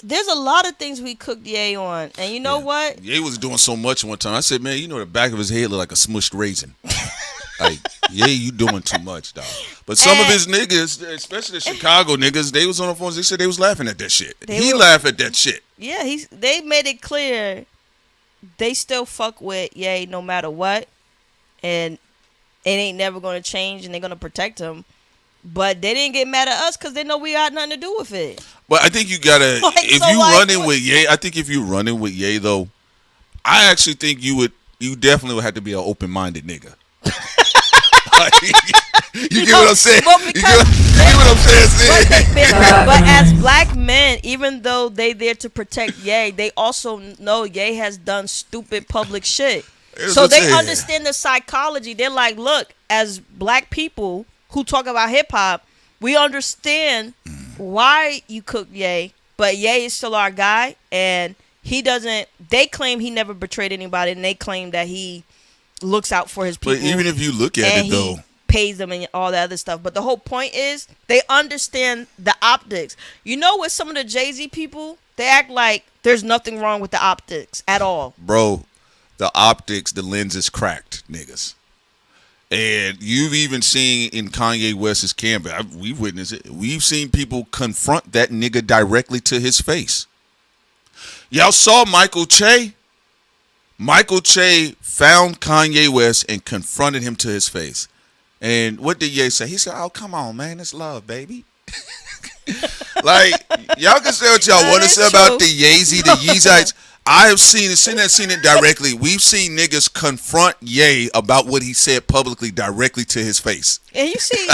There's a lot of things we cooked Ye on, and you know what? Ye was doing so much one time. I said, man, the back of his head looked like a smushed raisin. Like, you doing too much, dog. But some of his niggas, especially the Chicago niggas, they was on the phones. They said they was laughing at that shit. He laughed at that shit. Yeah, they made it clear they still fuck with Ye no matter what, and it ain't never gonna change, and they're gonna protect him. But they didn't get mad at us because they know we had nothing to do with it. But I think you gotta running with Ye. I think if you running with Ye though, I actually think you definitely would have to be an open-minded nigga. You get what I'm saying? You get what I'm saying? But as black men, even though they there to protect Ye, they also know Ye has done stupid public shit. So they understand the psychology. They're like, look, as black people who talk about hip hop, we understand why you cook Ye, but Ye is still our guy, and he doesn't. They claim he never betrayed anybody, and they claim that he looks out for his people. But even if you look at it though, pays them and all that other stuff. But the whole point is they understand the optics. You know, with some of the Jay-Z people, they act like there's nothing wrong with the optics at all. Bro, the optics, the lens is cracked, niggas. And you've even seen in Kanye West's campaign, we've witnessed it. We've seen people confront that nigga directly to his face. Y'all saw Michael Che? Michael Che found Kanye West and confronted him to his face. And what did Ye say? He said, oh, come on, man. It's love, baby. Like, y'all can say what y'all want to say about the Yeezy, the Yeezites. I have seen it directly. We've seen niggas confront Ye about what he said publicly directly to his face. And you see,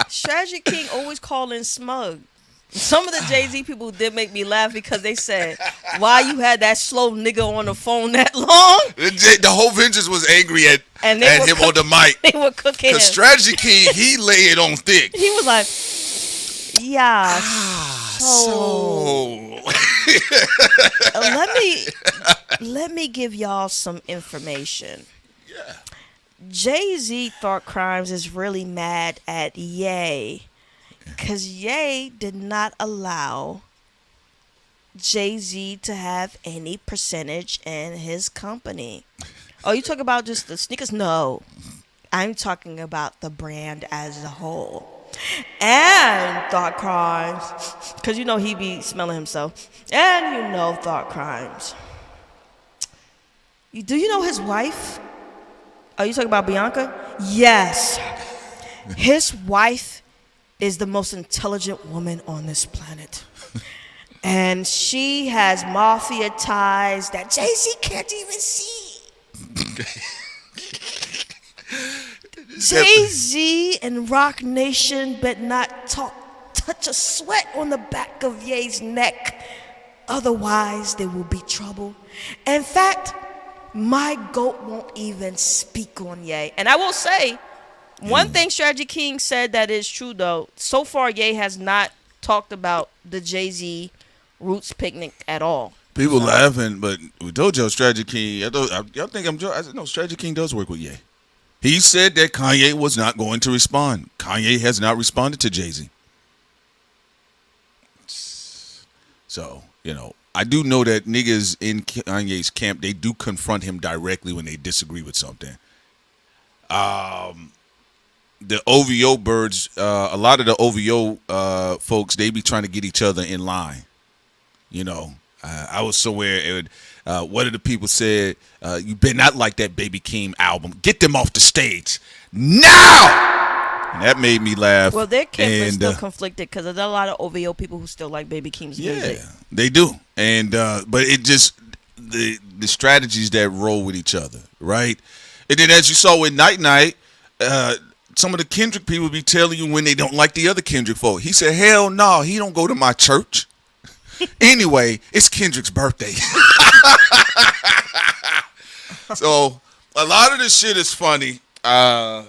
Strategy King always calling smug. Some of the Jay-Z people did make me laugh because they said, why you had that slow nigga on the phone that long? The whole Vengeance was angry at him on the mic. They were cooking him. Because Strategy King, he lay it on thick. He was like, yeah. Let me give y'all some information. Yeah. Jay-Z thought CRIMEZ is really mad at Ye. Because Ye did not allow Jay-Z to have any percentage in his company. Oh, you talking about just the sneakers? No. I'm talking about the brand as a whole. And thought CRIMEZ, because you know he be smelling himself. And you know thought CRIMEZ. Do you know his wife? Are you talking about Bianca? Yes. His wife is the most intelligent woman on this planet. And she has mafia ties that Jay-Z can't even see. Jay-Z and Rock Nation bet not touch a sweat on the back of Ye's neck. Otherwise, there will be trouble. In fact, my GOAT won't even speak on Ye. And I will say, one thing Strategy King said that is true, though. So far, Ye has not talked about the Jay-Z Roots picnic at all. People laughing, but we told y'all Strategy King. Y'all think I'm joking? I said, no, Strategy King does work with Ye. He said that Kanye was not going to respond. Kanye has not responded to Jay-Z. So, I do know that niggas in Kanye's camp, they do confront him directly when they disagree with something. The OVO birds, a lot of the OVO folks, they be trying to get each other in line. I was somewhere and one of the people said, you better not like that Baby Keem album. Get them off the stage now! And that made me laugh. Well, their camp is still conflicted because there's a lot of OVO people who still like Baby Keem's music. Yeah, they do. And but it just the strategies that roll with each other, right? And then as you saw with Night Night, some of the Kendrick people be telling you when they don't like the other Kendrick folk. He said, hell no, he don't go to my church. Anyway, it's Kendrick's birthday. So a lot of this shit is funny.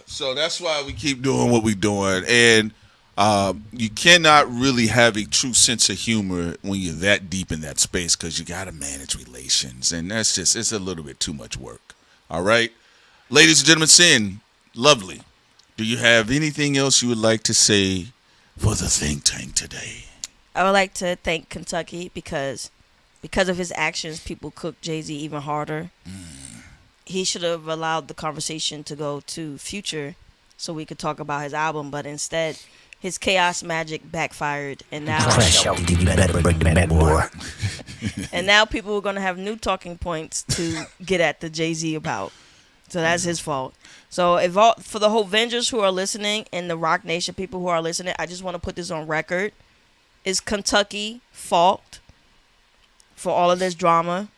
So that's why we keep doing what we're doing. And you cannot really have a true sense of humor when you're that deep in that space because you got to manage relations. And that's just, it's a little bit too much work. All right. Ladies and gentlemen, Sin, lovely. Do you have anything else you would like to say for the think tank today? I would like to thank Kentucky because of his actions, people cook Jay-Z even harder. He should have allowed the conversation to go to Future so we could talk about his album, but instead his chaos magic backfired, and now and now people are going to have new talking points to get at the Jay-Z about. So that's his fault. So for the whole Vengers who are listening and the Rock Nation people who are listening, I just want to put this on record. Is Kentucky fault for all of this drama?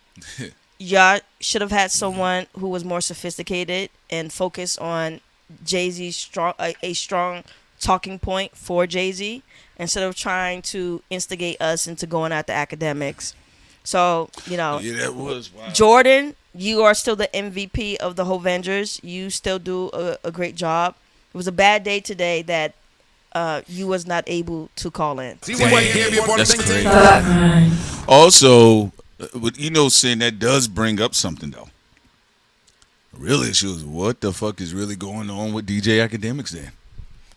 Y'all should have had someone who was more sophisticated and focused on Jay-Z's strong talking point for Jay-Z instead of trying to instigate us into going at the academics. So, Yeah, that was wild. Jordan, you are still the MVP of the whole Vengers. You still do a great job. It was a bad day today that you was not able to call in. That's crazy. Also, Sin, that does bring up something, though. The real issue is what the fuck is really going on with DJ Academics then?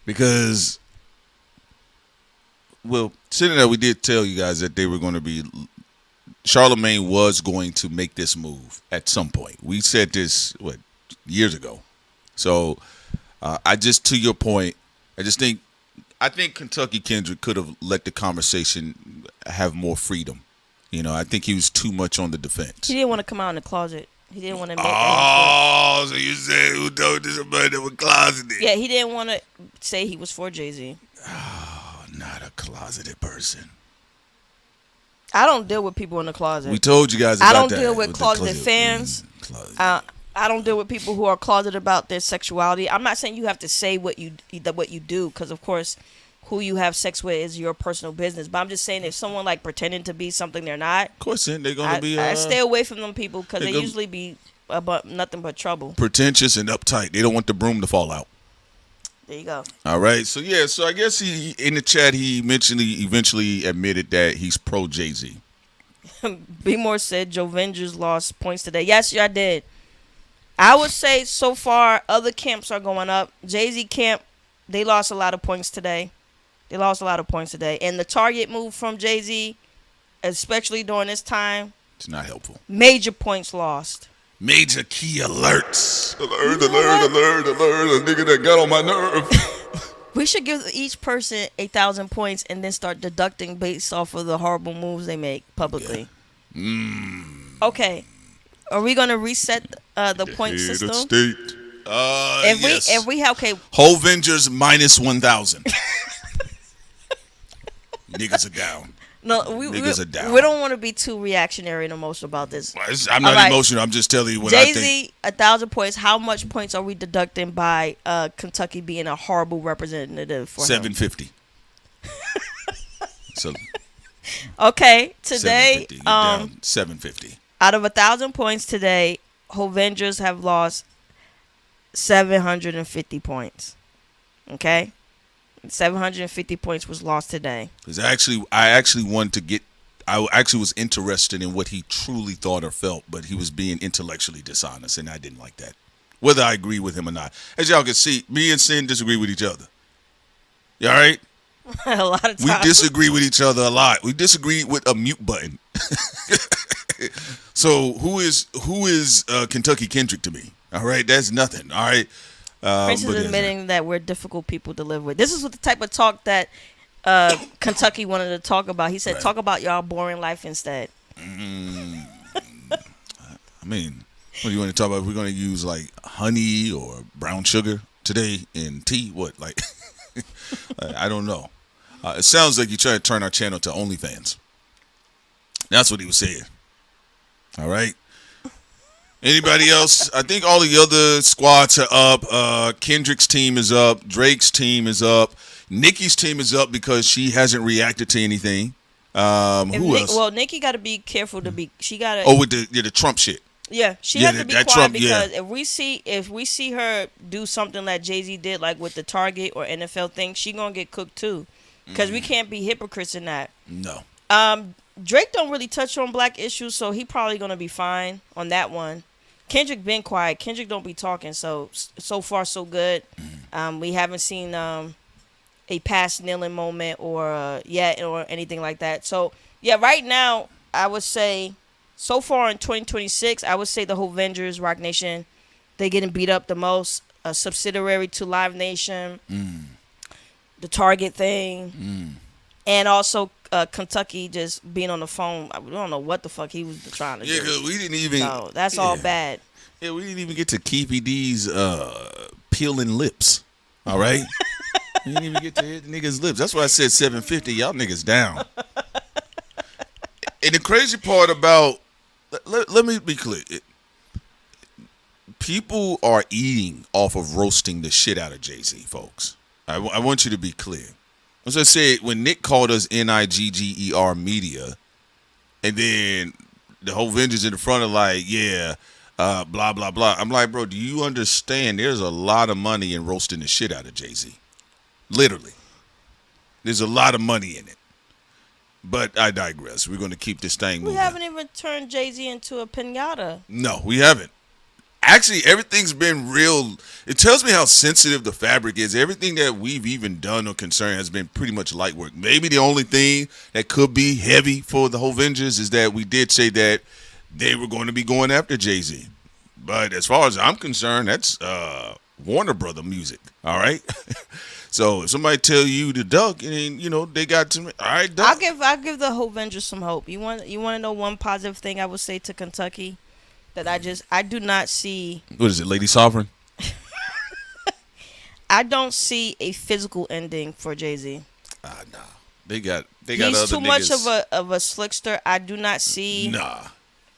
Because, sitting there, we did tell you guys that they were going to be, Charlemagne was going to make this move at some point. We said this, years ago. So, to your point, I think Kentucky Kendrick could have let the conversation have more freedom. I think he was too much on the defense. He didn't want to come out in the closet. He didn't want to make so you said who told this about that was closeted? Yeah, he didn't want to say he was for Jay-Z. Oh, not a closeted person. I don't deal with people in the closet. We told you guys about that. I don't deal with closeted fans. I don't deal with people who are closeted about their sexuality. I'm not saying you have to say what you do, because of course, who you have sex with is your personal business. But I'm just saying, if someone like pretending to be something they're not, of course, then they're gonna be. I stay away from them people because they usually be about nothing but trouble. Pretentious and uptight. They don't want the broom to fall out. There you go. All right. So so I guess he in the chat he mentioned he eventually admitted that he's pro Jay-Z. B More said Joe Vengers lost points today. Yes, I did. I would say so far other camps are going up. Jay-Z camp, they lost a lot of points today. And the target move from Jay-Z, especially during this time, it's not helpful. Major points lost. Major key alerts. Alert. A nigga that got on my nerve. We should give each person 8,000 points and then start deducting based off of the horrible moves they make publicly. Yeah. Okay. Are we going to reset the point system? Yes. Okay. Whole Vengers minus 1,000. Niggas are down. No, niggas are down. We don't want to be too reactionary and emotional about this. I'm not emotional. I'm just telling you what I think. Jay-Z, 1,000 points. How much points are we deducting by Kentucky being a horrible representative for 750. So. Okay, today, 750. Out of 1,000 points today, Hovengers have lost 750 points. Okay, 750 points was lost today. Because I actually wanted to get. I actually was interested in what he truly thought or felt, but he was being intellectually dishonest, and I didn't like that. Whether I agree with him or not, as y'all can see, me and Sin disagree with each other. You all right? A lot of times. We disagree with each other a lot. We disagree with a mute button. So who is Kentucky Kendrick to me? All right, that's nothing. All right. Prince is admitting that we're difficult people to live with. This is what the type of talk that Kentucky wanted to talk about. He said, "Talk about y'all boring life instead." I mean, what do you want to talk about? We're going to use like honey or brown sugar today in tea. What, like? I don't know. It sounds like you're trying to turn our channel to OnlyFans. That's what he was saying. All right. Anybody else? I think all the other squads are up. Kendrick's team is up. Drake's team is up. Nicki's team is up because she hasn't reacted to anything. Who else? Well, Nicki got to be careful to be. She got to. Oh, with the Trump shit. Yeah, she has to be quiet Trump, because if we see her do something like Jay-Z did, like with the Target or NFL thing, she gonna get cooked too. Because we can't be hypocrites in that. No. Drake don't really touch on black issues, so he probably gonna be fine on that one. Kendrick been quiet. Kendrick don't be talking, so far so good. We haven't seen a past kneeling moment or yet or anything like that. So yeah, right now I would say so far in 2026, I would say the whole Avengers, Rock Nation, they getting beat up the most. A subsidiary to Live Nation, the Target thing, and also Kentucky just being on the phone. We don't know what the fuck he was trying to do. Yeah, because we didn't even. So that's all bad. Yeah, we didn't even get to Keefe D's peeling lips. All right, we didn't even get to hit the niggas' lips. That's why I said 750. Y'all niggas down. And the crazy part about let me be clear. People are eating off of roasting the shit out of Jay-Z, folks. I want you to be clear. As I said, when Nick called us NIGGER media, and then the whole Avengers in the front of like, blah, blah, blah. I'm like, bro, do you understand there's a lot of money in roasting the shit out of Jay-Z? Literally. There's a lot of money in it. But I digress. We're going to keep this thing moving. We haven't even turned Jay-Z into a pinata. No, we haven't. Actually, everything's been real. It tells me how sensitive the fabric is. Everything that we've even done or concerned has been pretty much light work. Maybe the only thing that could be heavy for the whole Avengers is that we did say that they were going to be going after Jay-Z. But as far as I'm concerned, that's Warner Brother music. All right? So if somebody tell you to duck, and they got to, all right, duck. I'll give the whole Avengers some hope. You want to know one positive thing I would say to Kentucky? That I do not see. What is it, Lady Sovereign? I don't see a physical ending for Jay-Z. Nah. They got He's other too niggas. much of a slickster. I do not see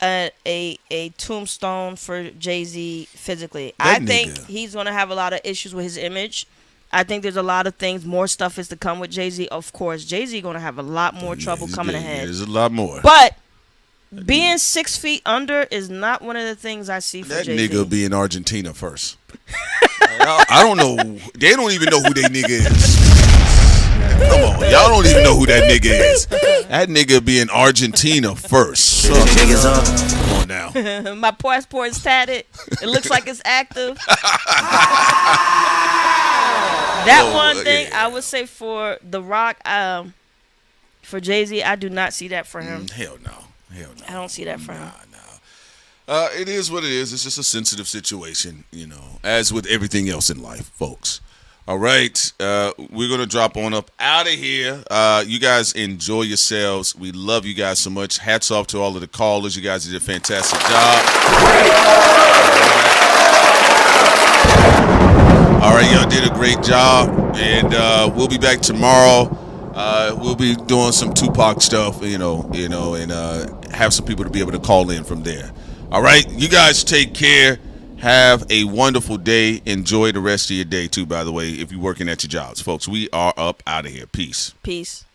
a tombstone for Jay-Z physically. I think he's gonna have a lot of issues with his image. I think there's a lot of things. More stuff is to come with Jay-Z. Of course, Jay-Z gonna have a lot more trouble coming ahead. There's a lot more. But being 6 feet under is not one of the things I see for that Jay-Z. nigga be in Argentina first. I don't know. They don't even know who they nigga is. Come on, y'all don't even know who that nigga is. That nigga be in Argentina first. Come on now. My passport is tatted. It looks like it's active. Thing I would say for The Rock, for Jay-Z, I do not see that for him. Hell no. I don't see that for him. It is what it is. It's just a sensitive situation, as with everything else in life, folks. All right. We're going to drop on up out of here. You guys enjoy yourselves. We love you guys so much. Hats off to all of the callers. You guys did a fantastic job. All right, y'all did a great job. And we'll be back tomorrow. We'll be doing some Tupac stuff, and have some people to be able to call in from there. All right, you guys take care. Have a wonderful day. Enjoy the rest of your day, too, by the way, if you're working at your jobs. Folks, we are up out of here. Peace. Peace.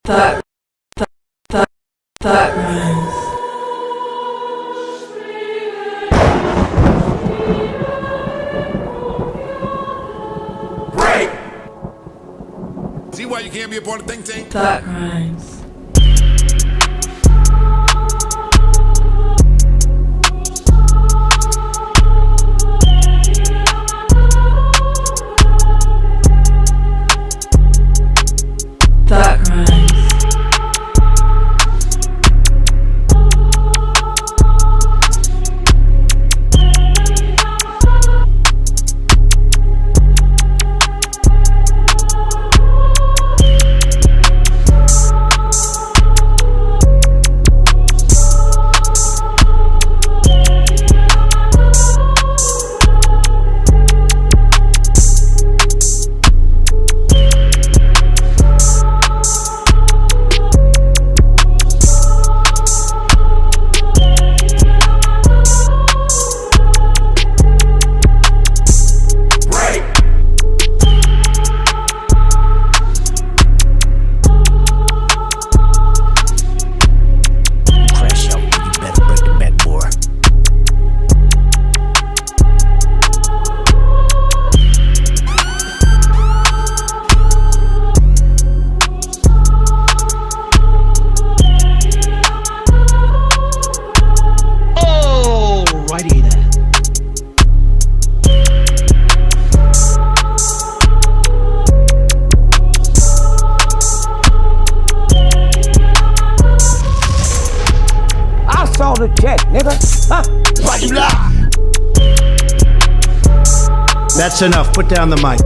Thought crimes. Break. See why you can't be a part of think tank? Thought crimes. Thought crimes. The check, nigga. Huh? Why you lie? That's enough. Put down the mic.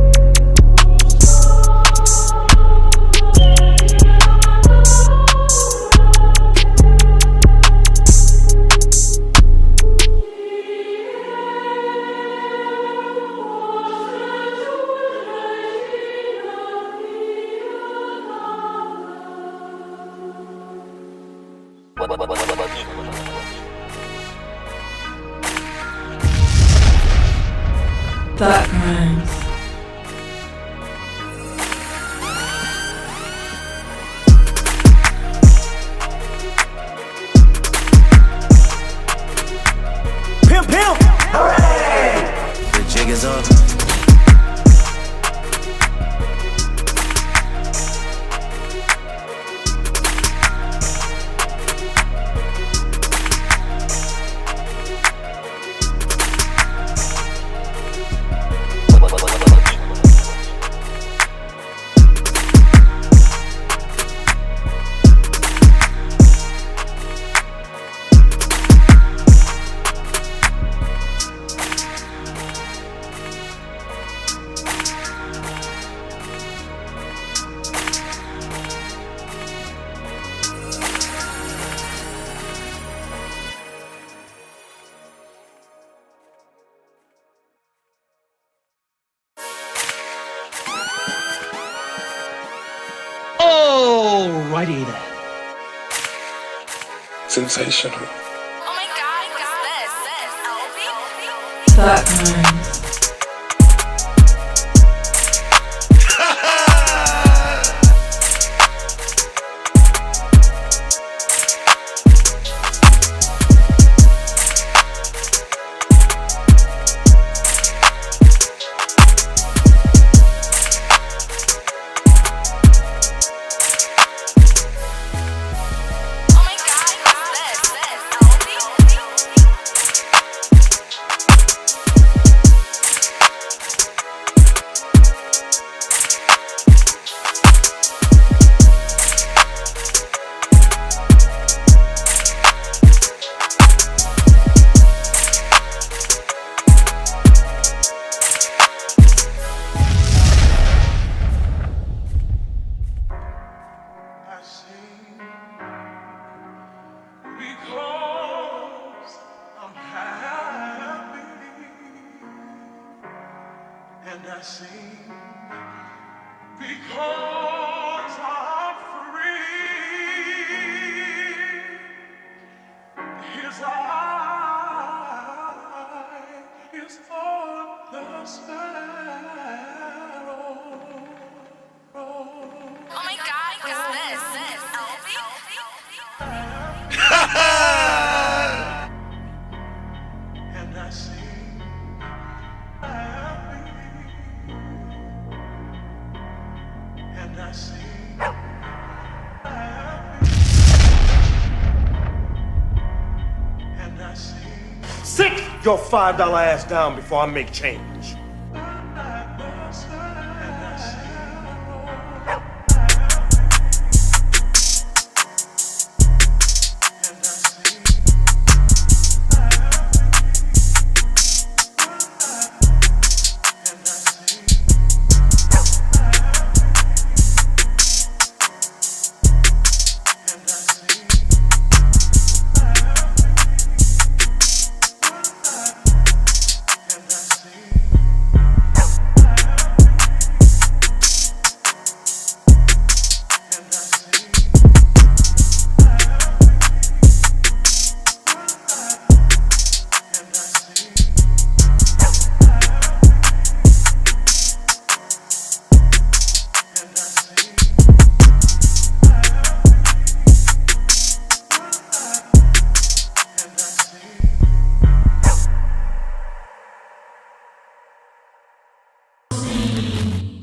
Thought crimes. Pimp, pimp. Hooray! The jig is up. Alrighty then. Sensational. Oh my god, what's this? Thought crimes. And I sing because I'm free. His eye is on the sparrow. Oh my God, what's this? your $5 ass down before I make change.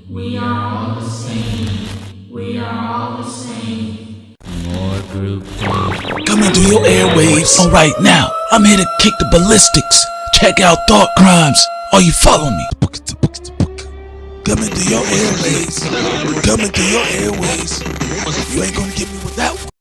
We are all the same. We are all the same. More group coming through your airwaves. All right, now I'm here to kick the ballistics. Check out Thought Crimes. Are you following me? Coming through your airways. Coming through your airways. You ain't gonna get me with that one.